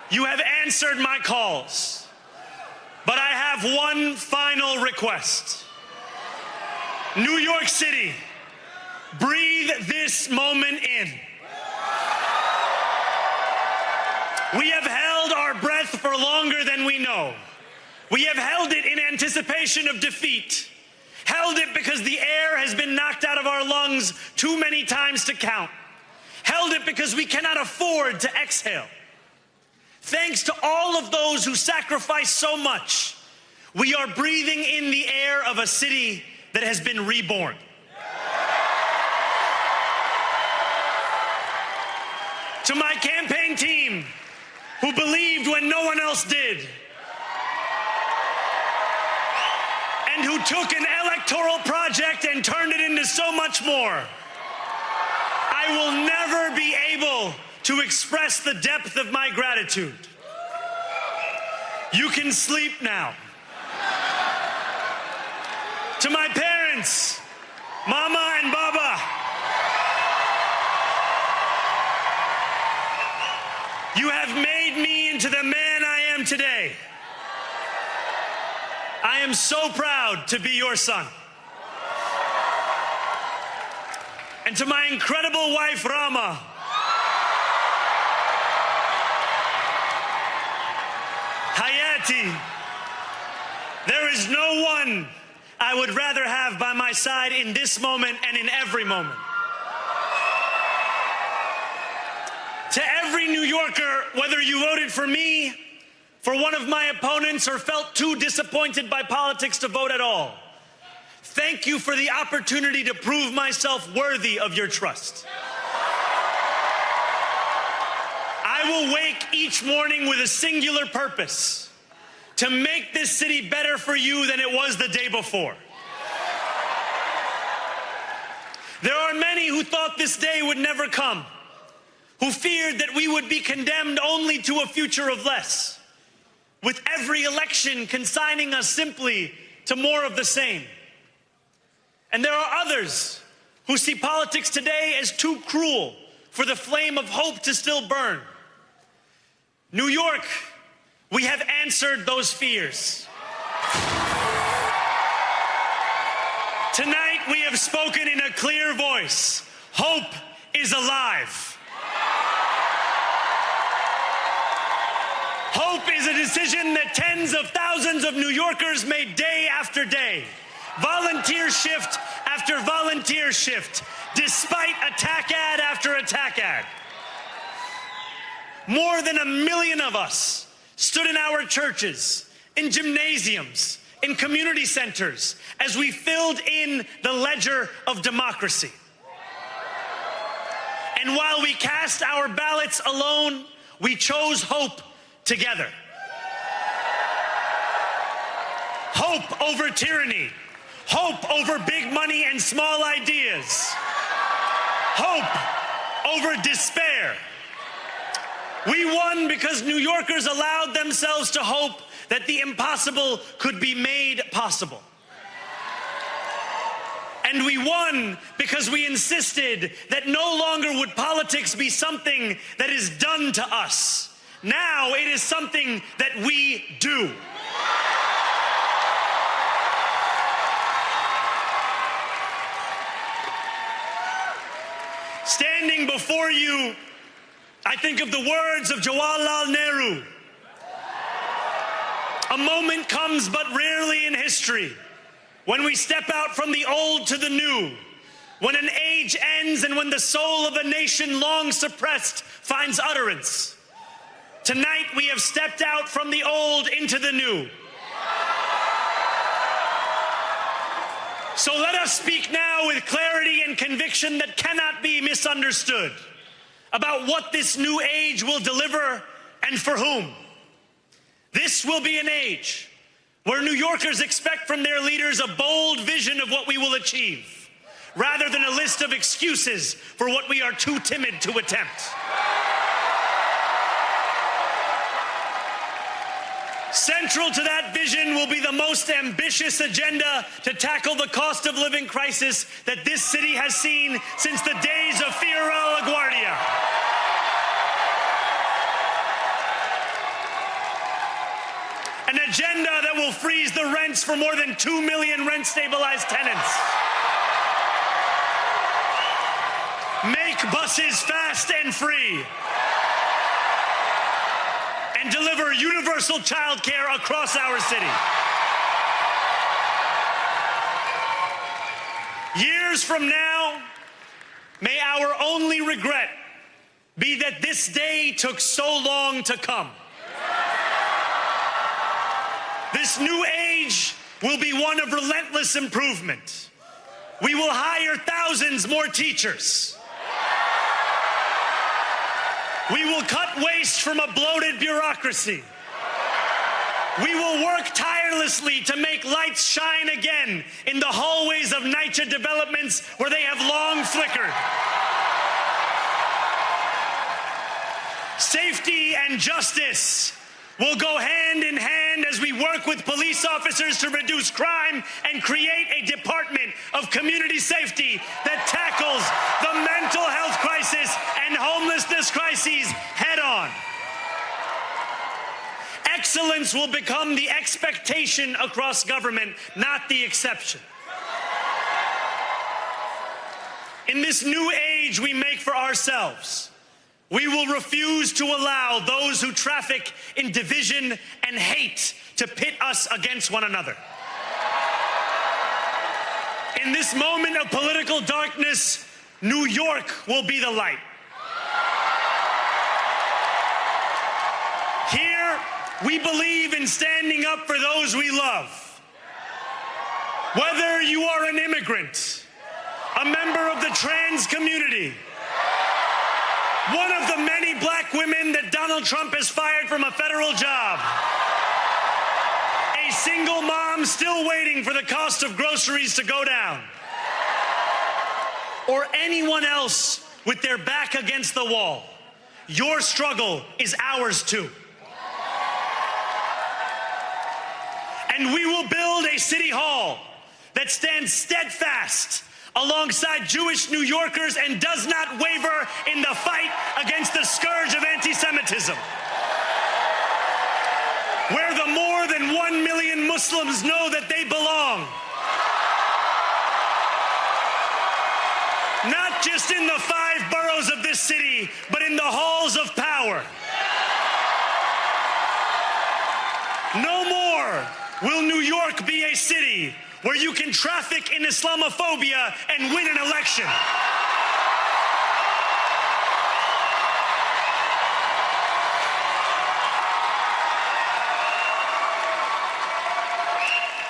S1: you have answered my calls. But I have one final request. New York City, breathe this moment in. We have held our breath for longer than we know. We have held it in anticipation of defeat. Held it because the air has been knocked out of our lungs too many times to count. Held it because we cannot afford to exhale. Thanks to all of those who sacrificed so much, we are breathing in the air of a city that has been reborn. To my campaign team, who believed when no one else did, and who took an electoral project and turned it into so much more, I will never be able to express the depth of my gratitude. You can sleep now. To my parents, Mama and Baba, you have made me into the man I am today. I am so proud to be your son. And to my incredible wife, Rama, Hayati, there is no one I would rather have by my side in this moment and in every moment. To every New Yorker, whether you voted for me, for one of my opponents, or felt too disappointed by politics to vote at all, thank you for the opportunity to prove myself worthy of your trust. I will wake each morning with a singular purpose: to make this city better for you than it was the day before. There are many who thought this day would never come, who feared that we would be condemned only to a future of less, with every election consigning us simply to more of the same. And there are others who see politics today as too cruel for the flame of hope to still burn. New York, we have answered those fears. Tonight we have spoken in a clear voice. Hope is alive. Hope is a decision that tens of thousands of New Yorkers made day after day, volunteer shift after volunteer shift, despite attack ad after attack ad. More than 1 million of us stood in our churches, in gymnasiums, in community centers, as we filled in the ledger of democracy. And while we cast our ballots alone, we chose hope together. Hope over tyranny. Hope over big money and small ideas. Hope over despair. We won because New Yorkers allowed themselves to hope that the impossible could be made possible. And we won because we insisted that no longer would politics be something that is done to us. Now it is something that we do. Standing before you, I think of the words of Jawaharlal Nehru. A moment comes but rarely in history when we step out from the old to the new, when an age ends and when the soul of a nation long suppressed finds utterance. Tonight we have stepped out from the old into the new. So let us speak now with clarity and conviction that cannot be misunderstood about what this new age will deliver and for whom. This will be an age where New Yorkers expect from their leaders a bold vision of what we will achieve, rather than a list of excuses for what we are too timid to attempt. Central to that vision will be the most ambitious agenda to tackle the cost of living crisis that this city has seen since the days of Fiorella LaGuardia. An agenda that will freeze the rents for more than 2 million rent-stabilized tenants. Make buses fast and free. And deliver universal child care across our city. Years from now, may our only regret be that this day took so long to come. This new age will be one of relentless improvement. We will hire thousands more teachers. We will cut waste from a bloated bureaucracy. We will work tirelessly to make lights shine again in the hallways of NYCHA developments where they have long flickered. Safety and justice will go hand in hand as we work with police officers to reduce crime and create a department of community safety that tackles the mental health crisis and homelessness crises head on. Excellence will become the expectation across government, not the exception. In this new age we make for ourselves, we will refuse to allow those who traffic in division and hate to pit us against one another. In this moment of political darkness, New York will be the light. Here, we believe in standing up for those we love. Whether you are an immigrant, a member of the trans community, one of the many black women that Donald Trump has fired from a federal job, a single mom still waiting for the cost of groceries to go down, or anyone else with their back against the wall, your struggle is ours too. And we will build a city hall that stands steadfast alongside Jewish New Yorkers and does not waver in the fight against the scourge of anti-Semitism. Where the more than 1 million Muslims know that they belong. Not just in the 5 boroughs of this city, but in the halls of power. No more will New York be a city where you can traffic in Islamophobia and win an election.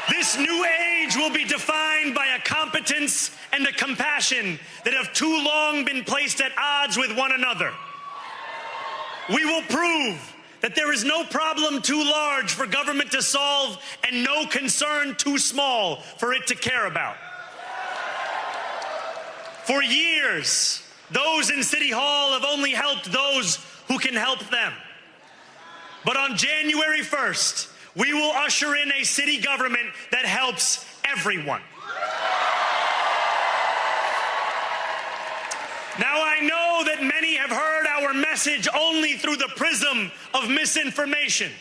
S1: This new age will be defined by a competence and a compassion that have too long been placed at odds with one another. We will prove that there is no problem too large for government to solve and no concern too small for it to care about. For years, those in City Hall have only helped those who can help them. But on January 1st, we will usher in a city government that helps everyone. Now, I know that many have heard our message only through the prism of misinformation.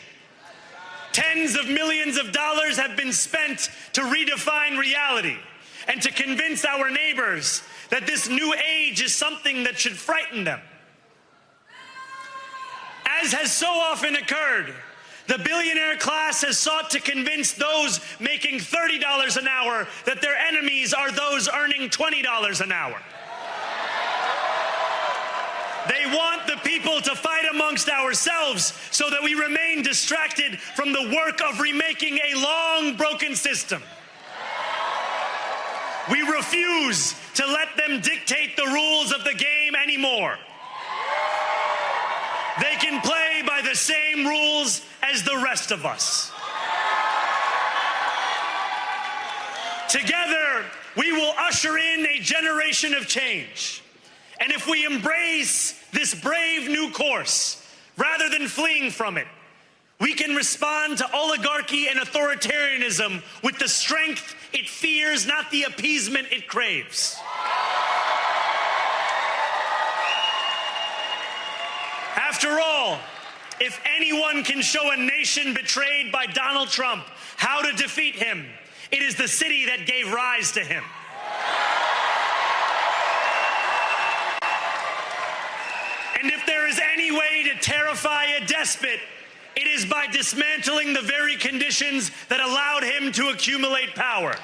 S1: Tens of millions of dollars have been spent to redefine reality and to convince our neighbors that this new age is something that should frighten them. As has so often occurred, the billionaire class has sought to convince those making $30 an hour that their enemies are those earning $20 an hour. They want the people to fight amongst ourselves so that we remain distracted from the work of remaking a long broken system. We refuse to let them dictate the rules of the game anymore. They can play by the same rules as the rest of us. Together, we will usher in a generation of change. And if we embrace this brave new course, rather than fleeing from it, we can respond to oligarchy and authoritarianism with the strength it fears, not the appeasement it craves. After all, if anyone can show a nation betrayed by Donald Trump how to defeat him, it is the city that gave rise to him. And if there is any way to terrify a despot, it is by dismantling the very conditions that allowed him to accumulate power.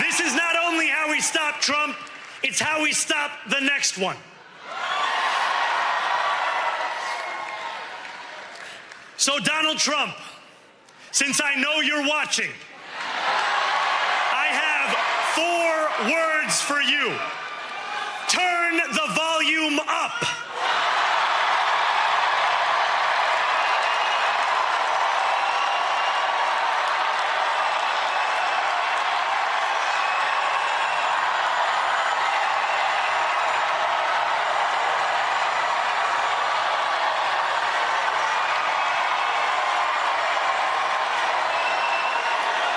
S1: This is not only how we stop Trump, it's how we stop the next one. So, Donald Trump, since I know you're watching, I have 4 words for you. Turn the volume up.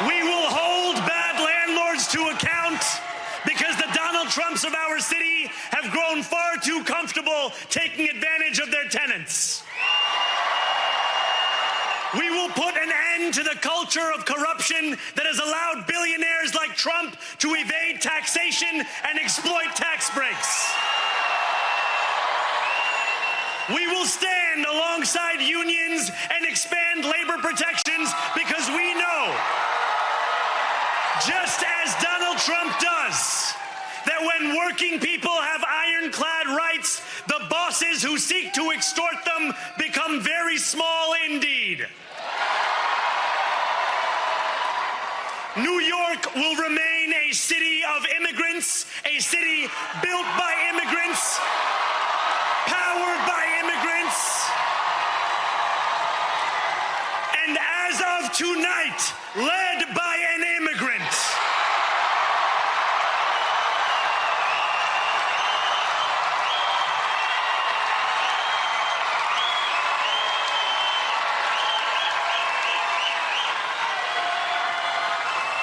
S1: We will hold bad landlords to account because the Donald Trumps of our city have grown far too comfortable taking advantage of their tenants. We will put an end to the culture of corruption that has allowed billionaires like Trump to evade taxation and exploit tax breaks. We will stand alongside unions and expand labor protections because we know, just as Donald Trump does, that when working people have ironclad rights, the bosses who seek to extort them become very small indeed. New York will remain a city of immigrants, a city built by immigrants, powered by immigrants, and as of tonight, led by an immigrant.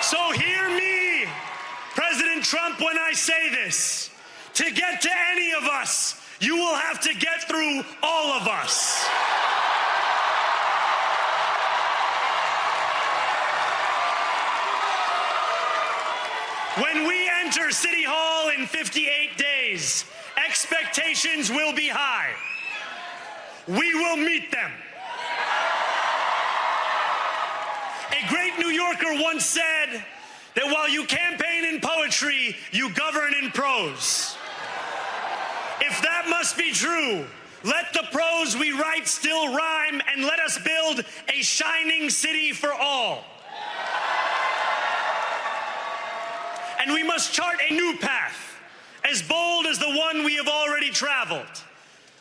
S1: So hear me, President Trump, when I say this. To get to any of us, you will have to get through all of us. When we enter City Hall in 58 days, expectations will be high. We will meet them. A great New Yorker once said that while you campaign in poetry, you govern in prose. If that must be true, let the prose we write still rhyme, and let us build a shining city for all. And we must chart a new path, as bold as the one we have already traveled.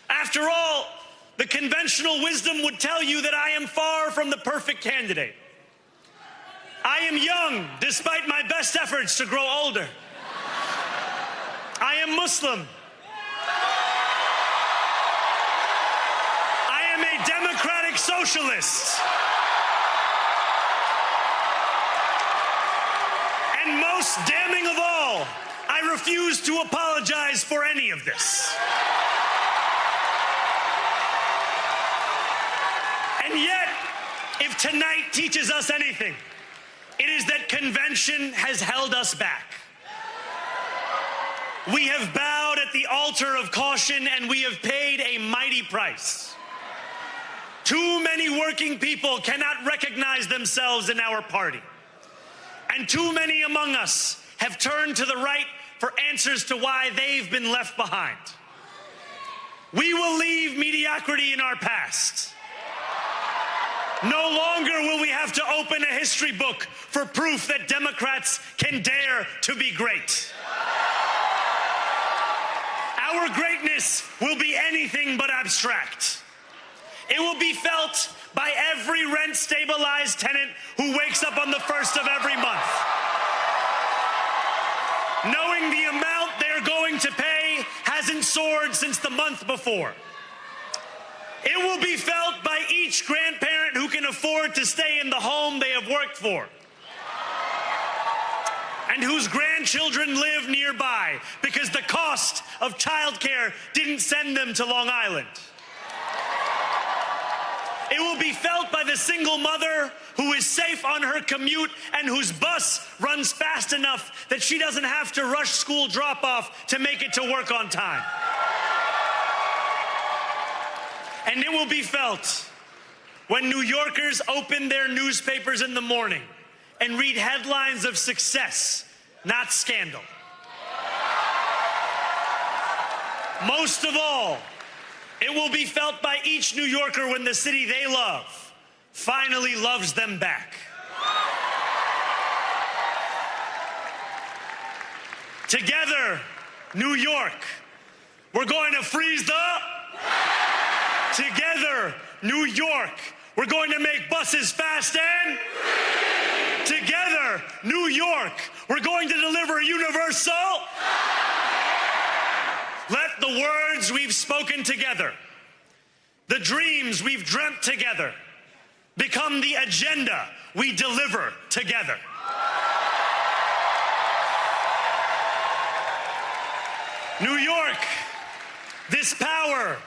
S1: After all, the conventional wisdom would tell you that I am far from the perfect candidate. I am young, despite my best efforts to grow older. I am Muslim. I am a democratic socialist. And most damning of all, I refuse to apologize for any of this. And yet, if tonight teaches us anything, it is that convention has held us back. We have bowed at the altar of caution, and we have paid a mighty price. Too many working people cannot recognize themselves in our party. And too many among us have turned to the right for answers to why they've been left behind. We will leave mediocrity in our past. No longer will we have to open a history book for proof that Democrats can dare to be great. Our greatness will be anything but abstract. It will be felt by every rent-stabilized tenant who wakes up on the first of every month, knowing the amount they're going to pay hasn't soared since the month before. It will be felt by each grandparent who can afford to stay in the home they have worked for, and whose grandchildren live nearby because the cost of childcare didn't send them to Long Island. It will be felt by the single mother who is safe on her commute and whose bus runs fast enough that she doesn't have to rush school drop-off to make it to work on time. And it will be felt when New Yorkers open their newspapers in the morning and read headlines of success, not scandal. Most of all, it will be felt by each New Yorker when the city they love finally loves them back. Together, New York, we're going to freeze the... Together, New York, we're going to make buses fast and... Together, New York, we're going to deliver universal... Let the words we've spoken together, the dreams we've dreamt together, become the agenda we deliver together. New York, this power,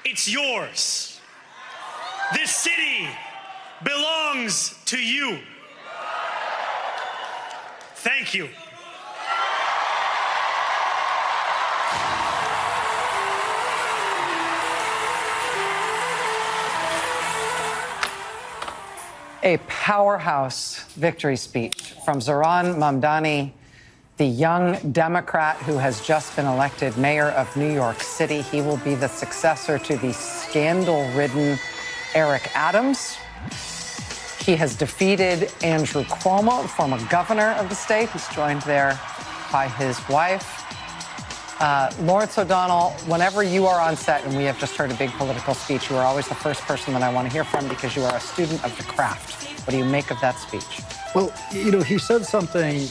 S1: it's yours. This city belongs to you. Thank you.
S5: A powerhouse victory speech from Zohran Mamdani, the young Democrat who has just been elected mayor of New York City. He will be the successor to the scandal-ridden Eric Adams. He has defeated Andrew Cuomo, former governor of the state, who's joined there by his wife. Lawrence O'Donnell, whenever you are on set and we have just heard a big political speech, you are always the first person that I want to hear from because you are a student of the craft. What do you make of that speech?
S11: Well, you know, he said something,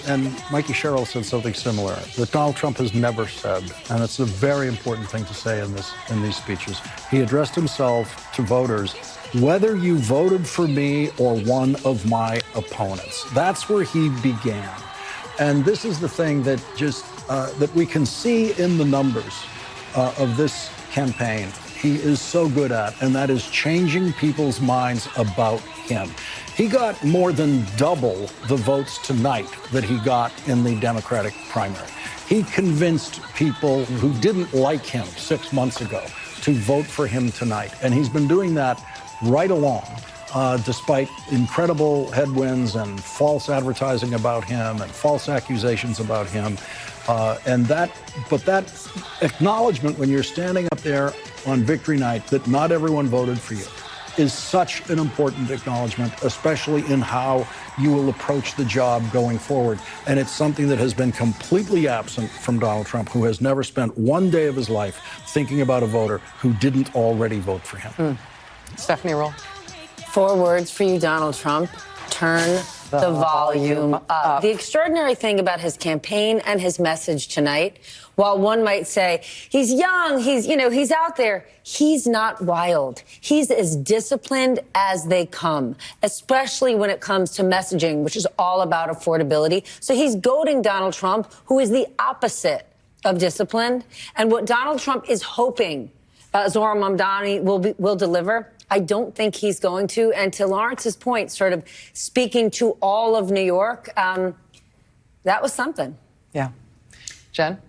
S11: and Mikey Sherrill said something similar, that Donald Trump has never said, and it's a very important thing to say in these speeches. He addressed himself to voters, whether you voted for me or one of my opponents. That's where he began. And this is the thing that just that we can see in the numbers of this campaign. He is so good at, and that is changing people's minds about him. He got more than double the votes tonight that he got in the Democratic primary. He convinced people who didn't like him 6 months ago to vote for him tonight. And he's been doing that right along, despite incredible headwinds and false advertising about him and false accusations about him. But that acknowledgement when you're standing up there on victory night that not everyone voted for you is such an important acknowledgement, especially in how you will approach the job going forward. And it's something that has been completely absent from Donald Trump, who has never spent one day of his life thinking about a voter who didn't already vote for him.
S5: Stephanie Roll.
S8: 4 words for you, Donald Trump. Turn the volume up. The extraordinary thing about his campaign and his message tonight, while one might say, he's young, he's out there, he's not wild. He's as disciplined as they come, especially when it comes to messaging, which is all about affordability. So he's goading Donald Trump, who is the opposite of disciplined. And what Donald Trump is hoping Zohran Mamdani will deliver, I don't think he's going to. And to Lawrence's point, sort of speaking to all of New York, that was something.
S5: Yeah. Jen?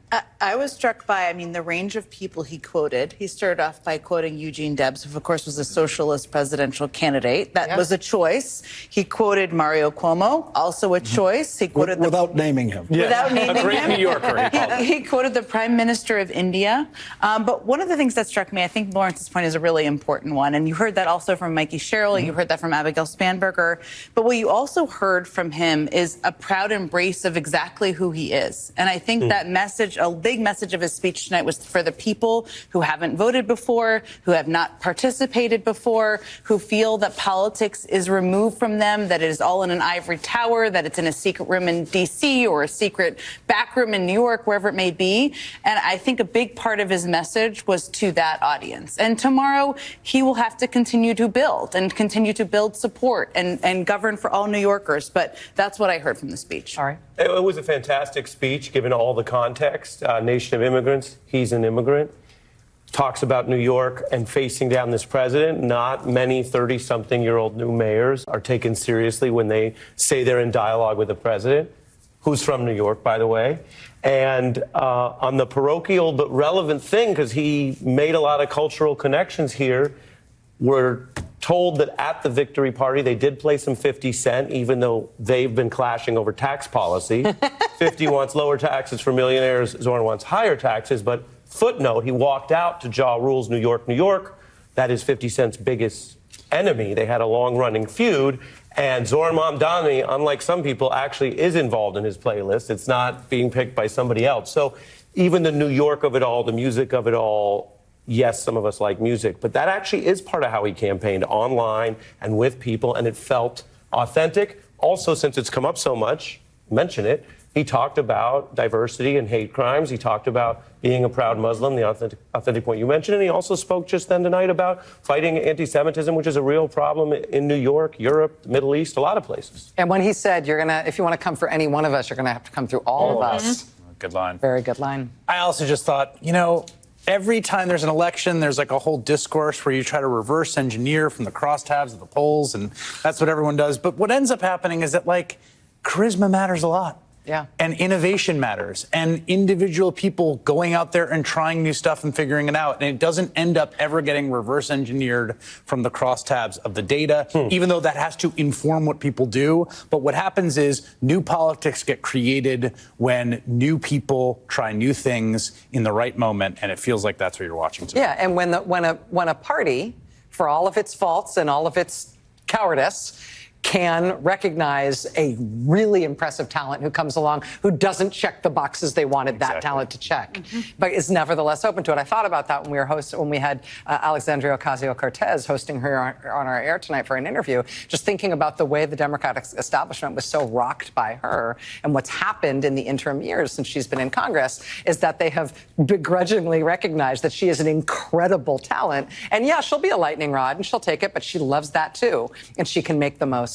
S6: I was struck by, the range of people he quoted. He started off by quoting Eugene Debs, who, of course, was a socialist presidential candidate. That was a choice. He quoted Mario Cuomo, also a choice. He quoted
S11: without naming him.
S6: Without naming him.
S18: A great New Yorker.
S6: He quoted the Prime Minister of India. But one of the things that struck me, I think Lawrence's point is a really important one, and you heard that also from Mikey Sherrill, you heard that from Abigail Spanberger. But what you also heard from him is a proud embrace of exactly who he is. And I think that message a big message of his speech tonight was for the people who haven't voted before, who have not participated before, who feel that politics is removed from them, that it is all in an ivory tower, that it's in a secret room in D.C. or a secret back room in New York, wherever it may be. And I think a big part of his message was to that audience. And tomorrow he will have to continue to build and continue to build support and govern for all New Yorkers. But that's what I heard from the speech.
S5: All right.
S3: It was a fantastic speech, given all the context. Nation of immigrants, he's an immigrant. Talks about New York and facing down this president. Not many 30-something-year-old new mayors are taken seriously when they say they're in dialogue with the president, who's from New York, by the way. And on the parochial but relevant thing, because he made a lot of cultural connections here, we're told that at the victory party, they did play some 50 Cent, even though they've been clashing over tax policy. 50 wants lower taxes for millionaires. Zorn wants higher taxes. But footnote, he walked out to Ja Rule's New York, New York. That is 50 Cent's biggest enemy. They had a long-running feud. And Zorn Mamdani, unlike some people, actually is involved in his playlist. It's not being picked by somebody else. So even the New York of it all, the music of it all, yes, some of us like music, but that actually is part of how he campaigned online and with people, and it felt authentic. Also, since it's come up so much, mention it, he talked about diversity and hate crimes. He talked about being a proud Muslim, the authentic point you mentioned, and he also spoke just then tonight about fighting anti-Semitism, which is a real problem in New York, Europe, the Middle East, a lot of places.
S5: And when he said, if you want to come for any one of us, you're going to have to come through all of us.
S18: Good line.
S5: Very good line.
S18: I also just thought, every time there's an election, there's like a whole discourse where you try to reverse engineer from the crosstabs of the polls, and that's what everyone does. But what ends up happening is that, charisma matters a lot.
S5: Yeah.
S18: And innovation matters. And individual people going out there and trying new stuff and figuring it out. And it doesn't end up ever getting reverse engineered from the crosstabs of the data, even though that has to inform what people do. But what happens is new politics get created when new people try new things in the right moment. And it feels like that's what you're watching today.
S5: Yeah, and when a party, for all of its faults and all of its cowardice, can recognize a really impressive talent who comes along who doesn't check the boxes they wanted that talent to check, but is nevertheless open to it. I thought about that when we had Alexandria Ocasio-Cortez hosting her on our air tonight for an interview, just thinking about the way the Democratic establishment was so rocked by her, and what's happened in the interim years since she's been in Congress is that they have begrudgingly recognized that she is an incredible talent. And yeah, she'll be a lightning rod and she'll take it, but she loves that too, and she can make the most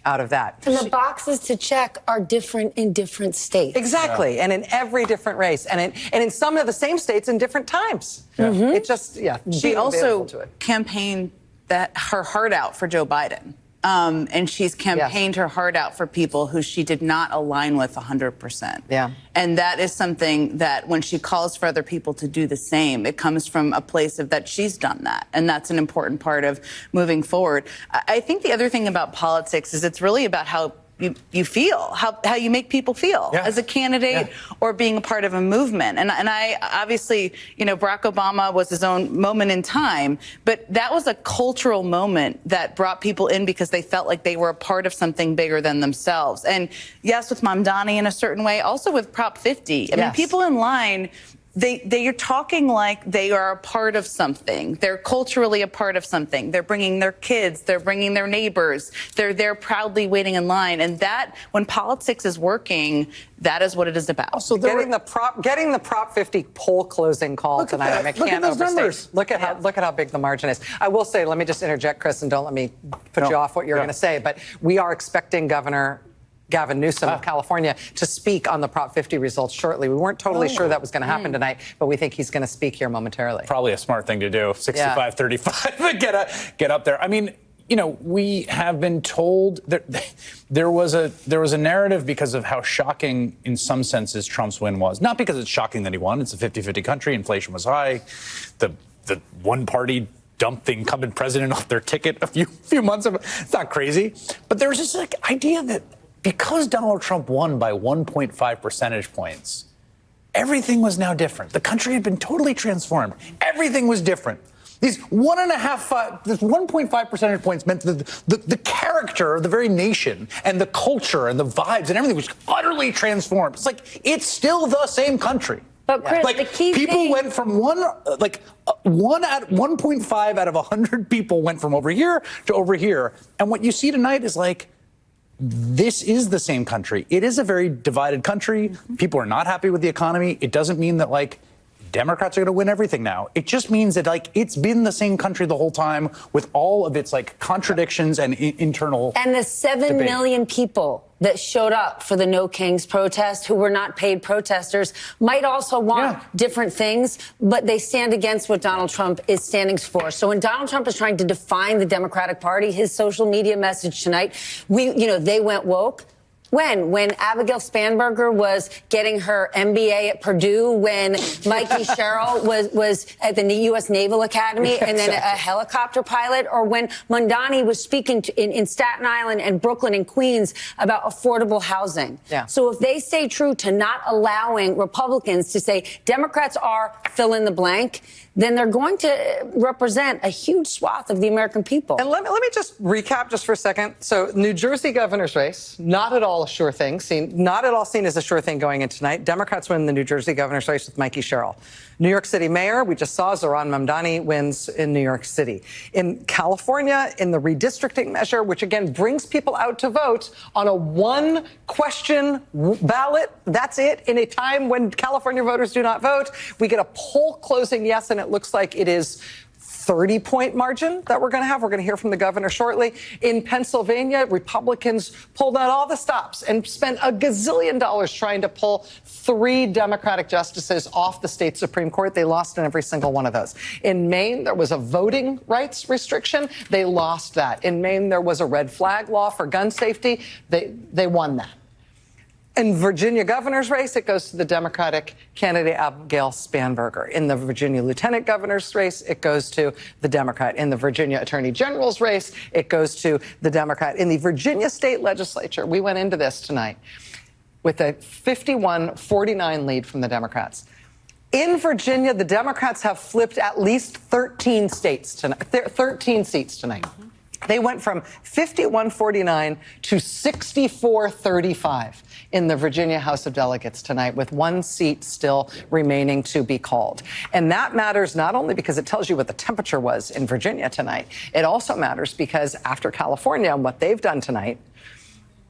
S5: out of that.
S8: And the boxes to check are different in different states.
S5: Exactly, and in every different race, and in some of the same states in different times. It just,
S6: She also campaigned her heart out for Joe Biden. And she's campaigned her heart out for people who she did not align with 100%.
S5: Yeah.
S6: And that is something that when she calls for other people to do the same, it comes from a place of that she's done that. And that's an important part of moving forward. I think the other thing about politics is it's really about how you feel, how you make people feel as a candidate or being a part of a movement. And I obviously, Barack Obama was his own moment in time, but that was a cultural moment that brought people in because they felt like they were a part of something bigger than themselves. And yes, with Mamdani in a certain way, also with Prop 50. I mean, people in line, they are talking like they are a part of something. They're culturally a part of something. They're bringing their kids. They're bringing their neighbors. They're there proudly waiting in line. And that, when politics is working, that is what it is about.
S5: Also, getting the Prop 50 poll closing call tonight. I can't overstate. Look at how big the margin is. I will say, let me just interject, Chris, and don't let me put you off what you're going to say. But we are expecting Governor Gavin Newsom of California to speak on the Prop 50 results shortly. We weren't totally sure that was going to happen tonight, but we think he's going to speak here momentarily.
S18: Probably a smart thing to do. 65-35, get up there. I mean, we have been told that there was a narrative because of how shocking, in some senses, Trump's win was. Not because it's shocking that he won. It's a 50-50 country. Inflation was high. The one party dumped the incumbent president off their ticket a few months ago. It's not crazy, but there was this idea that because Donald Trump won by 1.5 percentage points, everything was now different. The country had been totally transformed. Everything was different. These 1.5 percentage points meant that the character of the very nation and the culture and the vibes and everything was utterly transformed. It's like, it's still the same country.
S8: But Chris,
S18: like
S8: the key
S18: people
S8: thing...
S18: went from 1.5 out of 100 people went from over here to over here. And what you see tonight is like, this is the same country. It is a very divided country. People are not happy with the economy. It doesn't mean that like Democrats are going to win everything now. It just means that like it's been the same country the whole time with all of its like contradictions and internal.
S8: And the 7 million people that showed up for the No Kings protest, who were not paid protesters, might also want different things, but they stand against what Donald Trump is standing for. So when Donald Trump is trying to define the Democratic Party, his social media message tonight, they went woke. When Abigail Spanberger was getting her MBA at Purdue, when Mikey Sherrill was at the U.S. Naval Academy and then a helicopter pilot, or when Mondani was speaking in Staten Island and Brooklyn and Queens about affordable housing.
S5: Yeah.
S8: So if they stay true to not allowing Republicans to say Democrats are fill in the blank, then they're going to represent a huge swath of the American people.
S5: And let me just recap just for a second. So New Jersey governor's race, not at all a sure thing, not at all seen as a sure thing going into tonight. Democrats win the New Jersey governor's race with Mikey Sherrill. New York City mayor, we just saw Zohran Mamdani wins in New York City. In California, in the redistricting measure, which again brings people out to vote on a one-question ballot, that's it, in a time when California voters do not vote, we get a poll closing yes, and it looks like it is 30-point margin that we're going to have. We're going to hear from the governor shortly. In Pennsylvania, Republicans pulled out all the stops and spent $1 gazillion trying to pull 3 Democratic justices off the state Supreme Court. They lost in every single one of those. In Maine, there was a voting rights restriction. They lost that. In Maine, there was a red flag law for gun safety. They won that. In Virginia governor's race, it goes to the Democratic candidate Abigail Spanberger. In the Virginia lieutenant governor's race, it goes to the Democrat. In the Virginia attorney general's race, it goes to the Democrat. In the Virginia state legislature, we went into this tonight with a 51-49 lead from the Democrats. In Virginia, the Democrats have flipped at least 13 seats tonight. They went from 51-49 to 64-35 in the Virginia House of Delegates tonight, with 1 seat still remaining to be called. And that matters not only because it tells you what the temperature was in Virginia tonight, it also matters because after California and what they've done tonight,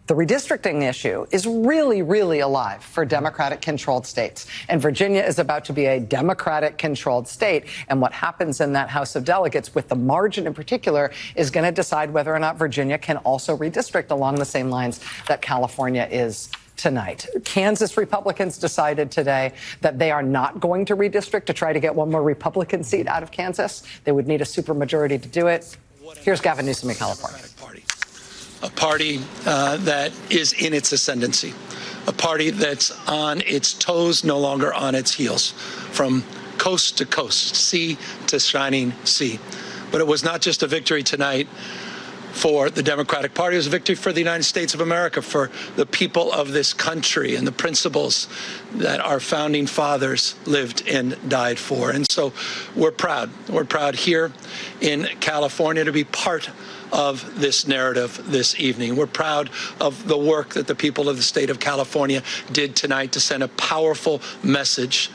S5: the redistricting issue is really, really alive for Democratic-controlled states. And Virginia is about to be a Democratic-controlled state. And what happens in that House of Delegates, with the margin in particular, is going to decide whether or not Virginia can also redistrict along the same lines that California is tonight. Kansas Republicans decided today that they are not going to redistrict to try to get one more Republican seat out of Kansas. They would need a supermajority to do it. Here's Gavin Newsom in California.
S9: A party that is in its ascendancy, a party that's on its toes, no longer on its heels, from coast to coast, sea to shining sea. But it was not just a victory tonight for the Democratic Party. It was a victory for the United States of America, for the people of this country and the principles that our founding fathers lived and died for. And so we're proud. We're proud here in California to be part of this narrative this evening. We're proud of the work that the people of the state of California did tonight to send a powerful message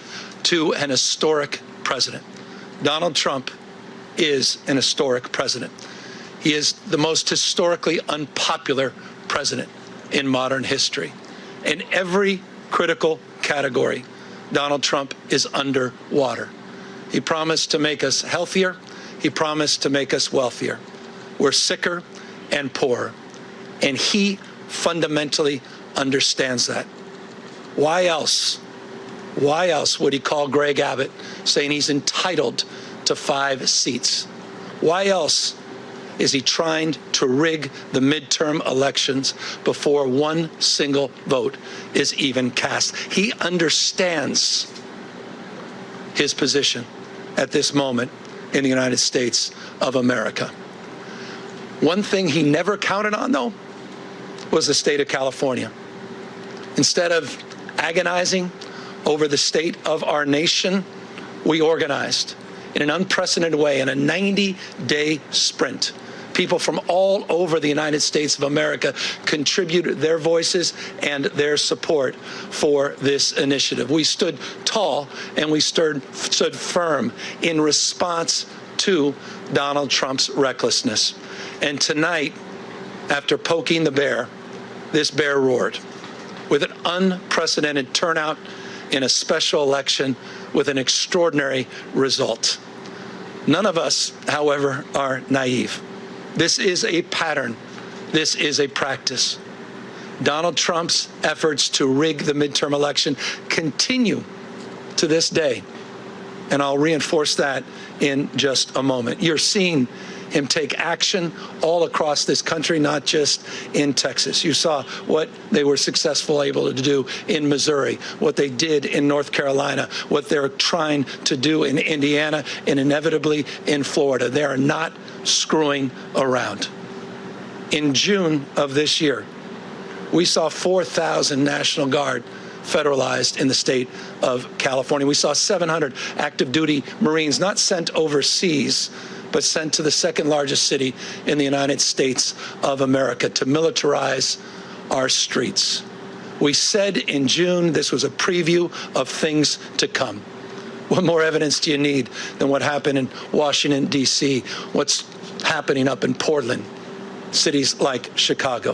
S9: to an historic president. Donald Trump is an historic president. He is the most historically unpopular president in modern history. In every critical category, Donald Trump is underwater. He promised to make us healthier. He promised to make us wealthier. We're sicker and poorer. And he fundamentally understands that. Why else would he call Greg Abbott saying he's entitled to 5 seats? Why else is he trying to rig the midterm elections before one single vote is even cast? He understands his position at this moment in the United States of America. One thing he never counted on, though, was the state of California. Instead of agonizing over the state of our nation, we organized in an unprecedented way in a 90-day sprint People from all over the United States of America contributed their voices and their support for this initiative. We stood tall and we stood firm in response to Donald Trump's recklessness. And tonight, after poking the bear, this bear roared with an unprecedented turnout in a special election with an extraordinary result. None of us, however, are naive. This is a pattern. This is a practice. Donald Trump's efforts to rig the midterm election continue to this day. And I'll reinforce that in just a moment. You're seeing him take action all across this country, not just in Texas. You saw what they were successfully able to do in Missouri, what they did in North Carolina, what they're trying to do in Indiana, and inevitably in Florida. They are not screwing around. In June of this year, we saw 4,000 National Guard federalized in the state of California. We saw 700 active duty Marines not sent overseas, but sent to the second largest city in the United States of America to militarize our streets. We said in June this was a preview of things to come. What more evidence do you need than what happened in Washington, D.C., what's happening up in Portland, cities like Chicago?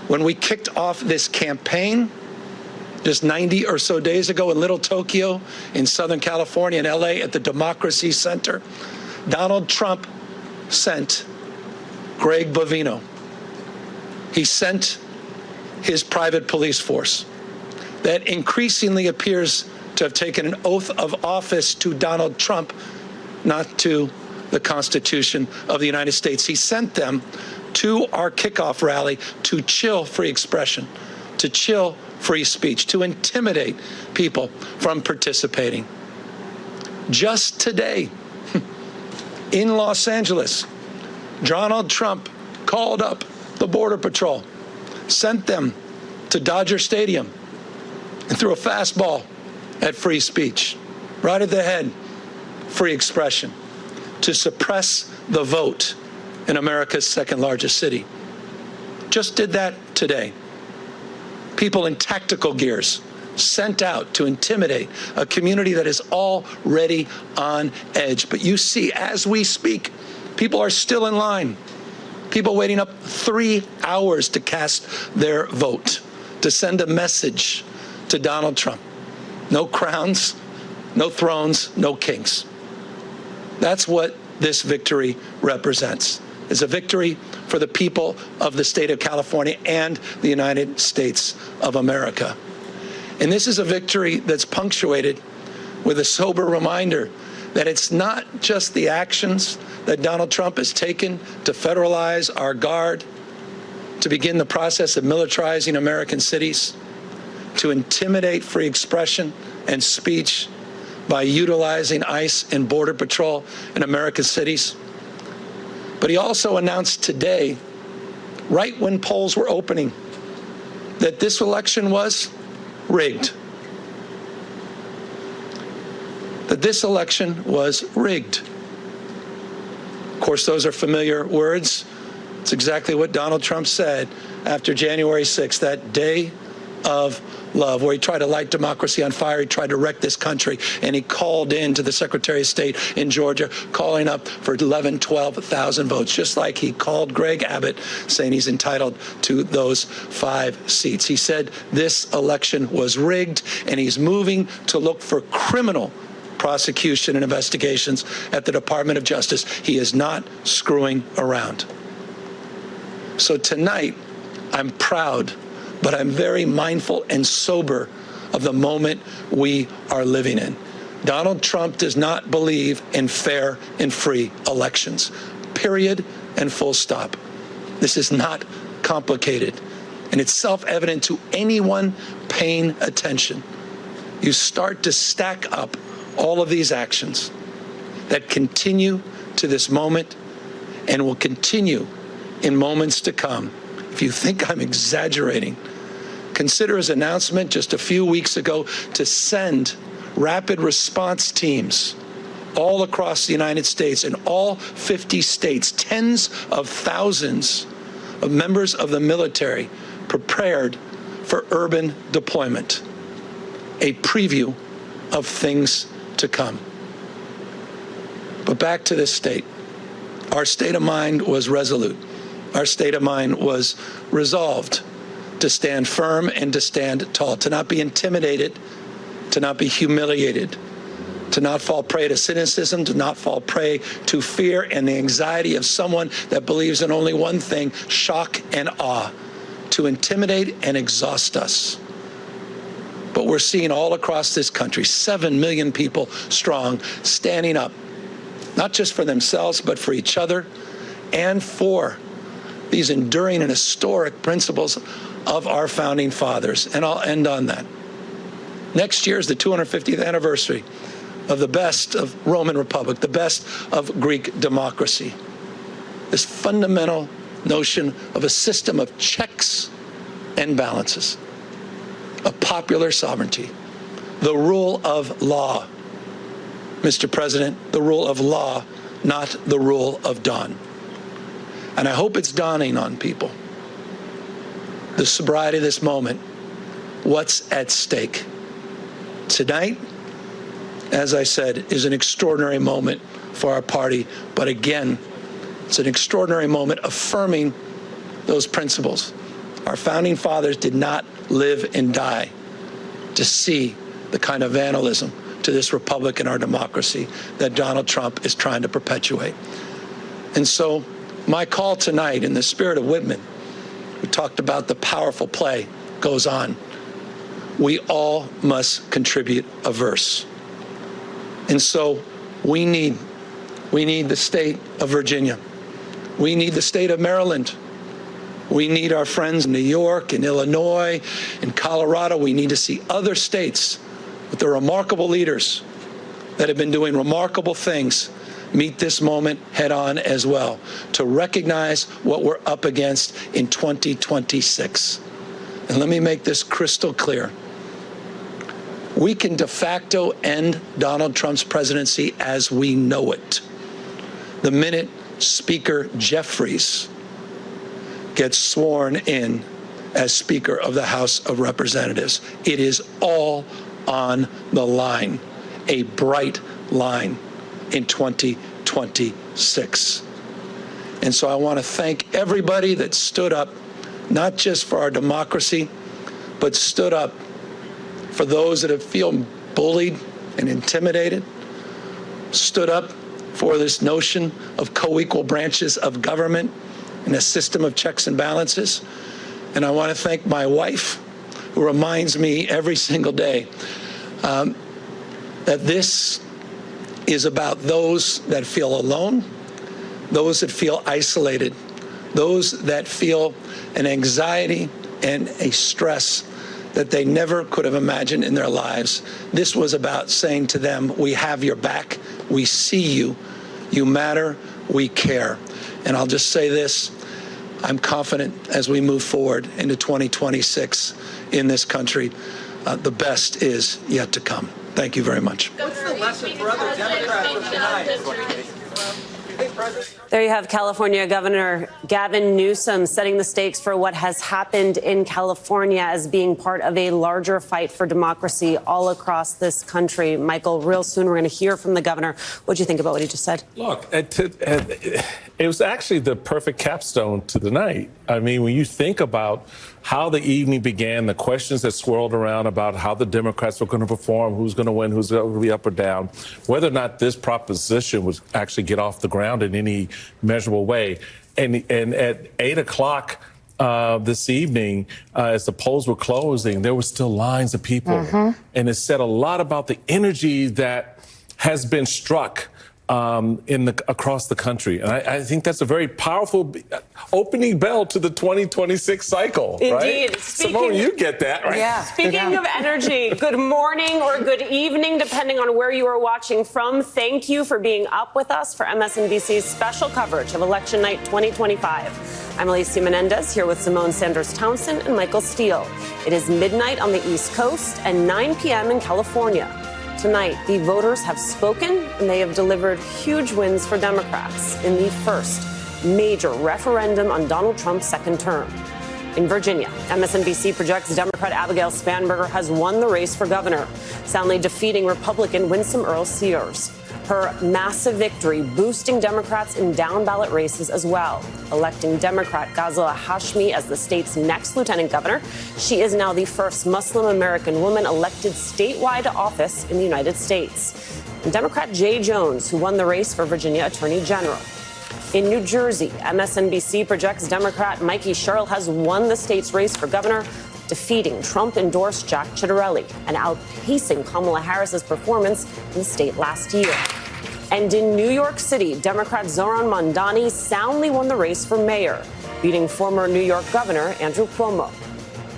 S9: When we kicked off this campaign just 90 or so days ago in Little Tokyo, in Southern California, in L.A., at the Democracy Center, Donald Trump sent Greg Bovino. He sent his private police force that increasingly appears to have taken an oath of office to Donald Trump, not to the Constitution of the United States. He sent them to our kickoff rally to chill free expression, to chill free speech, to intimidate people from participating. Just today, in Los Angeles, Donald Trump called up the Border Patrol, sent them to Dodger Stadium, and threw a fastball at free speech, right at the head, free expression, to suppress the vote in America's second largest city. Just did that today. People in tactical gears sent out to intimidate a community that is already on edge. But you see, as we speak, people are still in line. People waiting up 3 hours to cast their vote, to send a message to Donald Trump. No crowns, no thrones, no kings. That's what this victory represents. It's a victory for the people of the state of California and the United States of America. And this is a victory that's punctuated with a sober reminder that it's not just the actions that Donald Trump has taken to federalize our guard, to begin the process of militarizing American cities, to intimidate free expression and speech by utilizing ICE and Border Patrol in America's cities. But he also announced today, right when polls were opening, that this election was rigged. That this election was rigged. Of course, those are familiar words. It's exactly what Donald Trump said after January 6th, that day of love, where he tried to light democracy on fire. He tried to wreck this country, and he called in to the Secretary of State in Georgia, calling up for 11,000, 12,000 votes, just like he called Greg Abbott, saying he's entitled to those 5 seats. He said this election was rigged, and he's moving to look for criminal prosecution and investigations at the Department of Justice. He is not screwing around. So tonight, I'm proud, but I'm very mindful and sober of the moment we are living in. Donald Trump does not believe in fair and free elections, period and full stop. This is not complicated, and it's self-evident to anyone paying attention. You start to stack up all of these actions that continue to this moment and will continue in moments to come. If you think I'm exaggerating, consider his announcement just a few weeks ago to send rapid response teams all across the United States, in all 50 states, tens of thousands of members of the military prepared for urban deployment. A preview of things to come. But back to this state. Our state of mind was resolute. Our state of mind was resolved to stand firm and to stand tall, to not be intimidated, to not be humiliated, to not fall prey to cynicism, to not fall prey to fear and the anxiety of someone that believes in only one thing, shock and awe, to intimidate and exhaust us. But we're seeing all across this country, 7 million people strong, standing up, not just for themselves, but for each other and for these enduring and historic principles of our founding fathers. And I'll end on that. Next year is the 250th anniversary of the best of Roman Republic, the best of Greek democracy. This fundamental notion of a system of checks and balances, of popular sovereignty, the rule of law. Mr. President, the rule of law, not the rule of dawn. And I hope it's dawning on people. The sobriety of this moment, what's at stake. Tonight, as I said, is an extraordinary moment for our party. But again, it's an extraordinary moment affirming those principles. Our founding fathers did not live and die to see the kind of vandalism to this republic and our democracy that Donald Trump is trying to perpetuate. And so my call tonight, in the spirit of Whitman, who talked about the powerful play, goes on. We all must contribute a verse. And so we need the state of Virginia. We need the state of Maryland. We need our friends in New York and Illinois and Colorado. We need to see other states with the remarkable leaders that have been doing remarkable things meet this moment head on as well, to recognize what we're up against in 2026. And let me make this crystal clear. We can de facto end Donald Trump's presidency as we know it the minute Speaker Jeffries gets sworn in as Speaker of the House of Representatives. It is all on the line, a bright line in 2026. And so I want to thank everybody that stood up, not just for our democracy, but stood up for those that have feel bullied and intimidated, stood up for this notion of co-equal branches of government and a system of checks and balances. And I want to thank my wife, who reminds me every single day that this is about those that feel alone, those that feel isolated, those that feel an anxiety and a stress that they never could have imagined in their lives. This was about saying to them, we have your back, we see you, you matter, we care. And I'll just say this, I'm confident as we move forward into 2026 in this country, the best is yet to come. Thank you very much.
S2: What's the lesson for other Democrats tonight?
S8: There you have California Governor Gavin Newsom setting the stakes for what has happened in California as being part of a larger fight for democracy all across this country. Michael, real soon we're going to hear from the governor. What do you think about what he just said?
S21: Look, it was actually the perfect capstone to the night. I mean, when you think about how the evening began, the questions that swirled around about how the Democrats were going to perform, who's going to win, who's going to be up or down, whether or not this proposition would actually get off the ground in any measurable way. And at 8 o'clock this evening, as the polls were closing, there were still lines of people. And it said a lot about the energy that has been struck across the country. And I think that's a very powerful opening bell to the 2026 cycle.
S8: Indeed.
S21: Right? Simone, you get that, right?
S8: Yeah. Speaking of energy, good morning or good evening, depending on where you are watching from. Thank you for being up with us for MSNBC's special coverage of Election Night 2025. I'm Alicia Menendez here with Simone Sanders-Townsend and Michael Steele. It is midnight on the East Coast and 9 p.m. in California.
S4: Tonight, the voters have spoken, and they have delivered huge wins for Democrats in the first major referendum on Donald Trump's second term. In Virginia, MSNBC projects Democrat Abigail Spanberger has won the race for governor, soundly defeating Republican Winsome Earl Sears. Her massive victory boosting Democrats in down-ballot races as well, electing Democrat Ghazala Hashmi as the state's next lieutenant governor. She is now the first Muslim-American woman elected statewide to office in the United States. And Democrat Jay Jones, who won the race for Virginia Attorney General. In New Jersey, MSNBC projects Democrat Mikey Sherrill has won the state's race for governor, defeating Trump-endorsed Jack Ciattarelli and outpacing Kamala Harris's performance in the state last year. And in New York City, Democrat Zohran Mamdani soundly won the race for mayor, beating former New York Governor Andrew Cuomo.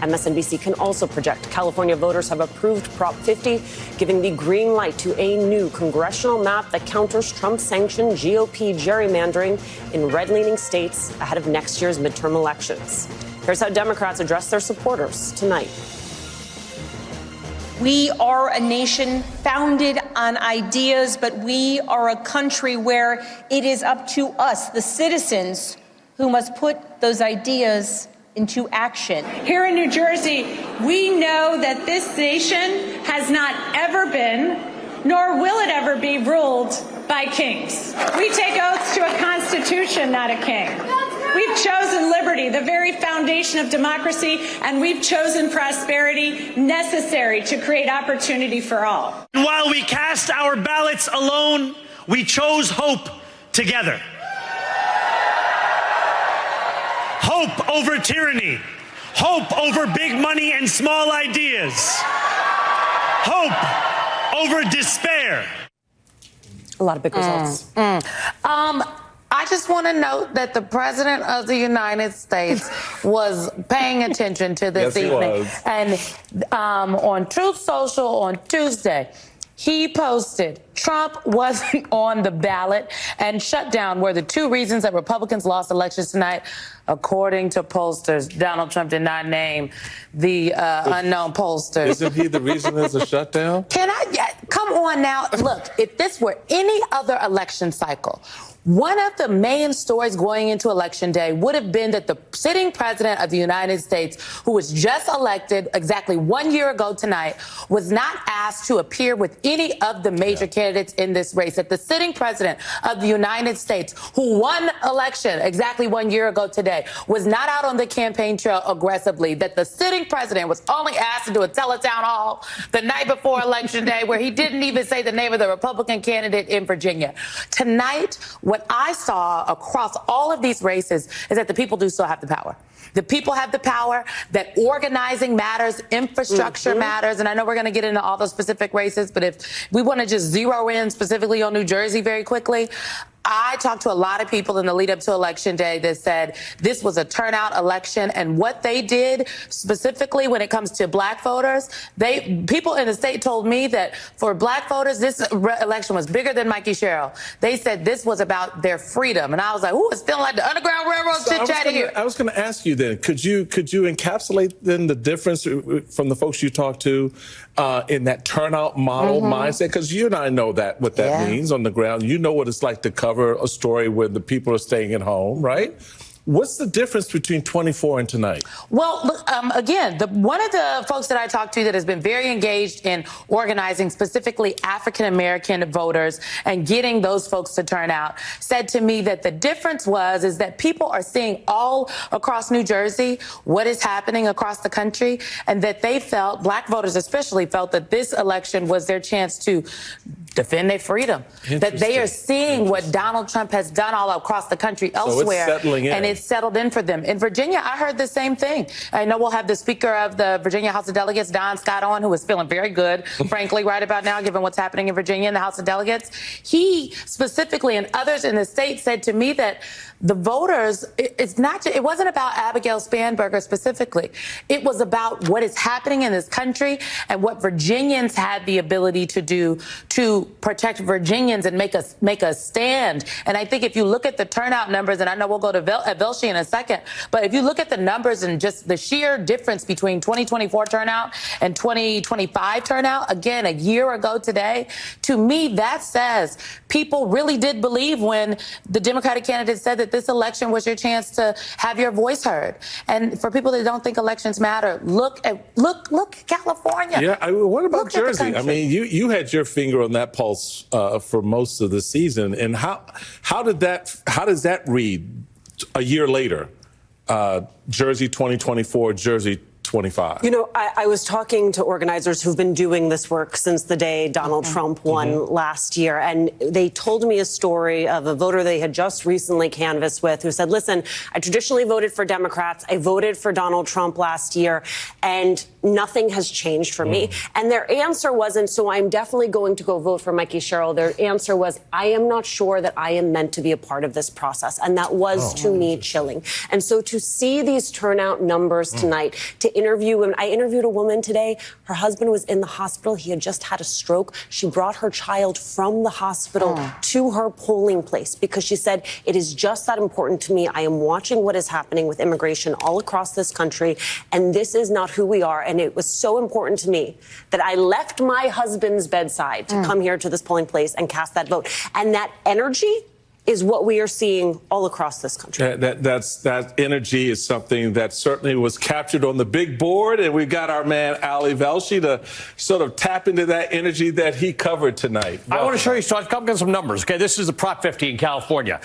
S4: MSNBC can also project California voters have approved Prop 50, giving the green light to a new congressional map that counters Trump-sanctioned GOP gerrymandering in red-leaning states ahead of next year's midterm elections. Here's how Democrats address their supporters tonight.
S12: We are a nation founded on ideas, but we are a country where it is up to us, the citizens, who must put those ideas into action.
S23: Here in New Jersey, we know that this nation has not ever been, nor will it ever be, ruled by kings. We take oaths to a constitution, not a king. We've chosen liberty, the very foundation of democracy, and we've chosen prosperity necessary to create opportunity for all.
S1: And while we cast our ballots alone, we chose hope together. Hope over tyranny. Hope over big money and small ideas. Hope over despair.
S4: A lot of big results.
S24: I just want to note that the President of the United States was paying attention to this evening. And on Truth Social on Tuesday, he posted Trump wasn't on the ballot and shutdown were the two reasons that Republicans lost elections tonight. According to pollsters, Donald Trump did not name the unknown pollsters.
S21: Isn't he the reason there's a shutdown?
S24: Come on now. Look, if this were any other election cycle, one of the main stories going into Election Day would have been that the sitting president of the United States, who was just elected exactly 1 year ago tonight, was not asked to appear with any of the major candidates in this race. That the sitting president of the United States, who won election exactly 1 year ago today, was not out on the campaign trail aggressively. That the sitting president was only asked to do a teletown hall the night before Election Day, where he didn't even say the name of the Republican candidate in Virginia. Tonight, what I saw across all of these races is that the people do still have the power. The people have the power, that organizing matters, infrastructure matters. And I know we're going to get into all those specific races, but if we want to just zero in specifically on New Jersey very quickly, I talked to a lot of people in the lead up to Election Day that said this was a turnout election, and what they did specifically when it comes to black voters, people in the state told me that for black voters, this election was bigger than Mikey Sherrill. They said this was about their freedom. And I was like, ooh, it's feeling like the Underground Railroad chit-chat here.
S21: I was going to ask you then, could you encapsulate then the difference from the folks you talked to in that turnout model mindset? Because you and I know what that means on the ground. You know what it's like to cover a story where the people are staying at home, right? What's the difference between 24 and tonight?
S24: Well, look, again, one of the folks that I talked to that has been very engaged in organizing specifically African-American voters and getting those folks to turn out said to me that the difference is that people are seeing all across New Jersey what is happening across the country, and that they felt, black voters especially, felt that this election was their chance to defend their freedom. That they are seeing what Donald Trump has done all across the country elsewhere.
S21: So it's settling in.
S24: And it's settled in for them. In Virginia, I heard the same thing. I know we'll have the Speaker of the Virginia House of Delegates, Don Scott, on, who is feeling very good, frankly, right about now, given what's happening in Virginia in the House of Delegates. He specifically and others in the state said to me that the voters, it wasn't about Abigail Spanberger specifically. It was about what is happening in this country and what Virginians had the ability to do to protect Virginians and make a stand. And I think if you look at the turnout numbers, and I know we'll go to Velshi in a second. But if you look at the numbers and just the sheer difference between 2024 turnout and 2025 turnout, again, a year ago today, to me, that says people really did believe when the Democratic candidate said that this election was your chance to have your voice heard. And for people that don't think elections matter, look at California.
S21: Yeah, what about Jersey? I mean, you had your finger on that pulse for most of the season, and how does that read a year later? Jersey 2024, Jersey 25.
S4: You know, I was talking to organizers who've been doing this work since the day Donald Trump won last year, and they told me a story of a voter they had just recently canvassed with who said, listen, I traditionally voted for Democrats. I voted for Donald Trump last year, and nothing has changed for me. And their answer wasn't, so I'm definitely going to go vote for Mikey Sherrill. Their answer was, I am not sure that I am meant to be a part of this process. And that was, to me, chilling. And so to see these turnout numbers tonight, to interview women. I interviewed a woman today. Her husband was in the hospital. He had just had a stroke. She brought her child from the hospital to her polling place because she said, it is just that important to me. I am watching what is happening with immigration all across this country, and this is not who we are. And it was so important to me that I left my husband's bedside to come here to this polling place and cast that vote. And that energy is what we are seeing all across this country.
S21: That energy is something that certainly was captured on the big board, and we've got our man Ali Velshi to sort of tap into that energy that he covered tonight.
S16: I want to show you some numbers. Okay, this is the Prop 50 in California.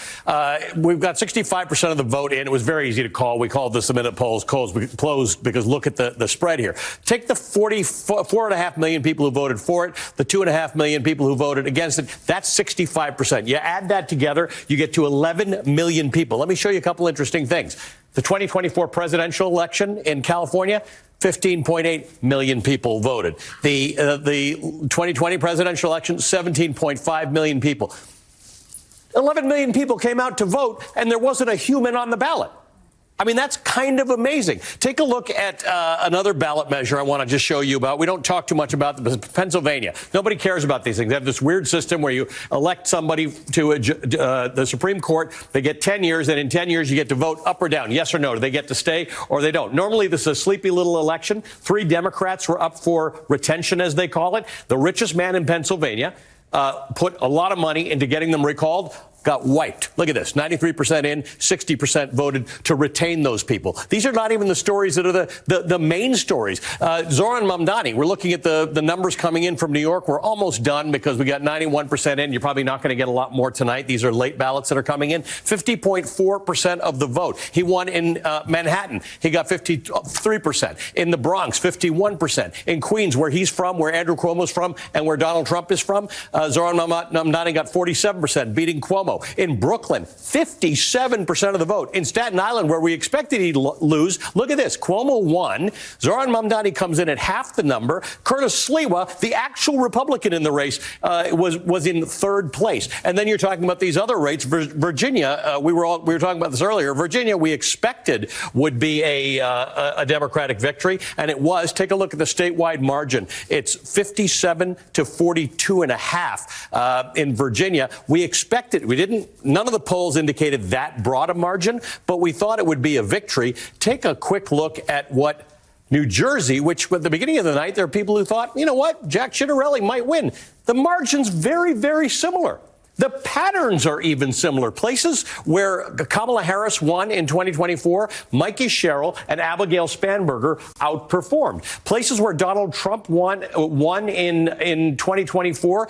S16: We've got 65% of the vote in. It was very easy to call. We called this the minute polls closed because look at the spread here. Take the 4.5 million people who voted for it, the 2.5 million people who voted against it. That's 65%. You add that together, you get to 11 million people. Let me show you a couple interesting things. The 2024 presidential election in California, 15.8 million people voted. The 2020 presidential election, 17.5 million people. 11 million people came out to vote, and there wasn't a human on the ballot. I mean, that's kind of amazing. Take a look at another ballot measure I want to just show you about. We don't talk too much about Pennsylvania. Nobody cares about these things. They have this weird system where you elect somebody to the Supreme Court. They get 10 years, and in 10 years, you get to vote up or down, yes or no. Do they get to stay or they don't? Normally, this is a sleepy little election. 3 Democrats were up for retention, as they call it. The richest man in Pennsylvania put a lot of money into getting them recalled. Got wiped. Look at this. 93% in, 60% voted to retain those people. These are not even the stories that are the main stories. Zohran Mamdani, we're looking at the numbers coming in from New York. We're almost done because we got 91% in. You're probably not going to get a lot more tonight. These are late ballots that are coming in. 50.4% of the vote. He won in Manhattan. He got 53%. In the Bronx, 51%. In Queens, where he's from, where Andrew Cuomo's from, and where Donald Trump is from, Zohran Mamdani got 47%, beating Cuomo. In Brooklyn, 57% of the vote. In Staten Island, where we expected he'd lose, look at this. Cuomo won. Zohran Mamdani comes in at half the number. Curtis Sliwa, the actual Republican in the race, was in third place. And then you're talking about these other rates. Virginia, we were talking about this earlier. Virginia, we expected would be a Democratic victory, and it was. Take a look at the statewide margin. It's 57 to 42.5 in Virginia. We expected. None of the polls indicated that broad a margin, but we thought it would be a victory. Take a quick look at what New Jersey, which at the beginning of the night, there are people who thought, you know what, Jack Ciattarelli might win. The margin's very, very similar. The patterns are even similar. Places where Kamala Harris won in 2024, Mikey Sherrill and Abigail Spanberger outperformed. Places where Donald Trump won in 2024,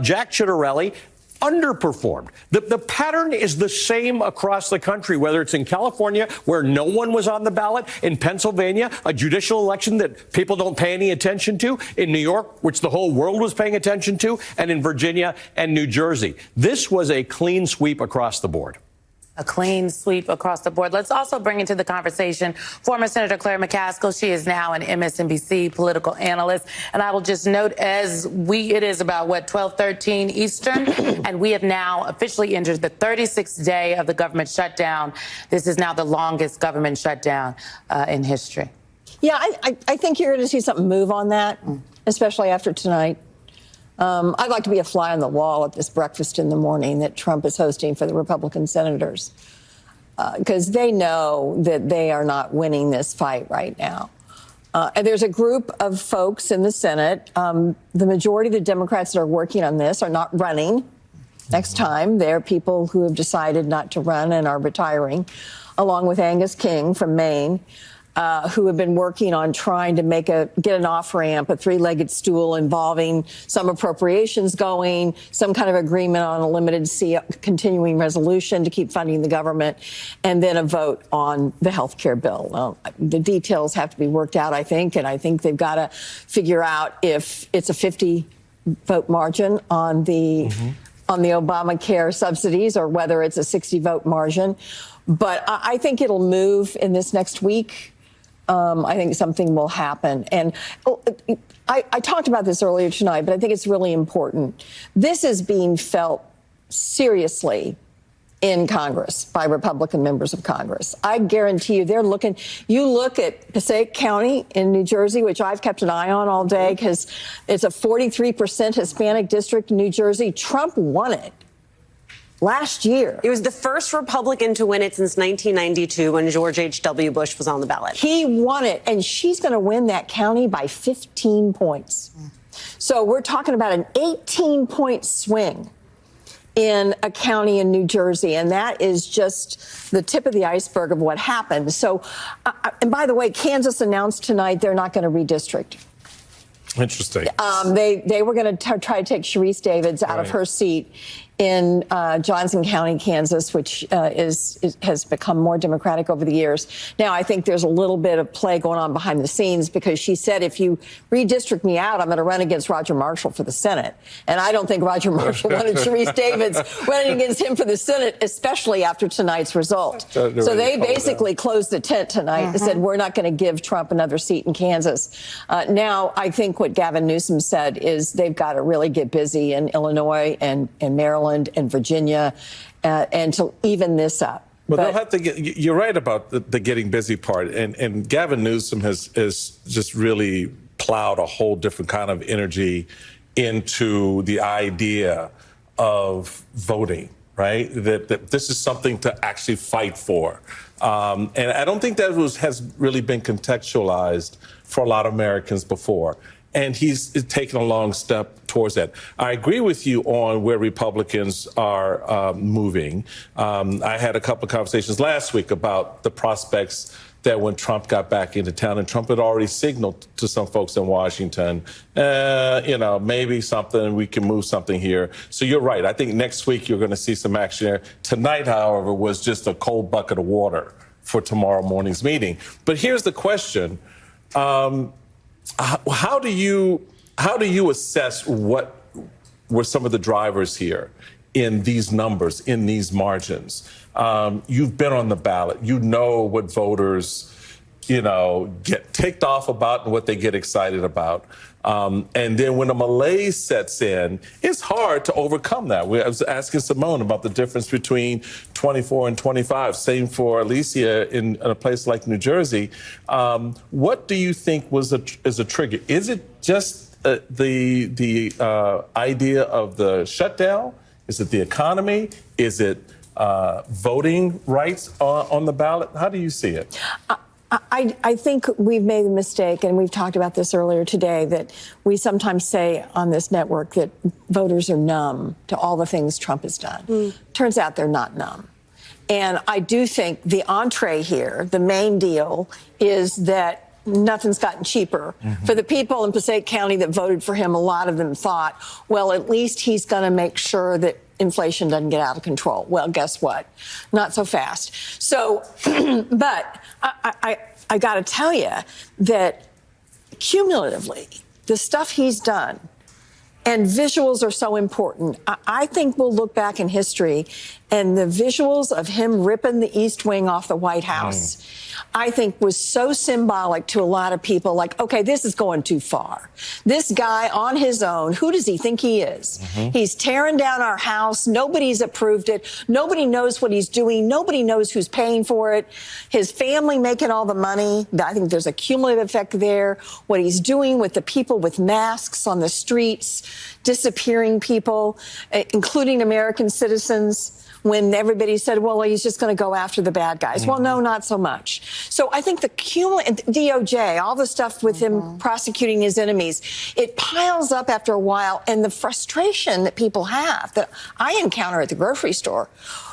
S16: Jack Ciattarelli underperformed. The pattern is the same across the country, whether it's in California, where no one was on the ballot, in Pennsylvania, a judicial election that people don't pay any attention to, in New York, which the whole world was paying attention to, and in Virginia and New Jersey. This was a clean sweep across the board.
S24: A clean sweep across the board. Let's also bring into the conversation former Senator Claire McCaskill. She is now an MSNBC political analyst. And I will just note, it is about, 12:13 Eastern, and we have now officially entered the 36th day of the government shutdown. This is now the longest government shutdown in history.
S7: Yeah, I think you're going to see something move on that, especially after tonight. I'd like to be a fly on the wall at this breakfast in the morning that Trump is hosting for the Republican senators. because they know that they are not winning this fight right now. And there's a group of folks in the Senate. The majority of the Democrats that are working on this are not running next time. They're people who have decided not to run and are retiring, along with Angus King from Maine, who have been working on trying to get an off-ramp, a three-legged stool involving some appropriations going, some kind of agreement on a limited continuing resolution to keep funding the government, and then a vote on the health care bill. Well, the details have to be worked out, I think, and I think they've got to figure out if it's a 50-vote margin on the Obamacare subsidies or whether it's a 60-vote margin. But I think it'll move in this next week. I think something will happen. And I talked about this earlier tonight, but I think it's really important. This is being felt seriously in Congress by Republican members of Congress. I guarantee you they're looking. You look at Passaic County in New Jersey, which I've kept an eye on all day because it's a 43% Hispanic district in New Jersey. Trump won it last year.
S4: He was the first Republican to win it since 1992 when George H.W. Bush was on the ballot.
S7: He won it, and she's going to win that county by 15 points. So we're talking about an 18-point swing in a county in New Jersey, and that is just the tip of the iceberg of what happened. So, and by the way, Kansas announced tonight they're not going to redistrict.
S21: Interesting.
S7: They were going to try to take Sharice Davids out of her seat in Johnson County, Kansas, which has become more Democratic over the years. Now, I think there's a little bit of play going on behind the scenes because she said, if you redistrict me out, I'm going to run against Roger Marshall for the Senate. And I don't think Roger Marshall wanted Sharice Davids running against him for the Senate, especially after tonight's result. So they basically closed the tent tonight and said, we're not going to give Trump another seat in Kansas. Now, I think what Gavin Newsom said is they've got to really get busy in Illinois and Maryland and Virginia, and to even this up.
S21: Well, they'll have to get. You're right about the getting busy part, and Gavin Newsom has just really plowed a whole different kind of energy into the idea of voting. Right, that this is something to actually fight for, and I don't think that has really been contextualized for a lot of Americans before. And he's taken a long step towards that. I agree with you on where Republicans are moving. I had a couple of conversations last week about the prospects that when Trump got back into town, and Trump had already signaled to some folks in Washington, maybe we can move something here. So you're right. I think next week you're going to see some action there. Tonight, however, was just a cold bucket of water for tomorrow morning's meeting. But here's the question. How do you assess what were some of the drivers here in these numbers, in these margins? You've been on the ballot. You know what voters, get ticked off about and what they get excited about. And then when a malaise sets in, it's hard to overcome that. I was asking Simone about the difference between 24 and 25. Same for Alicia in a place like New Jersey. What do you think is a trigger? Is it just the idea of the shutdown? Is it the economy? Is it voting rights on the ballot? How do you see it?
S7: I think we've made a mistake, and we've talked about this earlier today, that we sometimes say on this network that voters are numb to all the things Trump has done. Turns out they're not numb. And I do think the entree here, the main deal, is that nothing's gotten cheaper. For the people in Passaic County that voted for him, a lot of them thought, well, at least he's going to make sure that inflation doesn't get out of control. Well, guess what? Not so fast. So, but I got to tell you that cumulatively, the stuff he's done, and visuals are so important. I think we'll look back in history, and the visuals of him ripping the East Wing off the White House, I think was so symbolic to a lot of people, like, okay, this is going too far. This guy on his own, who does he think he is? He's tearing down our house. Nobody's approved it. Nobody knows what he's doing. Nobody knows who's paying for it. His family making all the money. I think there's a cumulative effect there. What he's doing with the people with masks on the streets, disappearing people, including American citizens. when everybody said, well, he's just going to go after the bad guys. Well, no, not so much. So I think the DOJ, all the stuff with him prosecuting his enemies, it piles up after a while. And the frustration that people have, that I encounter at the grocery store,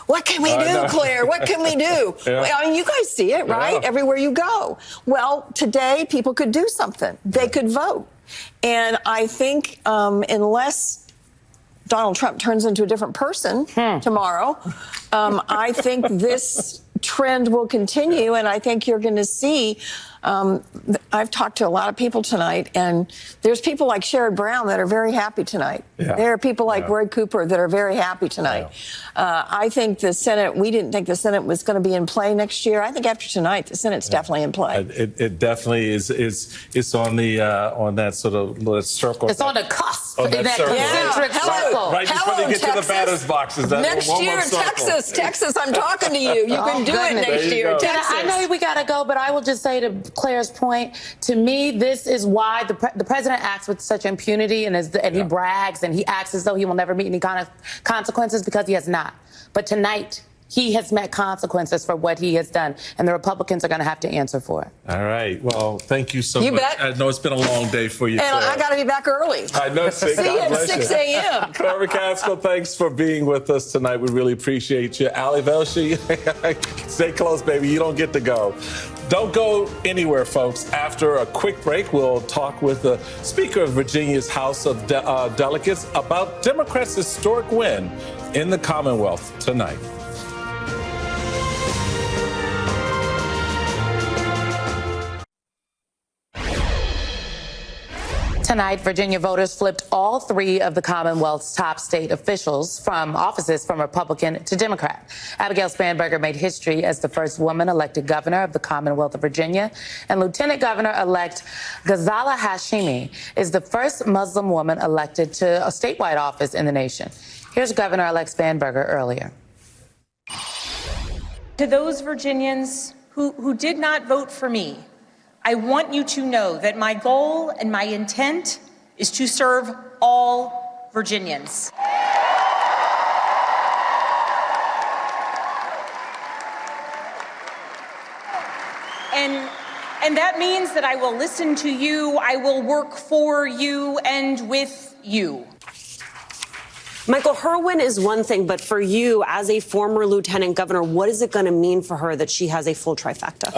S7: what can we do, Claire? What can we do? I mean, you guys see it, right? Everywhere you go. Well, today, people could do something. They could vote. And I think unless Donald Trump turns into a different person tomorrow, I think this trend will continue. And I think you're going to see, I've talked to a lot of people tonight, and there's people like Sherrod Brown that are very happy tonight. There are people like Roy Cooper that are very happy tonight. I think the Senate, we didn't think the Senate was going to be in play next year. I think after tonight, the Senate's definitely in play.
S21: It definitely is. It's on the on that sort of circle.
S24: It's on the cusp.
S21: On that circle.
S24: Concentric circle.
S21: Right before they get to the batter's boxes. That
S7: next year, Texas, I'm talking to you. You can do it next year, Texas.
S24: I know we got to go, but I will just say to Claire's point, to me, this is why the president acts with such impunity, and he brags and he acts as though he will never meet any kind of consequences, because he has not. But tonight, he has met consequences for what he has done, and the Republicans are going to have to answer for it.
S21: All right. Well, thank you so much.
S7: Bet.
S21: I know it's been a long day for you,
S7: And
S21: Claire.
S7: I got to be back early.
S21: I know.
S7: See you at 6 a.m.
S21: Claire McCaskill, thanks for being with us tonight. We really appreciate you. Ali Velshi, stay close, baby. You don't get to go. Don't go anywhere, folks. After a quick break, we'll talk with the Speaker of Virginia's House of Delegates about Democrats' historic win in the Commonwealth tonight.
S24: Tonight, Virginia voters flipped all three of the Commonwealth's top state officials from offices from Republican to Democrat. Abigail Spanberger made history as the first woman elected governor of the Commonwealth of Virginia, and Lieutenant Governor-elect Ghazala Hashimi is the first Muslim woman elected to a statewide office in the nation. Here's Governor-elect Spanberger earlier.
S12: To those Virginians who did not vote for me, I want you to know that my goal and my intent is to serve all Virginians. And that means that I will listen to you, I will work for you and with you.
S4: Michael, her win is one thing, but for you as a former lieutenant governor, what is it going to mean for her that she has a full trifecta?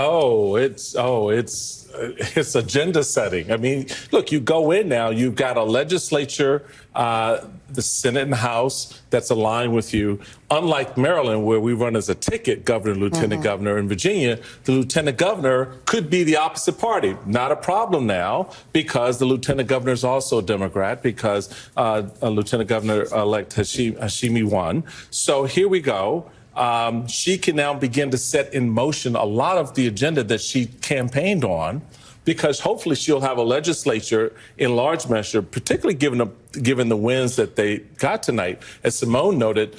S21: It's agenda setting. I mean, look, you go in now, you've got a legislature, the Senate and House that's aligned with you. Unlike Maryland, where we run as a ticket governor, lieutenant governor, in Virginia, the lieutenant governor could be the opposite party. Not a problem now, because the lieutenant governor is also a Democrat, because Lieutenant Governor-elect Hashimi won. So here we go. She can now begin to set in motion a lot of the agenda that she campaigned on, because hopefully she'll have a legislature in large measure, particularly given the wins that they got tonight. As Simone noted,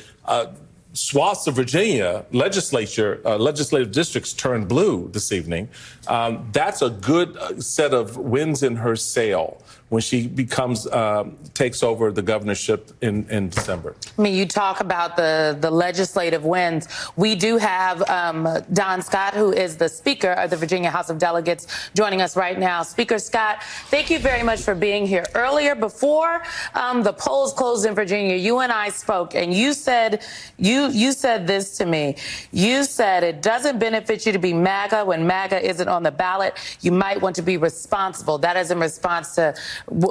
S21: swaths of Virginia legislative districts turned blue this evening. That's a good set of wins in her sail when she takes over the governorship in December.
S24: I mean, you talk about the legislative wins. We do have Don Scott, who is the Speaker of the Virginia House of Delegates, joining us right now. Speaker Scott, thank you very much for being here. Earlier, before the polls closed in Virginia, you and I spoke, and you said this to me. You said it doesn't benefit you to be MAGA when MAGA isn't on the ballot. You might want to be responsible. That is in response to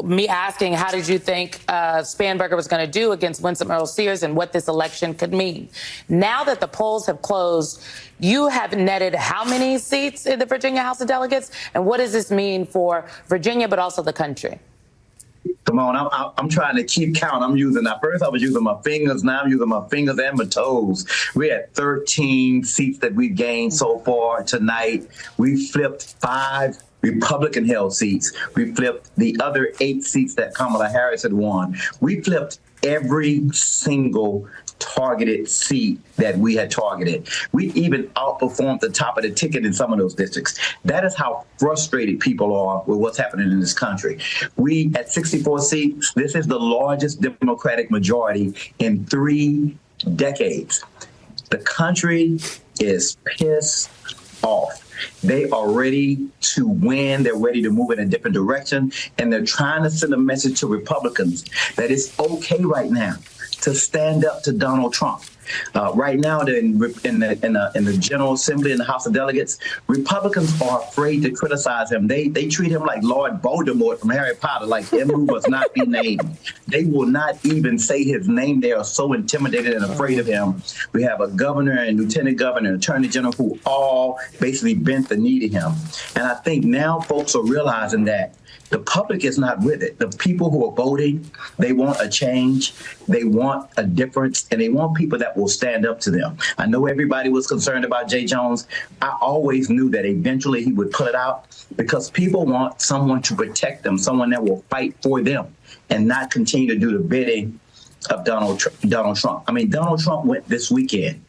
S24: me asking, how did you think Spanberger was going to do against Winsome Earl Sears and what this election could mean? Now that the polls have closed, you have netted how many seats in the Virginia House of Delegates? And what does this mean for Virginia, but also the country?
S15: Come on, I'm trying to keep count. At first I was using my fingers, now I'm using my fingers and my toes. We had 13 seats that we gained so far tonight. We flipped 5 Republican-held seats. We flipped the other 8 seats that Kamala Harris had won. We flipped every single targeted seat that we had targeted. We even outperformed the top of the ticket in some of those districts. That is how frustrated people are with what's happening in this country. We, at 64 seats, this is the largest Democratic majority in 3 decades. The country is pissed off. They are ready to win. They're ready to move in a different direction. And they're trying to send a message to Republicans that it's okay right now to stand up to Donald Trump. Right now, in the General Assembly, in the House of Delegates, Republicans are afraid to criticize him. They treat him like Lord Voldemort from Harry Potter, like him who must not be named. They will not even say his name. They are so intimidated and afraid of him. We have a governor and lieutenant governor and attorney general who all basically bent the knee to him. And I think now folks are realizing that the public is not with it. The people who are voting, they want a change, they want a difference, and they want people that will stand up to them. I know everybody was concerned about Jay Jones. I always knew that eventually he would pull it out because people want someone to protect them, someone that will fight for them and not continue to do the bidding of Donald Trump. I mean, Donald Trump went this weekend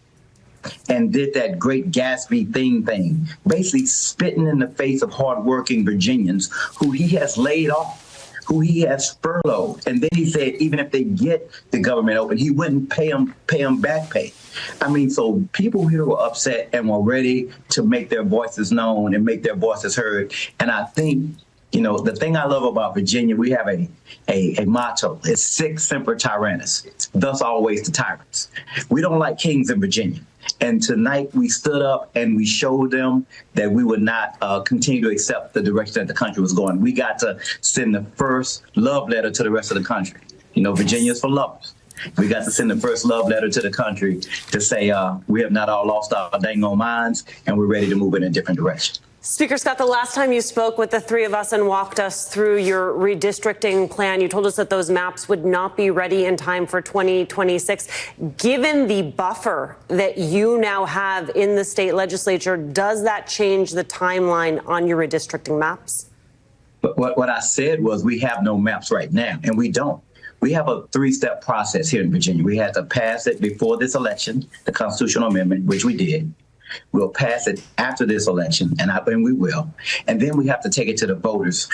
S15: and did that great Gatsby thing, basically spitting in the face of hardworking Virginians who he has laid off, who he has furloughed. And then he said, even if they get the government open, he wouldn't pay them back pay. I mean, so people here were upset and were ready to make their voices known and make their voices heard. And I think, you know, the thing I love about Virginia, we have a motto. It's sic semper tyrannis, thus always the tyrants. We don't like kings in Virginia. And tonight we stood up and we showed them that we would not continue to accept the direction that the country was going. We got to send the first love letter to the rest of the country. You know, Virginia's for lovers. We got to send the first love letter to the country to say we have not all lost our dang old minds and we're ready to move in a different direction.
S4: Speaker Scott, the last time you spoke with the three of us and walked us through your redistricting plan, you told us that those maps would not be ready in time for 2026. Given the buffer that you now have in the state legislature, does that change the timeline on your redistricting maps?
S15: But what I said was we have no maps right now, and we don't. We have a three-step process here in Virginia. We had to pass it before this election, the constitutional amendment, which we did. We'll pass it after this election, and we will. And then we have to take it to the voters.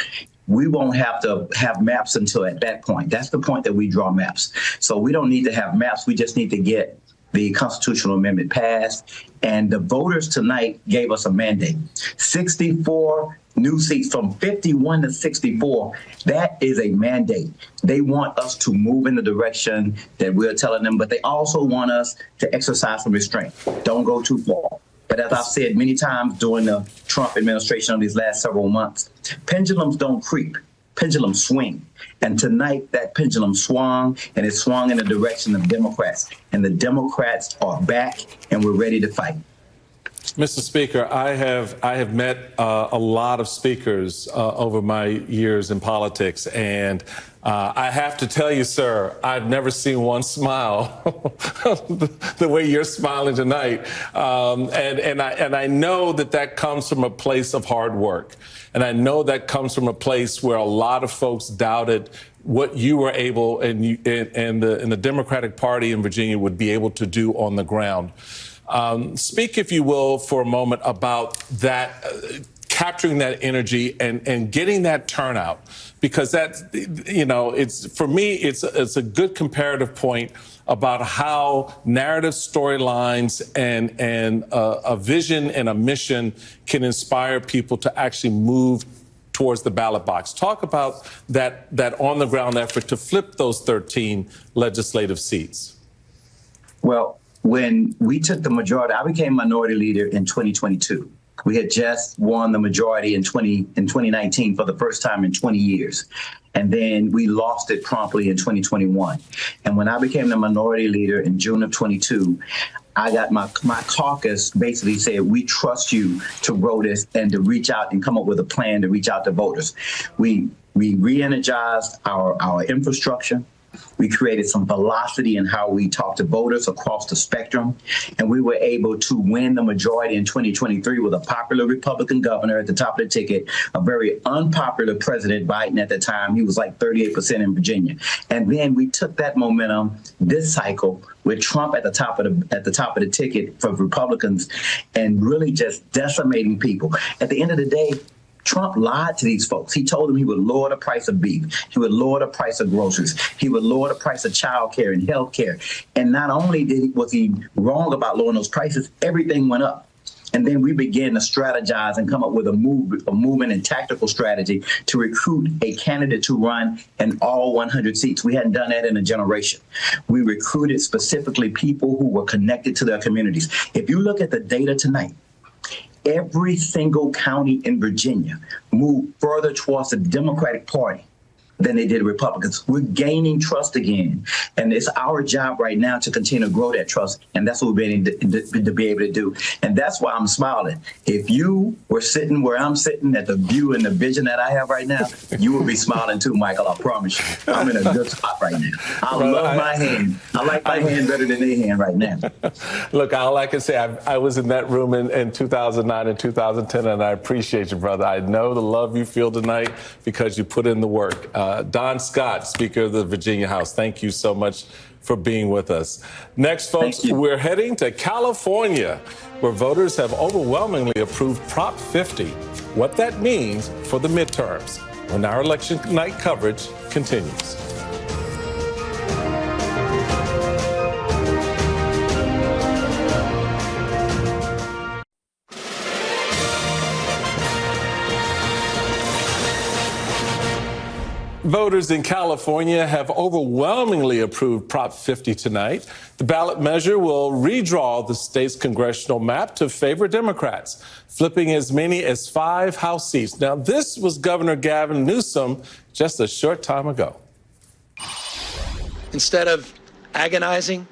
S15: We won't have to have maps until at that point. That's the point that we draw maps. So we don't need to have maps. We just need to get the constitutional amendment passed. And the voters tonight gave us a mandate. 64 new seats from 51 to 64. That is a mandate. They want us to move in the direction that we're telling them, but they also want us to exercise some restraint. Don't go too far. But as I've said many times during the Trump administration of these last several months, pendulums don't creep. Pendulums swing. And tonight that pendulum swung, and it swung in the direction of Democrats. And the Democrats are back, and we're ready to fight.
S21: Mr. Speaker, I have met a lot of speakers over my years in politics, and I have to tell you, sir, I've never seen one smile the way you're smiling tonight, and I know that comes from a place of hard work, and I know that comes from a place where a lot of folks doubted what you were able and the Democratic Party in Virginia would be able to do on the ground. Speak, if you will, for a moment about that, capturing that energy and getting that turnout, because that, you know, it's, for me, it's a good comparative point about how narrative storylines and a vision and a mission can inspire people to actually move towards the ballot box. Talk about that on the ground effort to flip those 13 legislative seats.
S15: Well, when we took the majority, I became minority leader in 2022. We had just won the majority in 2019 for the first time in 20 years. And then we lost it promptly in 2021. And when I became the minority leader in June of 22, I got my caucus basically said, we trust you to grow this and to reach out and come up with a plan to reach out to voters. We re-energized our infrastructure. We created some velocity in how we talk to voters across the spectrum, and we were able to win the majority in 2023 with a popular Republican governor at the top of the ticket, a very unpopular President Biden at the time. He was like 38% in Virginia. And then we took that momentum this cycle with Trump at the top of the ticket for Republicans and really just decimating people. At the end of the day, Trump lied to these folks. He told them he would lower the price of beef. He would lower the price of groceries. He would lower the price of child care and health care. And not only was he wrong about lowering those prices, everything went up. And then we began to strategize and come up with a movement and tactical strategy to recruit a candidate to run in all 100 seats. We hadn't done that in a generation. We recruited specifically people who were connected to their communities. If you look at the data tonight, every single county in Virginia moved further towards the Democratic Party than they did Republicans. We're gaining trust again. And it's our job right now to continue to grow that trust. And that's what we're to be able to do. And that's why I'm smiling. If you were sitting where I'm sitting at the view and the vision that I have right now, you would be smiling too, Michael. I promise you. I'm in a good spot right now. I love my hand. I like my hand better than their hand right now.
S21: Look, all I can say, I was in that room in 2009 and 2010, and I appreciate you, brother. I know the love you feel tonight because you put in the work. Don Scott, Speaker of the Virginia House, thank you so much for being with us. Next, folks, we're heading to California, where voters have overwhelmingly approved Prop 50. What that means for the midterms when our election night coverage continues. Voters in California have overwhelmingly approved Prop 50 tonight. The ballot measure will redraw the state's congressional map to favor Democrats, flipping as many as 5 House seats. Now, this was Governor Gavin Newsom just a short time ago.
S9: Instead of agonizing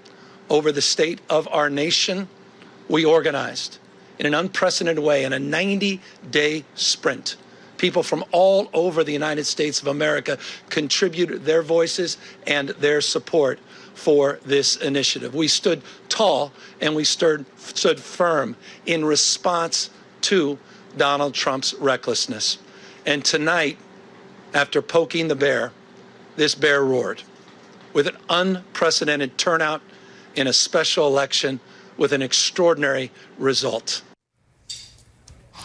S9: over the state of our nation, we organized in an unprecedented way in a 90-day sprint. People from all over the United States of America contributed their voices and their support for this initiative. We stood tall and we stood firm in response to Donald Trump's recklessness. And tonight, after poking the bear, this bear roared with an unprecedented turnout in a special election with an extraordinary result.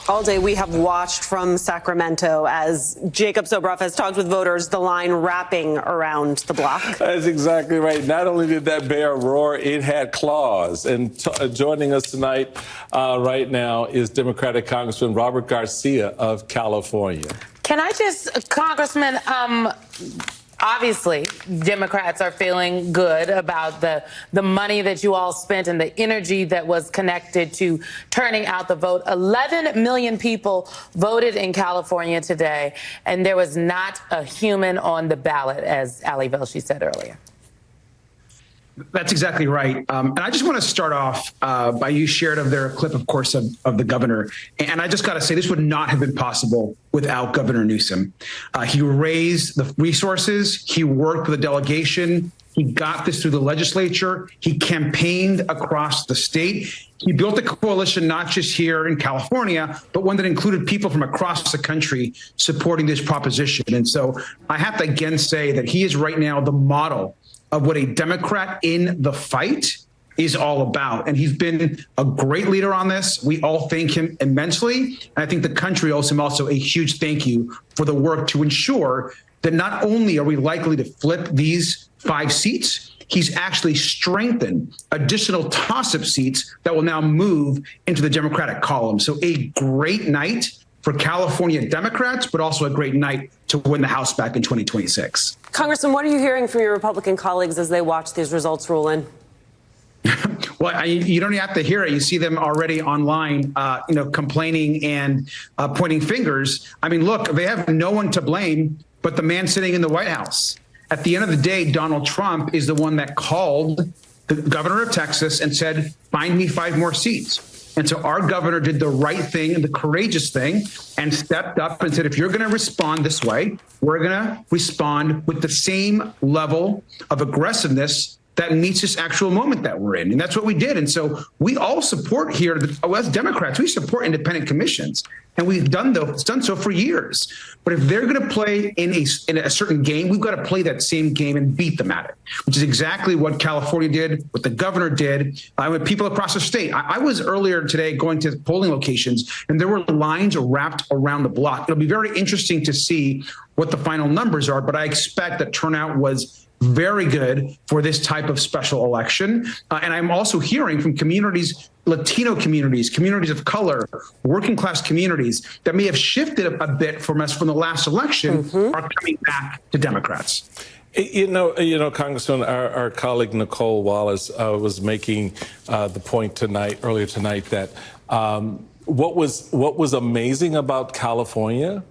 S4: All day we have watched from Sacramento as Jacob Sobroff has talked with voters, the line wrapping around the block.
S21: That's exactly right. Not only did that bear roar, it had claws. And joining us tonight right now is Democratic Congressman Robert Garcia of California.
S24: Can I just, Congressman, obviously, Democrats are feeling good about the money that you all spent and the energy that was connected to turning out the vote. 11 million people voted in California today, and there was not a human on the ballot, as Ali Velshi said earlier.
S13: That's exactly right. And I just want to start off by you shared of their clip, of course, of the governor. And I just got to say, this would not have been possible without Governor Newsom. He raised the resources. He worked with the delegation. He got this through the legislature. He campaigned across the state. He built a coalition, not just here in California, but one that included people from across the country supporting this proposition. And so I have to again say that he is right now the model of what a Democrat in the fight is all about. And he's been a great leader on this. We all thank him immensely. And I think the country owes him also a huge thank you for the work to ensure that not only are we likely to flip these 5 seats, he's actually strengthened additional toss-up seats that will now move into the Democratic column. So a great night for California Democrats, but also a great night to win the House back in 2026.
S4: Congressman, what are you hearing from your Republican colleagues as they watch these results roll in?
S13: Well, you don't have to hear it. You see them already online, complaining and pointing fingers. I mean, look, they have no one to blame but the man sitting in the White House. At the end of the day, Donald Trump is the one that called the governor of Texas and said, find me 5 more seats. And so our governor did the right thing, the courageous thing, and stepped up and said, if you're going to respond this way, we're going to respond with the same level of aggressiveness that meets this actual moment that we're in. And that's what we did. And so we all support here, as Democrats, we support independent commissions. And we've done so for years. But if they're going to play in a certain game, we've got to play that same game and beat them at it, which is exactly what California did, what the governor did, with people across the state. I was earlier today going to polling locations, and there were lines wrapped around the block. It'll be very interesting to see what the final numbers are, but I expect that turnout was very good for this type of special election. And I'm also hearing from communities, Latino communities, communities of color, working class communities that may have shifted a bit from us from the last election are coming back to Democrats.
S21: You know, Congressman, our colleague Nicole Wallace was making the point earlier tonight, that what was amazing about California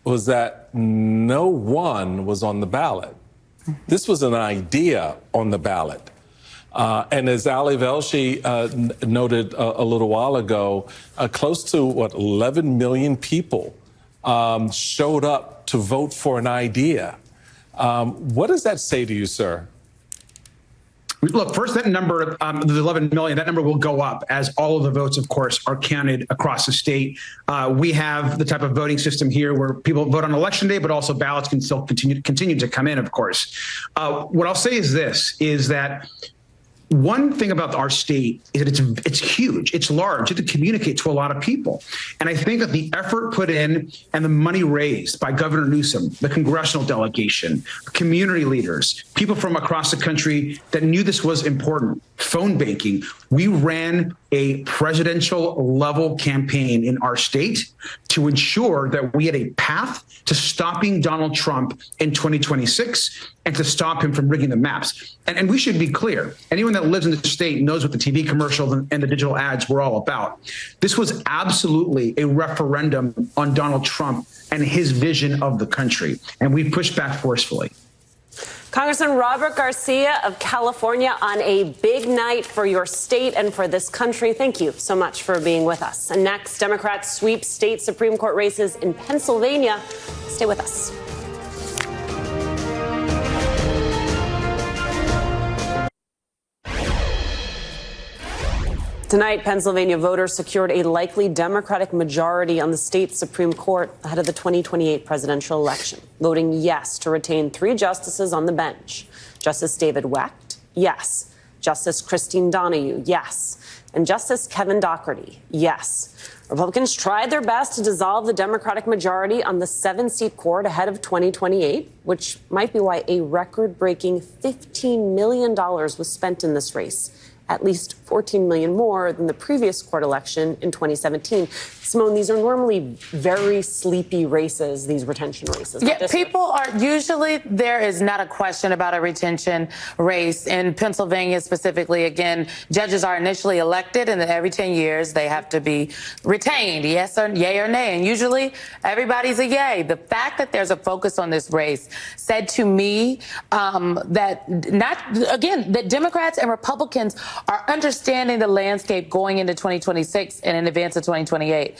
S21: was that no one was on the ballot. This was an idea on the ballot. And as Ali Velshi noted a little while ago, close to, 11 million people showed up to vote for an idea. What does that say to you, sir?
S13: Look, first, that number, the 11 million, that number will go up as all of the votes, of course, are counted across the state. We have the type of voting system here where people vote on election day, but also ballots can still continue to come in, of course. What I'll say is this, is that one thing about our state is that it's huge, it's large, you have to communicate to a lot of people. And I think that the effort put in and the money raised by Governor Newsom, the congressional delegation, community leaders, people from across the country that knew this was important, phone banking. We ran a presidential level campaign in our state to ensure that we had a path to stopping Donald Trump in 2026 and to stop him from rigging the maps. And we should be clear. Anyone that lives in the state knows what the TV commercials and the digital ads were all about. This was absolutely a referendum on Donald Trump and his vision of the country. And we pushed back forcefully.
S4: Congressman Robert Garcia of California, on a big night for your state and for this country. Thank you so much for being with us. And next, Democrats sweep state Supreme Court races in Pennsylvania. Stay with us. Tonight, Pennsylvania voters secured a likely Democratic majority on the state's Supreme Court ahead of the 2028 presidential election, voting yes to retain 3 justices on the bench. Justice David Wecht, yes. Justice Christine Donahue, yes. And Justice Kevin Dougherty, yes. Republicans tried their best to dissolve the Democratic majority on the 7-seat court ahead of 2028, which might be why a record-breaking $15 million was spent in this race. At least $14 million more than the previous court election in 2017. Simone, these are normally very sleepy races, these retention races.
S24: Yeah, people are usually, there is not a question about a retention race. In Pennsylvania specifically, again, judges are initially elected, and then every 10 years they have to be retained, yes or yay or nay. And usually everybody's a yay. The fact that there's a focus on this race said to me that Democrats and Republicans are understanding the landscape going into 2026 and in advance of 2028.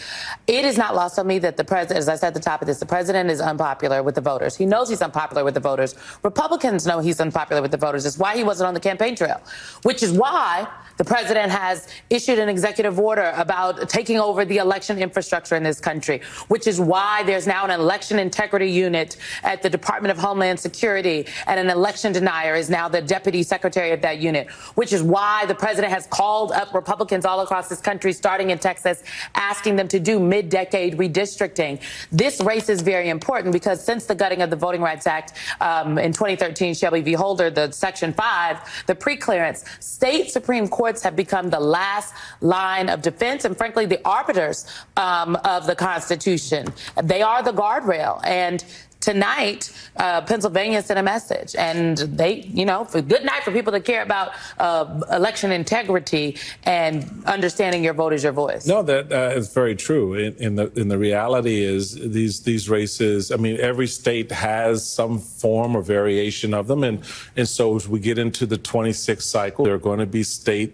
S24: It is not lost on me that the president, as I said at the top of this, the president is unpopular with the voters. He knows he's unpopular with the voters. Republicans know he's unpopular with the voters. It's why he wasn't on the campaign trail, which is why the president has issued an executive order about taking over the election infrastructure in this country, which is why there's now an election integrity unit at the Department of Homeland Security, and an election denier is now the deputy secretary of that unit, which is why the president has called up Republicans all across this country, starting in Texas, asking them to do mid-decade redistricting. This race is very important because since the gutting of the Voting Rights Act in 2013, Shelby v. Holder, the Section 5, the preclearance, state Supreme Courts have become the last line of defense and, frankly, the arbiters of the Constitution. They are the guardrail. And tonight, Pennsylvania sent a message, and they, for good night for people that care about election integrity and understanding your vote is your voice.
S21: No, that is very true. In the reality is these races. I mean, every state has some form or variation of them, and so as we get into the 26th cycle, there are going to be state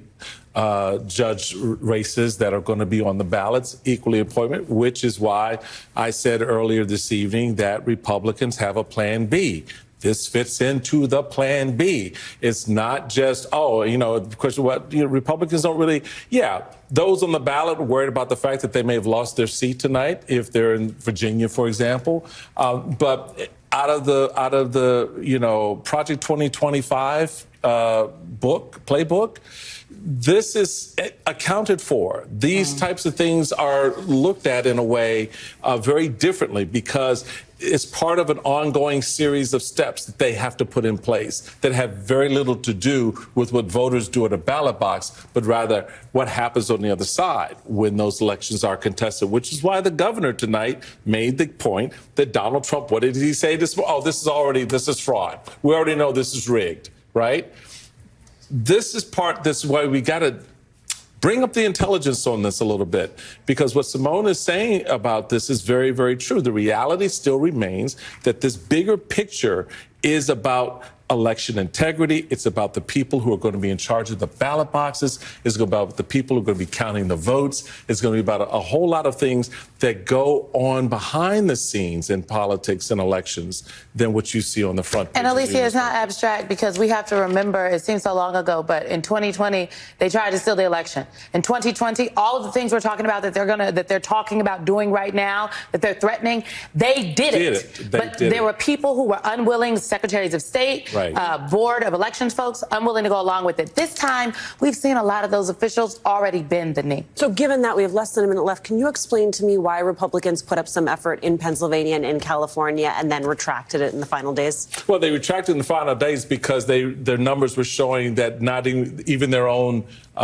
S21: judge races that are going to be on the ballots, equally important, which is why I said earlier this evening that Republicans have a plan B. This fits into the plan B. It's not just, of course, Republicans don't really, those on the ballot are worried about the fact that they may have lost their seat tonight if they're in Virginia, for example. But out of the Project 2025 playbook, this is accounted for. These types of things are looked at in a way very differently because it's part of an ongoing series of steps that they have to put in place that have very little to do with what voters do at a ballot box, but rather what happens on the other side when those elections are contested, which is why the governor tonight made the point that Donald Trump, what did he say? This is fraud. We already know this is rigged, right? This is why we got to bring up the intelligence on this a little bit, because what Simone is saying about this is very, very true. The reality still remains that this bigger picture is about election integrity. It's about the people who are going to be in charge of the ballot boxes. It's about the people who are going to be counting the votes. It's going to be about a whole lot of things that go on behind the scenes in politics and elections than what you see on the front page.
S24: And Alicia, it's not abstract because we have to remember, it seems so long ago, but in 2020, they tried to steal the election. In 2020, all of the things we're talking about that they're talking about doing right now, that they're threatening, they did it. But there were people who were unwilling, secretaries of state, board of elections folks, unwilling to go along with it. This time, we've seen a lot of those officials already bend the knee.
S4: So given that we have less than a minute left, can you explain to me why Republicans put up some effort in Pennsylvania and in California and then retracted it in the final days?
S21: Well, they retracted in the final days because their numbers were showing that not even their own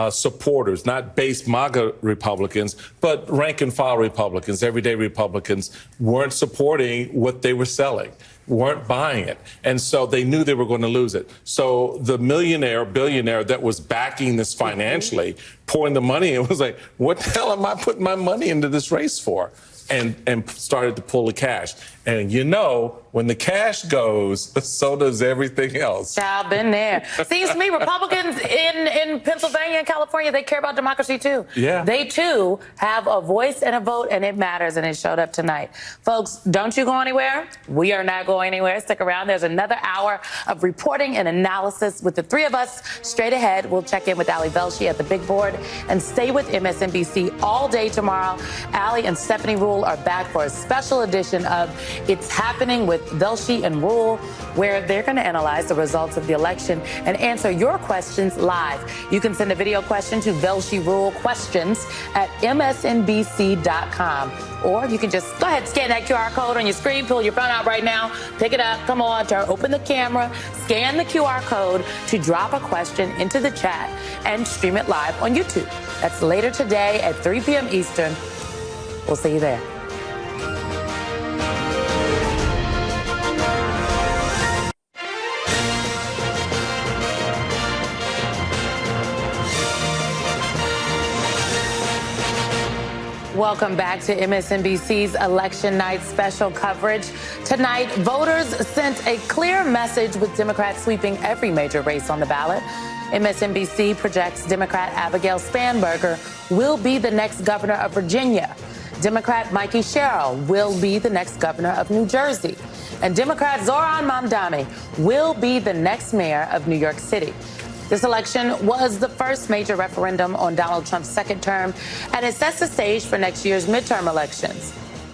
S21: supporters, not base MAGA Republicans, but rank and file Republicans, everyday Republicans, weren't supporting what they were selling, weren't buying it. And so they knew they were going to lose it. So the billionaire that was backing this financially, pouring the money in, was like, what the hell am I putting my money into this race for? And started to pull the cash. And when the cash goes, so does everything else.
S24: I've been there. Seems to me Republicans in Pennsylvania and California, they care about democracy too.
S21: Yeah.
S24: They too have a voice and a vote, and it matters, and it showed up tonight. Folks, don't you go anywhere. We are not going anywhere. Stick around. There's another hour of reporting and analysis with the three of us straight ahead. We'll check in with Ali Velshi at the big board and stay with MSNBC all day tomorrow. Ali and Stephanie Rule are back for a special edition of It's Happening with Velshi and Rule, where they're going to analyze the results of the election and answer your questions live. You can send a video question to Velshi Rule questions at MSNBC.com. Or you can just go ahead and scan that QR code on your screen, pull your phone out right now, pick it up, come on, open the camera, scan the QR code to drop a question into the chat and stream it live on YouTube. That's later today at 3 p.m. Eastern. We'll see you there. Welcome back to MSNBC's Election Night special coverage. Tonight, voters sent a clear message with Democrats sweeping every major race on the ballot. MSNBC projects Democrat Abigail Spanberger will be the next governor of Virginia. Democrat Mikey Sherrill will be the next governor of New Jersey. And Democrat Zohran Mamdani will be the next mayor of New York City. This election was the first major referendum on Donald Trump's second term, and it sets the stage for next year's midterm elections.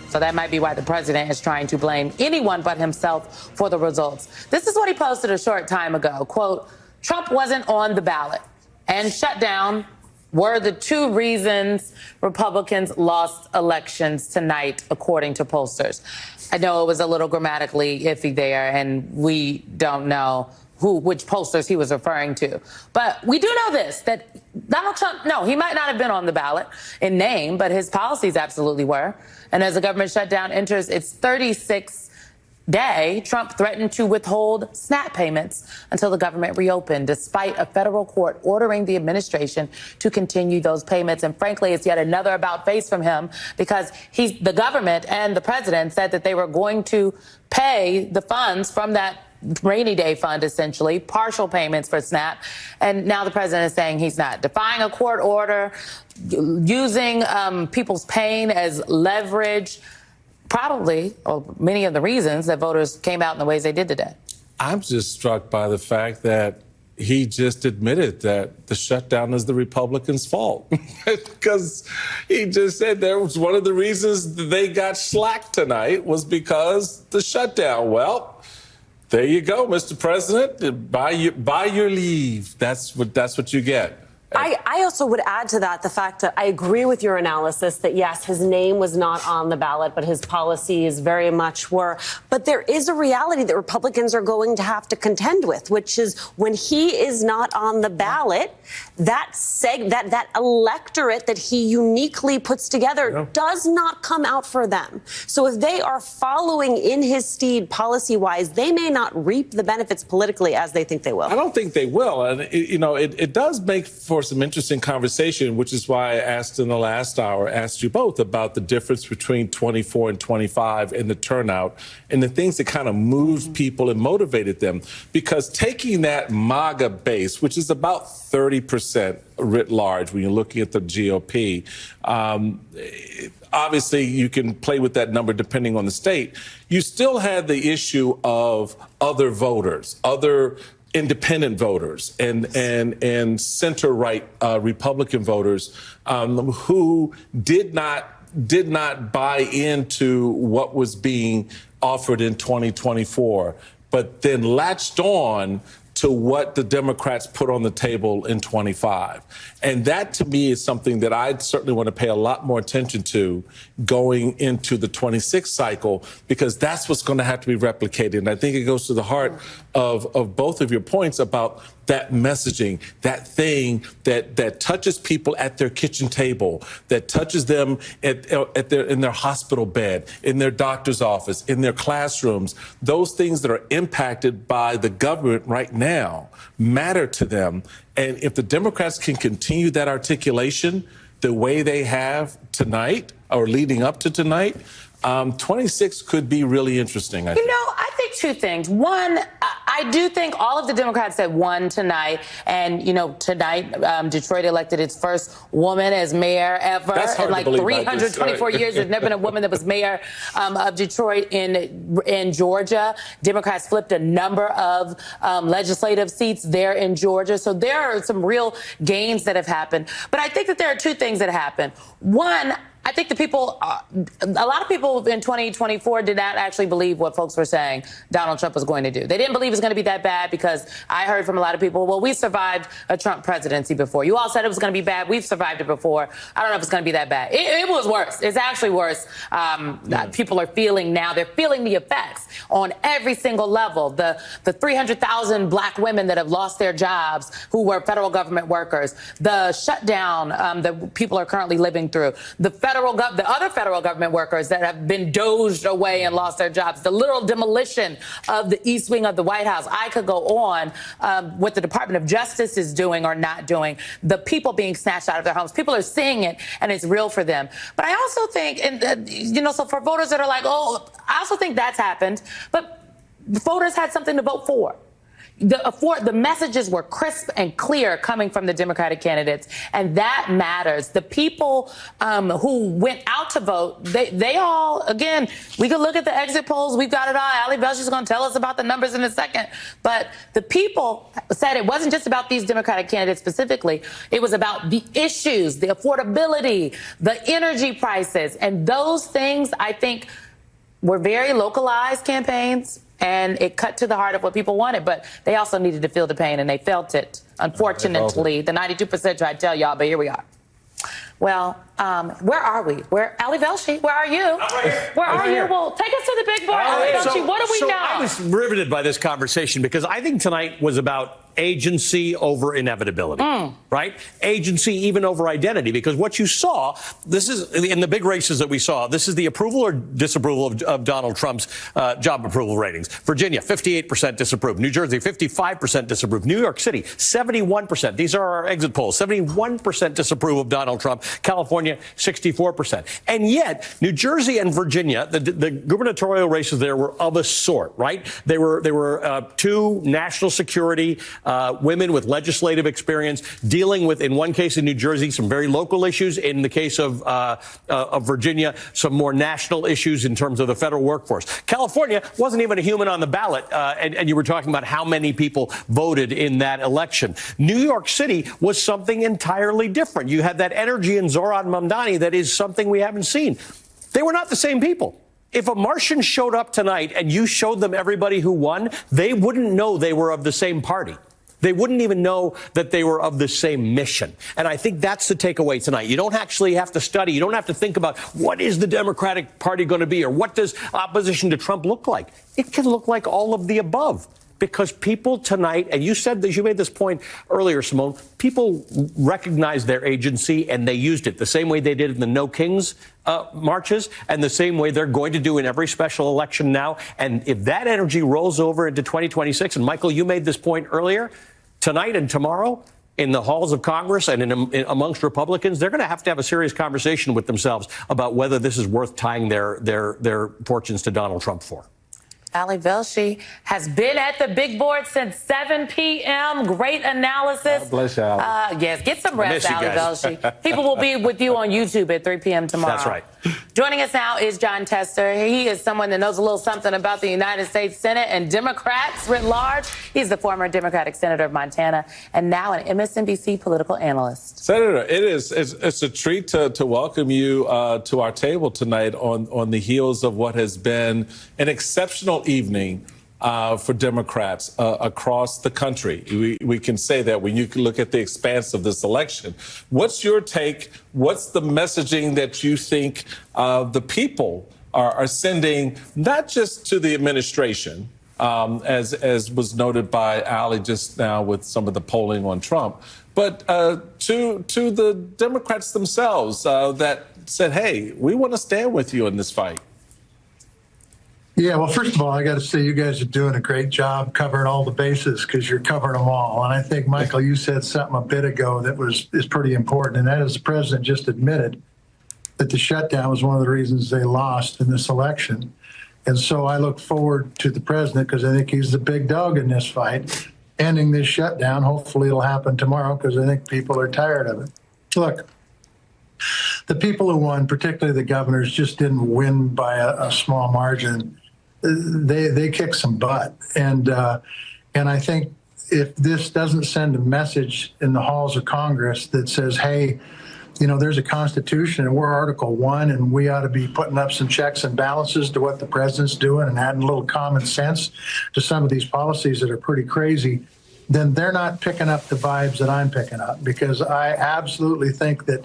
S24: So that might be why the president is trying to blame anyone but himself for the results. This is what he posted a short time ago. Quote, Trump wasn't on the ballot and shutdown were the two reasons Republicans lost elections tonight, according to pollsters. I know it was a little grammatically iffy there, and we don't know which pollsters he was referring to. But we do know this, that Donald Trump, no, he might not have been on the ballot in name, but his policies absolutely were. And as the government shutdown enters its 36th day, Trump threatened to withhold SNAP payments until the government reopened, despite a federal court ordering the administration to continue those payments. And frankly, it's yet another about face from him, because the government and the president said that they were going to pay the funds from that rainy day fund, essentially, partial payments for SNAP. And now the president is saying he's not. Defying a court order, using people's pain as leverage, probably, or many of the reasons that voters came out in the ways they did today.
S21: I'm just struck by the fact that he just admitted that the shutdown is the Republicans' fault. Because he just said there was one of the reasons they got slack tonight was because the shutdown. Well, there you go, Mr. President. Buy your leave. That's what you get.
S4: I also would add to that the fact that I agree with your analysis that, yes, his name was not on the ballot, but his policies very much were. But there is a reality that Republicans are going to have to contend with, which is when he is not on the ballot, that electorate that he uniquely puts together does not come out for them. So if they are following in his steed policy-wise, they may not reap the benefits politically as they think they will.
S21: I don't think they will. And, it does make for some interesting conversation, which is why I asked in the last hour, asked you both about the difference between 24 and 25 and the turnout and the things that kind of moved people and motivated them. Because taking that MAGA base, which is about 30% writ large when you're looking at the GOP, obviously you can play with that number depending on the state. You still had the issue of other voters, other independent voters and center-right Republican voters who did not buy into what was being offered in 2024, but then latched on to what the Democrats put on the table in 25. And that, to me, is something that I certainly want to pay a lot more attention to going into the 26 cycle, because that's what's going to have to be replicated. And I think it goes to the heart of both of your points about that messaging, that thing that touches people at their kitchen table, that touches them in their hospital bed, in their doctor's office, in their classrooms. Those things that are impacted by the government right now matter to them. And if the Democrats can continue that articulation the way they have tonight or leading up to tonight, 26 could be really interesting, I think.
S24: I think two things. One, I do think all of the Democrats that won tonight, and, tonight Detroit elected its first woman as mayor ever. In like 324 years, there's never been a woman that was mayor of Detroit in Georgia. Democrats flipped a number of legislative seats there in Georgia. So there are some real gains that have happened. But I think that there are two things that happen. One, I think a lot of people in 2024 did not actually believe what folks were saying Donald Trump was going to do. They didn't believe it was going to be that bad because I heard from a lot of people, well, we survived a Trump presidency before. You all said it was going to be bad. We've survived it before. I don't know if it's going to be that bad. It was worse. It's actually worse. People are feeling now. They're feeling the effects on every single level. The 300,000 black women that have lost their jobs who were federal government workers, the shutdown that people are currently living through, the other federal government workers that have been dozed away and lost their jobs, the literal demolition of the East Wing of the White House. I could go on what the Department of Justice is doing or not doing, the people being snatched out of their homes. People are seeing it, and it's real for them. But I also think, so for voters that are like, I also think that's happened, but voters had something to vote for. The messages were crisp and clear coming from the Democratic candidates, and that matters. The people who went out to vote, they all, again, we could look at the exit polls. We've got it all. Ali Belcher's going to tell us about the numbers in a second. But the people said it wasn't just about these Democratic candidates specifically. It was about the issues, the affordability, the energy prices, and those things, I think, were very localized campaigns. And it cut to the heart of what people wanted, but they also needed to feel the pain, and they felt it. Unfortunately, the 92% tried to tell y'all, but here we are. Well, where are we? Ali Velshi, where are you? Where are you? Well, take us to the big board. Ali Velshi, what do we know?
S16: I was riveted by this conversation because I think tonight was about agency over inevitability, right? Agency even over identity, because what you saw, this is in the big races that we saw, this is the approval or disapproval of Donald Trump's job approval ratings. Virginia, 58% disapprove. New Jersey, 55% disapprove. New York City, 71%. These are our exit polls. 71% disapprove of Donald Trump. California, 64%. And yet, New Jersey and Virginia, the gubernatorial races there were of a sort, right? They were two national security women with legislative experience, dealing with, in one case in New Jersey, some very local issues. In the case of Virginia, some more national issues in terms of the federal workforce. California wasn't even a human on the ballot, and you were talking about how many people voted in that election. New York City was something entirely different. You had that energy in Zohran Mamdani that is something we haven't seen. They were not the same people. If a Martian showed up tonight and you showed them everybody who won, they wouldn't know they were of the same party. They wouldn't even know that they were of the same mission. And I think that's the takeaway tonight. You don't actually have to study. You don't have to think about what is the Democratic Party going to be or what does opposition to Trump look like. It can look like all of the above. Because people tonight, and you said that you made this point earlier, Simone, people recognized their agency and they used it the same way they did in the No Kings marches and the same way they're going to do in every special election now. And if that energy rolls over into 2026, and Michael, you made this point earlier, tonight and tomorrow in the halls of Congress and amongst Republicans, they're going to have a serious conversation with themselves about whether this is worth tying their fortunes to Donald Trump for.
S24: Ali Velshi has been at the big board since 7 p.m. Great analysis.
S21: God bless you, Ali.
S24: Yes, get some rest, Ali
S21: Velshi.
S24: People will be with you on YouTube at 3 p.m. tomorrow.
S16: That's right.
S24: Joining us now is John Tester. He is someone that knows a little something about the United States Senate and Democrats writ large. He's the former Democratic Senator of Montana and now an MSNBC political analyst.
S21: Senator, it's a treat to welcome you to our table tonight on the heels of what has been an exceptional evening for Democrats across the country. We can say that when you look at the expanse of this election. What's your take? What's the messaging that you think the people are sending, not just to the administration, as was noted by Ali just now with some of the polling on Trump, but to the Democrats themselves that said, hey, we want to stand with you in this fight?
S14: Yeah, well, first of all, I got to say you guys are doing a great job covering all the bases because you're covering them all. And I think, Michael, you said something a bit ago that is pretty important, and that is the president just admitted that the shutdown was one of the reasons they lost in this election. And so I look forward to the president because I think he's the big dog in this fight, ending this shutdown. Hopefully it'll happen tomorrow because I think people are tired of it. Look, the people who won, particularly the governors, just didn't win by a small margin. They kicked some butt, and I think if this doesn't send a message in the halls of Congress that says, hey, you know, there's a Constitution and we're Article 1 and we ought to be putting up some checks and balances to what the president's doing and adding a little common sense to some of these policies that are pretty crazy, then they're not picking up the vibes that I'm picking up, because I absolutely think that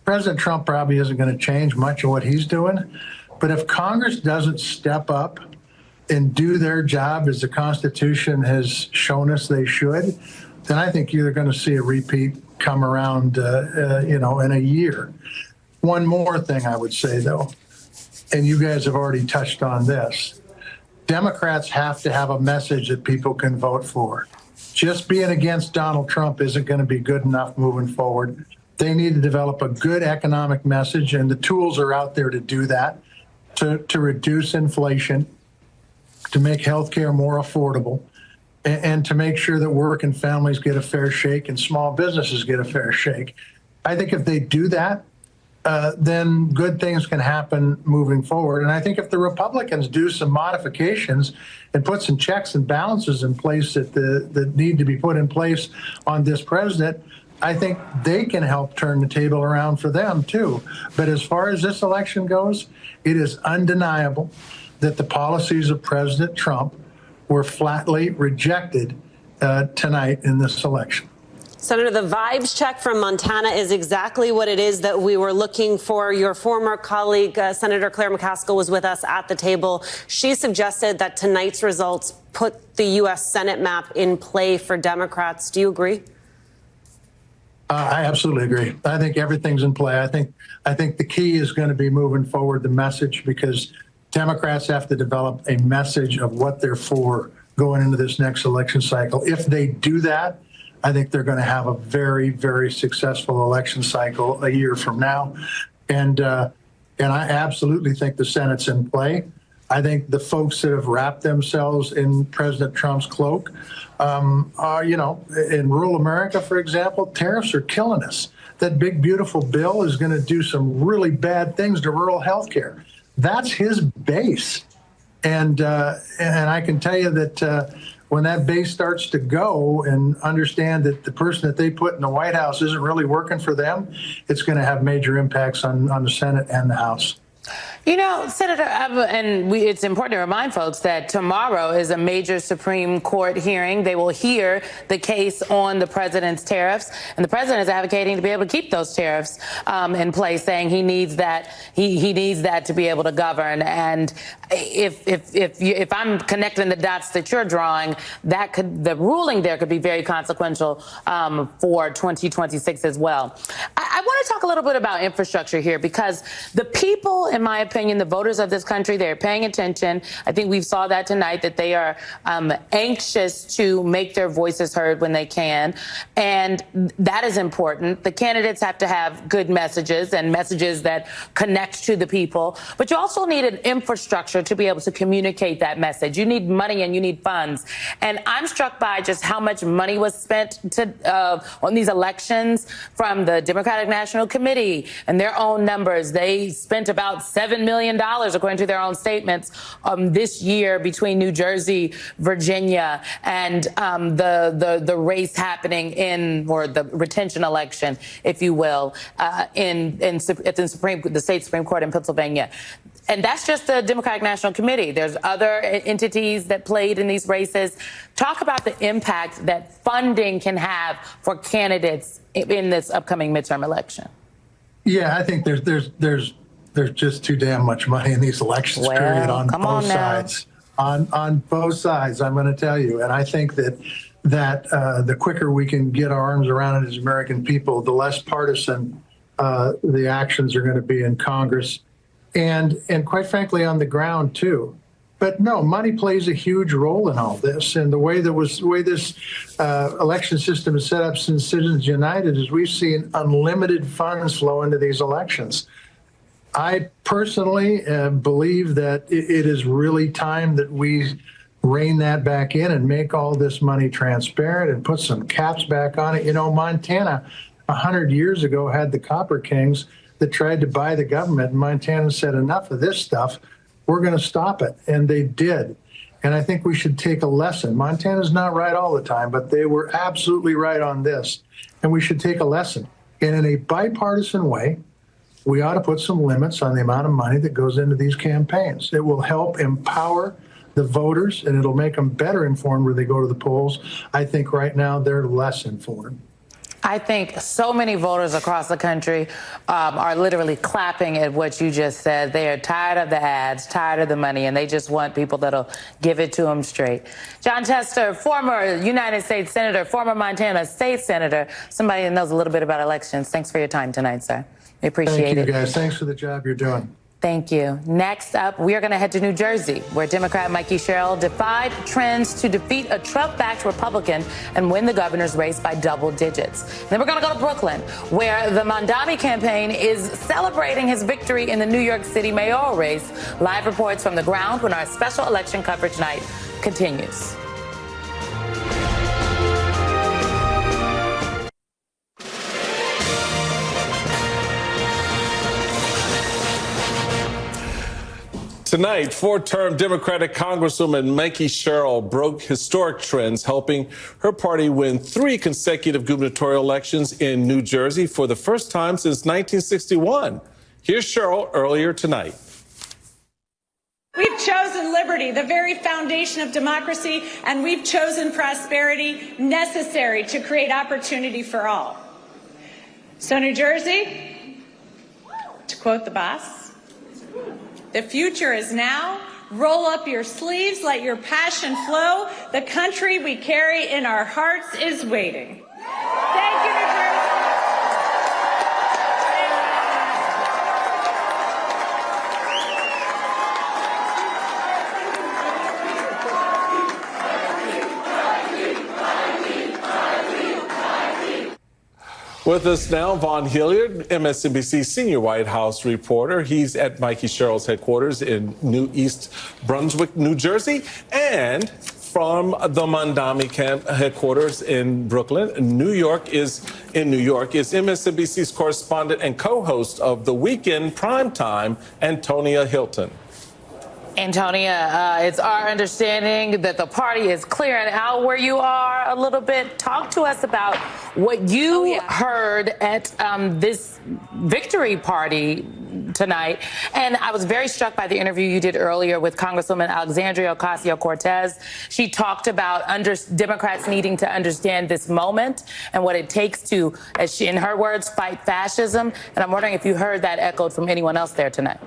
S14: President Trump probably isn't going to change much of what he's doing. But if Congress doesn't step up and do their job as the Constitution has shown us they should, then I think you're going to see a repeat come around, in a year. One more thing I would say, though, and you guys have already touched on this, Democrats have to have a message that people can vote for. Just being against Donald Trump isn't going to be good enough moving forward. They need to develop a good economic message, and the tools are out there to do that. To reduce inflation, to make health care more affordable, and to make sure that working families get a fair shake and small businesses get a fair shake. I think if they do that, then good things can happen moving forward. And I think if the Republicans do some modifications and put some checks and balances in place that need to be put in place on this president, I think they can help turn the table around for them, too. But as far as this election goes, it is undeniable that the policies of President Trump were flatly rejected tonight in this election.
S4: Senator, the vibes check from Montana is exactly what it is that we were looking for. Your former colleague, Senator Claire McCaskill, was with us at the table. She suggested that tonight's results put the U.S. Senate map in play for Democrats. Do you agree?
S14: I absolutely agree. I think everything's in play. I think the key is going to be moving forward the message, because Democrats have to develop a message of what they're for going into this next election cycle. If they do that, I think they're going to have a very, very successful election cycle a year from now. And I absolutely think the Senate's in play. I think the folks that have wrapped themselves in President Trump's cloak are, in rural America, for example, tariffs are killing us. That big, beautiful bill is going to do some really bad things to rural health care. That's his base. And I can tell you that when that base starts to go and understand that the person that they put in the White House isn't really working for them, it's going to have major impacts on the Senate and the House.
S24: Senator, it's important to remind folks that tomorrow is a major Supreme Court hearing. They will hear the case on the president's tariffs, and the president is advocating to be able to keep those tariffs in place, saying he needs that to be able to govern. And if I'm connecting the dots that you're drawing, the ruling there could be very consequential for 2026 as well. I want to talk a little bit about infrastructure here, because the people, in my opinion, the voters of this country, they're paying attention. I think we saw that tonight, that they are anxious to make their voices heard when they can. And that is important. The candidates have to have good messages and messages that connect to the people. But you also need an infrastructure to be able to communicate that message. You need money and you need funds. And I'm struck by just how much money was spent on these elections from the Democratic National Committee and their own numbers. They spent about $7 million, according to their own statements, this year between New Jersey, Virginia, and the race happening or the retention election, if you will, in the state Supreme Court in Pennsylvania. And that's just the Democratic National Committee. There's other entities that played in these races. Talk about the impact that funding can have for candidates in this upcoming midterm election.
S14: Yeah, I think there's just too damn much money in these elections, period, on both sides. On both sides, I'm going to tell you. And I think that the quicker we can get our arms around it as American people, the less partisan the actions are going to be in Congress and quite frankly on the ground too. But no, money plays a huge role in all this. And the way this election system is set up since Citizens United is we've seen unlimited funds flow into these elections. I personally believe that it is really time that we rein that back in and make all this money transparent and put some caps back on it. Montana 100 years ago had the Copper Kings that tried to buy the government. And Montana said, enough of this stuff. We're going to stop it. And they did. And I think we should take a lesson. Montana's not right all the time, but they were absolutely right on this. And we should take a lesson. And in a bipartisan way, we ought to put some limits on the amount of money that goes into these campaigns. It will help empower the voters, and it'll make them better informed where they go to the polls. I think right now they're less informed.
S24: I think so many voters across the country are literally clapping at what you just said. They are tired of the ads, tired of the money, and they just want people that'll give it to them straight. Jon Tester, former United States Senator, former Montana State Senator, somebody that knows a little bit about elections. Thanks for your time tonight, sir. We appreciate it.
S14: Thank you, guys. Thanks for the job you're doing.
S24: Thank you. Next up, we are going to head to New Jersey, where Democrat Mikey Sherrill defied trends to defeat a Trump-backed Republican and win the governor's race by double digits. Then we're going to go to Brooklyn, where the Mondami campaign is celebrating his victory in the New York City mayoral race. Live reports from the ground when our special election coverage night continues.
S21: Tonight, four-term Democratic Congresswoman Mikey Sherrill broke historic trends, helping her party win 3 consecutive gubernatorial elections in New Jersey for the first time since 1961. Here's Sherrill earlier tonight.
S23: We've chosen liberty, the very foundation of democracy, and we've chosen prosperity necessary to create opportunity for all. So, New Jersey, to quote the boss, the future is now. Roll up your sleeves, let your passion flow. The country we carry in our hearts is waiting. Thank you, New Jersey.
S21: With us now, Vaughn Hilliard, MSNBC senior White House reporter. He's at Mikey Sherrill's headquarters in New East Brunswick, New Jersey, and from the Mamdani camp headquarters in Brooklyn, New York, is MSNBC's correspondent and co-host of The Weekend Primetime, Antonia Hilton.
S24: Antonia, it's our understanding that the party is clearing out where you are a little bit. Talk to us about what you heard at this victory party tonight. And I was very struck by the interview you did earlier with Congresswoman Alexandria Ocasio-Cortez. She talked about Democrats needing to understand this moment and what it takes to, as she, in her words, fight fascism. And I'm wondering if you heard that echoed from anyone else there tonight.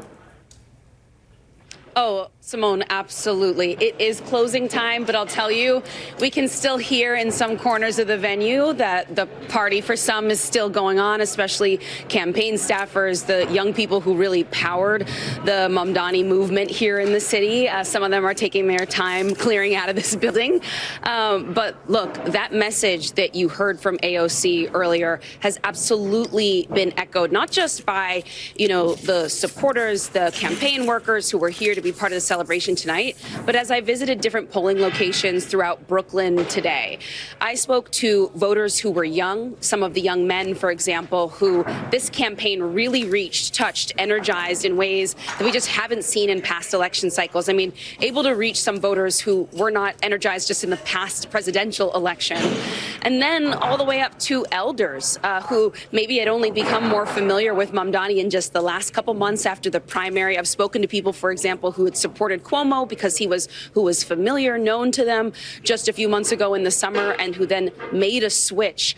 S17: Oh, Simone, absolutely. It is closing time, but I'll tell you, we can still hear in some corners of the venue that the party for some is still going on, especially campaign staffers, the young people who really powered the Mamdani movement here in the city. Some of them are taking their time clearing out of this building. But look, that message that you heard from AOC earlier has absolutely been echoed, not just by, the supporters, the campaign workers who were here to be part of the celebration tonight, but as I visited different polling locations throughout Brooklyn today, I spoke to voters who were young, some of the young men, for example, who this campaign really reached, touched, energized in ways that we just haven't seen in past election cycles. I mean, able to reach some voters who were not energized just in the past presidential election. And then all the way up to elders who maybe had only become more familiar with Mamdani in just the last couple months after the primary. I've spoken to people, for example, who had supported Cuomo because who was familiar, known to them just a few months ago in the summer, and who then made a switch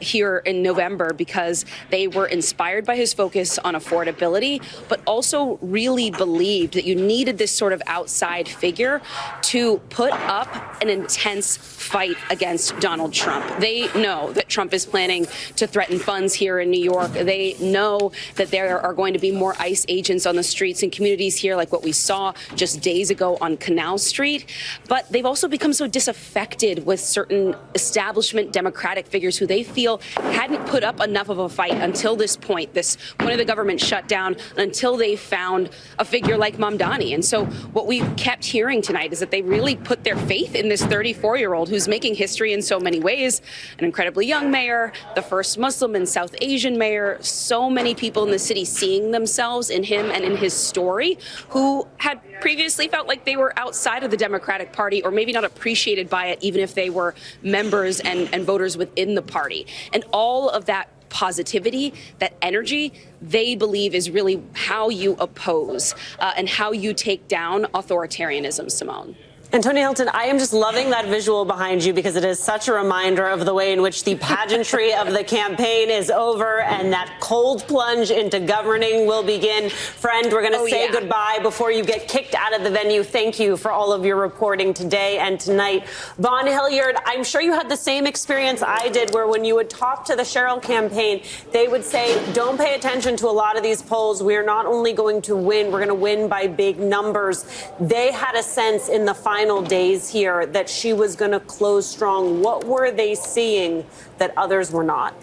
S17: here in November because they were inspired by his focus on affordability, but also really believed that you needed this sort of outside figure to put up an intense fight against Donald Trump. They know that Trump is planning to threaten funds here in New York. They know that there are going to be more ICE agents on the streets and communities here, like what we saw just days ago on Canal Street. But they've also become so disaffected with certain establishment Democratic figures who they feel hadn't put up enough of a fight until this point, this point of the government shutdown, until they found a figure like Mamdani. And so what we kept hearing tonight is that they really put their faith in this 34-year-old who's making history in so many ways, an incredibly young mayor, the first Muslim and South Asian mayor, so many people in the city seeing themselves in him and in his story, who had previously felt like they were outside of the Democratic Party or maybe not appreciated by it, even if they were members and voters within the party. And all of that positivity, that energy, they believe is really how you oppose and how you take down authoritarianism, Simone.
S4: Antonia Hilton, I am just loving that visual behind you because it is such a reminder of the way in which the pageantry of the campaign is over and that cold plunge into governing will begin. Friend, we're going to say goodbye before you get kicked out of the venue. Thank you for all of your reporting today and tonight. Vaughn Hilliard, I'm sure you had the same experience I did where when you would talk to the Sherrill campaign, they would say, don't pay attention to a lot of these polls. We're not only going to win, we're going to win by big numbers. They had a sense in the final days here that she was going to close strong. What were they seeing that others were not?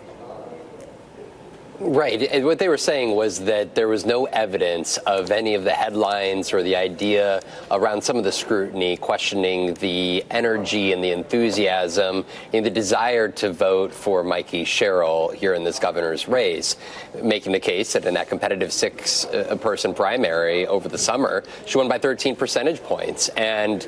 S19: Right. And what they were saying was that there was no evidence of any of the headlines or the idea around some of the scrutiny questioning the energy and the enthusiasm and the desire to vote for Mikey Sherrill here in this governor's race, making the case that in that competitive six-person primary over the summer, she won by 13 percentage points. And,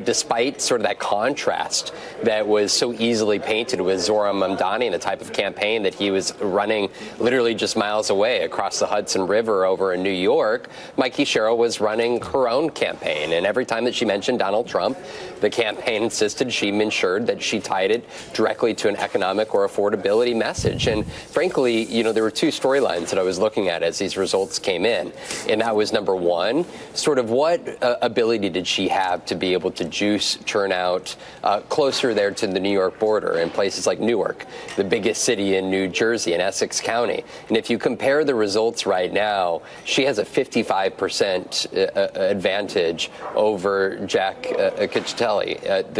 S19: despite sort of that contrast that was so easily painted with Zohran Mamdani and the type of campaign that he was running literally just miles away across the Hudson River over in New York, Mikey Sherrill was running her own campaign. And every time that she mentioned Donald Trump, the campaign insisted she ensured that she tied it directly to an economic or affordability message. And frankly, there were two storylines that I was looking at as these results came in. And that was, number one, sort of what ability did she have to be able to juice turnout closer there to the New York border in places like Newark, the biggest city in New Jersey and Essex County. County. And if you compare the results right now, she has a 55% advantage over Jack Ciccitelli. At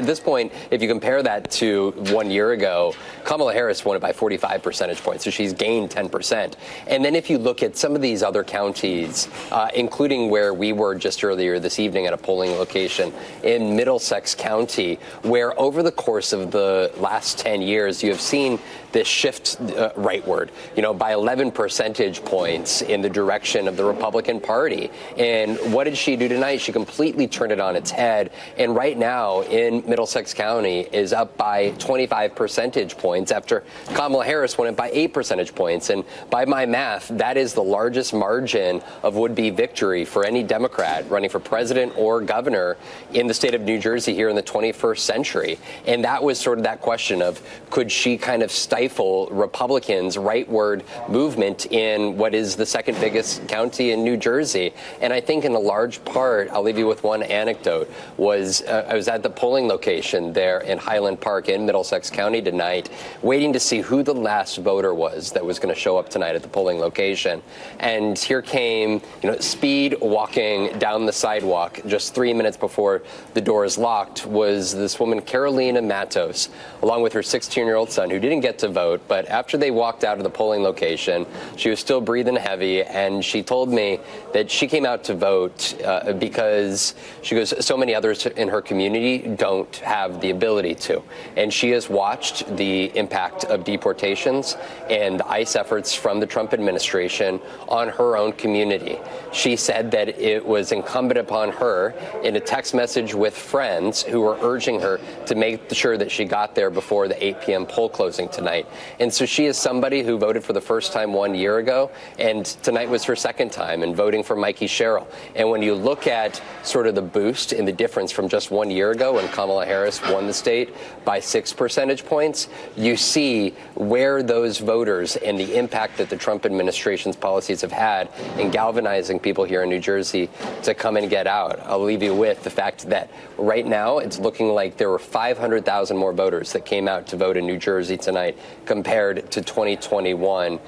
S19: this point, if you compare that to 1 year ago, Kamala Harris won it by 45 percentage points, so she's gained 10%. And then if you look at some of these other counties, including where we were just earlier this evening at a polling location in Middlesex County, where over the course of the last 10 years, you have seen this shift rightward, by 11 percentage points in the direction of the Republican Party. And what did she do tonight? She completely turned it on its head. And right now in Middlesex County is up by 25 percentage points after Kamala Harris won it by 8 percentage points. And by my math, that is the largest margin of would-be victory for any Democrat running for president or governor in the state of New Jersey here in the 21st century. And that was sort of that question of, could she kind of stifle Republicans' rightward movement in what is the second biggest county in New Jersey? And I think in a large part, I'll leave you with one anecdote, was I was at the polling location there in Highland Park in Middlesex County tonight, waiting to see who the last voter was that was going to show up tonight at the polling location. And here came, speed walking down the sidewalk just 3 minutes before the doors locked was this woman, Carolina Matos, along with her 16-year-old son, who didn't get to vote. But after they walked out of the polling location, she was still breathing heavy. And she told me that she came out to vote because she goes, so many others in her community don't have the ability to. And she has watched the impact of deportations and the ICE efforts from the Trump administration on her own community. She said that it was incumbent upon her in a text message with friends who were urging her to make sure that she got there before the 8 p.m. poll closing tonight. And so she is somebody who voted for the first time 1 year ago, and tonight was her second time in voting for Mikey Sherrill. And when you look at sort of the boost in the difference from just 1 year ago when Kamala Harris won the state by 6 percentage points, you see where those voters and the impact that the Trump administration's policies have had in galvanizing people here in New Jersey to come and get out. I'll leave you with the fact that right now it's looking like there were 500,000 more voters that came out to vote in New Jersey tonight compared to 2021.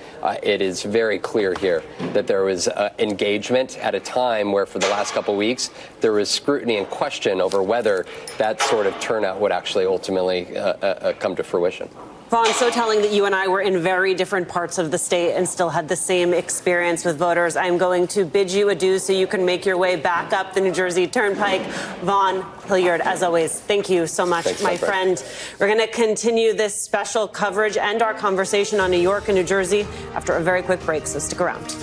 S19: It is very clear here that there was engagement at a time where for the last couple of weeks there was scrutiny and question over whether that sort of turnout would actually ultimately come to fruition.
S4: Vaughn, so telling that you and I were in very different parts of the state and still had the same experience with voters. I'm going to bid you adieu so you can make your way back up the New Jersey Turnpike. Vaughn Hilliard, as always, thank you so much, my friend. We're going to continue this special coverage and our conversation on New York and New Jersey after a very quick break, so stick around.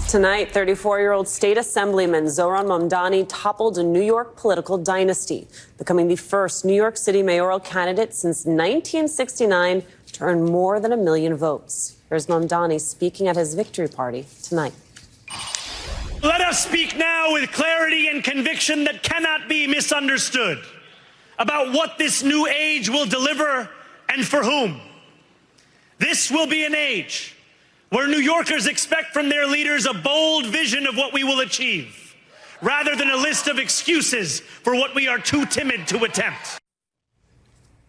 S4: Tonight, 34-year-old state assemblyman Zohran Mamdani toppled a New York political dynasty, becoming the first New York City mayoral candidate since 1969 to earn more than 1 million votes. Here's Mamdani speaking at his victory party tonight.
S1: Let us speak now with clarity and conviction that cannot be misunderstood about what this new age will deliver and for whom. This will be an age where New Yorkers expect from their leaders a bold vision of what we will achieve, rather than a list of excuses for what we are too timid to attempt.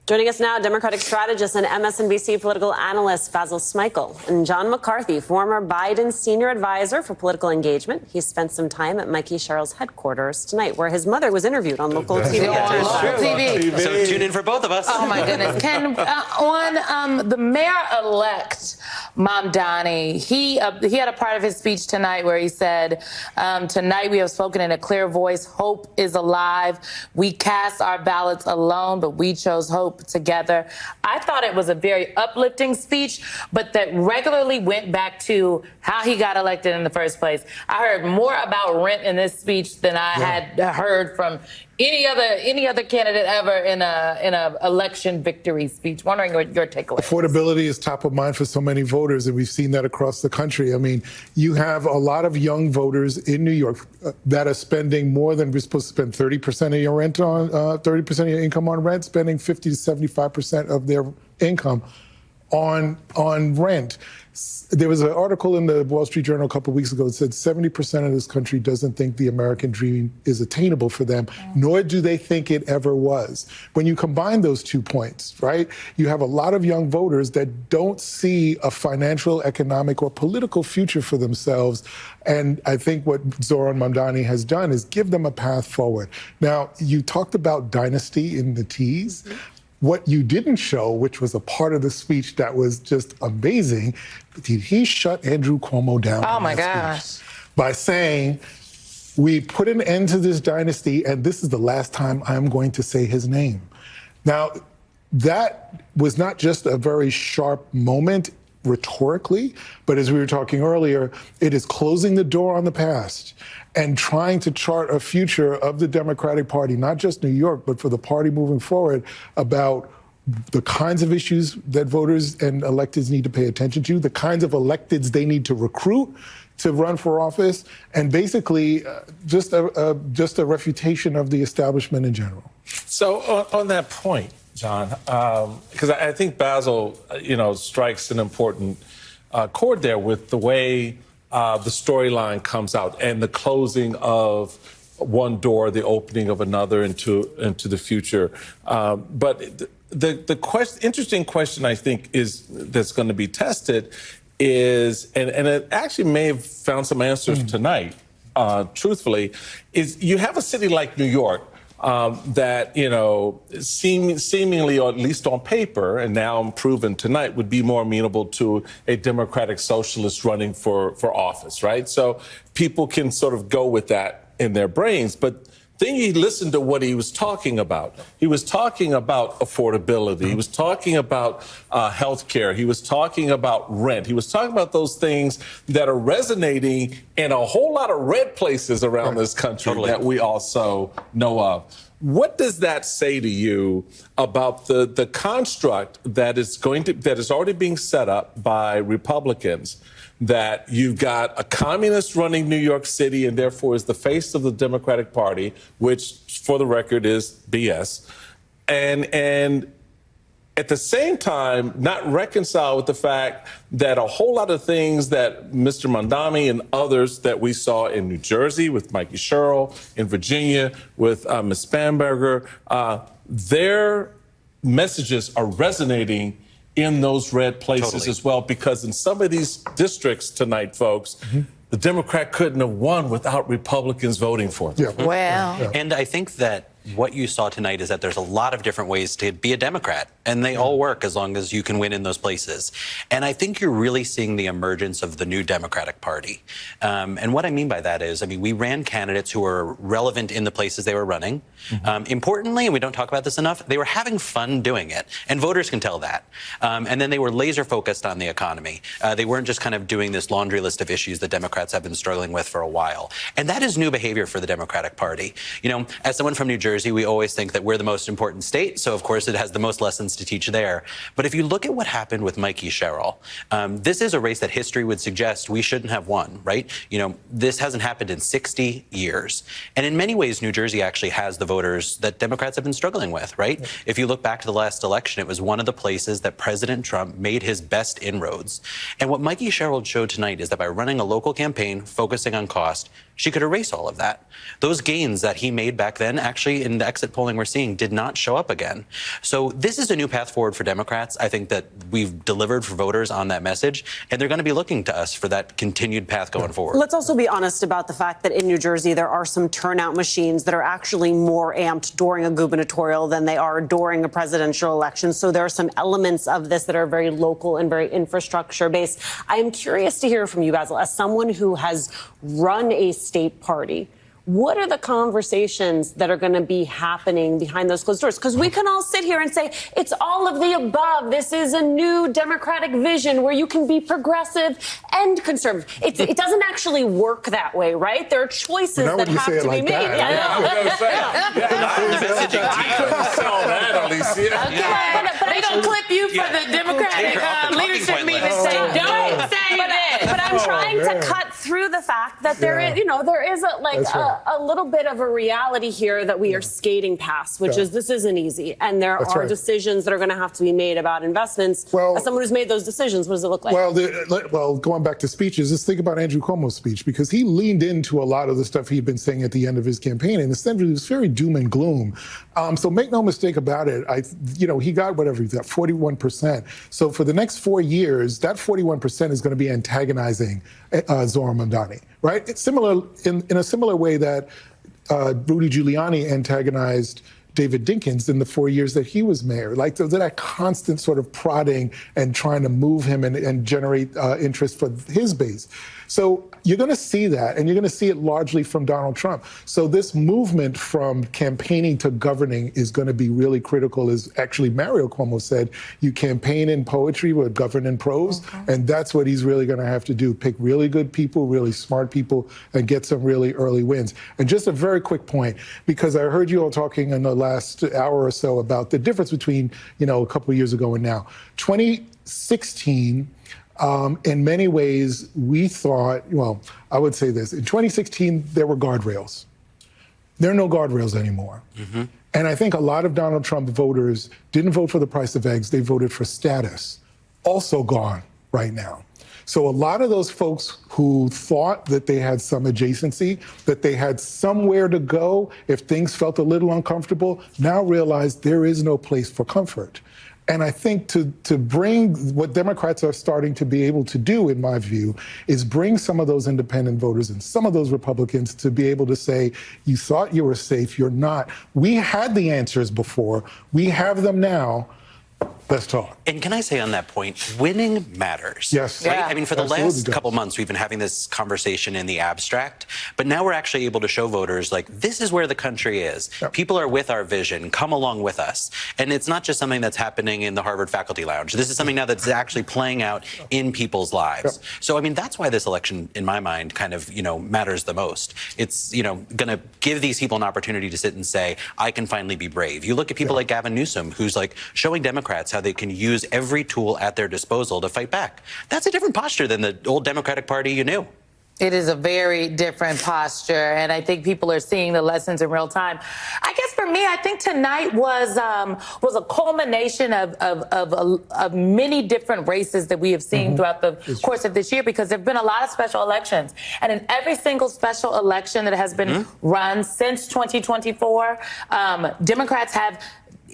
S4: Joining us now, Democratic strategist and MSNBC political analyst Basil Smikle, and John McCarthy, former Biden senior advisor for political engagement. He spent some time at Mikey Sherrill's headquarters tonight, where his mother was interviewed on local TV.
S10: TV. So tune in for both of us.
S24: Oh, my goodness. Ken, on the mayor-elect, Mamdani, he had a part of his speech tonight where he said, tonight we have spoken in a clear voice. Hope is alive. We cast our ballots alone, but we chose hope together. I thought it was a very uplifting speech, but that regularly went back to how he got elected in the first place. I heard more about rent in this speech than I had heard from any other candidate ever in a election victory speech. Wondering what your takeaway is.
S11: Affordability is top of mind for so many voters, and we've seen that across the country. I mean, you have a lot of young voters in New York that are spending more than we're supposed to spend. 30% of your rent on 30% of your income on rent, spending 50 to 75% of their income on rent. There was an article in the Wall Street Journal a couple of weeks ago that said 70% of this country doesn't think the American dream is attainable for them, nor do they think it ever was. When you combine those 2 points, right, you have a lot of young voters that don't see a financial, economic, or political future for themselves. And I think what Zoran Mamdani has done is give them a path forward. Now, you talked about dynasty in the tease. What you didn't show, which was a part of the speech that was just amazing, he shut Andrew Cuomo down.
S24: Oh my gosh.
S11: By saying, we put an end to this dynasty, and this is the last time I'm going to say his name. Now, that was not just a very sharp moment rhetorically, but as we were talking earlier, it is closing the door on the past and trying to chart a future of the Democratic Party, not just New York, but for the party moving forward, about the kinds of issues that voters and electeds need to pay attention to, the kinds of electeds they need to recruit to run for office, and basically just a refutation of the establishment in general.
S21: So on that point, John, because I think Basil, strikes an important chord there with the way the storyline comes out and the closing of one door, the opening of another into the future. But the interesting question I think that's going to be tested is, and it actually may have found some answers tonight, truthfully, is you have a city like New York that, seemingly, or at least on paper, and now proven tonight, would be more amenable to a Democratic socialist running for office, right? So people can sort of go with that in their brains. But then you listen to what he was talking about. He was talking about affordability. He was talking about health care. He was talking about rent. He was talking about those things that are resonating in a whole lot of red places around this country that we also know of. What does that say to you about the construct that is already being set up by Republicans, that you've got a communist running New York City and therefore is the face of the Democratic Party, which, for the record, is BS, and at the same time not reconcile with the fact that a whole lot of things that Mr. Mamdani and others that we saw in New Jersey with Mikey Sherrill, in Virginia with Ms. Spanberger, their messages are resonating in those red places as well, because in some of these districts tonight, folks, the Democrat couldn't have won without Republicans voting for them.
S24: Yeah. Well.
S18: And I think that what you saw tonight is that there's a lot of different ways to be a Democrat, and they all work as long as you can win in those places. And I think you're really seeing the emergence of the new Democratic Party. And what I mean by that is, we ran candidates who were relevant in the places they were running. Importantly, and we don't talk about this enough, they were having fun doing it, and voters can tell that. And then they were laser focused on the economy. They weren't just kind of doing this laundry list of issues that Democrats have been struggling with for a while. And that is new behavior for the Democratic Party. As someone from New Jersey, we always think that we're the most important state, so of course it has the most lessons to teach there. But if you look at what happened with Mikey Sherrill, this is a race that history would suggest we shouldn't have won, right? This hasn't happened in 60 years. And in many ways, New Jersey actually has the voters that Democrats have been struggling with, right? If you look back to the last election, it was one of the places that President Trump made his best inroads. And what Mikey Sherrill showed tonight is that by running a local campaign, focusing on cost, she could erase all of that. Those gains that he made back then, actually, in the exit polling we're seeing, did not show up again. So this is a new path forward for Democrats. I think that we've delivered for voters on that message, and they're going to be looking to us for that continued path going forward.
S4: Let's also be honest about the fact that in New Jersey, there are some turnout machines that are actually more amped during a gubernatorial than they are during a presidential election. So there are some elements of this that are very local and very infrastructure based. I am curious to hear from you, Basil, as someone who has run a state party. What are the conversations that are going to be happening behind those closed doors? Because we can all sit here and say, it's all of the above. This is a new Democratic vision where you can be progressive and conservative. It doesn't actually work that way, right? There are choices that have to be made.
S24: But they don't clip you for the Democratic leadership meeting and say, don't say that.
S4: But I'm trying to cut through the fact that there is a a little bit of a reality here that we are skating past, which is this isn't easy. And there are decisions that are going to have to be made about investments. As someone who's made those decisions, what does it look like?
S11: Well, going back to speeches, just think about Andrew Cuomo's speech, because he leaned into a lot of the stuff he'd been saying at the end of his campaign, and essentially it was very doom and gloom. So make no mistake about it. He got whatever he got, 41%. So for the next 4 years, that 41% is going to be antagonizing Zohran Mamdani, right? It's similar in a similar way that Rudy Giuliani antagonized David Dinkins in the 4 years that he was mayor. Like that constant sort of prodding and trying to move him and generate interest for his base. So you're going to see that, and you're going to see it largely from Donald Trump. So this movement from campaigning to governing is going to be really critical. As actually Mario Cuomo said, you campaign in poetry, but govern in prose. And that's what he's really going to have to do. Pick really good people, really smart people, and get some really early wins. And just a very quick point, because I heard you all talking in the last hour or so about the difference between, a couple of years ago and now. 2016, in many ways, we thought, I would say this. In 2016, there were guardrails. There are no guardrails anymore. And I think a lot of Donald Trump voters didn't vote for the price of eggs. They voted for status. Also gone right now. So a lot of those folks who thought that they had some adjacency, that they had somewhere to go if things felt a little uncomfortable, now realize there is no place for comfort. And I think to bring what Democrats are starting to be able to do, in my view, is bring some of those independent voters and some of those Republicans to be able to say, you thought you were safe, you're not. We had the answers before. We have them now. Let's talk.
S10: And can I say on that point, winning matters.
S11: Yes.
S10: Right? I mean, for the last couple months, we've been having this conversation in the abstract, but now we're actually able to show voters, this is where the country is. Yep. People are with our vision. Come along with us. And it's not just something that's happening in the Harvard faculty lounge. This is something now that's actually playing out in people's lives. Yep. So, I mean, that's why this election, in my mind, kind of, matters the most. It's, going to give these people an opportunity to sit and say, I can finally be brave. You look at people like Gavin Newsom, who's showing Democrats how they can use every tool at their disposal to fight back. That's a different posture than the old Democratic Party you knew.
S24: It is a very different posture, and I think people are seeing the lessons in real time. I guess for me, I think tonight was a culmination of many different races that we have seen throughout the course of this year, because there have been a lot of special elections. And in every single special election that has been run since 2024, Democrats have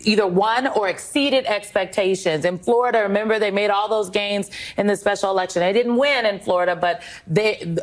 S24: either won or exceeded expectations. In Florida, remember, they made all those gains in the special election. They didn't win in Florida, but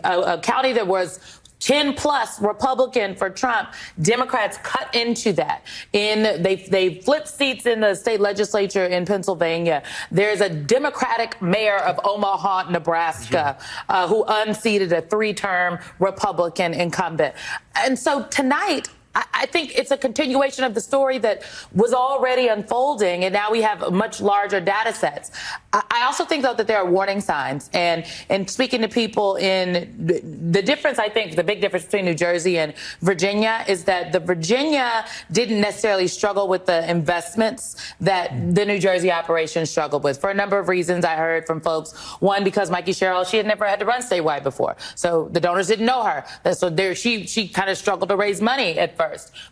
S24: a county that was 10 plus Republican for Trump, Democrats cut into that. They flipped seats in the state legislature in Pennsylvania. There's a Democratic mayor of Omaha, Nebraska, who unseated a 3-term Republican incumbent. And so tonight, I think it's a continuation of the story that was already unfolding, and now we have much larger data sets. I also think, though, that there are warning signs. And speaking to people the difference, I think, the big difference between New Jersey and Virginia is that the Virginia didn't necessarily struggle with the investments that the New Jersey operation struggled with for a number of reasons. I heard from folks. One, because Mikey Sherrill, she had never had to run statewide before. So the donors didn't know her. So she kind of struggled to raise money at first.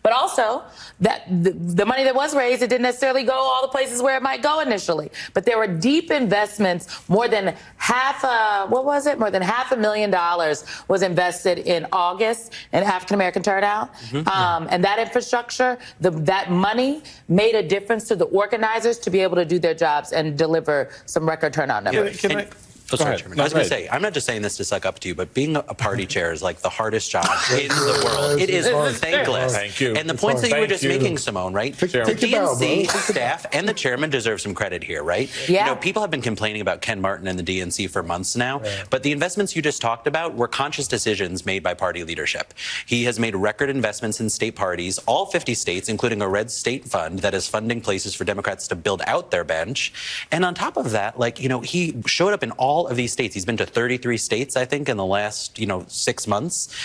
S24: But also that the money that was raised, it didn't necessarily go all the places where it might go initially. But there were deep investments. More than $500,000 was invested in August in African American turnout. And that infrastructure, that money made a difference to the organizers to be able to do their jobs and deliver some record turnout numbers.
S10: Oh, sorry, Chairman. I was going to say, I'm not just saying this to suck up to you, but being a party chair is the hardest job in the world. It is thankless.
S21: Thank you.
S10: And the points that you were just making, Simone, right? The DNC staff and the chairman deserve some credit here, right?
S24: Yeah.
S10: People have been complaining about Ken Martin and the DNC for months now, but the investments you just talked about were conscious decisions made by party leadership. He has made record investments in state parties, all 50 states, including a red state fund that is funding places for Democrats to build out their bench. And on top of that, he showed up in all all of these states. He's been to 33 states, I think, in the last, 6 months.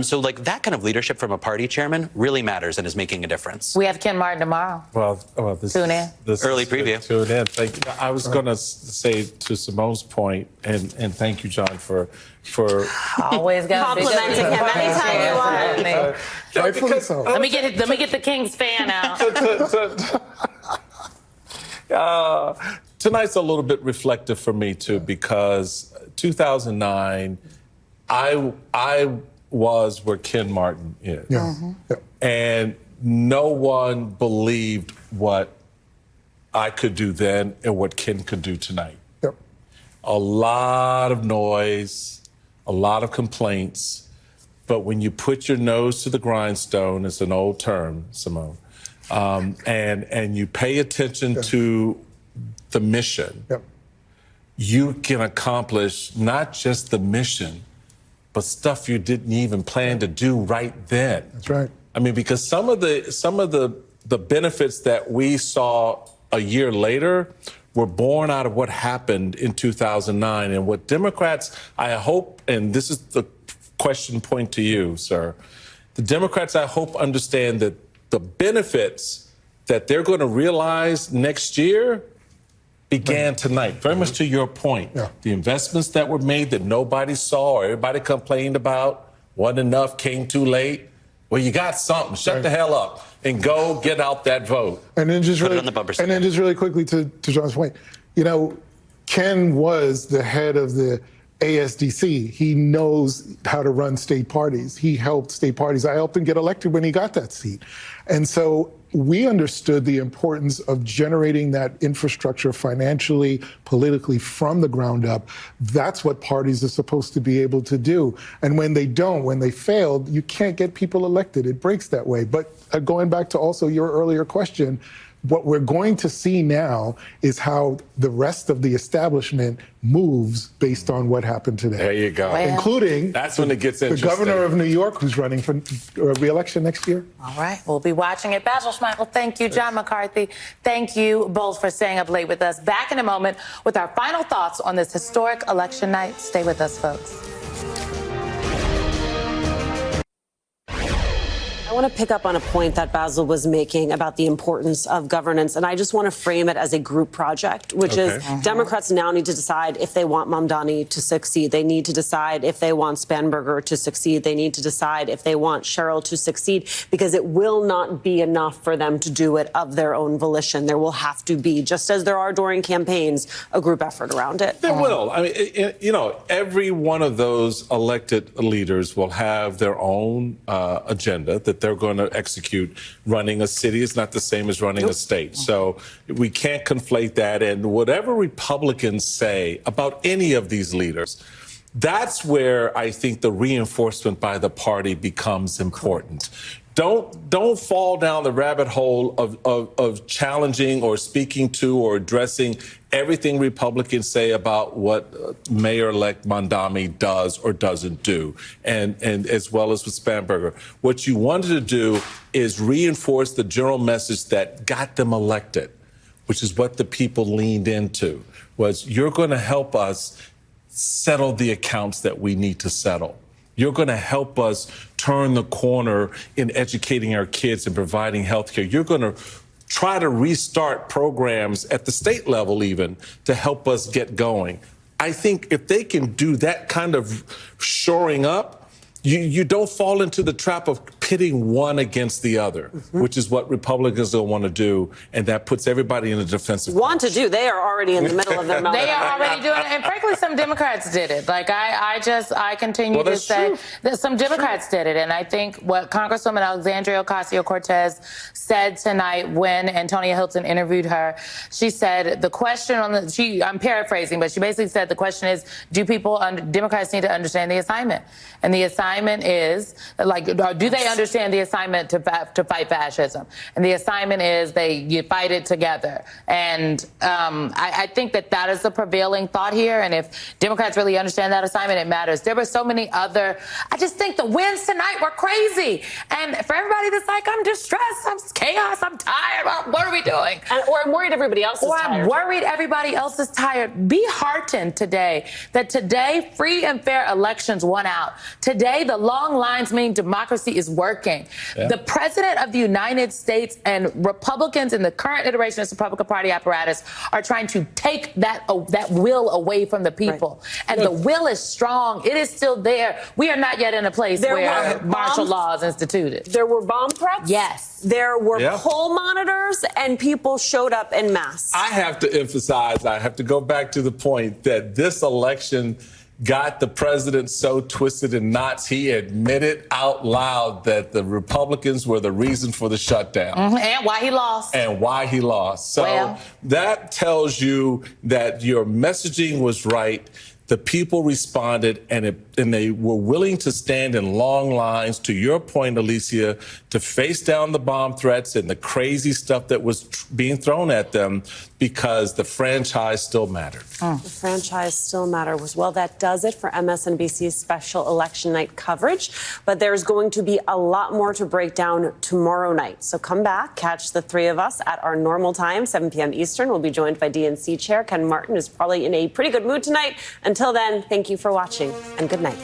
S10: So, like, that kind of leadership from a party chairman really matters and is making a difference.
S24: We have Ken Martin tomorrow.
S21: Well, tune in. This
S10: early preview.
S21: Tune in. Thank you. I was going to say to Simone's point, and thank you, John, for
S24: always complimenting him anytime you want.
S11: Rightfully so.
S24: Let me get the Kings fan out.
S21: Tonight's a little bit reflective for me too, because 2009, I was where Ken Martin is, and no one believed what I could do then and what Ken could do tonight. A lot of noise, a lot of complaints, but when you put your nose to the grindstone, it's an old term, Simone, and you pay attention to the mission, you can accomplish not just the mission, but stuff you didn't even plan to do right then.
S11: That's right.
S21: I mean, because some of the benefits that we saw a year later were born out of what happened in 2009. And what Democrats, I hope, and this is the question point to you, sir, the Democrats, I hope, understand that the benefits that they're going to realize next year began tonight. Very much to your point. The investments that were made that nobody saw or everybody complained about, wasn't enough, came too late. Well, you got something. Shut the hell up and go get out that vote.
S11: And then just
S21: Put
S11: really,
S21: it on the bumper sticker.
S11: and then just really quickly to John's point, Ken was the head of the ASDC. He knows how to run state parties. He helped state parties. I helped him get elected when he got that seat. And so we understood the importance of generating that infrastructure financially, politically from the ground up. That's what parties are supposed to be able to do. And when they don't, when they failed, you can't get people elected. It breaks that way. But going back to also your earlier question, what we're going to see now is how the rest of the establishment moves based on what happened today.
S21: There you go.
S24: Well,
S11: including
S21: that's when it gets
S11: the
S21: interesting.
S11: governor of New York, who's running for re-election next year.
S24: All right, we'll be watching it. Basil Schmeichel, thank you. John McCarthy, thank you both for staying up late with us. Back in a moment with our final thoughts on this historic election night. Stay with us, folks.
S4: I want to pick up on a point that Basil was making about the importance of governance, and I just want to frame it as a group project, which is Democrats now need to decide if they want Mamdani to succeed. They need to decide if they want Spanberger to succeed. They need to decide if they want Cheryl to succeed, because it will not be enough for them to do it of their own volition. There will have to be, just as there are during campaigns, a group effort around it.
S21: There will. I mean, every one of those elected leaders will have their own agenda that they're going to execute. Running a city is not the same as running a state. So we can't conflate that. And whatever Republicans say about any of these leaders, that's where I think the reinforcement by the party becomes important. Don't fall down the rabbit hole of challenging or speaking to or addressing everything Republicans say about what Mayor-elect Mamdani does or doesn't do, and as well as with Spanberger. What you wanted to do is reinforce the general message that got them elected, which is what the people leaned into, was you're going to help us settle the accounts that we need to settle. You're going to help us turn the corner in educating our kids and providing health care. You're going to try to restart programs at the state level even to help us get going. I think if they can do that kind of shoring up, you don't fall into the trap of pitting one against the other, which is what Republicans don't want to do, and that puts everybody in a defensive
S4: posture. They are already in the middle of their meltdown.
S24: They are already doing it, and frankly, some Democrats did it. Like I continue to say that some Democrats did it, and I think what Congresswoman Alexandria Ocasio-Cortez said tonight when Antonia Hilton interviewed her, she said the question I'm paraphrasing, but she basically said the question is, Democrats need to understand the assignment, and the assignment is do they understand the assignment to fight fascism. And the assignment is you fight it together. And I think that is the prevailing thought here. And if Democrats really understand that assignment, it matters. There were so many other, I just think the wins tonight were crazy. And for everybody that's like, I'm distressed, I'm chaos, I'm tired, well, what are we doing?
S4: Or I'm worried everybody else is tired.
S24: I'm worried everybody else is tired. Be heartened today that today free and fair elections won out. Today, the long lines mean democracy is working. Yeah. The president of the United States and Republicans in the current iteration of the Republican Party apparatus are trying to take that will away from the people. Right. And the will is strong. It is still there. We are not yet in a place where martial law is instituted.
S4: There were bomb threats?
S24: Yes.
S4: There were poll monitors, and people showed up en masse.
S21: I have to emphasize, I have to go back to the point that this election got the president so twisted in knots, he admitted out loud that the Republicans were the reason for the shutdown.
S24: Mm-hmm. And why he lost.
S21: So that tells you that your messaging was right. The people responded, and they were willing to stand in long lines, to your point, Alicia, to face down the bomb threats and the crazy stuff that was being thrown at them, because the franchise still mattered.
S4: The franchise still matters. Well, that does it for MSNBC's special election night coverage. But there's going to be a lot more to break down tomorrow night. So come back, catch the three of us at our normal time, 7 p.m. Eastern. We'll be joined by DNC Chair Ken Martin, who's probably in a pretty good mood tonight. Until then, thank you for watching, and good night.